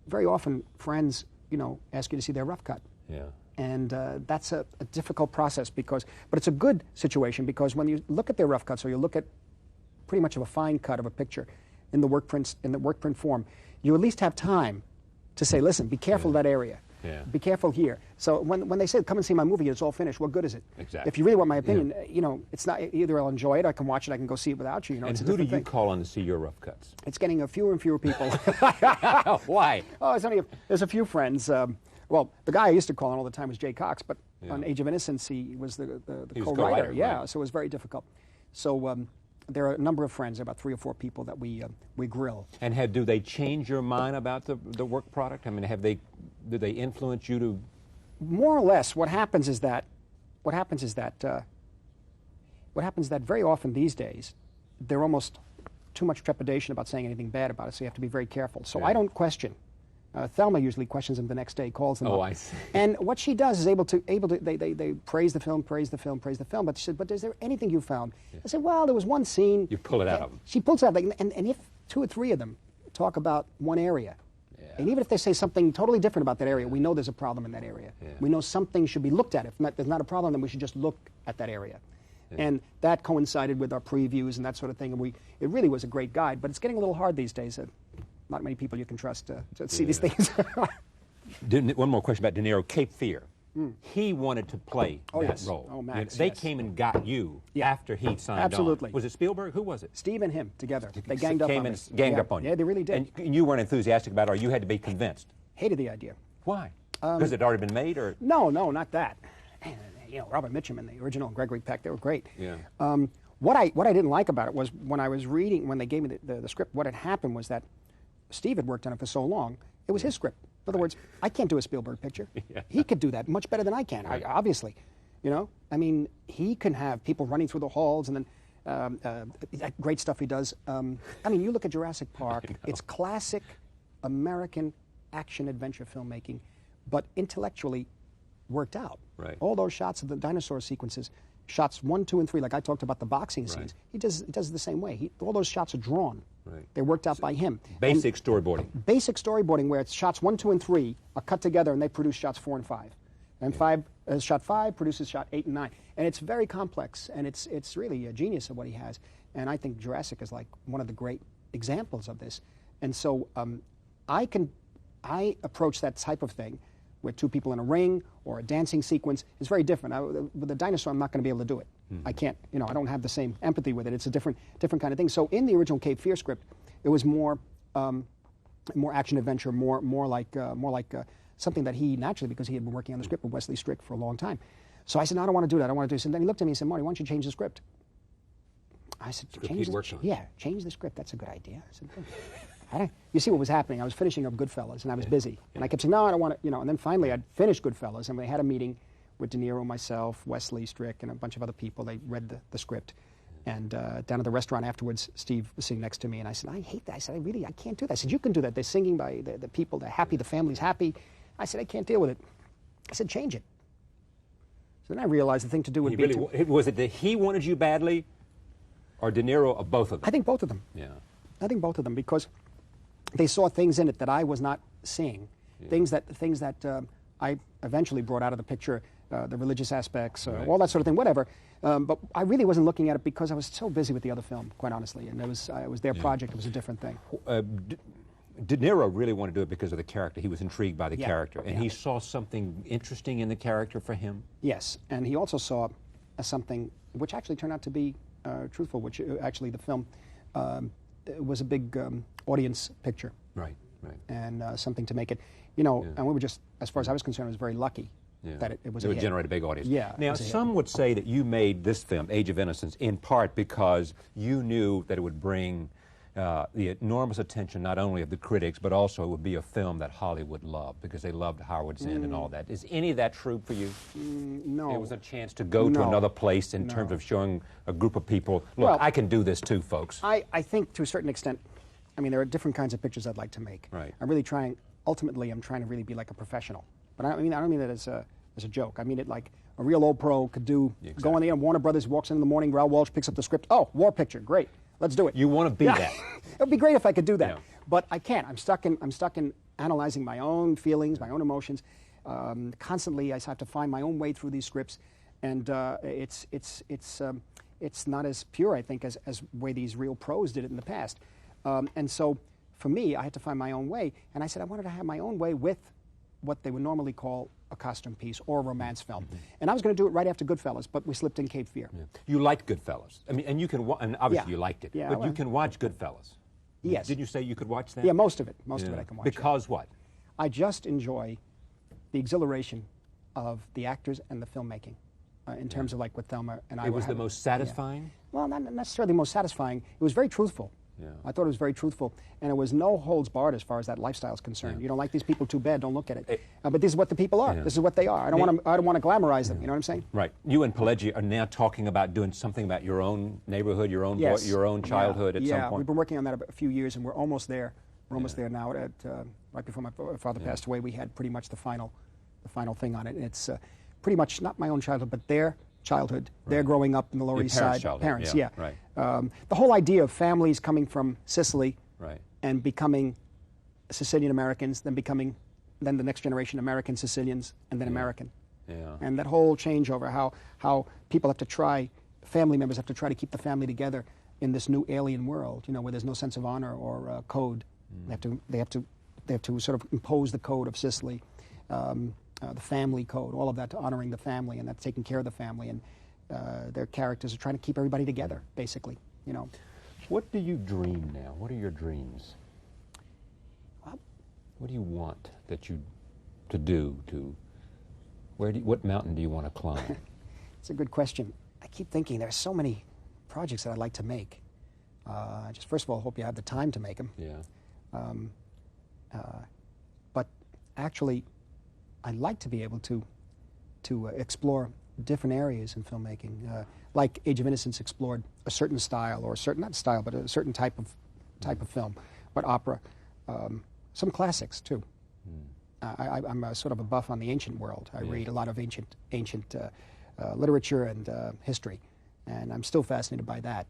very often friends, you know, ask you to see their rough cut. Yeah. And that's a difficult process but it's a good situation, because when you look at their rough cuts, or you look at pretty much of a fine cut of a picture in the work print form, you at least have time to say, listen, be careful of that area. Yeah. Be careful here. So when they say, come and see my movie, it's all finished, what good is it? Exactly. If you really want my opinion, you know, it's not, either I'll enjoy it, I can watch it, I can go see it without you. You know, and who do you call on to see your rough cuts? It's getting fewer and fewer people. Why? Oh, there's a few friends. Well, the guy I used to call on all the time was Jay Cox, but on Age of Innocence, he was the co-writer. Yeah, so it was very difficult. So there are a number of friends, about 3 or 4 people that we grill. And do they change your mind about the work product? I mean, do they influence you to? More or less, what happens is that very often these days, they're almost too much trepidation about saying anything bad about it, so you have to be very careful. So I don't question. Thelma usually questions them the next day, calls them up. I see. And what she does is they praise the film, but she said, but is there anything you found? I said, well, there was one scene. You pull it out of them. She pulls it out, and if 2 or 3 of them talk about one area, and even if they say something totally different about that area, we know there's a problem in that area. Yeah. We know something should be looked at. If there's not a problem, then we should just look at that area. And that coincided with our previews and that sort of thing. And it really was a great guide, but it's getting a little hard these days. Not many people you can trust to see these things. One more question about De Niro, Cape Fear. He wanted to play that role. Oh, Max, They came and got you after he signed Absolutely. on. Was it Spielberg? Who was it? Steve and him together. They ganged up on me. Ganged up on you. Yeah, they really did. And you weren't enthusiastic about it, or you had to be convinced? Hated the idea. Why? Because it had already been made, or? No, not that. And, Robert Mitchum and the original, and Gregory Peck, they were great. Yeah. What I didn't like about it was when I was reading, when they gave me the script, what had happened was that Steve had worked on it for so long, it was his script. In other words, I can't do a Spielberg picture. He could do that much better than I can, obviously. I mean, he can have people running through the halls and then that great stuff he does. I mean, you look at Jurassic Park, it's classic American action-adventure filmmaking, but intellectually worked out. Right. All those shots of the dinosaur sequences, shots 1, 2, and 3, like I talked about the boxing scenes, he does it the same way. All those shots are drawn. Right. They're worked out by him. Basic storyboarding. Basic storyboarding, where it's shots 1, 2, and 3 are cut together, and they produce shots 4 and 5. And shot 5 produces shot 8 and 9. And it's very complex, and it's really a genius of what he has. And I think Jurassic is like one of the great examples of this. And so I approach that type of thing with two people in a ring or a dancing sequence. It's very different. With the dinosaur, I'm not going to be able to do it. I can't, I don't have the same empathy with it. It's a different kind of thing. So in the original Cape Fear script, it was more action adventure, more like something that he naturally, because he had been working on the script with Wesley Strick for a long time. So I said, no, I don't want to do that. I don't want to do this. And then he looked at me and said, Marty, why don't you change the script? I said, change the script. That's a good idea. I said, you see what was happening? I was finishing up Goodfellas, and I was busy. And I kept saying, no, I don't want to, And then finally, I'd finished Goodfellas, and we had a meeting with De Niro, myself, Wesley Strick, and a bunch of other people. They read the script. And down at the restaurant afterwards, Steve was sitting next to me, and I said, I hate that. I said, I can't do that. I said, you can do that. They're singing by the people. They're happy. The family's happy. I said, I can't deal with it. I said, change it. So then I realized the thing to do would be was it that he wanted you badly, or De Niro, or both of them? I think both of them. Yeah. I think both of them, because they saw things in it that I was not seeing, things that I eventually brought out of the picture, the religious aspects, all that sort of thing, whatever. But I really wasn't looking at it because I was so busy with the other film, quite honestly, and it was their project. It was a different thing. De Niro really wanted to do it because of the character. He was intrigued by the character, and he saw something interesting in the character for him. Yes, and he also saw something which actually turned out to be truthful, which actually the film was a big audience picture. Right. And something to make it, and we were just, as far as I was concerned, I was very lucky that it was a hit. It would generate a big audience. Yeah. Now, some would say that you made this film, Age of Innocence, in part because you knew that it would bring the enormous attention not only of the critics, but also it would be a film that Hollywood loved, because they loved Howard's End and all that. Is any of that true for you? No. It was a chance to go to another place in terms of showing a group of people, look, I can do this too, folks. I think to a certain extent, I mean, there are different kinds of pictures I'd like to make. Right. Ultimately, I'm trying to really be like a professional. But I don't mean that as a joke. I mean it like a real old pro could do. Exactly. Go on the air, Warner Brothers walks in the morning, Raoul Walsh picks up the script. Oh, war picture, great. Let's do it. You want to be that. It would be great if I could do that. Yeah. But I can't. I'm stuck in analyzing my own feelings, my own emotions. Constantly, I have to find my own way through these scripts. And it's not as pure, I think, as way these real pros did it in the past. And so, for me, I had to find my own way. And I said I wanted to have my own way with what they would normally call a costume piece or a romance film. And I was going to do it right after Goodfellas, but we slipped in Cape Fear. Yeah. You liked Goodfellas. I mean, and you can, and obviously you liked it. Yeah, but you can watch Goodfellas. Yes. Didn't you say you could watch that? Yeah, most of it. Most of it I can watch. Because what? I just enjoy the exhilaration of the actors and the filmmaking. In terms of like what Thelma and I It was the most satisfying? Yeah. Well, not necessarily the most satisfying. It was very truthful. Yeah. I thought it was very truthful, and it was no holds barred as far as that lifestyle is concerned. Yeah. You don't like these people too bad, don't look at it. But this is what the people are. Yeah. This is what they are. I don't want to glamorize them. You know what I'm saying? Right. You and Pileggi are now talking about doing something about your own neighborhood, your own your own childhood at some point. Yeah, we've been working on that a few years, and we're almost there. We're almost there now. Right before my father passed away, we had pretty much the final thing on it. And it's pretty much not my own childhood, but their childhood. Right. They're growing up in the Lower East Side. Parents, yeah. Right. The whole idea of families coming from Sicily and becoming Sicilian Americans, then the next generation American Sicilians, and then American. Yeah. And that whole changeover, how people have to try family members have to try to keep the family together in this new alien world, you know, where there's no sense of honor or code. They have to sort of impose the code of Sicily, the family code, all of that, to honoring the family, and that's taking care of the family. And their characters are trying to keep everybody together, basically, you know. What do you dream now? What are your dreams? What do you want that to do? What mountain do you want to climb? It's a good question. I keep thinking there's so many projects that I'd like to make. Just first of all, hope you have the time to make them. Yeah. But actually, I'd like to be able to explore different areas in filmmaking. Like Age of Innocence explored a certain style, or a certain, not style, but a certain type of film, but opera. Some classics too. I'm a sort of a buff on the ancient world. I read a lot of ancient literature and history, and I'm still fascinated by that.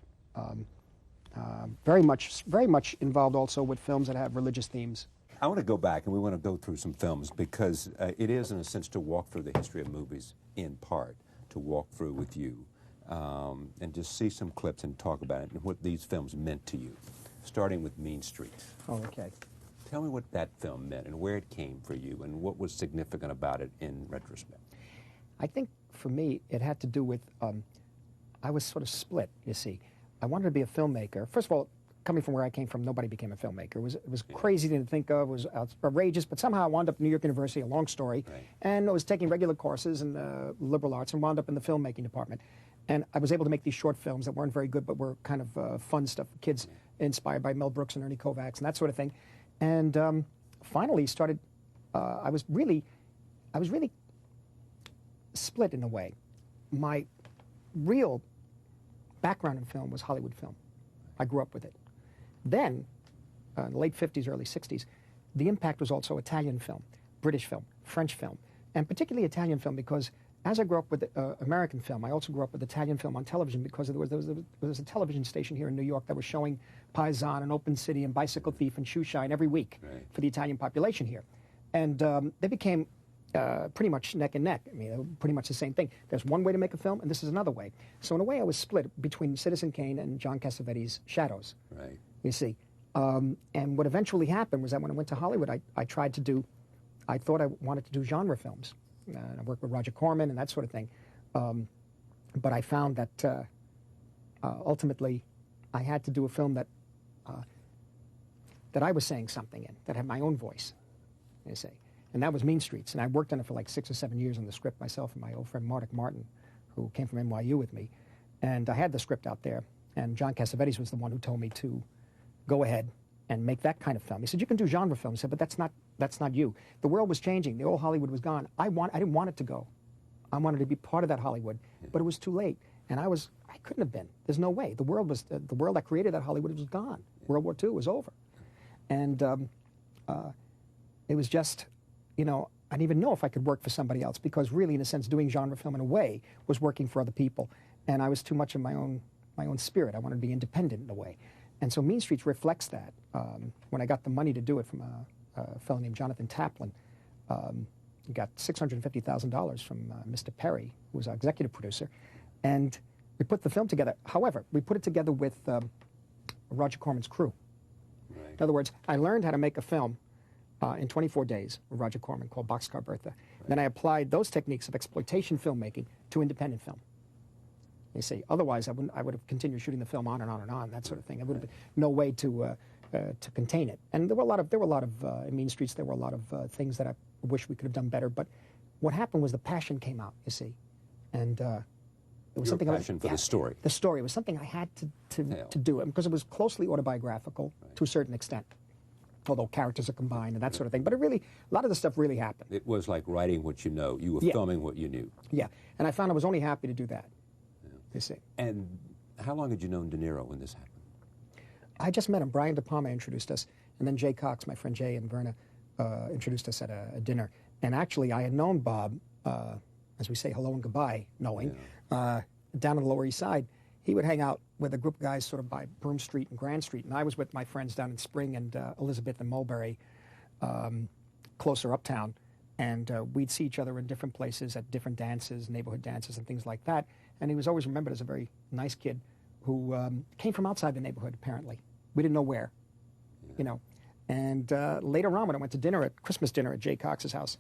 Very much involved also with films that have religious themes. I want to go back, and we want to go through some films, because it is, in a sense, to walk through the history of movies, in part, to walk through with you, and just see some clips and talk about it and what these films meant to you, starting with Mean Streets. Oh, okay. Tell me what that film meant and where it came for you and what was significant about it in retrospect. I think for me it had to do with, I was sort of split, you see. I wanted to be a filmmaker. First of all, coming from where I came from, nobody became a filmmaker. It was crazy to think of, it was outrageous, but somehow I wound up at New York University, a long story, and I was taking regular courses in liberal arts and wound up in the filmmaking department. And I was able to make these short films that weren't very good, but were kind of fun stuff for kids, inspired by Mel Brooks and Ernie Kovacs and that sort of thing. And finally started, I was really split in a way. My real background in film was Hollywood film. I grew up with it. Then, in the late 50s, early 60s, the impact was also Italian film, British film, French film, and particularly Italian film, because as I grew up with American film, I also grew up with Italian film on television, because there was a television station here in New York that was showing Paisan and Open City and Bicycle Thief and Shoe Shine every week for the Italian population here. And they became pretty much neck and neck. I mean, they were pretty much the same thing. There's one way to make a film, and this is another way. So in a way, I was split between Citizen Kane and John Cassavetes' Shadows. Right. You see. And what eventually happened was that when I went to Hollywood, I thought I wanted to do genre films. I worked with Roger Corman and that sort of thing. But I found that ultimately I had to do a film that I was saying something in, that had my own voice, you see. And that was Mean Streets. And I worked on it for like 6 or 7 years on the script myself and my old friend Martic Martin, who came from NYU with me. And I had the script out there. And John Cassavetes was the one who told me to go ahead and make that kind of film. He said, you can do genre films. He said, but that's not you. The world was changing. The old Hollywood was gone. I didn't want it to go. I wanted to be part of that Hollywood, but it was too late. And I couldn't have been. There's no way. The world that created that Hollywood was gone. World War II was over. And it was just, you know, I didn't even know if I could work for somebody else, because really, in a sense, doing genre film in a way was working for other people. And I was too much of my own spirit. I wanted to be independent in a way. And so Mean Streets reflects that. When I got the money to do it from a fellow named Jonathan Taplin, got $650,000 from Mr. Perry, who was our executive producer, and we put the film together. However, we put it together with Roger Corman's crew. Right. In other words, I learned how to make a film in 24 days with Roger Corman called Boxcar Bertha. Right. Then I applied those techniques of exploitation filmmaking to independent film. You see, otherwise I would have continued shooting the film on and on and on, that sort of thing. There would have been no way to contain it. And there were a lot of in Mean Streets, there were a lot of things that I wish we could have done better. But what happened was the passion came out, you see. And it was something passion for the story. The story was something I had to do, because it was closely autobiographical to a certain extent, although characters are combined and that sort of thing. But it really, a lot of the stuff really happened. It was like writing what you know. You were filming what you knew. Yeah, and I found I was only happy to do that, you see. And how long had you known De Niro when this happened? I just met him. Brian De Palma introduced us, and then Jay Cox, my friend Jay, and Verna introduced us at a dinner. And actually, I had known Bob, as we say hello and goodbye, knowing, down on the Lower East Side. He would hang out with a group of guys sort of by Broome Street and Grand Street, and I was with my friends down in Spring and Elizabeth and Mulberry, closer uptown. And we'd see each other in different places at different dances, neighborhood dances and things like that. And he was always remembered as a very nice kid who came from outside the neighborhood, apparently. We didn't know where, you know. And later on, when I went to dinner, Christmas dinner at Jay Cox's house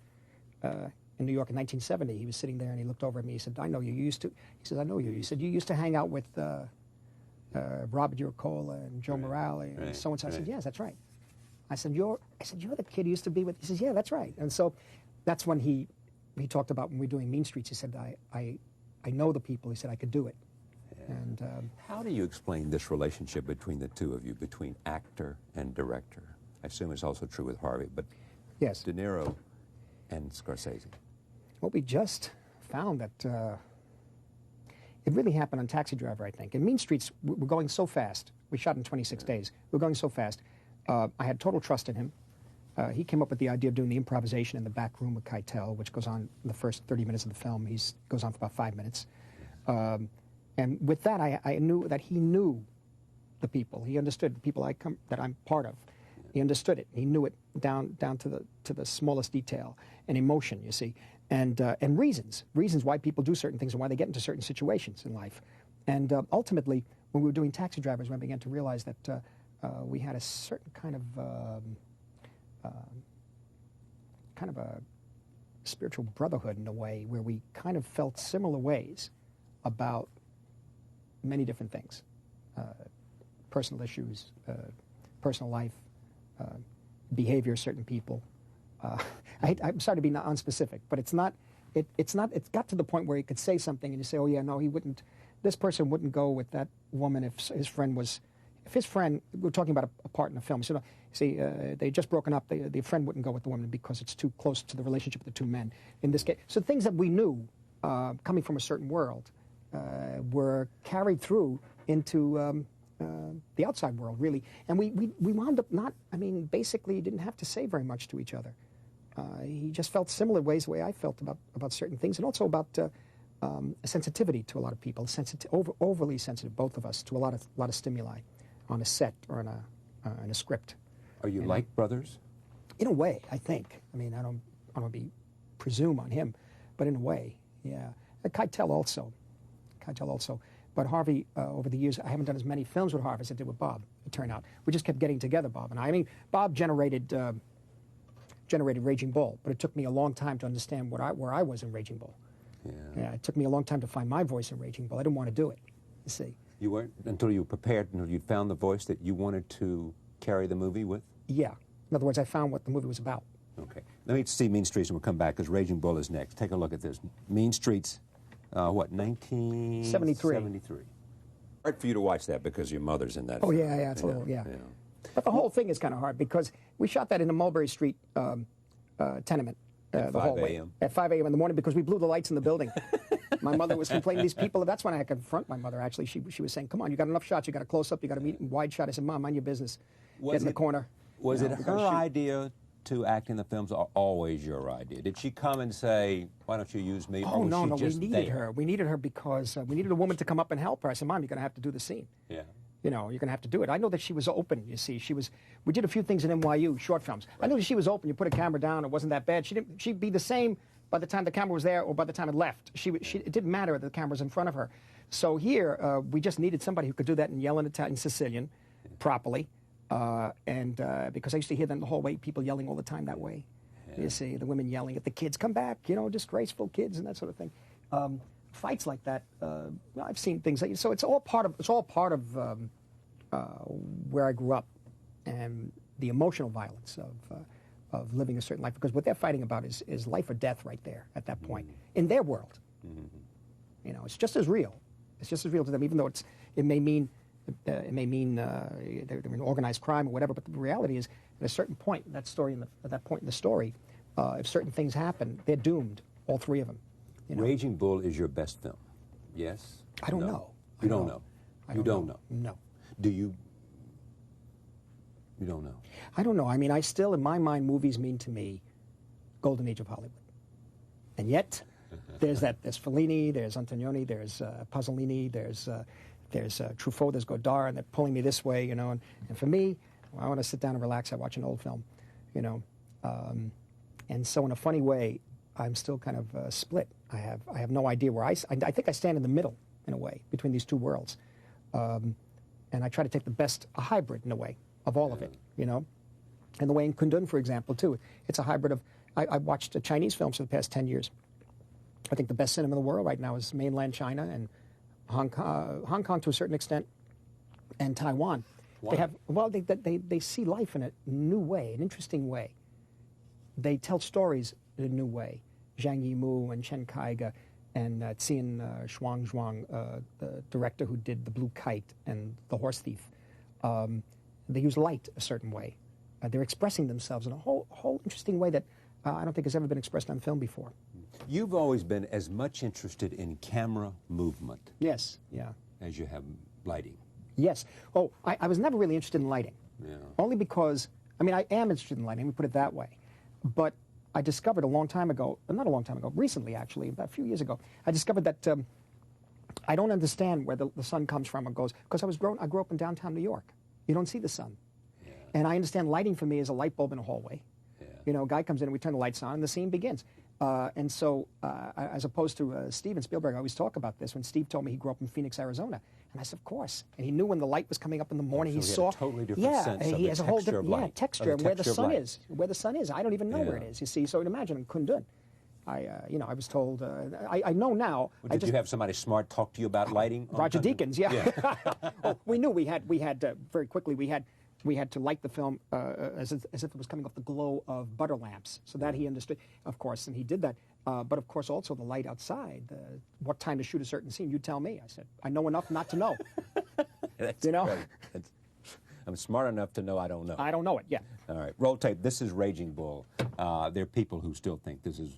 in New York in 1970, he was sitting there and he looked over at me. He said, I know you. You used to, he said, I know you. He said, you used to hang out with Robert Uricola and Joe Morale and so-and-so. I said, yes, that's right. I said, you're the kid who used to be with, he says, yeah, that's right. And so that's when he talked about when we were doing Mean Streets. He said, I know the people. He said, I could do it. Yeah. And how do you explain this relationship between the two of you, between actor and director? I assume it's also true with Harvey, but yes, De Niro and Scorsese. Well, we just found that it really happened on Taxi Driver, I think. In Mean Streets, we're going so fast. We shot in 26 days. We're going so fast. I had total trust in him. He came up with the idea of doing the improvisation in the back room with Keitel, which goes on in the first 30 minutes of the film. He goes on for about 5 minutes. And with that, I knew that he knew the people. He understood the people that I'm part of. He understood it. He knew it down to the smallest detail and emotion, you see, and reasons why people do certain things and why they get into certain situations in life. And ultimately, when we were doing Taxi Drivers, I began to realize that we had a certain kind of a spiritual brotherhood in a way, where we kind of felt similar ways about many different things, personal issues, personal life, behavior of certain people. I'm sorry to be unspecific, but it's got to the point where you could say something and you say, oh yeah, no, this person wouldn't go with that woman if his friend, we're talking about a part in the film, so see, they just broken up, the friend wouldn't go with the woman because it's too close to the relationship of the two men in this case. So things that we knew, coming from a certain world, were carried through into the outside world, really. And we wound up basically didn't have to say very much to each other. He just felt similar ways the way I felt about certain things, and also about a sensitivity to a lot of people, overly sensitive, both of us, to a lot of stimuli on a set or in a script. Are you like brothers? In a way, I think. I mean, I don't want to presume on him, but in a way, yeah. Keitel also. But Harvey, over the years, I haven't done as many films with Harvey as I did with Bob, it turned out. We just kept getting together, Bob and I. I mean, Bob generated Raging Bull, but it took me a long time to understand where I was in Raging Bull. Yeah, it took me a long time to find my voice in Raging Bull. I didn't want to do it, you see. You weren't, until you were prepared, until you found the voice that you wanted to carry the movie with? Yeah. In other words, I found what the movie was about. Okay. Let me see Mean Streets and we'll come back, because Raging Bull is next. Take a look at this. Mean Streets, 1973. Hard for you to watch that because your mother's in that film. Yeah, it's a little, yeah. But the whole thing is kind of hard, because we shot that in the Mulberry Street tenement. At 5 a.m. At 5 a.m. in the morning, because we blew the lights in the building. My mother was complaining. These people, that's when I had to confront my mother, actually. She was saying, come on, you got enough shots, you got a close-up, you got a wide shot. I said, Mom, mind your business. Get in the corner. Was it her idea to act in the films, or always your idea? Did she come and say, why don't you use me? Oh, no, we needed her. We needed her because we needed a woman to come up and help her. I said, Mom, you're going to have to do the scene. Yeah. You know, you're going to have to do it. I know that she was open, you see. We did a few things in NYU, short films. Right. I knew that she was open. You put a camera down, it wasn't that bad. She'd be the same by the time the camera was there or by the time it left. It didn't matter that the camera was in front of her. So here, we just needed somebody who could do that and yell in Italian, Sicilian, properly. Because I used to hear them the whole way, people yelling all the time that way. Yeah. You see, the women yelling at the kids, come back, disgraceful kids and that sort of thing. Fights like that, I've seen things like, so it's all part of where I grew up, and the emotional violence of living a certain life, because what they're fighting about is life or death right there at that point in their world. Mm-hmm. It's just as real. It's just as real to them, even though it may mean they're in organized crime or whatever. But the reality is, at a certain point in that story, if certain things happen, they're doomed. All three of them. Raging Bull is your best film. Yes? I don't know. You don't know. You don't know. No. Do you? You don't know. I don't know. I mean, I still, in my mind, movies mean to me golden age of Hollywood. And yet, there's Fellini, there's Antonioni, there's Pasolini, there's Truffaut, there's Godard, and they're pulling me this way, And for me, I want to sit down and relax. I watch an old film, And so, in a funny way, I'm still kind of split. I have no idea where I think I stand in the middle in a way, between these two worlds. And I try to take a hybrid in a way, of all of it, you know? And the way in Kundun, for example, too, it's a hybrid of, I watched Chinese films for the past 10 years. I think the best cinema in the world right now is mainland China and Hong Kong to a certain extent, and Taiwan. Why? They see life in a new way, an interesting way. They tell stories in a new way. Zhang Yimou and Chen Kaige and Xian Zhuang, the director who did The Blue Kite and The Horse Thief. They use light a certain way. They're expressing themselves in a whole interesting way that I don't think has ever been expressed on film before. You've always been as much interested in camera movement. Yes, yeah. As you have lighting. Yes. Oh, I was never really interested in lighting. Yeah. Only because, I mean, I am interested in lighting, we put it that way. But I discovered a long time ago, not a long time ago, recently actually, about a few years ago, I discovered that I don't understand where the sun comes from or goes, because I grew up in downtown New York. You don't see the sun. Yeah. And I understand lighting for me is a light bulb in a hallway. Yeah. You know, a guy comes in and we turn the lights on and the scene begins. And so, as opposed to Steven Spielberg, I always talk about this. When Steve told me he grew up in Phoenix, Arizona, and I said, of course. And he knew when the light was coming up in the morning. So he saw a totally different sense of he has a whole different texture and where the sun light. is. Where the sun is, I don't even know where it is. You see, so imagine in Kundun, I was told. I know now. Well, did you have somebody smart talk to you about lighting? Roger Deakins, yeah. Oh, we knew we had very quickly we had to light the film as if it was coming off the glow of butter lamps, so that he understood, of course, and he did that. But of course, also the light outside, what time to shoot a certain scene. You tell me. I said, I know enough not to know. That's you know. Great. I'm smart enough to know I don't know. I don't know it. Yeah. All right. Roll tape. This is Raging Bull. There are people who still think this is,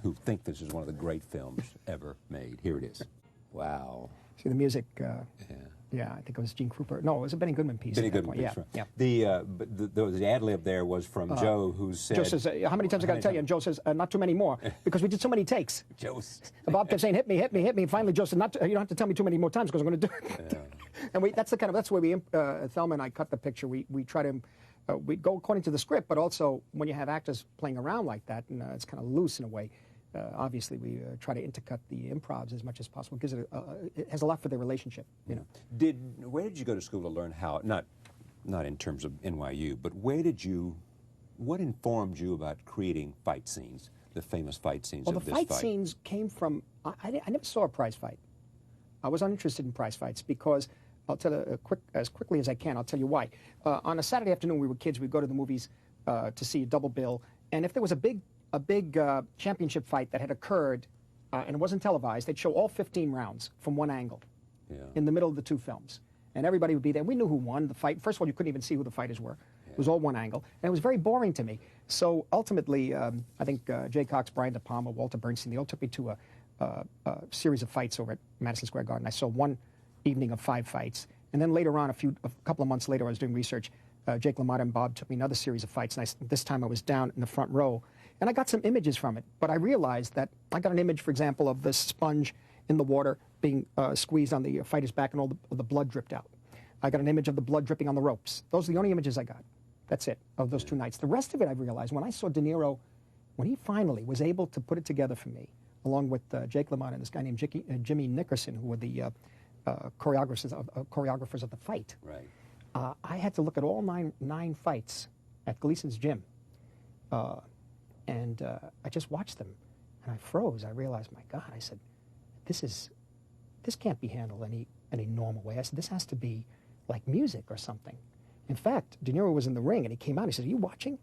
who think this is one of the great films ever made. Here it is. Wow. See the music. Yeah, I think it was Gene Krupa. No, it was a Benny Goodman piece. Benny Goodman piece, right. Yeah. The ad-lib there was from Joe, who said... Joe says, how many times I got to tell you? And Joe says, not too many more, because we did so many takes. Bob kept saying, hit me, hit me, hit me. And finally, Joe said, you don't have to tell me too many more times, because I'm going to do it. Yeah. And that's the way we, Thelma and I cut the picture. We try to, we go according to the script, but also when you have actors playing around like that, and it's kind of loose in a way, obviously, we try to intercut the improvs as much as possible because it has a lot for their relationship. You know. Where did you go to school to learn how? Not in terms of NYU, but what informed you about creating fight scenes, the famous fight scenes of this fight? Well, the fight scenes came from. I never saw a prize fight. I was uninterested in prize fights because I'll tell you as quickly as I can. I'll tell you why. On a Saturday afternoon, we were kids. We'd go to the movies to see a double bill, and if there was a big championship fight that had occurred and it wasn't televised, they'd show all 15 rounds from one angle in the middle of the two films. And everybody would be there. We knew who won the fight. First of all, you couldn't even see who the fighters were. It was all one angle. And it was very boring to me. So ultimately, I think Jay Cox, Brian De Palma, Walter Bernstein, they all took me to a series of fights over at Madison Square Garden. I saw one evening of 5 fights. And then later on, a couple of months later, I was doing research. Jake LaMotta and Bob took me another series of fights. And this time I was down in the front row. And I got some images from it, but I realized that I got an image, for example, of the sponge in the water being squeezed on the fighter's back and all the blood dripped out. I got an image of the blood dripping on the ropes. Those are the only images I got. That's it, of those 2 nights. The rest of it, I realized, when I saw De Niro, when he finally was able to put it together for me, along with Jake LaMotta and this guy named Jimmy Nickerson, who were the choreographers of the fight. Right. I had to look at all nine fights at Gleason's gym. And I just watched them, and I froze. I realized, my God, I said, this can't be handled any normal way. I said, this has to be like music or something. In fact, De Niro was in the ring, and he came out. He said, are you watching?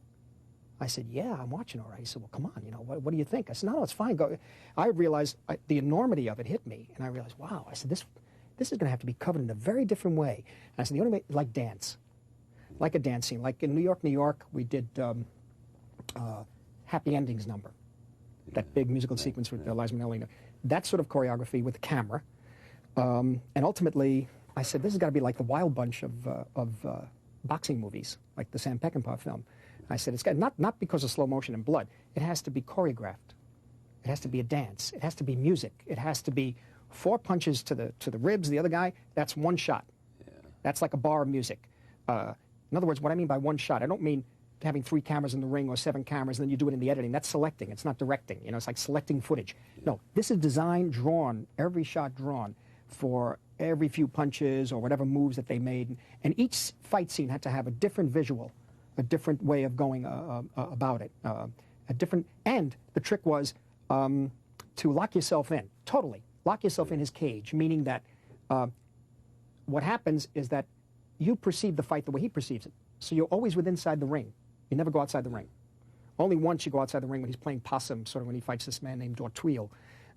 I said, yeah, I'm watching all right. He said, well, come on, what do you think? I said, no, it's fine. Go. I realized the enormity of it hit me, and I realized, wow. I said, this is going to have to be covered in a very different way. And I said, the only way, like dance, like a dance scene. Like in New York, we did Happy Endings number, that big musical sequence with Liza Minnelli. That sort of choreography with the camera. And ultimately, I said, this has got to be like the Wild Bunch of boxing movies, like the Sam Peckinpah film. I said, it's got not because of slow motion and blood. It has to be choreographed. It has to be a dance. It has to be music. It has to be 4 punches to the ribs. The other guy, that's 1 shot. Yeah. That's like a bar of music. In other words, what I mean by 1 shot, I don't mean having 3 cameras in the ring or 7 cameras, and then you do it in the editing. That's selecting. It's not directing. It's like selecting footage. Yeah. No, this is designed, drawn, every shot drawn for every few punches or whatever moves that they made. And each fight scene had to have a different visual, a different way of going about it, a different. And the trick was to lock yourself in, totally lock yourself in his cage, meaning that what happens is that you perceive the fight the way he perceives it. So you're always within inside the ring. You never go outside the ring. Only once you go outside the ring when he's playing possum, sort of when he fights this man named Dortweel,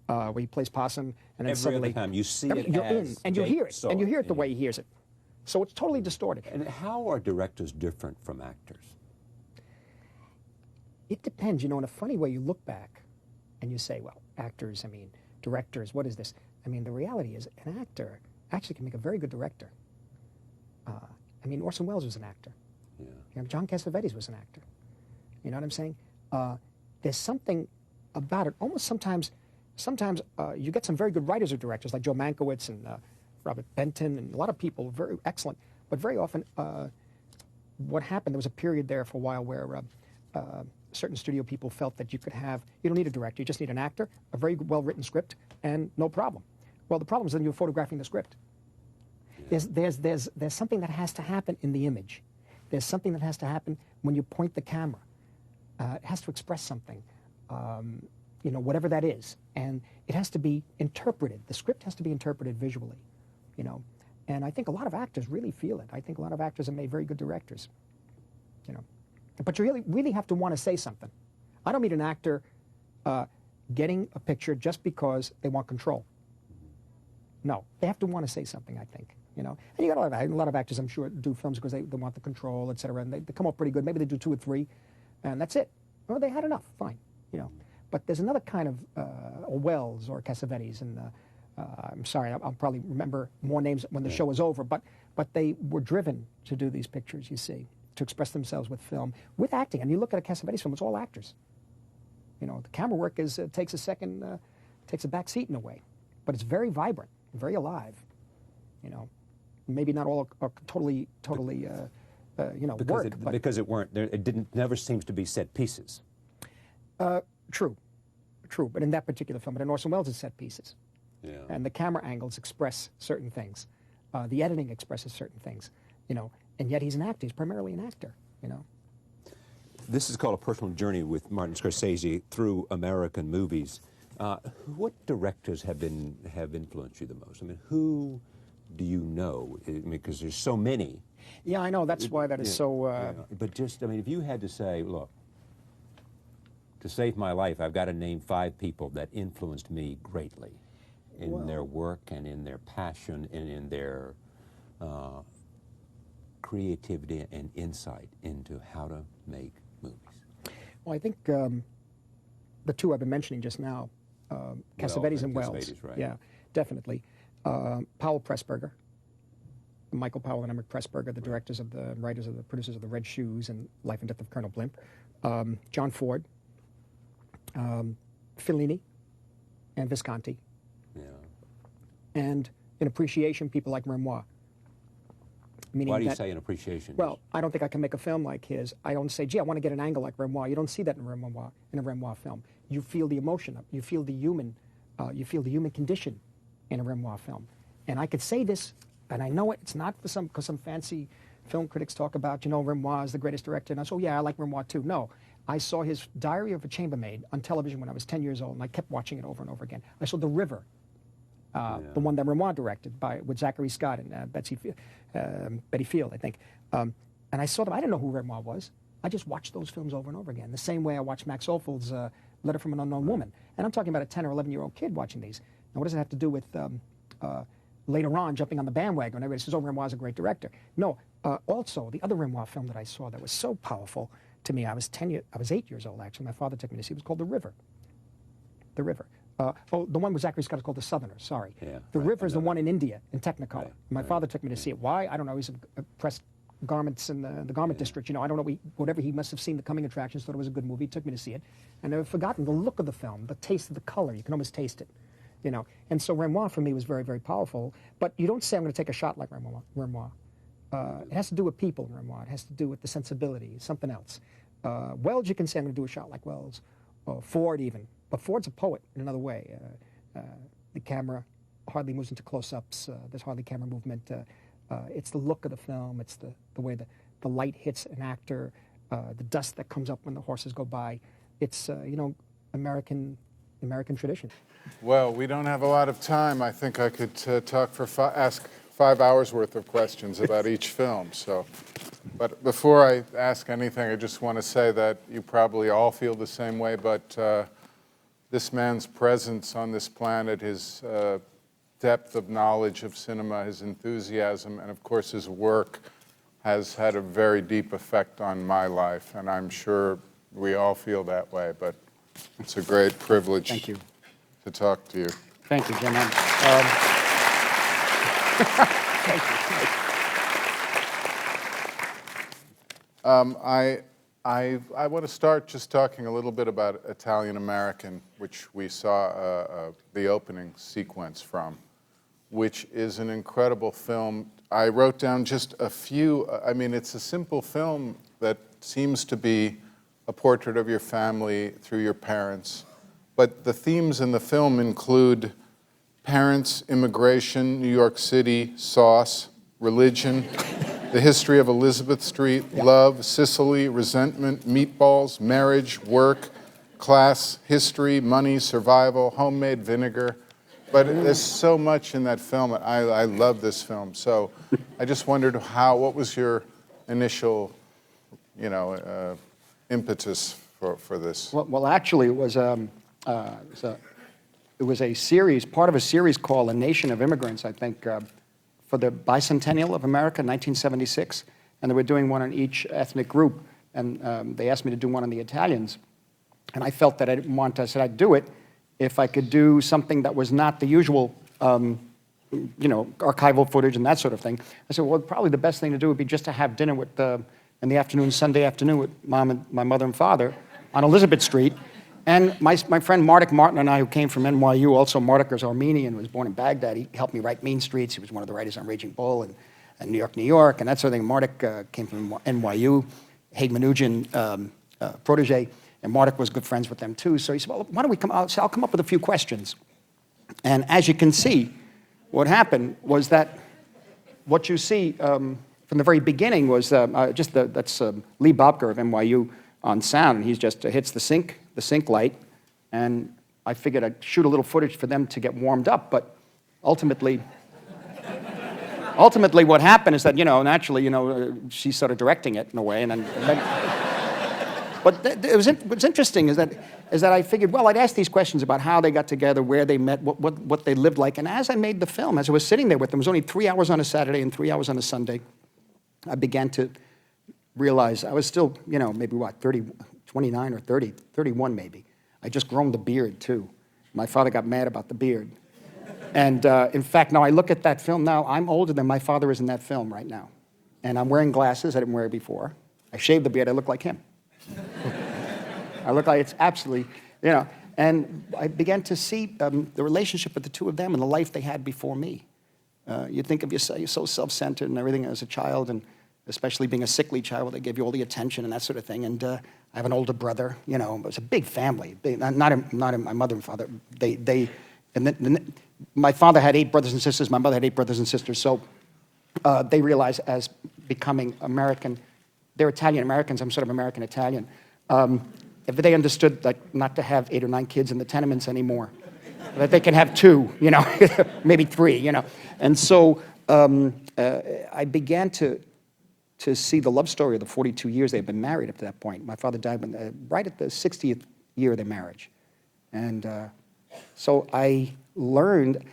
where he plays possum, and then Every suddenly other time you see it you're in, as and you Jake hear it, saw and you it, hear it the way he hears it. So it's totally distorted. And how are directors different from actors? It depends. You know, in a funny way, you look back and you say, well, actors, I mean, directors, what is this? I mean, the reality is an actor actually can make a very good director. I mean, Orson Welles was an actor. Yeah. You know, John Cassavetes was an actor. You know what I'm saying? There's something about it. Almost sometimes you get some very good writers or directors like Joe Mankiewicz and Robert Benton and a lot of people, very excellent. But very often, what happened, there was a period there for a while where certain studio people felt that you don't need a director, you just need an actor, a very well-written script, and no problem. Well, the problem is then you're photographing the script. Yeah. There's something that has to happen in the image. There's something that has to happen when you point the camera. It has to express something, you know, whatever that is. And it has to be interpreted. The script has to be interpreted visually, you know. And I think a lot of actors really feel it. I think a lot of actors have made very good directors, you know. But you really have to want to say something. I don't mean an actor getting a picture just because they want control. No, they have to want to say something, I think, you know. And you got a lot of actors, I'm sure, do films because they want the control, et cetera, and they come up pretty good. Maybe they do 2 or 3, and that's it. Well, they had enough, fine, you know. But there's another kind of, or Wells or Cassavetes, and I'm sorry, I'll probably remember more names when the show is over, but they were driven to do these pictures, you see, to express themselves with film, with acting. And you look at a Cassavetes film, it's all actors. You know, the camera work takes a back seat in a way, but it's very vibrant, very alive, you know. Maybe not all are totally, you know, because it never seems to be set pieces. True, but in that particular film, but in Orson Welles' set pieces. Yeah. And the camera angles express certain things. The editing expresses certain things, you know, and yet he's an actor. He's primarily an actor, you know. This is called A Personal Journey with Martin Scorsese through American movies. What directors have influenced you the most? I mean, who do you know? I mean, because there's so many. Yeah, I know. That's why that is so... But just, I mean, if you had to say, look, to save my life, I've got to name 5 people that influenced me greatly in their work and in their passion and in their creativity and insight into how to make movies. Well, I think the 2 I've been mentioning just now, Cassavetes and Wells. Right. Yeah, definitely. Powell Pressburger, Michael Powell and Emmerich Pressburger, the directors of the writers of the producers of The Red Shoes and Life and Death of Colonel Blimp. John Ford, Fellini, and Visconti. Yeah. And in appreciation, people like Renoir. Why do you say in appreciation? Well, I don't think I can make a film like his. I don't say, gee, I want to get an angle like Renoir. You don't see that in a Renoir film. You feel the emotion, you feel the human condition in a Renoir film. And I could say this, and I know it's not for because some fancy film critics talk about, you know, Renoir is the greatest director. And I said, oh, yeah, I like Renoir too. No, I saw his Diary of a Chambermaid on television when I was 10 years old, and I kept watching it over and over again. I saw The River, the one that Renoir directed with Zachary Scott and Betty Field, I think. And I saw them. I didn't know who Renoir was. I just watched those films over and over again, the same way I watched Max Ophuls' Letter from an Unknown Woman. And I'm talking about a 10 or 11-year-old kid watching these. Now, what does it have to do with later on jumping on the bandwagon? Everybody says, oh, Renoir's a great director. No, also, the other Renoir film that I saw that was so powerful to me, I was 8 years old, actually. My father took me to see it. It was called The River. The River. The one with Zachary Scott is called The Southerner, sorry. Yeah, the River is the one in India, in Technicolor. My father took me to see it. Why? I don't know. He's pressed garments in the garment district. You know, I don't know. Whatever, he must have seen the coming attractions, thought it was a good movie, took me to see it. And I've forgotten the look of the film, the taste of the color. You can almost taste it, you know. And so Renoir, for me, was very, very powerful. But you don't say, I'm going to take a shot like Renoir. It has to do with people in Renoir. It has to do with the sensibility, something else. Wells, you can say, I'm going to do a shot like Wells. Or Ford, even. But Ford's a poet in another way. The camera, hardly moves into close-ups. There's hardly camera movement. It's the look of the film. It's the way the light hits an actor, the dust that comes up when the horses go by. It's, you know, American tradition. Well, we don't have a lot of time. I think I could ask 5 hours worth of questions about each film. So, but before I ask anything, I just want to say that you probably all feel the same way, but this man's presence on this planet, his depth of knowledge of cinema, his enthusiasm, and of course his work has had a very deep effect on my life, and I'm sure we all feel that way, but it's a great privilege. Thank you. To talk to you. Thank you, Jim. Thank you. I want to start just talking a little bit about Italian American, which we saw the opening sequence from, which is an incredible film. I wrote down just a few. I mean, it's a simple film that seems to be a portrait of your family through your parents. But the themes in the film include parents, immigration, New York City, sauce, religion, the history of Elizabeth Street, love, Sicily, resentment, meatballs, marriage, work, class, history, money, survival, homemade vinegar. But there's so much in that film. I love this film. So I just wondered what was your initial, you know, impetus for this? Well, actually, it was a series, part of a series called A Nation of Immigrants, I think, for the bicentennial of America, 1976. And they were doing one on each ethnic group. And they asked me to do one on the Italians. And I felt that I didn't want to. I said I'd do it if I could do something that was not the usual, you know, archival footage and that sort of thing. I said, well, probably the best thing to do would be just to have dinner with, in the afternoon, Sunday afternoon, with my mother and father on Elizabeth Street. And my friend Mardik Martin and I, who came from NYU, also Mardik is Armenian, was born in Baghdad. He helped me write Mean Streets. He was one of the writers on Raging Bull and New York, New York, and that sort of thing. Mardik came from NYU, Haig Manoogian protege, and Mardik was good friends with them too. So he said, well, why don't we I'll come up with a few questions. And as you can see, what happened was that what you see from the very beginning was that's Lee Bobker of NYU on sound, and he just hits the sync light, and I figured I'd shoot a little footage for them to get warmed up, but ultimately what happened is that, you know, naturally, you know, she started directing it in a way, and then but what's interesting is that I figured, well, I'd ask these questions about how they got together, where they met, what they lived like, and as I made the film, as I was sitting there with them, it was only 3 hours on a Saturday and 3 hours on a Sunday, I began to realize I was still, you know, maybe 29 or 30, 31 maybe. I just grown the beard too. My father got mad about the beard. And in fact, now I look at that film now, I'm older than my father is in that film right now. And I'm wearing glasses I didn't wear before. I shaved the beard, I look like him. I look like it's absolutely, you know. And I began to see the relationship with the two of them and the life they had before me. You think of yourself, you're so self-centered and everything as a child, and especially being a sickly child, they gave you all the attention and that sort of thing. And I have an older brother, you know, it was a big family. Not my mother and father. My father had 8 brothers and sisters, my mother had 8 brothers and sisters, so they realized as becoming American, they're Italian Americans, I'm sort of American Italian. If they understood like not to have 8 or 9 kids in the tenements anymore, that they can have 2, you know, maybe 3, you know. And so I began to see the love story of the 42 years they've been married up to that point. My father died right at the 60th year of their marriage. And so I learned,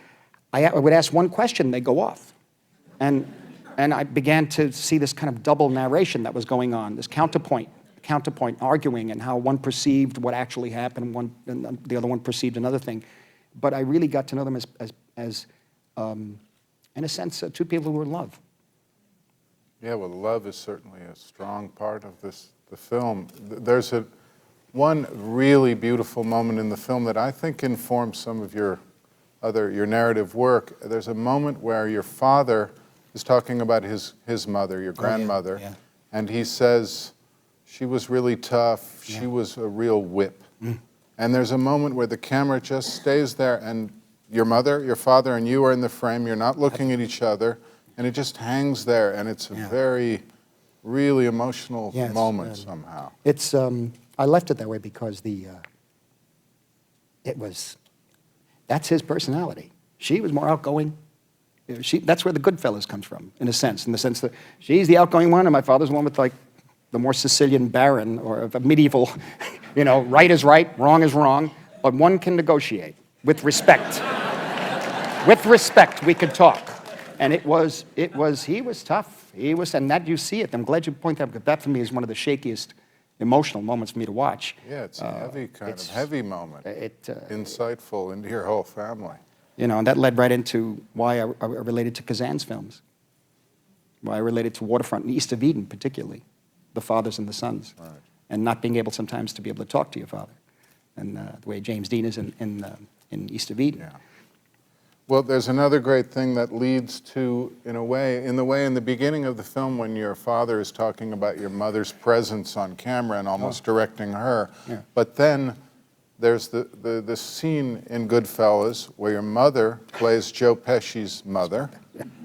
I would ask one question, they'd go off. And I began to see this kind of double narration that was going on, this counterpoint arguing, and how one perceived what actually happened, and the other one perceived another thing. But I really got to know them as in a sense, 2 people who were in love. Yeah, well, love is certainly a strong part of the film. There's one really beautiful moment in the film that I think informs some of your narrative work. There's a moment where your father is talking about his mother, your grandmother, and he says, she was really tough, she was a real whip. And there's a moment where the camera just stays there and your mother, your father, and you are in the frame. You're not looking at each other, and it just hangs there, and it's a very, really emotional moment somehow. It's, I left it that way because that's his personality. She was more outgoing. That's where the Goodfellas comes from, in the sense that she's the outgoing one, and my father's the one with like the more Sicilian baron or a medieval, you know, right is right, wrong is wrong, but one can negotiate with respect. With respect, we could talk. And he was tough. And that you see it. I'm glad you point that out, because that for me is one of the shakiest emotional moments for me to watch. Yeah, it's a heavy moment. Insightful into your whole family. You know, and that led right into why I related to Kazan's films. Why I related to Waterfront and East of Eden, particularly. The fathers and the sons. Right. And not being able sometimes to be able to talk to your father. And the way James Dean is in East of Eden. Yeah. Well, there's another great thing that leads to, in the beginning of the film, when your father is talking about your mother's presence on camera and almost directing her. Yeah. But then there's the scene in Goodfellas where your mother plays Joe Pesci's mother,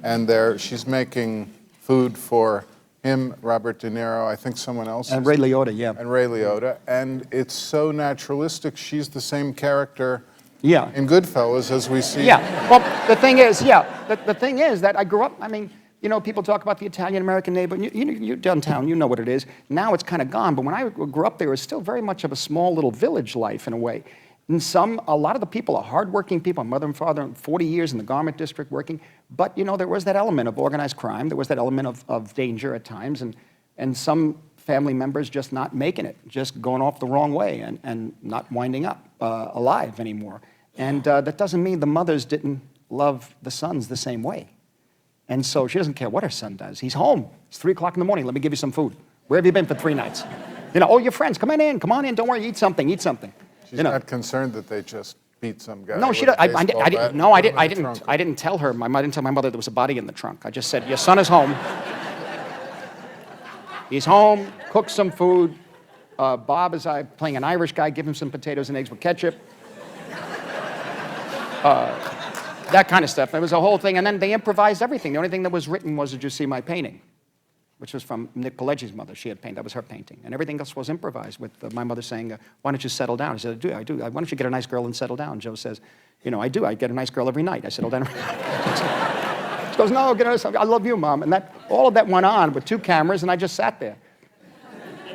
and she's making food for him, Robert De Niro, I think someone else. And Ray Liotta, yeah. And Ray Liotta. And it's so naturalistic. She's the same character in Goodfellas as we see. Yeah. Well, the thing is, the thing is that I grew up, I mean, you know, people talk about the Italian-American neighborhood. You're downtown, you know what it is. Now it's kind of gone, but when I grew up there, it was still very much of a small little village life in a way. And a lot of the people are hardworking people. My mother and father, 40 years in the garment district working. But, you know, there was that element of organized crime. There was that element of danger at times. And some family members just not making it, just going off the wrong way and not winding up alive anymore. And that doesn't mean the mothers didn't love the sons the same way. And so she doesn't care what her son does. He's home. It's 3 o'clock in the morning. Let me give you some food. Where have you been for 3 nights? You know, oh, your friends, come on in. Don't worry, eat something, eat something. She's not concerned that they just beat some guy. No, she doesn't. I didn't tell her. I didn't tell my mother there was a body in the trunk. I just said, your son is home. He's home. Cook some food. Bob is playing an Irish guy. Give him some potatoes and eggs with ketchup. That kind of stuff. It was a whole thing. And then they improvised everything. The only thing that was written was, did you see my painting? Which was from Nick Pileggi's mother. She had painted. That was her painting. And everything else was improvised with my mother saying, why don't you settle down? I said, I do. Why don't you get a nice girl and settle down? Joe says, you know, I do. I get a nice girl every night. I settle down. She goes, no, I love you, Mom. And all of that went on with 2 cameras, and I just sat there.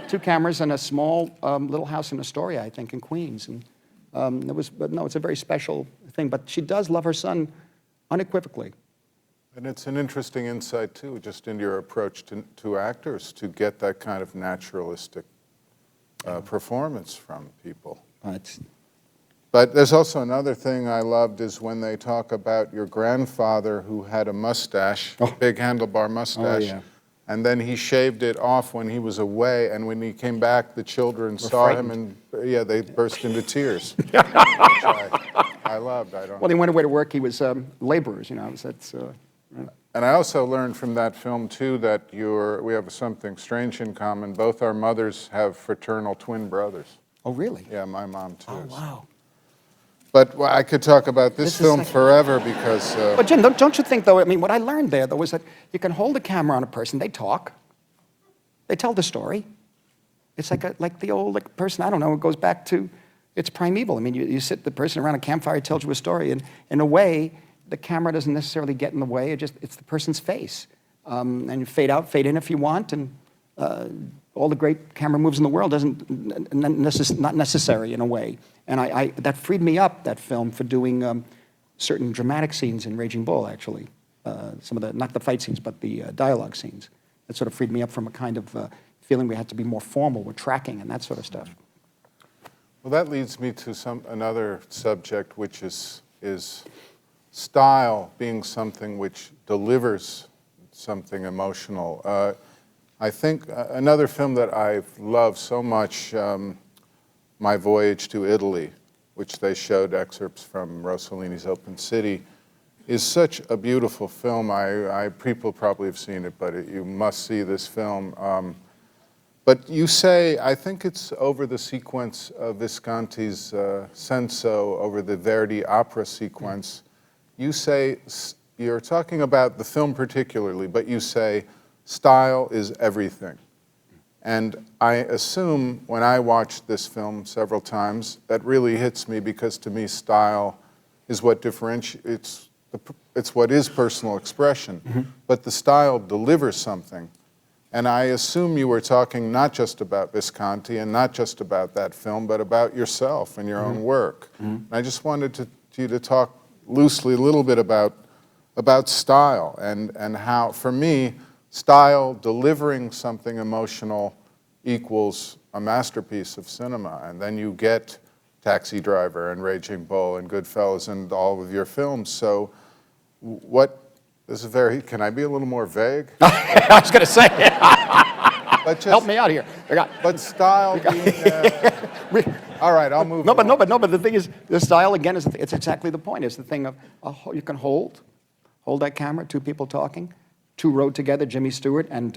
2 cameras in a small little house in Astoria, I think, in Queens. And it's a very special thing. But she does love her son unequivocally. And it's an interesting insight, too, just in your approach to actors, to get that kind of naturalistic performance from people. But there's also another thing I loved is when they talk about your grandfather who had a mustache, a big handlebar mustache, and then he shaved it off when he was away, and when he came back, the children saw him, and they burst into tears. Which I loved. Well, they went away to work. He was laborers, you know. And I also learned from that film, too, that we have something strange in common. Both our mothers have fraternal twin brothers. Oh, really? Yeah, my mom, too. Oh, wow. But I could talk about this film forever because... But Jim, don't you think, though, I mean, what I learned there, though, was that you can hold a camera on a person, they talk, they tell the story. It's like the old person, I don't know, it goes back to, it's primeval. I mean, you sit the person around a campfire, tells you a story, and in a way, the camera doesn't necessarily get in the way, it's the person's face. And you fade out, fade in if you want, and all the great camera moves in the world not necessary in a way. And that freed me up, that film, for doing certain dramatic scenes in Raging Bull, actually. Some of not the fight scenes, but the dialogue scenes. That sort of freed me up from a kind of feeling we had to be more formal with tracking and that sort of stuff. Well, that leads me to another subject, which is style being something which delivers something emotional. I think another film that I've loved so much, My Voyage to Italy, which they showed excerpts from Rossellini's Open City, is such a beautiful film. People probably have seen it, but you must see this film. But you say, I think it's over the sequence of Visconti's Senso, over the Verdi opera sequence, you say, you're talking about the film particularly, but you say style is everything. And I assume when I watched this film several times, that really hits me because to me style is what differentiates, it's what is personal expression. Mm-hmm. But the style delivers something. And I assume you were talking not just about Visconti and not just about that film, but about yourself and your Mm-hmm. own work. Mm-hmm. And I just wanted you to talk loosely a little bit about style and how, for me, style, delivering something emotional equals a masterpiece of cinema. And then you get Taxi Driver and Raging Bull and Goodfellas and all of your films. So this is very, can I be a little more vague? I was going to say, Just, help me out here. But style being, all right, I'll move No, on. but the thing is, the style, again, it's exactly the point. It's the thing of, you can hold that camera, two people talking, two rode together, Jimmy Stewart and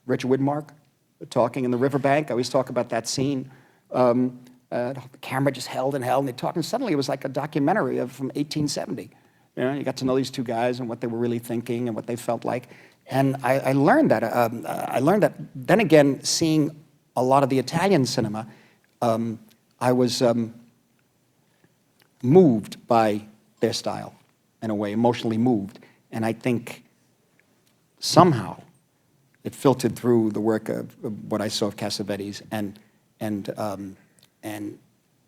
Richard Widmark, talking in the riverbank. I always talk about that scene. The camera just held and they talked, and suddenly it was like a documentary from 1870. You know, you got to know these two guys and what they were really thinking and what they felt like. And I learned that. I learned that. Then again, seeing a lot of the Italian cinema, I was moved by their style, in a way, emotionally moved. And I think somehow it filtered through the work of what I saw of Cassavetes, and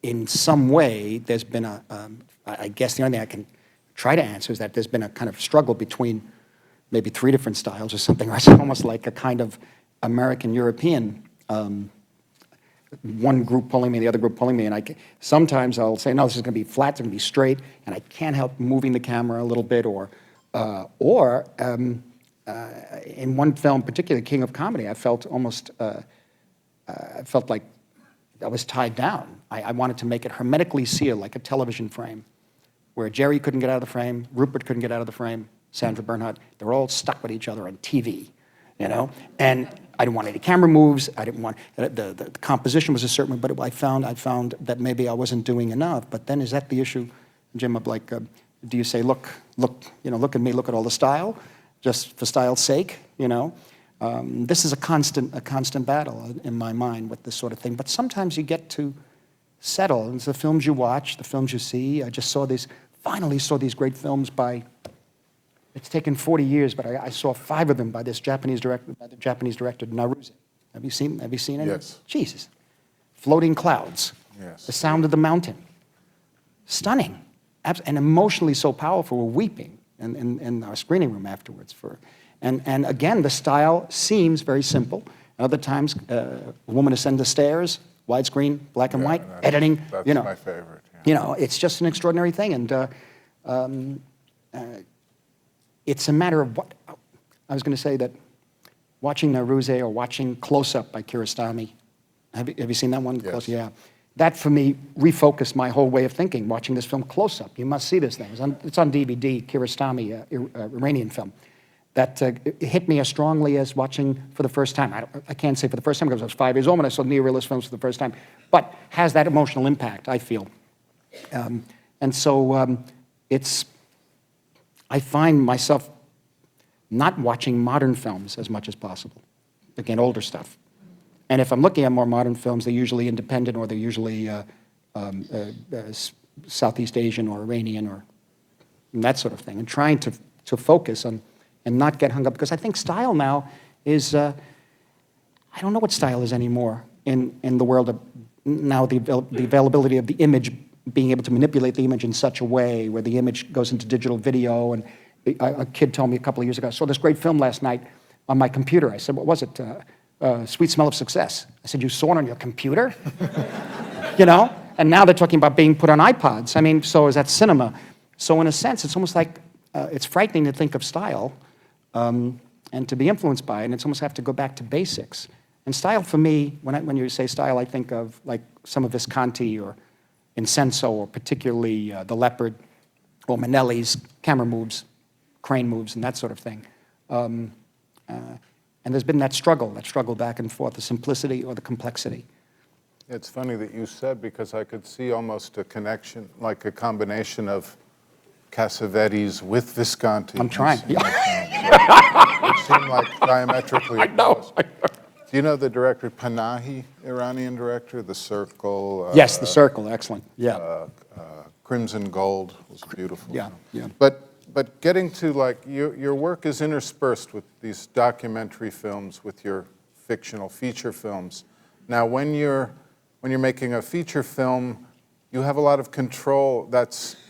in some way, there's been I guess the only thing I can try to answer is that there's been a kind of struggle between maybe three different styles or something, or it's almost like a kind of American-European, one group pulling me, the other group pulling me, and sometimes I'll say, no, this is going to be flat, it's going to be straight, and I can't help moving the camera a little bit, or in one film, particularly King of Comedy, I felt almost, I felt like I was tied down. I wanted to make it hermetically sealed, like a television frame, where Jerry couldn't get out of the frame, Rupert couldn't get out of the frame, Sandra Bernhard, they were all stuck with each other on TV, you know? And I didn't want any camera moves, I didn't want, the composition was a certain way, but I found that maybe I wasn't doing enough. But then is that the issue, Jim, of like, do you say, look at me, look at all the style, just for style's sake, you know? This is a constant battle in my mind with this sort of thing. But sometimes you get to settle. It's the films you watch, the films you see. I just finally saw these great films by, it's taken 40 years, but I saw 5 of them by the Japanese director, Naruse. Have you seen any? Yes. Jesus. Floating Clouds. Yes. The Sound of the Mountain. Stunning. And emotionally so powerful, we're weeping in our screening room afterwards. And again, the style seems very simple. Other times, a woman ascends the stairs, widescreen, black and white, editing. That's my favorite. Yeah. You know, it's just an extraordinary thing. And it's a matter of what, I was going to say that watching Naruse or watching Close Up by Kiarostami, have you seen that one? Yes. Close, yeah. That, for me, refocused my whole way of thinking, watching this film Close Up. You must see this thing. It's on DVD, Kiarostami, Iranian film. That it hit me as strongly as watching for the first time. I can't say for the first time because I was 5 years old when I saw neorealist films for the first time, but has that emotional impact, I feel. And so I find myself not watching modern films as much as possible, again, older stuff. And if I'm looking at more modern films, they're usually independent or they're usually Southeast Asian or Iranian or that sort of thing, and trying to focus on and not get hung up, because I think style now is, I don't know what style is anymore in the world of now, the availability of the image, being able to manipulate the image in such a way where the image goes into digital video. And a kid told me a couple of years ago, I saw this great film last night on my computer. I said, what was it? Sweet Smell of Success. I said, you saw it on your computer? You know? And now they're talking about being put on iPods. I mean, so is that cinema. So in a sense, it's almost like, it's frightening to think of style and to be influenced by it, and it's almost have to go back to basics. And style for me, when you say style, I think of like some of Visconti or Incenso, or particularly The Leopard, or Manelli's camera moves, crane moves, and that sort of thing. And there's been that struggle back and forth, the simplicity or the complexity. It's funny that you said, because I could see almost a connection, like a combination of Cassavetes with Visconti. I'm trying. It seemed like diametrically opposed. Do you know the director Panahi, Iranian director, The Circle? Yes, The Circle, excellent. Yeah. Crimson Gold was beautiful. Yeah, yeah. But getting to, like, your work is interspersed with these documentary films, with your fictional feature films. Now, when you're making a feature film, you have a lot of control. The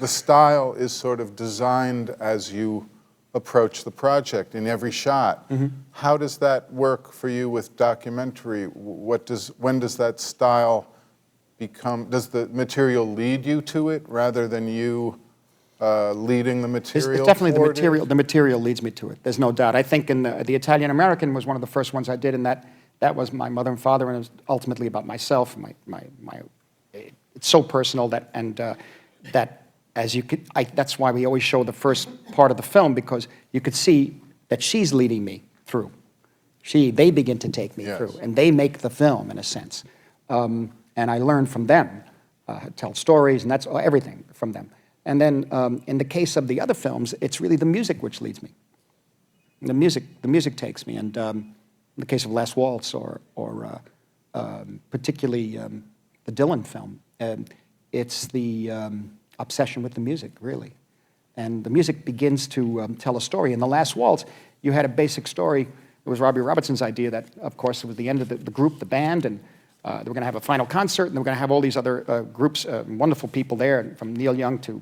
style is sort of designed as you approach the project in every shot. Mm-hmm. How does that work for you with documentary? When does that style become, does the material lead you to it rather than you leading the material? It's definitely toward it? the material leads me to it. There's no doubt. I think in the Italian American was one of the first ones I did, and that was my mother and father, and it was ultimately about myself. It's so personal that as you could, that's why we always show the first part of the film, because you could see that she's leading me through. They begin to take me through, and they make the film in a sense. And I learn from them, tell stories, and that's everything from them. And then in the case of the other films, it's really the music which leads me. The music takes me, and in the case of Last Waltz or particularly the Dylan film, it's the obsession with the music, really. And the music begins to tell a story. In The Last Waltz, you had a basic story. It was Robbie Robertson's idea that, of course, it was the end of the group, the band, and they were going to have a final concert, and they were going to have all these other groups, wonderful people there, from Neil Young to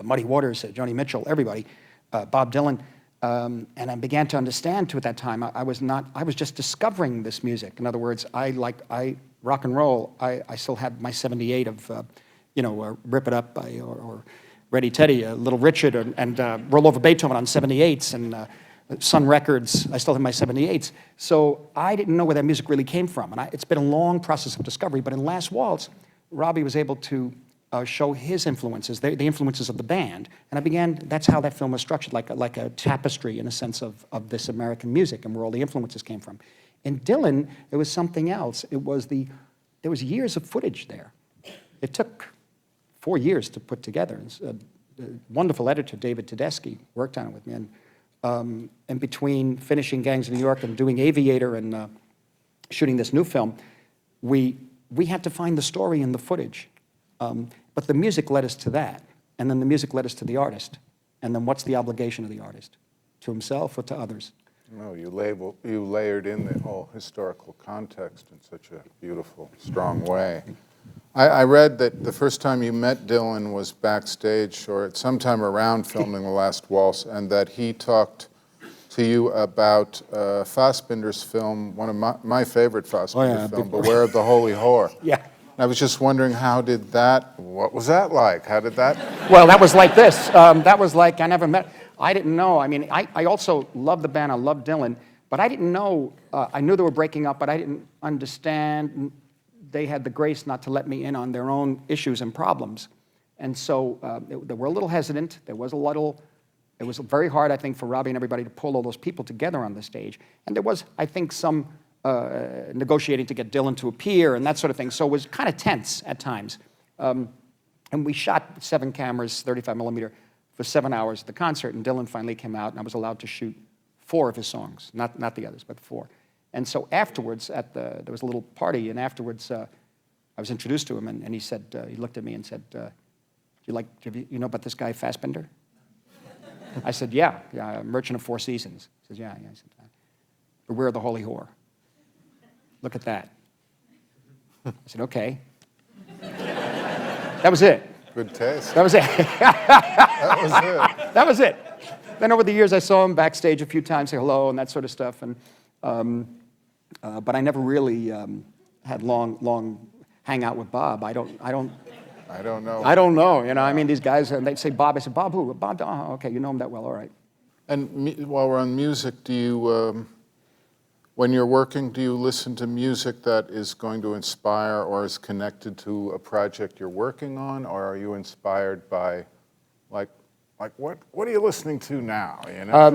Muddy Waters, Joni Mitchell, everybody, Bob Dylan. And I began to understand, at that time, I was just discovering this music. In other words, rock and roll, I still had my 78 of, Rip It Up or Ready Teddy, Little Richard, and Roll Over Beethoven on 78s, and Sun Records, I still have my 78s. So I didn't know where that music really came from. And it's been a long process of discovery, but in Last Waltz, Robbie was able to show his influences, the influences of the band. And that's how that film was structured, like a tapestry in a sense of this American music and where all the influences came from. In Dylan, it was something else. There was years of footage there. It took 4 years to put together. A wonderful editor, David Tedeschi, worked on it with me. And between finishing Gangs of New York and doing Aviator and shooting this new film, we had to find the story in the footage. But the music led us to that. And then the music led us to the artist. And then what's the obligation of the artist? To himself or to others? No, you layered in the whole historical context in such a beautiful, strong way. I read that the first time you met Dylan was backstage or at some time around filming The Last Waltz, and that he talked to you about Fassbinder's film, one of my favorite Fassbinder film, Beware of the Holy Whore. Yeah. I was just wondering, what was that like? How did that? Well, that was like this. That was like, I never met, I didn't know. I mean, I also loved the band, I loved Dylan, but I didn't know, I knew they were breaking up, but I didn't understand. They had the grace not to let me in on their own issues and problems. And so they were a little hesitant. It was very hard, I think, for Robbie and everybody to pull all those people together on the stage. And there was, I think, some negotiating to get Dylan to appear and that sort of thing. So it was kind of tense at times. And we shot 7 cameras, 35 millimeter, for 7 hours at the concert. And Dylan finally came out, and I was allowed to shoot 4 of his songs, not the others, but 4. And so afterwards, there was a little party, and afterwards, I was introduced to him, and he said, he looked at me and said, you know about this guy Fassbinder? I said, yeah, Merchant of Four Seasons. He says, yeah. I said, Beware of the Holy Whore. Look at that. I said, okay. That was it. Good taste. That was it. That was it. That was it. Then over the years, I saw him backstage a few times, say hello and that sort of stuff. And but I never really had long hangout with Bob. I don't know. I don't know. I mean, these guys, and they'd say Bob. I said, Bob who? Bob. Oh, okay, you know him that well. All right. And while we're on music, do you, when you're working, do you listen to music that is going to inspire or is connected to a project you're working on, or are you inspired by, like, Like, what are you listening to now? You know,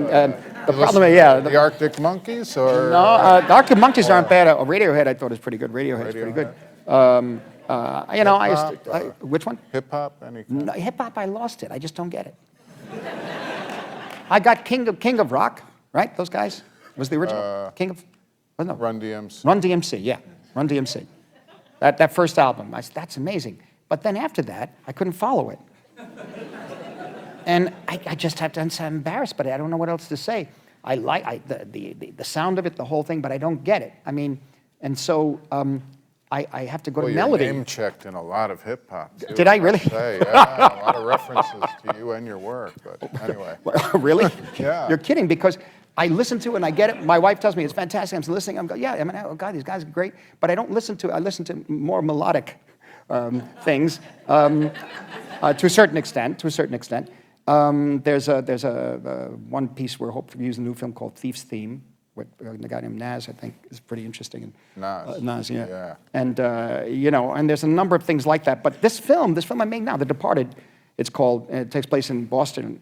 The problem is, yeah. the Arctic Monkeys, or No, the Arctic Monkeys aren't bad. Radiohead, I thought was pretty good. Radiohead's pretty good. You know, which one? Hip hop, anything? No, hip hop, I lost it. I just don't get it. I got King of Rock, right? Those guys was the original King of. No. Run DMC. Run DMC, yeah, Run DMC. That first album, that's amazing. But then after that, I couldn't follow it. And I just have to, I'm embarrassed, but I don't know what else to say. I like the sound of it, the whole thing, but I don't get it. I mean, and so I have to go to melody. Your name checked in a lot of hip hop. Did I really? Yeah, a lot of references to you and your work. But anyway. Really? Yeah. You're kidding, because I listen to it and I get it. My wife tells me it's fantastic. I'm listening. I'm going, yeah. I mean, oh God, these guys are great. But I don't listen to. I listen to more melodic things to a certain extent. There's a one piece we're hoping to use in a new film called Thief's Theme, with a guy named Nas, I think, is pretty interesting. Nas, yeah. And you know, and there's a number of things like that. But this film I made now, The Departed, it's called. It takes place in Boston.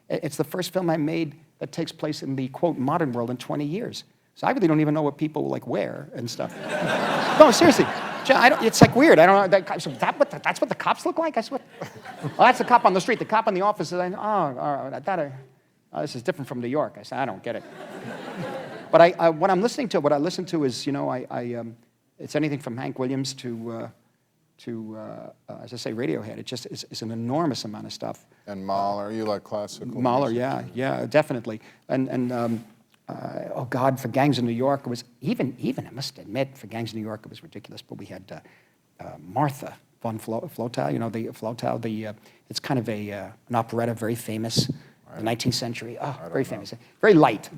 It's the first film I made that takes place in the quote modern world in 20 years. So I really don't even know what people like wear and stuff. No, seriously. It's like weird. I don't know. That's what the cops look like? Well, that's the cop on the street. The cop in the office is, this is different from New York. I said, I don't get it. But what I listen to is, you know, it's anything from Hank Williams to as I say, Radiohead. It just is an enormous amount of stuff. And Mahler, you like classical Mahler, music? yeah, definitely. And oh God, for Gangs of New York, it was even I must admit, for Gangs of New York, it was ridiculous. But we had Martha von Flotow, you know, the Flotow. It's kind of an operetta, very famous, the 19th century. Oh, very famous, very light.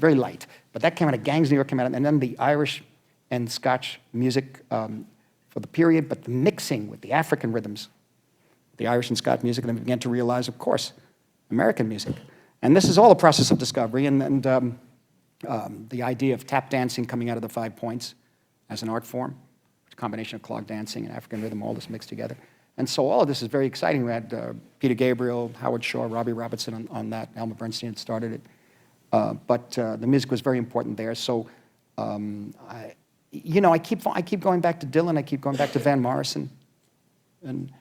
But that came out of Gangs of New York came out, and then the Irish and Scotch music for the period, but the mixing with the African rhythms, the Irish and Scotch music, and then we began to realize, of course, American music. And this is all a process of discovery, and the idea of tap dancing coming out of the 5 points as an art form, a combination of clog dancing and African rhythm, all this mixed together. And so all of this is very exciting. We had Peter Gabriel, Howard Shaw, Robbie Robertson on that. Elmer Bernstein had started it. But the music was very important there. So, I keep going back to Dylan. I keep going back to Van Morrison, and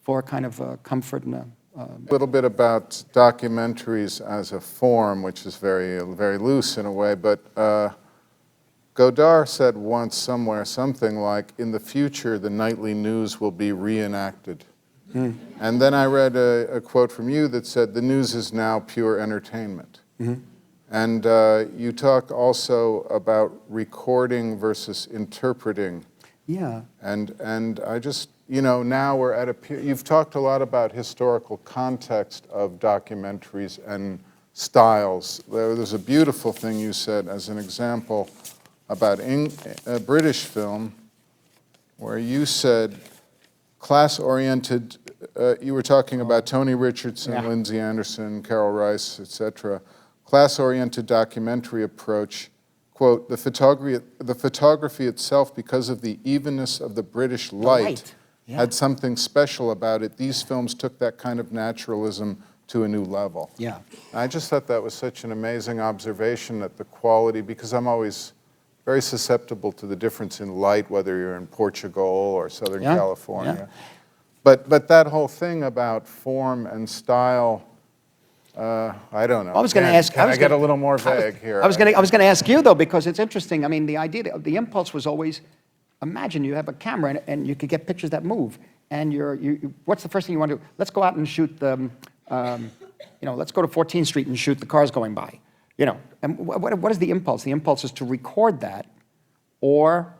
for kind of comfort and a little bit about documentaries as a form, which is very, very loose in a way, but Godard said once somewhere something like, in the future, the nightly news will be reenacted. And then I read a quote from you that said, the news is now pure entertainment. And you talk also about recording versus interpreting. Yeah. And I just, you know, now we're at you've talked a lot about historical context of documentaries and styles. There's a beautiful thing you said as an example about a British film where you said class-oriented, you were talking about Tony Richardson, Lindsay Anderson, Carol Rice, etc. Class-oriented documentary approach, quote, the photography itself, because of the evenness of the British light, had something special about it. These films took that kind of naturalism to a new level. Yeah. I just thought that was such an amazing observation, that the quality, because I'm always very susceptible to the difference in light, whether you're in Portugal or Southern California. But that whole thing about form and style, I don't know. I was going to ask. Can I get a little more vague here? I was going to ask you though, because it's interesting. I mean, the idea, the impulse was always, imagine you have a camera and you could get pictures that move. And what's the first thing you want to do? Let's go out and shoot the, let's go to 14th Street and shoot the cars going by. You know, and what is the impulse? The impulse is to record that, or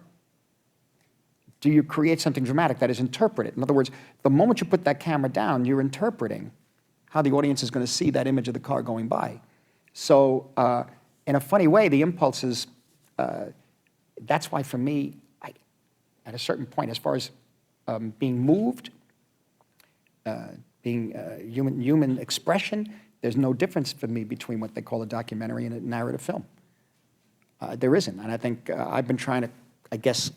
do you create something dramatic that is interpreted? In other words, the moment you put that camera down, you're interpreting how the audience is going to see that image of the car going by. So in a funny way, the impulse is, that's why for me, at a certain point, as far as being moved, being human expression, there's no difference for me between what they call a documentary and a narrative film. There isn't, and I think I've been trying to, I guess,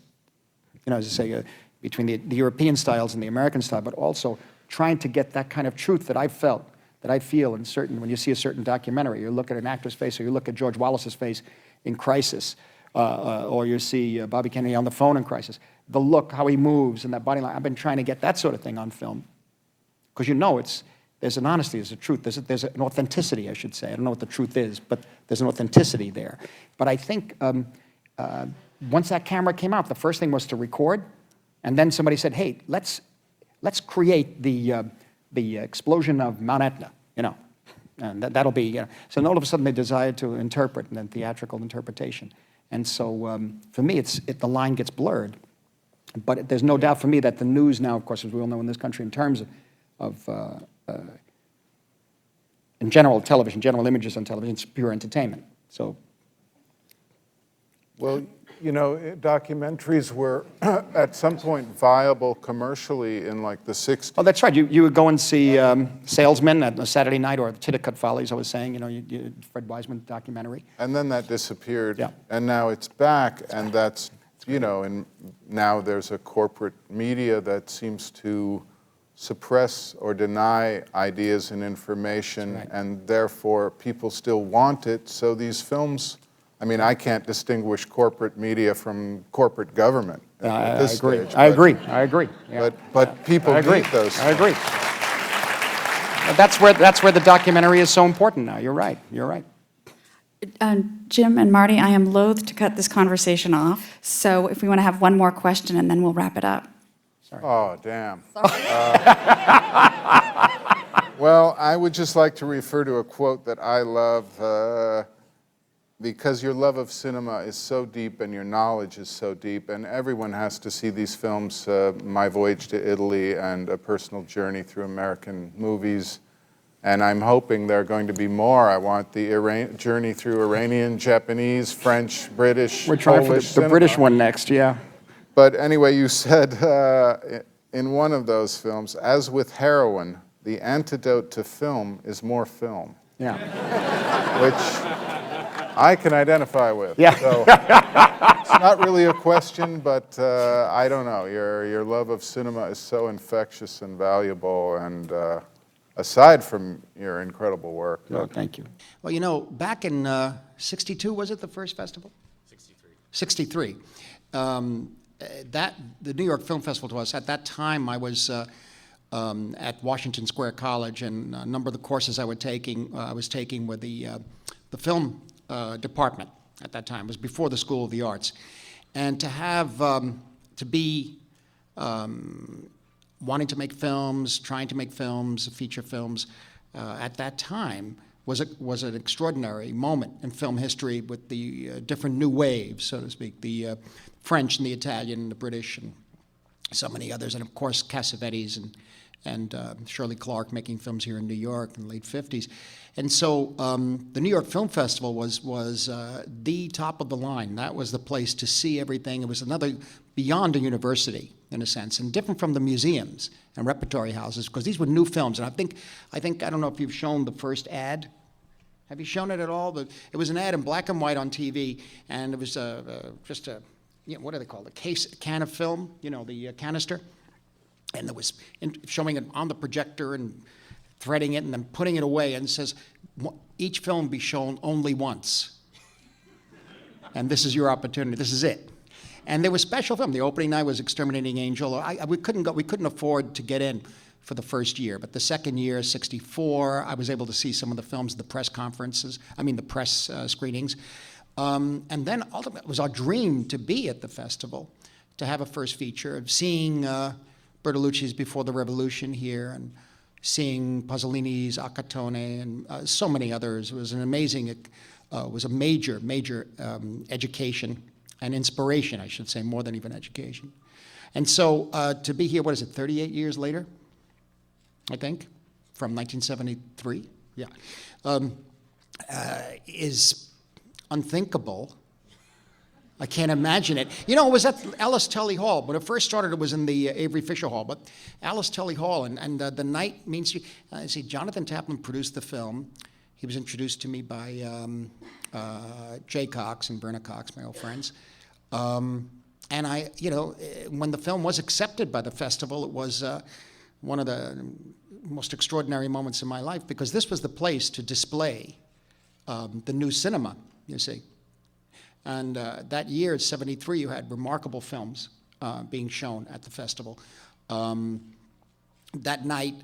you know, as I say, between the European styles and the American style, but also trying to get that kind of truth that I felt that I feel in certain, when you see a certain documentary, you look at an actor's face, or you look at George Wallace's face in Crisis, or you see Bobby Kennedy on the phone in Crisis, the look, how he moves, and that body line. I've been trying to get that sort of thing on film, because you know there's an honesty, there's a truth, there's an authenticity, I should say. I don't know what the truth is, but there's an authenticity there. But I think once that camera came out, the first thing was to record, and then somebody said, hey, let's create the explosion of Mount Etna, you know, and that'll be, you know. So all of a sudden they decided to interpret, and then theatrical interpretation. And so for me, the line gets blurred. But there's no doubt for me that the news now, of course, as we all know in this country, in terms of in general television, general images on television, it's pure entertainment. So, well, you know, documentaries were at some point viable commercially in like the 60s. Oh, that's right. You would go and see Salesmen at a Saturday night, or Titicut Follies, I was saying, you know, Fred Wiseman documentary. And then that disappeared. Yeah. And now it's back, and that's, you know, and now there's a corporate media that seems to suppress or deny ideas and information, right. And therefore people still want it. So these films, I mean, I can't distinguish corporate media from corporate government at this stage. I agree. Yeah. But people need those. I agree. That's where the documentary is so important now. You're right. Jim and Marty, I am loath to cut this conversation off. So if we want to have one more question, and then we'll wrap it up. Sorry. Oh, damn. Well, I would just like to refer to a quote that I love, because your love of cinema is so deep and your knowledge is so deep, and everyone has to see these films, My Voyage to Italy and A Personal Journey Through American Movies, and I'm hoping there are going to be more. I want the journey through Iranian, Japanese, French, British, We're trying Polish for the British one next, yeah. But anyway, you said in one of those films, as with heroin, the antidote to film is more film. Yeah. Which I can identify with. Yeah. So it's not really a question, but I don't know. Your love of cinema is so infectious and valuable, and aside from your incredible work. Oh, thank you. Well, you know, back in 62, was it the first festival? 63. The New York Film Festival to us, at that time I was at Washington Square College, and a number of the courses I was taking were the film department at that time. It was before the School of the Arts. And to have, to be wanting to make films, trying to make films, feature films, at that time was an extraordinary moment in film history, with the different new waves, so to speak, the French and the Italian and the British and so many others, and of course Cassavetes and Shirley Clark making films here in New York in the late 50s. And so the New York Film Festival was the top of the line. That was the place to see everything. It was another, beyond a university in a sense, and different from the museums and repertory houses, because these were new films. And I think I don't know if you've shown the first ad. Have you shown it at all? It was an ad in black and white on TV, and it was just a, you know, what do they call it? A can of film, you know, the canister. And it was showing it on the projector and threading it and then putting it away, and it says, each film be shown only once. And this is your opportunity. This is it. And there was special film. The opening night was Exterminating Angel. We couldn't afford to get in for the first year, but the second year, 64, I was able to see some of the films, the press conferences, the press screenings. And then ultimately, it was our dream to be at the festival, to have a first feature, of seeing Bertolucci's Before the Revolution here, and seeing Pasolini's Acatone, and so many others. It was an amazing, it was a major education and inspiration, I should say, more than even education. And so to be here, 38 years later, I think, from 1973, yeah, is unthinkable. I can't imagine it. You know, it was at Alice Tully Hall. When it first started, it was in the Avery Fisher Hall, but Alice Tully Hall, and the night, Main Street, Jonathan Taplin produced the film. He was introduced to me by Jay Cox and Verna Cox, my old friends. And when the film was accepted by the festival, it was one of the most extraordinary moments in my life, because this was the place to display the new cinema, you see. And that year, '73, you had remarkable films being shown at the festival. That night,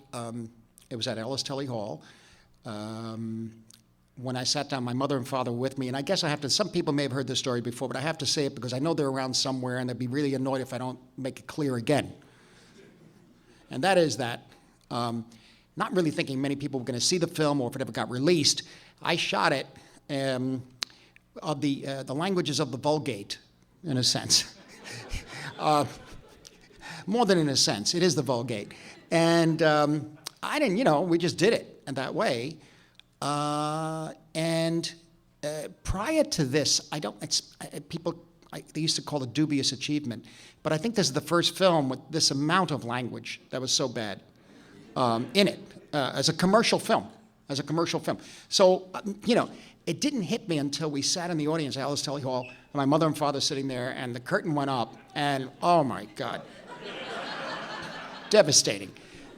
it was at Ellis Tully Hall. When I sat down, my mother and father were with me, and I guess I have to, some people may have heard this story before, but I have to say it because I know they're around somewhere, and they'd be really annoyed if I don't make it clear again. And that is that, not really thinking many people were going to see the film or if it ever got released, I shot it of the languages of the Vulgate, in a sense. More than in a sense, it is the Vulgate. And I didn't, you know, we just did it in that way. Prior to this, they used to call it dubious achievement, but I think this is the first film with this amount of language that was so bad in it, as a commercial film, So, you know, it didn't hit me until we sat in the audience at Ellis Tully Hall, and my mother and father sitting there, and the curtain went up, and oh my God, devastating.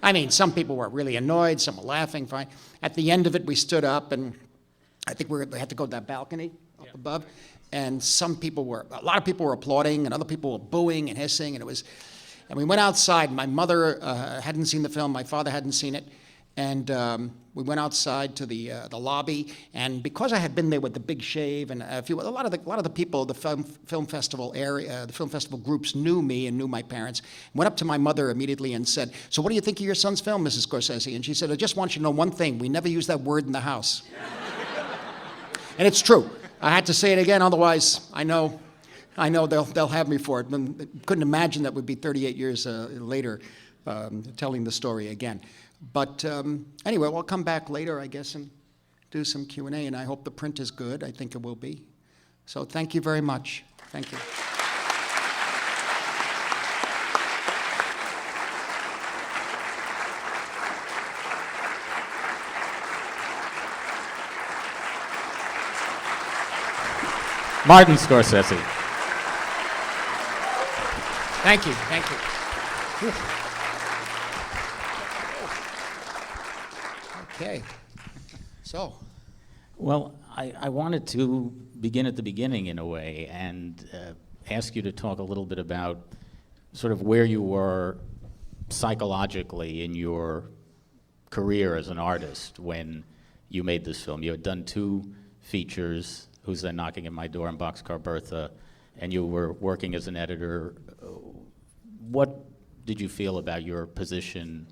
I mean, some people were really annoyed, some were laughing, fine. At the end of it, we stood up, and I think we had to go to that balcony up above, and a lot of people were applauding, and other people were booing and hissing, and we went outside. My mother hadn't seen the film, my father hadn't seen it, and we went outside to the lobby, and because I had been there with the big shave and a lot of the people, the film festival area, the film festival groups knew me and knew my parents. Went up to my mother immediately and said, "So what do you think of your son's film, Mrs. Scorsese?" And she said, "I just want you to know one thing: we never use that word in the house." And it's true. I had to say it again, otherwise I know they'll have me for it. Couldn't imagine that would be 38 years later, telling the story again. But anyway, we'll come back later, I guess, and do some Q&A, and I hope the print is good. I think it will be. So thank you very much. Thank you. Martin Scorsese. Thank you. Thank you. Whew. Okay. So. Well, I wanted to begin at the beginning in a way and ask you to talk a little bit about sort of where you were psychologically in your career as an artist when you made this film. You had done 2 features, Who's That Knocking at My Door and Boxcar Bertha, and you were working as an editor. What did you feel about your position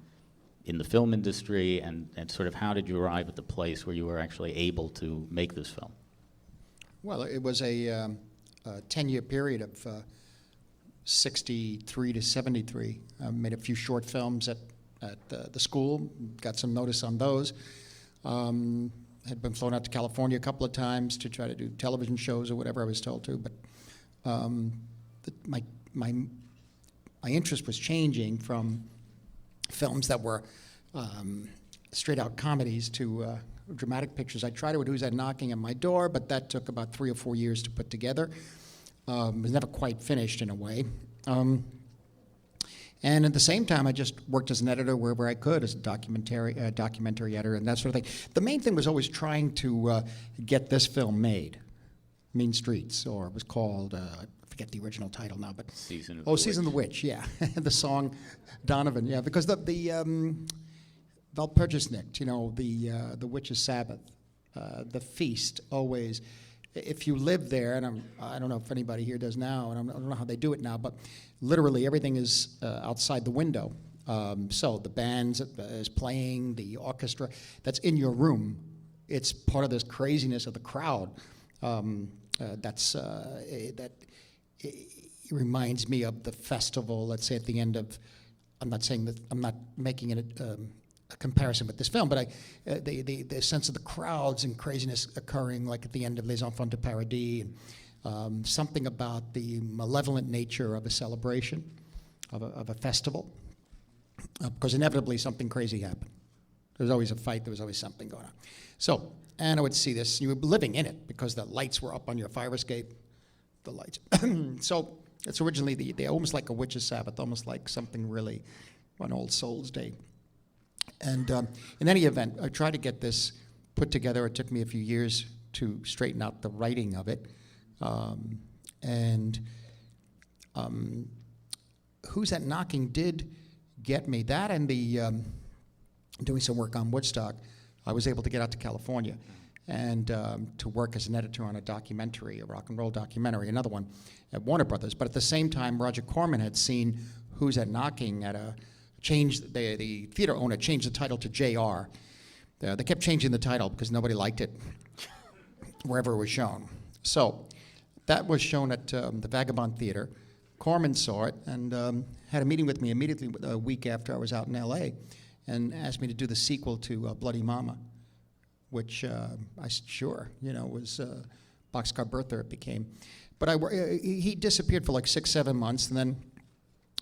in the film industry, and sort of how did you arrive at the place where you were actually able to make this film? Well, it was a 10-year period of 63 to 73. I made a few short films at the school, got some notice on those. Had been flown out to California a couple of times to try to do television shows or whatever I was told to, but my interest was changing from films that were straight-out comedies to dramatic pictures. I tried to do Who's That Knocking at My Door, but that took about 3 or 4 years to put together. It was never quite finished in a way. And at the same time, I just worked as an editor wherever I could, as a documentary editor and that sort of thing. The main thing was always trying to get this film made, Mean Streets, or it was called, I forget the original title now, but Season of the Witch, yeah. The song Donovan, yeah, because the Walpurgisnacht, you know, the Witch's Sabbath, the feast always. If you live there, and I don't know if anybody here does now, and I don't know how they do it now, but literally everything is outside the window. So the band is playing, the orchestra, that's in your room. It's part of this craziness of the crowd. That it reminds me of the festival, let's say at the end of, I'm not making it a comparison with this film, but the sense of the crowds and craziness occurring, like at the end of Les Enfants de Paradis, and something about the malevolent nature of a celebration, of a festival, because inevitably something crazy happened. There was always a fight, there was always something going on. So, and I would see this, you were living in it because the lights were up on your fire escape, the lights. So it's originally the almost like a witch's Sabbath, almost like something really, on All Souls Day. And in any event, I tried to get this put together. It took me a few years to straighten out the writing of it. Who's That Knocking did get me. That and the doing some work on Woodstock, I was able to get out to California and to work as an editor on a documentary, a rock and roll documentary, another one at Warner Brothers. But at the same time, Roger Corman had seen Who's That Knocking at a change. The theater owner changed the title to JR. They kept changing the title because nobody liked it wherever it was shown. So that was shown at the Vagabond Theater. Corman saw it and had a meeting with me immediately a week after I was out in L.A. and asked me to do the sequel to Bloody Mama, which I said, sure, was Boxcar Bertha it became. But he disappeared for like 6-7 months, and then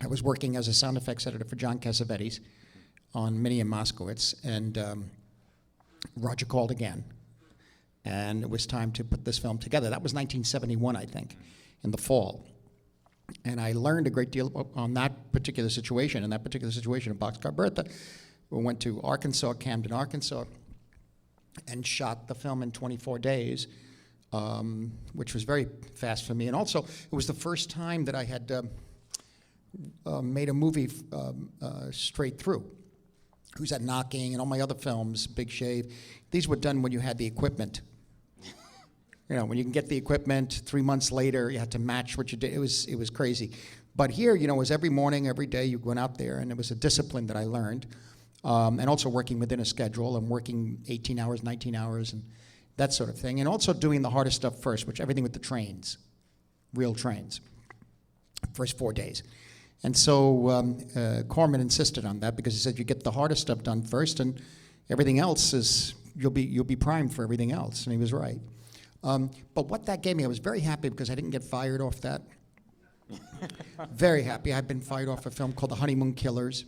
I was working as a sound effects editor for John Cassavetes on Minnie and Moskowitz, and Roger called again, and it was time to put this film together. That was 1971, I think, in the fall. And I learned a great deal on that particular situation. In that particular situation of Boxcar Bertha, we went to Arkansas, Camden, Arkansas, and shot the film in 24 days, which was very fast for me. And also, it was the first time that I had made a movie straight through. Who's That Knocking and all my other films, Big Shave. These were done when you had the equipment. When you can get the equipment, 3 months later, you had to match what you did. It was crazy. But here, it was every morning, every day, you went out there, and it was a discipline that I learned. And also working within a schedule and working 18 hours, 19 hours, and that sort of thing. And also doing the hardest stuff first, which everything with the trains, real trains, first 4 days. And so Corman insisted on that because he said you get the hardest stuff done first, and everything else is you'll be primed for everything else. And he was right. But what that gave me, I was very happy because I didn't get fired off that. Very happy. I've been fired off a film called The Honeymoon Killers.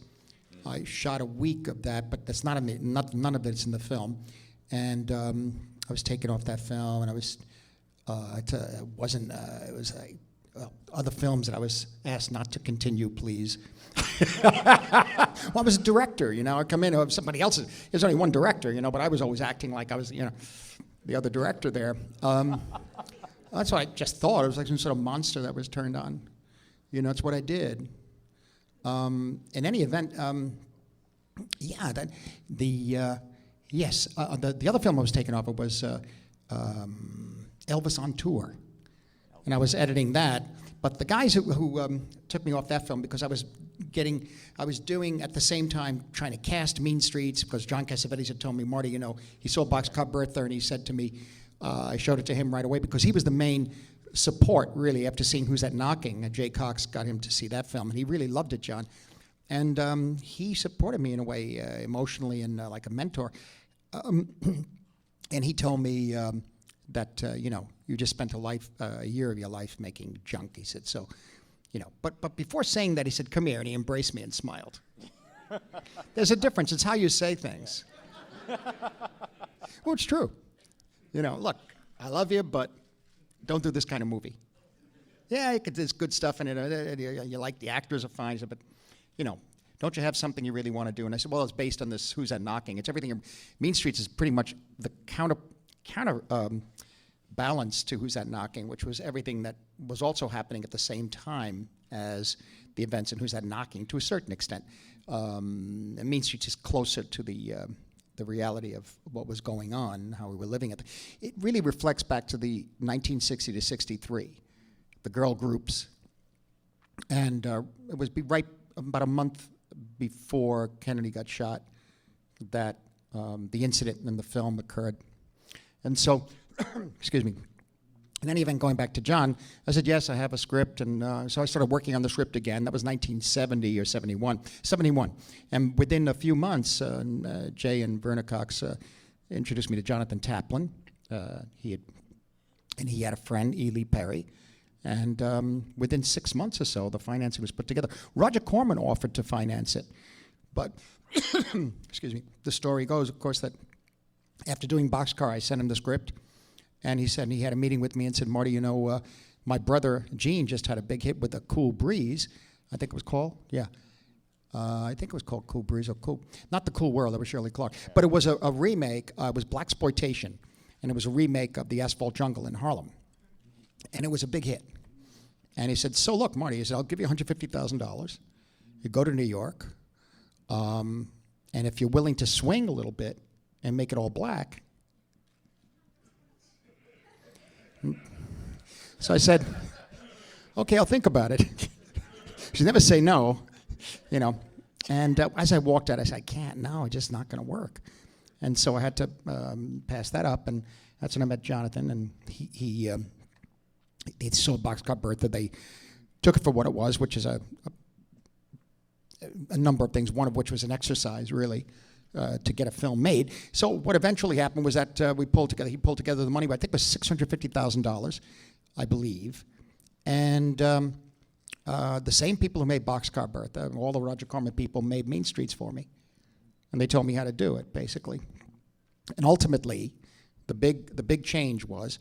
I shot a week of that, but that's not in the, none of it's in the film. And I was taken off that film, and I was, it was like other films that I was asked not to continue, please. Well, I was a director, I come in, somebody else, there's only one director, but I was always acting like I was, the other director there. That's what I just thought. It was like some sort of monster that was turned on. It's what I did. In any event, the other film I was taken off of was Elvis on Tour. And I was editing that. But the guys who took me off that film because I was doing at the same time trying to cast Mean Streets because John Cassavetes had told me, Marty, he saw Boxcar Bertha and he said to me, I showed it to him right away because he was the main support really after seeing Who's That Knocking. Jay Cox got him to see that film and he really loved it, John. And he supported me in a way emotionally and like a mentor. And he told me that, you just spent a year of your life making junk. He said, so, but before saying that, he said, come here, and he embraced me and smiled. There's a difference. It's how you say things. Well, it's true. Look, I love you, but don't do this kind of movie. Yeah, there's good stuff in it. You like the actors are fine, but, don't you have something you really want to do? And I said, well, it's based on this Who's That Knocking. It's everything. Mean Streets is pretty much the counter balance to Who's That Knocking, which was everything that was also happening at the same time as the events in Who's That Knocking to a certain extent. And Mean Streets is closer to the reality of what was going on, how we were living it. It really reflects back to the 1960 to 63, the girl groups. And it was right about a month before Kennedy got shot that the incident in the film occurred. And so, excuse me, in any event, going back to John, I said, yes, I have a script. And so I started working on the script again. That was 1970 or 71. And within a few months, Jay and Verna Cox introduced me to Jonathan Taplin. He had a friend, Ely Perry. And within 6 months or so, the financing was put together. Roger Corman offered to finance it. But, excuse me, the story goes, of course, that after doing Boxcar, I sent him the script, and he said he had a meeting with me and said, Marty, my brother Gene just had a big hit with A Cool Breeze, I think it was called, yeah. I think it was called Cool Breeze or Cool, not The Cool World, that was Shirley Clark. But it was a remake, it was blaxploitation, and it was a remake of The Asphalt Jungle in Harlem. And it was a big hit. And he said, so look, Marty, he said, I'll give you $150,000. You go to New York, and if you're willing to swing a little bit and make it all black. So I said, okay, I'll think about it. She never say no, you know. And as I walked out, I said, I can't, no, it's just not going to work. And so I had to pass that up, and that's when I met Jonathan, and he saw Boxcar Bertha. They took it for what it was, which is a number of things, one of which was an exercise, really, to get a film made. So what eventually happened was that he pulled together the money, but I think it was $650,000, I believe. And the same people who made Boxcar Bertha, all the Roger Corman people, made Mean Streets for me. And they told me how to do it, basically. And ultimately, the big change was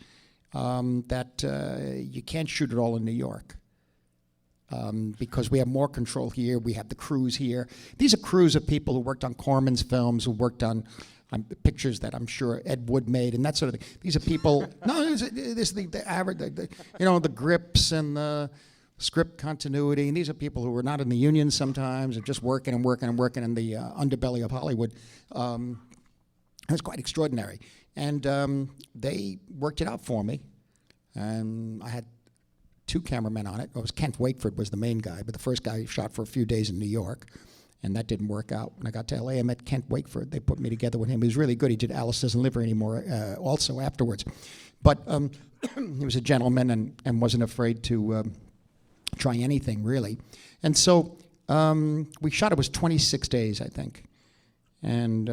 that you can't shoot it all in New York. Because we have more control here, we have the crews here. These are crews of people who worked on Corman's films, who worked on pictures that I'm sure Ed Wood made, and that sort of thing. These are people, no, this is the average, you know, the grips and the script continuity, and these are people who were not in the union sometimes, and just working and working and working in the underbelly of Hollywood. It was quite extraordinary. And they worked it out for me, and I had 2 cameramen on it. It was Kent Wakeford was the main guy, but the first guy shot for a few days in New York, and that didn't work out. When I got to LA, I met Kent Wakeford. They put me together with him. He was really good. He did Alice Doesn't Live Here Anymore also afterwards. But he was a gentleman and wasn't afraid to try anything, really. And so we shot, it was 26 days, I think. And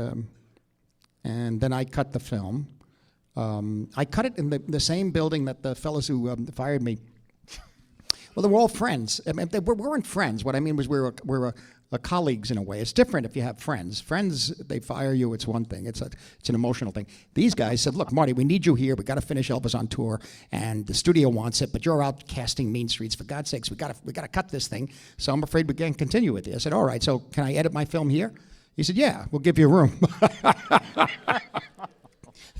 then I cut the film. I cut it in the same building that the fellows who fired me. Well, they were all friends. I mean, we weren't friends. What I mean was we were colleagues in a way. It's different if you have friends. Friends, they fire you, it's one thing. It's an emotional thing. These guys said, look, Marty, we need you here. We got to finish Elvis on tour, and the studio wants it, but you're out casting Mean Streets. For God's sakes, we got to cut this thing. So I'm afraid we can't continue with it. I said, all right, so can I edit my film here? He said, yeah, we'll give you a room.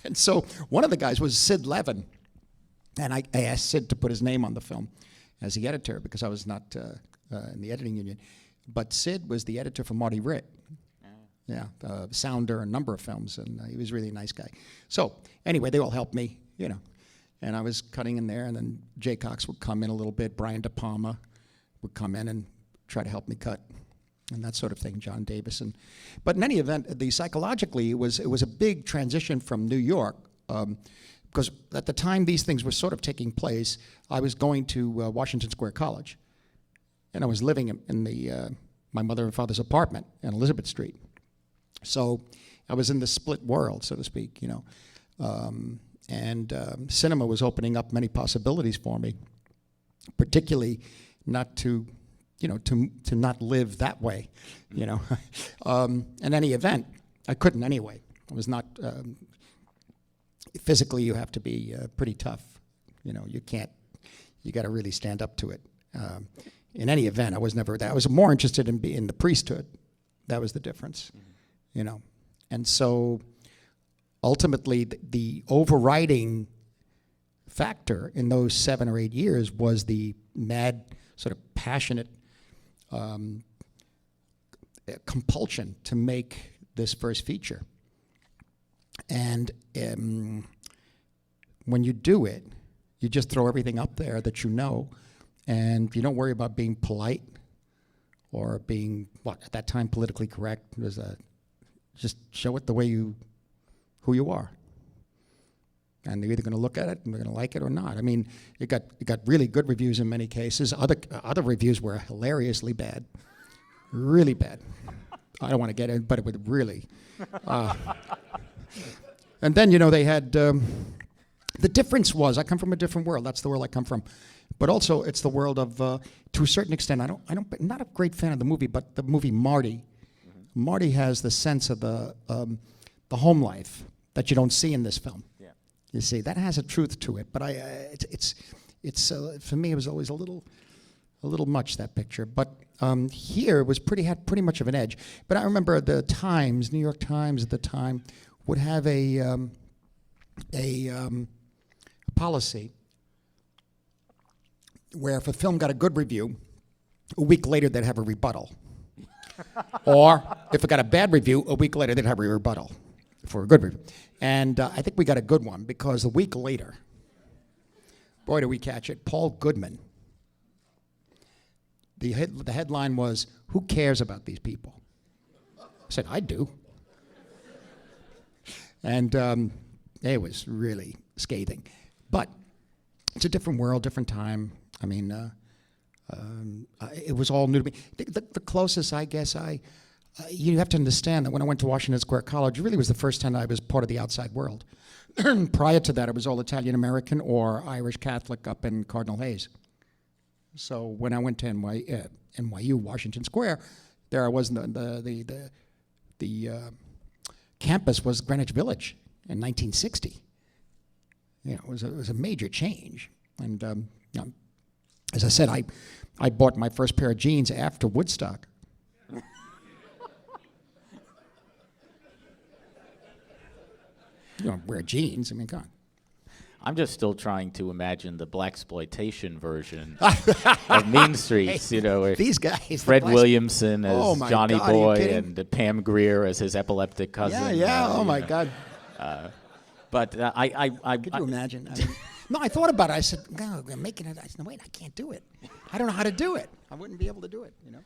And so one of the guys was Sid Levin, and I asked Sid to put his name on the film as the editor because I was not in the editing union. But Sid was the editor for Marty Ritt. Yeah, Sounder, a number of films, and he was really a nice guy. So anyway, they all helped me, you know. And I was cutting in there, and then Jay Cox would come in a little bit. Brian De Palma would come in and try to help me cut, and that sort of thing. John Davison. But in any event, psychologically, it was a big transition from New York. Because at the time these things were sort of taking place, I was going to Washington Square College. And I was living in my mother and father's apartment on Elizabeth Street. So I was in the split world, so to speak, you know. And cinema was opening up many possibilities for me, particularly not to, you know, to not live that way, you know. In any event, I couldn't anyway. I was not, physically you have to be pretty tough. You know, you got to really stand up to it. In any event, I was never that. I was more interested in being the priesthood. That was the difference, you know. And so ultimately the overriding factor in those 7 or 8 years was the mad, sort of passionate compulsion to make this first feature. And when you do it, you just throw everything up there that you know, and you don't worry about being polite or being, at that time, politically correct. It was just show it the way who you are. And they're either going to look at it and they're going to like it or not. I mean, it got really good reviews in many cases. Other reviews were hilariously bad, really bad. I don't want to get in, but it would really. And then, you know, they had, the difference was, I come from a different world. That's the world I come from. But also, it's the world of, to a certain extent, I'm not a great fan of the movie, but the movie Marty. Mm-hmm. Marty has the sense of the home life that you don't see in this film. Yeah. You see, that has a truth to it. But it's for me, it was always a little a little much, that picture. But here was had pretty much of an edge. But I remember the Times, New York Times at the time, would have a policy where if a film got a good review, a week later they'd have a rebuttal. Or if it got a bad review, a week later they'd have a rebuttal for a good review. And I think we got a good one, because a week later, boy, do we catch it, Paul Goodman. The headline was, "Who cares about these people?" I said, "I do." And it was really scathing. But it's a different world, different time. I mean, it was all new to me. The closest, I guess, you have to understand that when I went to Washington Square College, it really was the first time I was part of the outside world. Prior to that, it was all Italian-American or Irish Catholic up in Cardinal Hayes. So when I went to NYU, Washington Square, there I was, the campus was Greenwich Village in 1960. You know, it was a major change. And you know, as I said, I bought my first pair of jeans after Woodstock. You don't wear jeans. I mean, come on. I'm just still trying to imagine the blaxploitation version of Mean Streets. You know, these guys, Fred Williamson as Johnny God, Boy and Pam Grier as his epileptic cousin. Yeah. Oh my God. But could you imagine? I mean, no, I thought about it. I said, "No, I'm making it." I said, "No, wait, I can't do it. I don't know how to do it. I wouldn't be able to do it." You know.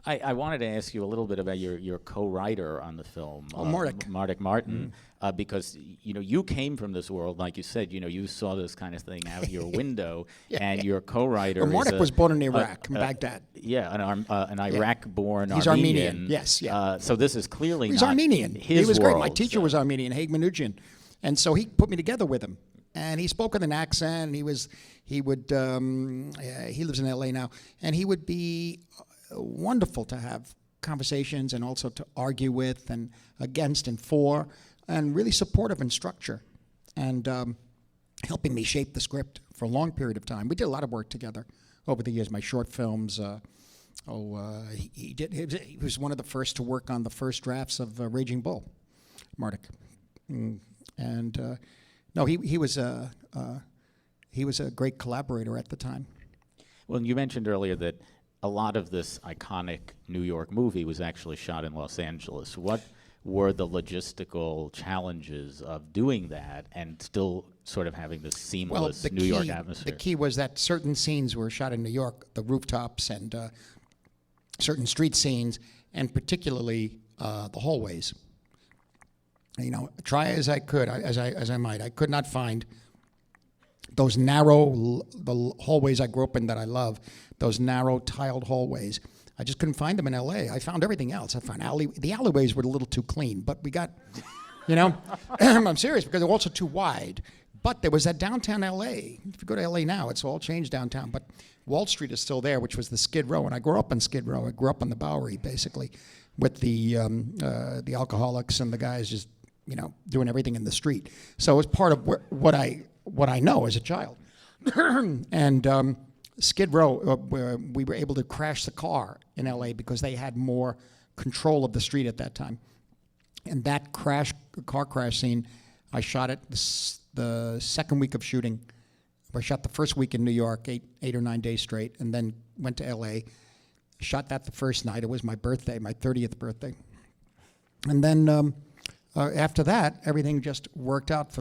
I wanted to ask you a little bit about your co-writer on the film, Mardik Martin, because you came from this world, like you said. You saw this kind of thing out your window, and your co-writer. Well, Mardik was born in Iraq, in Baghdad. Yeah, an Iraq-born He's Armenian. Yes, yeah. So this is clearly he's not Armenian. His he was world, great. My teacher was Armenian, Haig Manouchian, and so he put me together with him. And he spoke with an accent. And he lives in L.A. now, and he would be wonderful to have conversations and also to argue with and against and for, and really supportive in structure, and helping me shape the script for a long period of time. We did a lot of work together over the years. My short films. He was one of the first to work on the first drafts of Raging Bull, Mardik, and no, he was a great collaborator at the time. Well, you mentioned earlier that a lot of this iconic New York movie was actually shot in Los Angeles. What were the logistical challenges of doing that and still sort of having this seamless New York atmosphere? The key was that certain scenes were shot in New York, the rooftops and certain street scenes, and particularly the hallways. Try as I could, as I might, I could not find those narrow, the hallways I grew up in that I love, those narrow tiled hallways. I just couldn't find them in L.A. I found everything else. I found the alleyways were a little too clean, but we got, I'm serious, because they're also too wide. But there was that downtown L.A. If you go to L.A. now, it's all changed downtown. But Wall Street is still there, which was the Skid Row, and I grew up in Skid Row. I grew up on the Bowery, basically, with the alcoholics and the guys just, doing everything in the street. So it was part of what I know as a child. And Skid Row, we were able to crash the car in L.A. because they had more control of the street at that time. And that car crash scene, I shot it the second week of shooting. I shot the first week in New York, 8 or 9 days straight, and then went to L.A. Shot that the first night. It was my birthday, my 30th birthday. And then after that, everything just worked out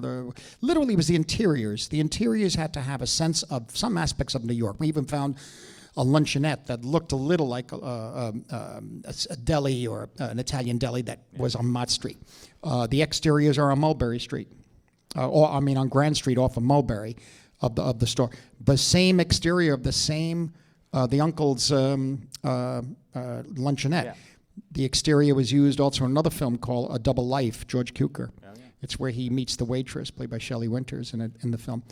literally it was the interiors. The interiors had to have a sense of some aspects of New York. We even found a luncheonette that looked a little like a deli or an Italian deli that was on Mott Street. The exteriors are on Mulberry Street, on Grand Street off of Mulberry of the store. The same exterior of the uncle's luncheonette. Yeah. The exterior was used also in another film called A Double Life, George Cukor. Oh, yeah. It's where he meets the waitress, played by Shelley Winters in the film.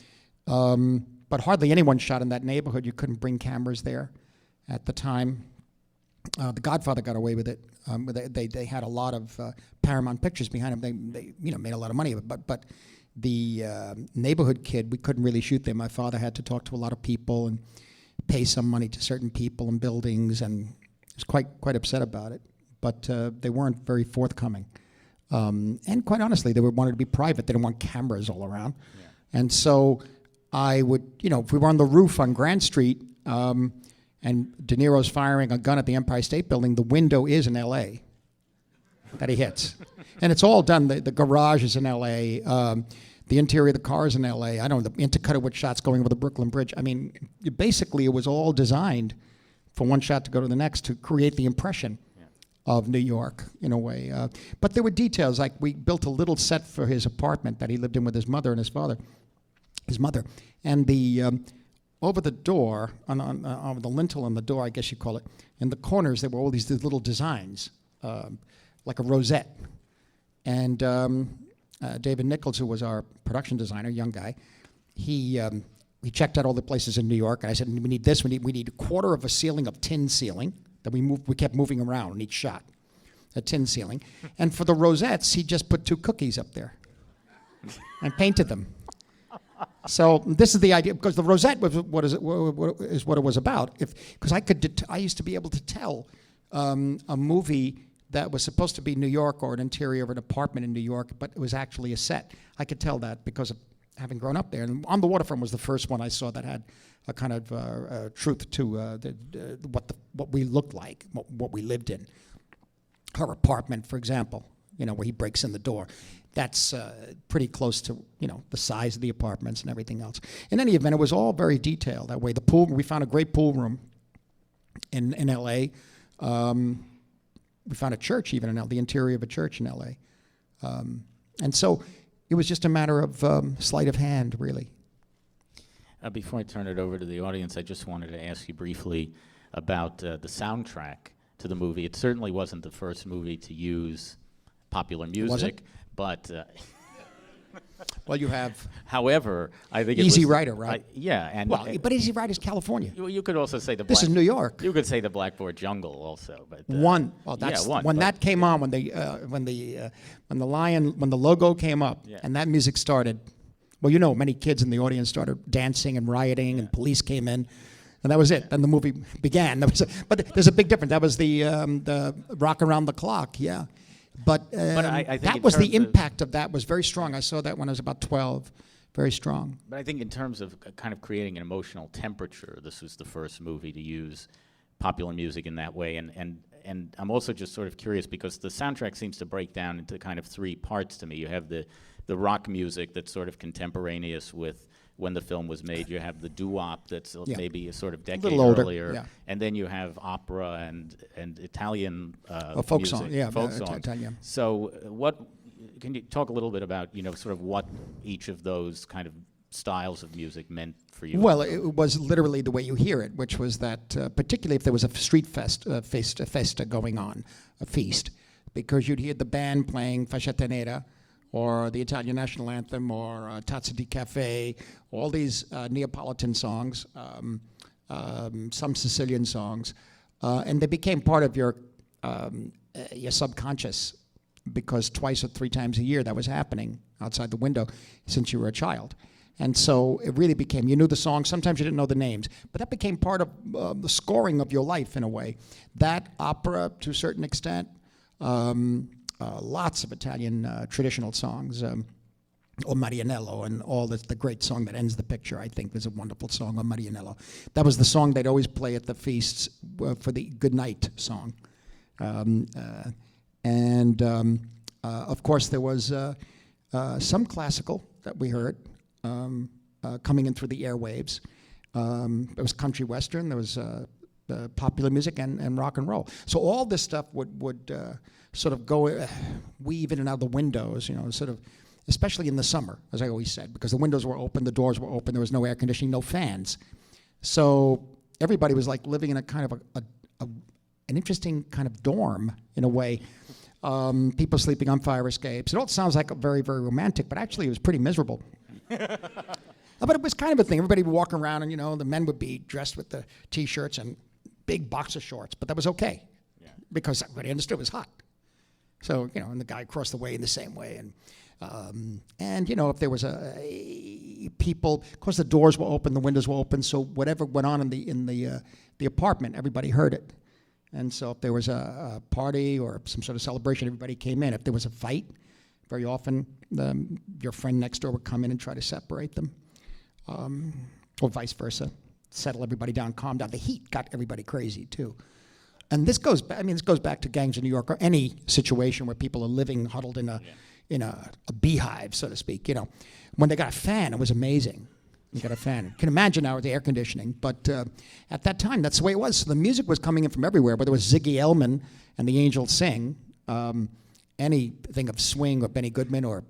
But hardly anyone shot in that neighborhood. You couldn't bring cameras there at the time. The Godfather got away with it. They had a lot of Paramount Pictures behind them. They made a lot of money. But the neighborhood kid, we couldn't really shoot there. My father had to talk to a lot of people, pay some money to certain people and buildings, and was quite upset about it. But they weren't very forthcoming. And quite honestly, they wanted to be private. They didn't want cameras all around. Yeah. And so I would, if we were on the roof on Grand Street and De Niro's firing a gun at the Empire State Building, the window is in L.A. that he hits. And it's all done. The garage is in L.A. The interior of the car is in L.A. I don't know, the intercut with shots going over the Brooklyn Bridge. I mean, basically, it was all designed for one shot to go to the next to create the impression of New York, in a way. But there were details, like we built a little set for his apartment that he lived in with his mother and his father, his mother. And the over the door, on the lintel on the door, I guess you call it, in the corners, there were all these little designs, like a rosette. And David Nichols, who was our production designer, young guy, he checked out all the places in New York, and I said, we need this, we need a quarter of a ceiling of tin ceiling that we kept moving around in each shot, a tin ceiling. And for the rosettes, he just put 2 cookies up there and painted them. So this is the idea, because the rosette was what it was about. Because I used to be able to tell a movie that was supposed to be New York or an interior of an apartment in New York, but it was actually a set. I could tell that because of having grown up there. And On the Waterfront was the first one I saw that had a kind of truth to what we looked like, what we lived in. Her apartment, for example, where he breaks in the door. That's pretty close to, the size of the apartments and everything else. In any event, it was all very detailed that way. The pool, we found a great pool room in L.A. We found a church even in L.A., the interior of a church in L.A. And so it was just a matter of sleight of hand, really. Before I turn it over to the audience, I just wanted to ask you briefly about the soundtrack to the movie. It certainly wasn't the first movie to use popular music, but well, you have. However, I think Easy it was, Rider, right? Yeah, and but Easy Rider's California. You could also say this is New York. You could say the Blackboard Jungle also, but one. Well, that's when that came on, when the logo came up and that music started. Well, many kids in the audience started dancing and rioting, and police came in, and that was it. Then the movie began. But there's a big difference. That was the Rock Around the Clock, yeah. But I think that was the impact of that was very strong. I saw that when I was about 12, very strong. But I think in terms of kind of creating an emotional temperature, this was the first movie to use popular music in that way. And I'm also just sort of curious because the soundtrack seems to break down into kind of 3 parts to me. You have the rock music that's sort of contemporaneous with when the film was made. You have the doo-wop that's maybe a sort of decade earlier. And then you have opera and Italian folk music. Song, folk songs. Italian. So can you talk a little bit about, sort of what each of those kind of styles of music meant for you? Well, it was literally the way you hear it, which was that particularly if there was a street festa going on, a feast, because you'd hear the band playing Fascetta Nera, or the Italian national anthem, or Tazza di Caffè, all these Neapolitan songs, some Sicilian songs, and they became part of your subconscious, because 2 or 3 times a year that was happening outside the window since you were a child. And so it really became, you knew the songs, sometimes you didn't know the names, but that became part of the scoring of your life in a way. That, opera to a certain extent, lots of Italian traditional songs, or Marianello, and all the great song that ends the picture, I think, is a wonderful song, or Marianello. That was the song they'd always play at the feasts for the good night song. Of course, there was some classical that we heard coming in through the airwaves. It was country western, there was popular music and rock and roll. So all this stuff would sort of go, weave in and out the windows, sort of, especially in the summer, as I always said, because the windows were open, the doors were open, there was no air conditioning, no fans. So everybody was like living in a kind of an interesting kind of dorm, in a way. People sleeping on fire escapes. It all sounds like very, very romantic, but actually it was pretty miserable. But it was kind of a thing. Everybody would walk around, and the men would be dressed with the T-shirts and big boxer shorts, but that was okay, because everybody understood it was hot. So, and the guy across the way in the same way, and if there was people, of course the doors were open, the windows were open, so whatever went on in the apartment, everybody heard it. And so if there was a party or some sort of celebration, everybody came in. If there was a fight, very often your friend next door would come in and try to separate them, or vice versa, settle everybody down, calm down. The heat got everybody crazy too. And this goes back to gangs in New York or any situation where people are living huddled in a beehive, so to speak. You know, when they got a fan, it was amazing. You got a fan. You can imagine now with the air conditioning, but at that time, that's the way it was. So the music was coming in from everywhere, whether it was Ziggy Elman and the Angels Sing, anything of swing or Benny Goodman or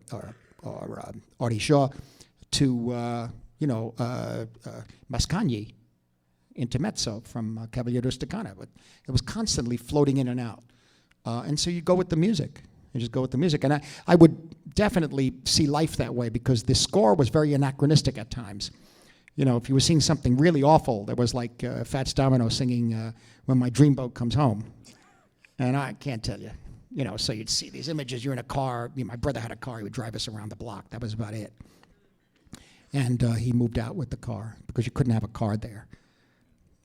Artie Shaw, to Mascagni, Intermezzo from Cavaliere Rusticana. But it was constantly floating in and out. And so you go with the music. You just go with the music. And I would definitely see life that way because the score was very anachronistic at times. You know, if you were seeing something really awful, there was like Fats Domino singing When My Dreamboat Comes Home. And I can't tell you. You know, so you'd see these images. You're in a car. My brother had a car. He would drive us around the block. That was about it. And he moved out with the car because you couldn't have a car there.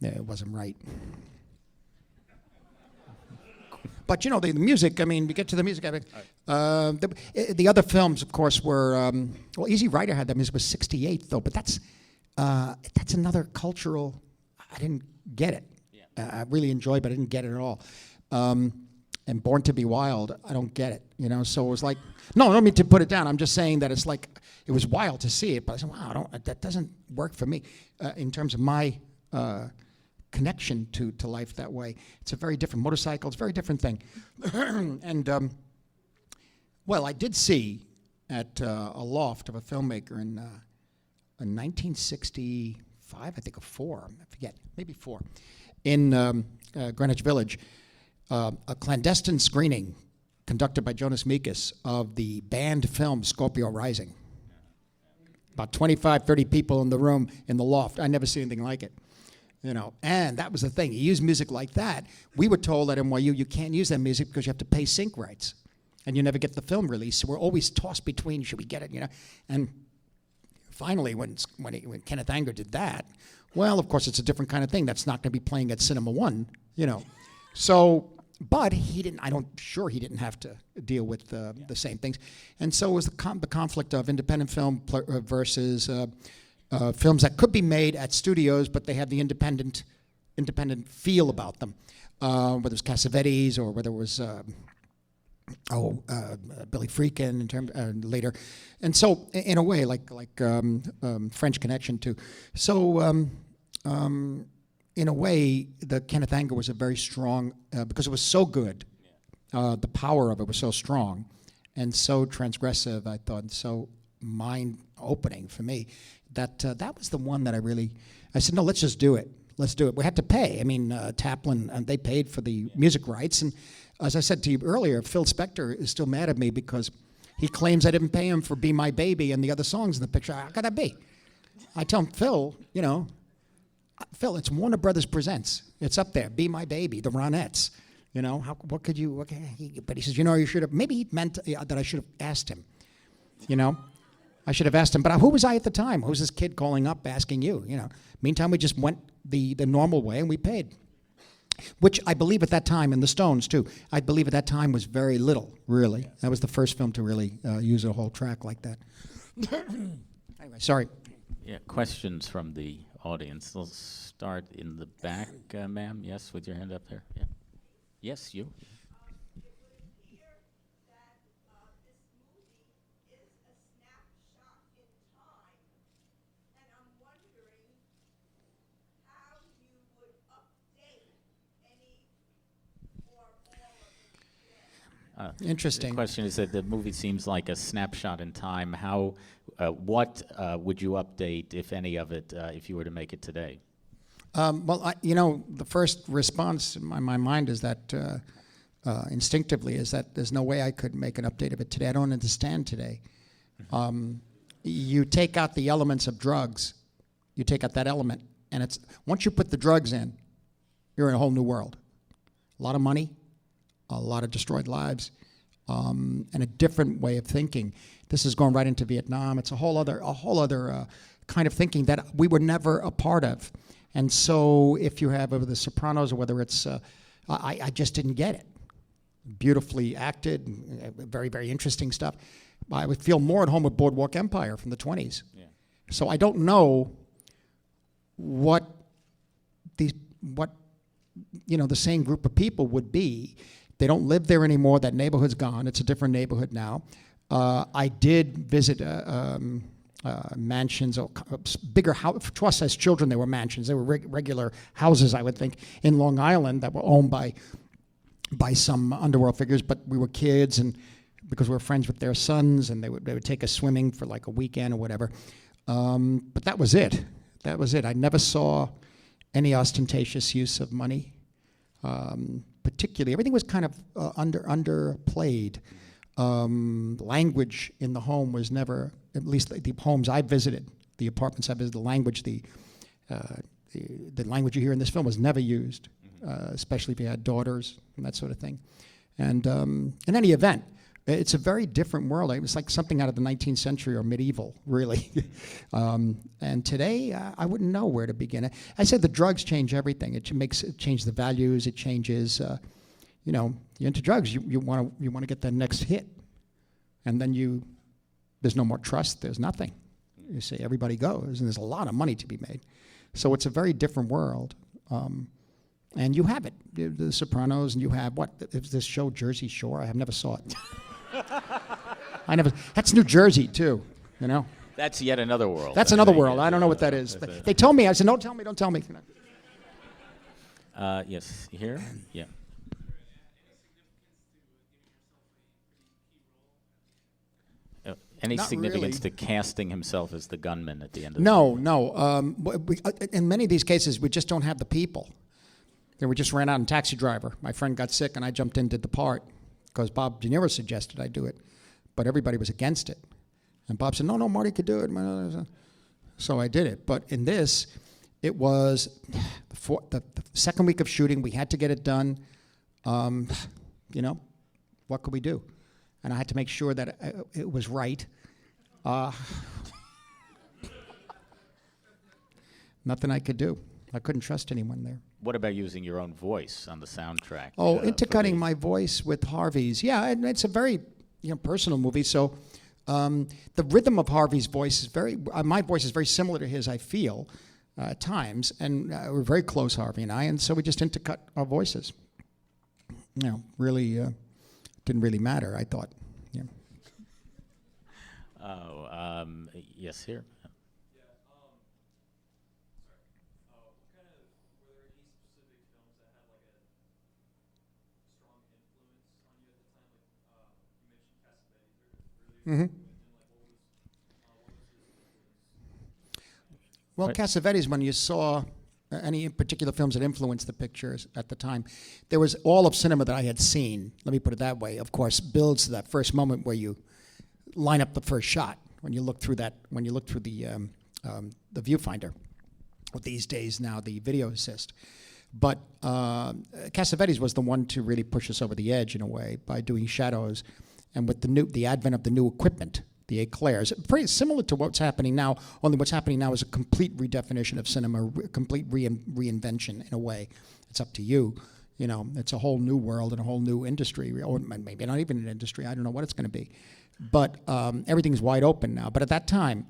Yeah, it wasn't right. But you know, the music, I mean, we get to the music. The other films, of course, were, well, Easy Rider had that music, was 68, though, but that's another cultural, I didn't get it. I really enjoyed, but I didn't get it at all. And Born to Be Wild, I don't get it, you know, so it was like, no, I don't mean to put it down, I'm just saying that it's like, it was wild to see it, but I said, wow, that doesn't work for me in terms of my connection to life that way. It's a very different motorcycle. It's a very different thing. And, well, I did see at a loft of a filmmaker in 1965, I think, or 4, I forget, maybe 4, in Greenwich Village, a clandestine screening conducted by Jonas Mekas of the banned film Scorpio Rising. About 25, 30 people in the room in the loft. I never seen anything like it. You know, and that was the thing. He used music like that. We were told at NYU you can't use that music because you have to pay sync rights, and you never get the film release. So we're always tossed between, should we get it, you know? And finally, when Kenneth Anger did that, well, of course, it's a different kind of thing. That's not going to be playing at Cinema One, you know. So, but he didn't. Sure he didn't have to deal with the same things, and so it was the conflict of independent film versus. Films that could be made at studios, but they had the independent feel about them, whether it was Cassavetes or whether it was Billy Friedkin in terms later, and so in a way like French Connection too. So in a way, the Kenneth Anger was a very strong because it was so good. The power of it was so strong, and so transgressive. I thought, and so mind-opening for me. That was the one that I said, no, let's just do it. Let's do it. We had to pay. I mean, Taplin, they paid for the music rights. And as I said to you earlier, Phil Spector is still mad at me because he claims I didn't pay him for Be My Baby and the other songs in the picture. How could that be? I tell him, Phil, you know, Phil, it's Warner Brothers Presents. It's up there. Be My Baby, the Ronettes. You know, what could you, but he says, you know, you should have, maybe he meant that I should have asked him, you know. I should have asked him, but who was I at the time? Who was this kid calling up asking you? You know. Meantime, we just went the normal way and we paid, which I believe at that time, and the Stones too. I believe at that time was very little, really. Yeah. That was the first film to really use a whole track like that. Anyway, sorry. Yeah, questions from the audience. Let's start in the back, ma'am. Yes, with your hand up there. Yeah. Yes, you. Interesting. The question is that the movie seems like a snapshot in time. How, what would you update, if any of it, if you were to make it today? Well, you know, the first response in my mind is that, instinctively, is that there's no way I could make an update of it today. I don't understand today. You take out the elements of drugs, you take out that element, and it's once you put the drugs in, you're in a whole new world. A lot of money, a lot of destroyed lives, and a different way of thinking. This is going right into Vietnam. It's a whole other kind of thinking that we were never a part of. And so if you have The Sopranos or whether it's, I just didn't get it. Beautifully acted, very, very interesting stuff. I would feel more at home with Boardwalk Empire from the 20s. Yeah. So I don't know what the same group of people would be. They don't live there anymore. That neighborhood's gone. It's a different neighborhood now. I did visit mansions, or bigger house. To us as children, they were mansions. They were regular houses, I would think, in Long Island that were owned by some underworld figures. But we were kids, and because we were friends with their sons, and they would take us swimming for like a weekend or whatever. But that was it. That was it. I never saw any ostentatious use of money. Particularly, everything was kind of underplayed. Language in the home was never, at least the homes I visited, the apartments I visited, the language, the language you hear in this film was never used, especially if you had daughters and that sort of thing. And in any event, it's a very different world. It was like something out of the 19th century or medieval, really. And today, I wouldn't know where to begin. I said the drugs change everything. It changes the values. It changes. You're into drugs. You want to get the next hit, and then there's no more trust. There's nothing. You see, everybody goes, and there's a lot of money to be made. So it's a very different world. And you have it, The Sopranos, and you have this show Jersey Shore. I have never saw it. That's New Jersey too, That's yet another world. That's another world. I don't know what that is. They told me. I said, don't tell me. Yes, here? Yeah. Any Not significance really. to casting himself as the gunman at the end of the No, film? no. In many of these cases, we just don't have the people. We just ran out in Taxi Driver. My friend got sick, and I jumped in and did the part because Bob De Niro suggested I do it, but everybody was against it. And Bob said, no, Marty could do it. So I did it. But in this, it was the second week of shooting. We had to get it done. What could we do? And I had to make sure that it was right. Nothing I could do. I couldn't trust anyone there. What about using your own voice on the soundtrack? Oh, intercutting my voice with Harvey's. Yeah, and it's a very personal movie. So the rhythm of Harvey's voice is my voice is very similar to his, I feel, at times. And we're very close, Harvey and I. And so we just intercut our voices. Really didn't really matter, I thought. Yeah. Yes, here. Mm-hmm. Well, Cassavetes, when you saw any particular films that influenced the pictures at the time, there was all of cinema that I had seen, let me put it that way, of course, builds to that first moment where you line up the first shot, when you look through the viewfinder, or these days now the video assist. But Cassavetes was the one to really push us over the edge in a way by doing shadows, and with the advent of the new equipment, the eclairs, pretty similar to what's happening now, only what's happening now is a complete redefinition of cinema, complete reinvention in a way. It's up to you. It's a whole new world and a whole new industry, or maybe not even an industry. I don't know what it's going to be. But everything's wide open now. But at that time,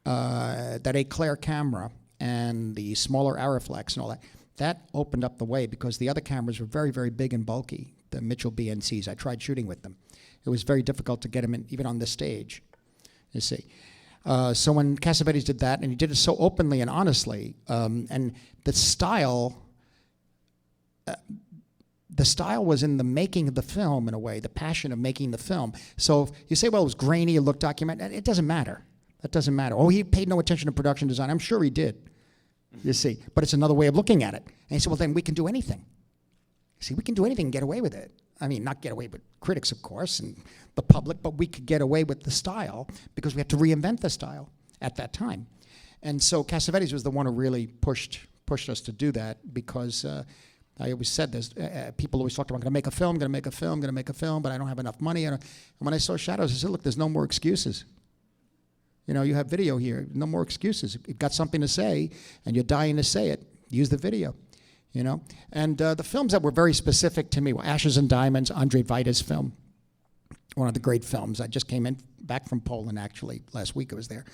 that eclair camera and the smaller Arriflex and all that opened up the way because the other cameras were very, very big and bulky, the Mitchell BNCs. I tried shooting with them. It was very difficult to get them in, even on this stage, you see. So when Cassavetes did that, and he did it so openly and honestly, and the style was in the making of the film in a way, the passion of making the film. So if you say, well, it was grainy, it looked documented, it doesn't matter. That doesn't matter. Oh, he paid no attention to production design. I'm sure he did, you see. But it's another way of looking at it. And he said, well, then we can do anything. See, we can do anything and get away with it. I mean, not get away with critics, of course, and the public, but we could get away with the style because we had to reinvent the style at that time. And so Cassavetes was the one who really pushed us to do that because I always said this. People always talked about, I'm going to make a film, going to make a film, going to make a film, but I don't have enough money. And when I saw Shadows, I said, look, there's no more excuses. You know, you have video here, no more excuses. You've got something to say, and you're dying to say it. Use the video, you know. And the films that were very specific to me were Ashes and Diamonds, Andre Vida's film, one of the great films. I just came back from Poland, actually. Last week I was there.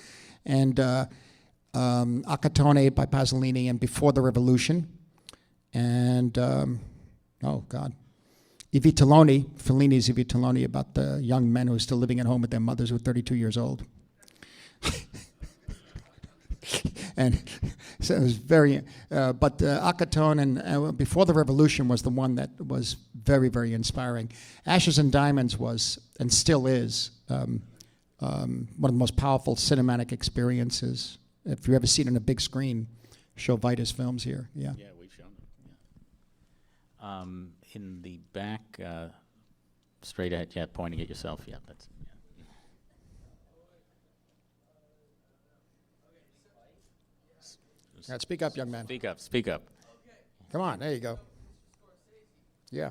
And Akatone by Pasolini, and Before the Revolution. And, oh, God. I Vitelloni, Fellini's I Vitelloni, about the young men who are still living at home with their mothers who are 32 years old. And so it was very, but Akatone and Before the Revolution was the one that was very, very inspiring. Ashes and Diamonds was, and still is, one of the most powerful cinematic experiences. If you ever see it on a big screen, show Vida's films here. Yeah. Yeah, we've shown them. Yeah. In the back, straight ahead, yeah, pointing at yourself. Yeah, that's. Yeah. All right, speak up, young man. Speak up. Speak up. Come on, there you go. Yeah.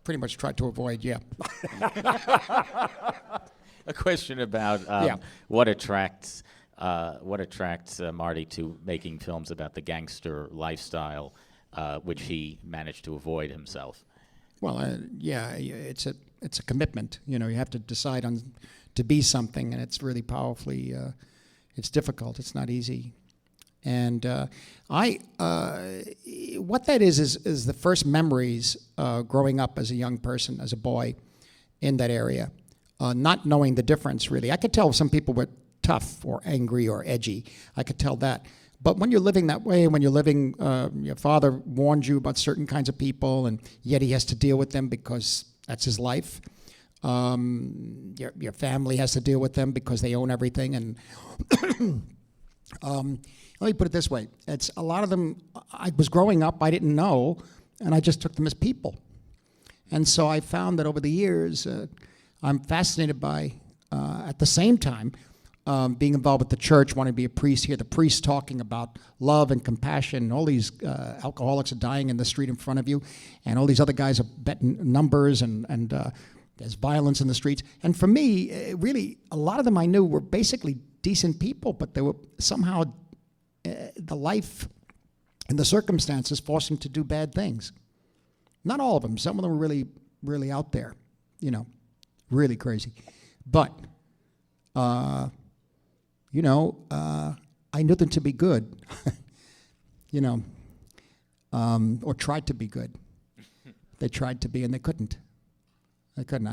Pretty much tried to avoid, yeah. A question about what attracts Marty to making films about the gangster lifestyle, which he managed to avoid himself. Well, yeah, it's a commitment. You know, you have to decide on to be something, and it's really powerfully. It's difficult. It's not easy. And what that is the first memories growing up as a young person, as a boy, in that area, not knowing the difference really. I could tell some people were tough or angry or edgy. I could tell that. But when you're living that way, when you're living, your father warned you about certain kinds of people, and yet he has to deal with them because that's his life. Your family has to deal with them because they own everything, and. Let me put it this way. It's a lot of them, I was growing up, I didn't know, and I just took them as people. And so I found that over the years, I'm fascinated by, at the same time, being involved with the church, wanting to be a priest, hear the priests talking about love and compassion. All these alcoholics are dying in the street in front of you, and all these other guys are betting numbers, and there's violence in the streets. And for me, really, a lot of them I knew were basically decent people, but they were somehow the life and the circumstances forced them to do bad things. Not all of them. Some of them were really, really out there, you know, really crazy. But, you know, I knew them to be good, you know, or tried to be good. They tried to be, and they couldn't. They couldn't.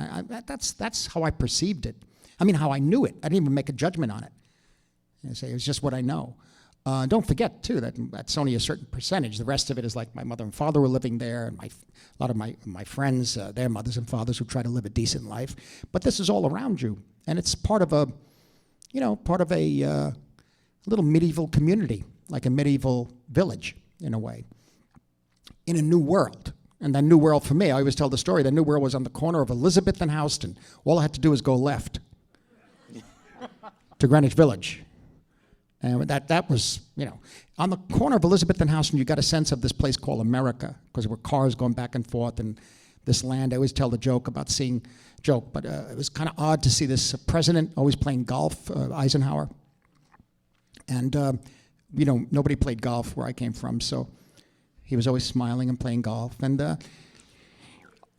That's how I perceived it. I mean, how I knew it. I didn't even make a judgment on it. I say it's just what I know. Don't forget, too, that that's only a certain percentage. The rest of it is like my mother and father were living there, and a lot of my friends, their mothers and fathers who try to live a decent life. But this is all around you, and it's part of a, you know, part of a little medieval community, like a medieval village, in a way, in a new world. And that new world, for me, I always tell the story, the new world was on the corner of Elizabeth and Houston. All I had to do was go left to Greenwich Village. And that was, you know, on the corner of Elizabeth and Houston, you got a sense of this place called America, because there were cars going back and forth, and this land. I always tell the joke about seeing, but it was kind of odd to see this president always playing golf, Eisenhower. And, you know, nobody played golf where I came from, so he was always smiling and playing golf. And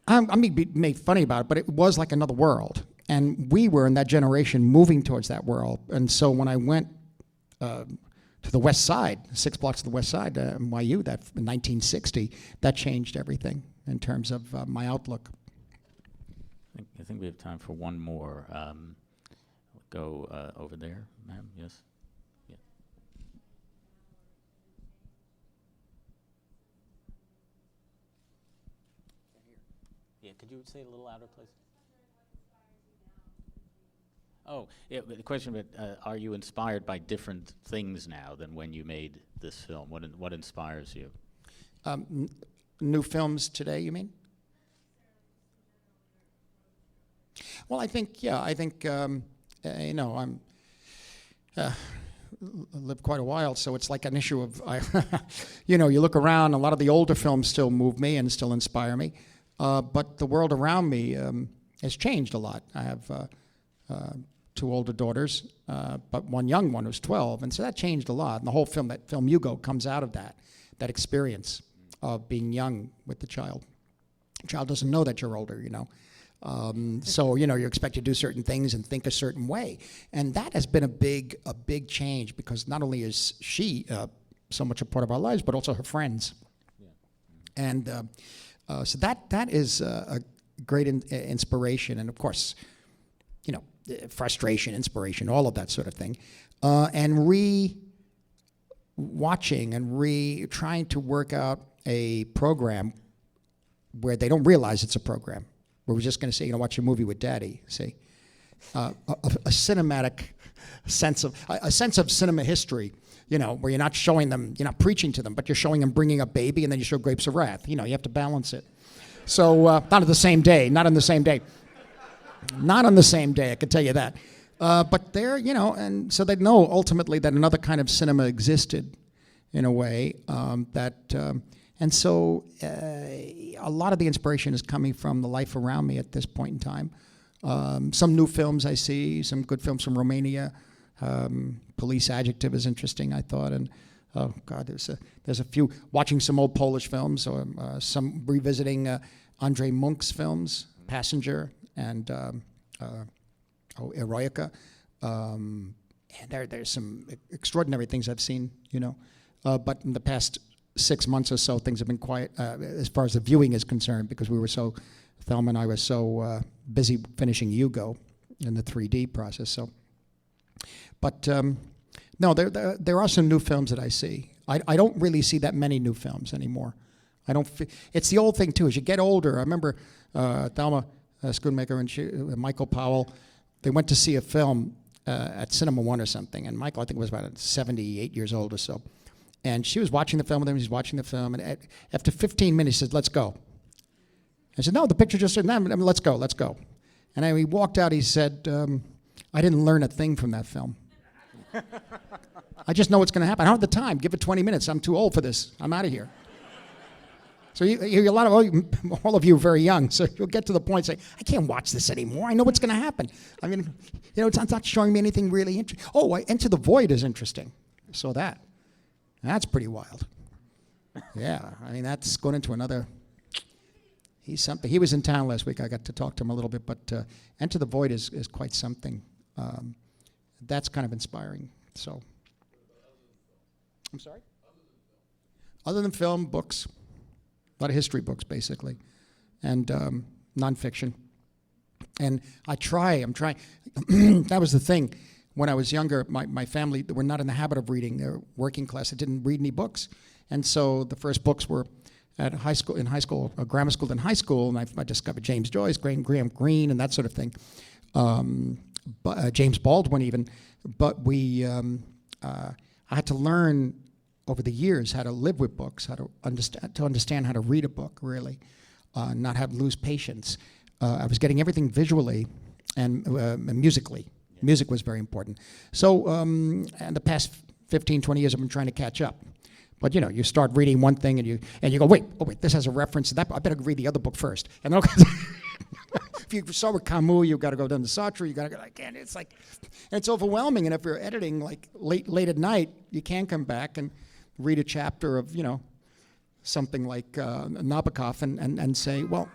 I mean, be made funny about it, but it was like another world. And we were in that generation moving towards that world. And so when I went to the west side, 6 blocks to the west side, NYU, that in 1960, that changed everything in terms of my outlook. I think we have time for one more. Go over there, ma'am. Yes. Yeah. Could you say it a little louder, please? Oh, yeah, but the question about are you inspired by different things now than when you made this film? What inspires you? New films today, you mean? Well, I think, you know, I'm lived quite a while, so it's like an issue of, you know, you look around, a lot of the older films still move me and still inspire me, but the world around me has changed a lot. I have two older daughters, but one young one who's 12, and so that changed a lot. And the whole film, that film Hugo, comes out of that experience of being young with the child. The child doesn't know that you're older, you know. So, you know, you expect to do certain things and think a certain way. And that has been a big change, because not only is she so much a part of our lives, but also her friends. Yeah. And so that is a great inspiration. And of course, you know, frustration, inspiration, all of that sort of thing. And watching and trying to work out a program where they don't realize it's a program. Where we're just going to say, you know, watch a movie with Daddy. See, a cinematic sense of cinema history. You know, where you're not showing them, you're not preaching to them, but you're showing them bringing up Baby, and then you show Grapes of Wrath. You know, you have to balance it. So not on the same day. Not on the same day. I can tell you that. But they're, you know, and so they know ultimately that another kind of cinema existed, in a way and so a lot of the inspiration is coming from the life around me at this point in time. Some new films I see, some good films from Romania. Police Adjective is interesting, I thought, and oh God, there's a few. Watching some old Polish films, or some revisiting Andrzej Munch's films, Passenger and Eroica. And there's some extraordinary things I've seen, you know. But in the past 6 months or so, things have been quiet as far as the viewing is concerned, because Thelma and I were so busy finishing Hugo in the 3D process. So, but no, there are some new films that I see. I don't really see that many new films anymore. It's the old thing too. As you get older, I remember Thelma Schoonmaker and Michael Powell. They went to see a film at Cinema One or something, and Michael, I think, was about 78 years old or so. And she was watching the film with him, he's watching the film, and after 15 minutes, he said, "Let's go." I said, "No, the picture just said, no, let's go. And then he walked out, he said, "I didn't learn a thing from that film. I just know what's going to happen. I don't have the time. Give it 20 minutes. I'm too old for this. I'm out of here." So a lot of all of you are very young, so you'll get to the point and say, "I can't watch this anymore. I know what's going to happen." I mean, you know, it's not showing me anything really interesting. Oh, Enter the Void is interesting. I saw that. That's pretty wild. Yeah, I mean, that's going into another. He's something. He was in town last week. I got to talk to him a little bit, but Enter the Void is quite something. That's kind of inspiring. So, I'm sorry? Other than film, books. A lot of history books, basically, and nonfiction. And I'm trying. That was the thing. When I was younger, my family were not in the habit of reading. They were working class. They didn't read any books. And so the first books were at grammar school, then high school, and I discovered James Joyce, Graham Greene, and that sort of thing. James Baldwin even. But I had to learn over the years how to live with books, how to understand how to read a book, really, not lose patience. I was getting everything visually and musically. Music was very important. So in the past 15, 20 years, I've been trying to catch up. But, you know, you start reading one thing and you go, wait, this has a reference to that. I better read the other book first. And if you saw with Camus, you've got to go down to Sartre, you got to go, and it's like, it's overwhelming. And if you're editing like late at night, you can come back and read a chapter of, you know, something like Nabokov and say, well,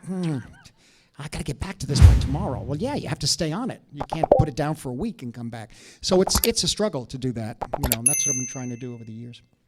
I got to get back to this by tomorrow. Well, yeah, you have to stay on it. You can't put it down for a week and come back. So it's a struggle to do that, you know, and that's what I've been trying to do over the years.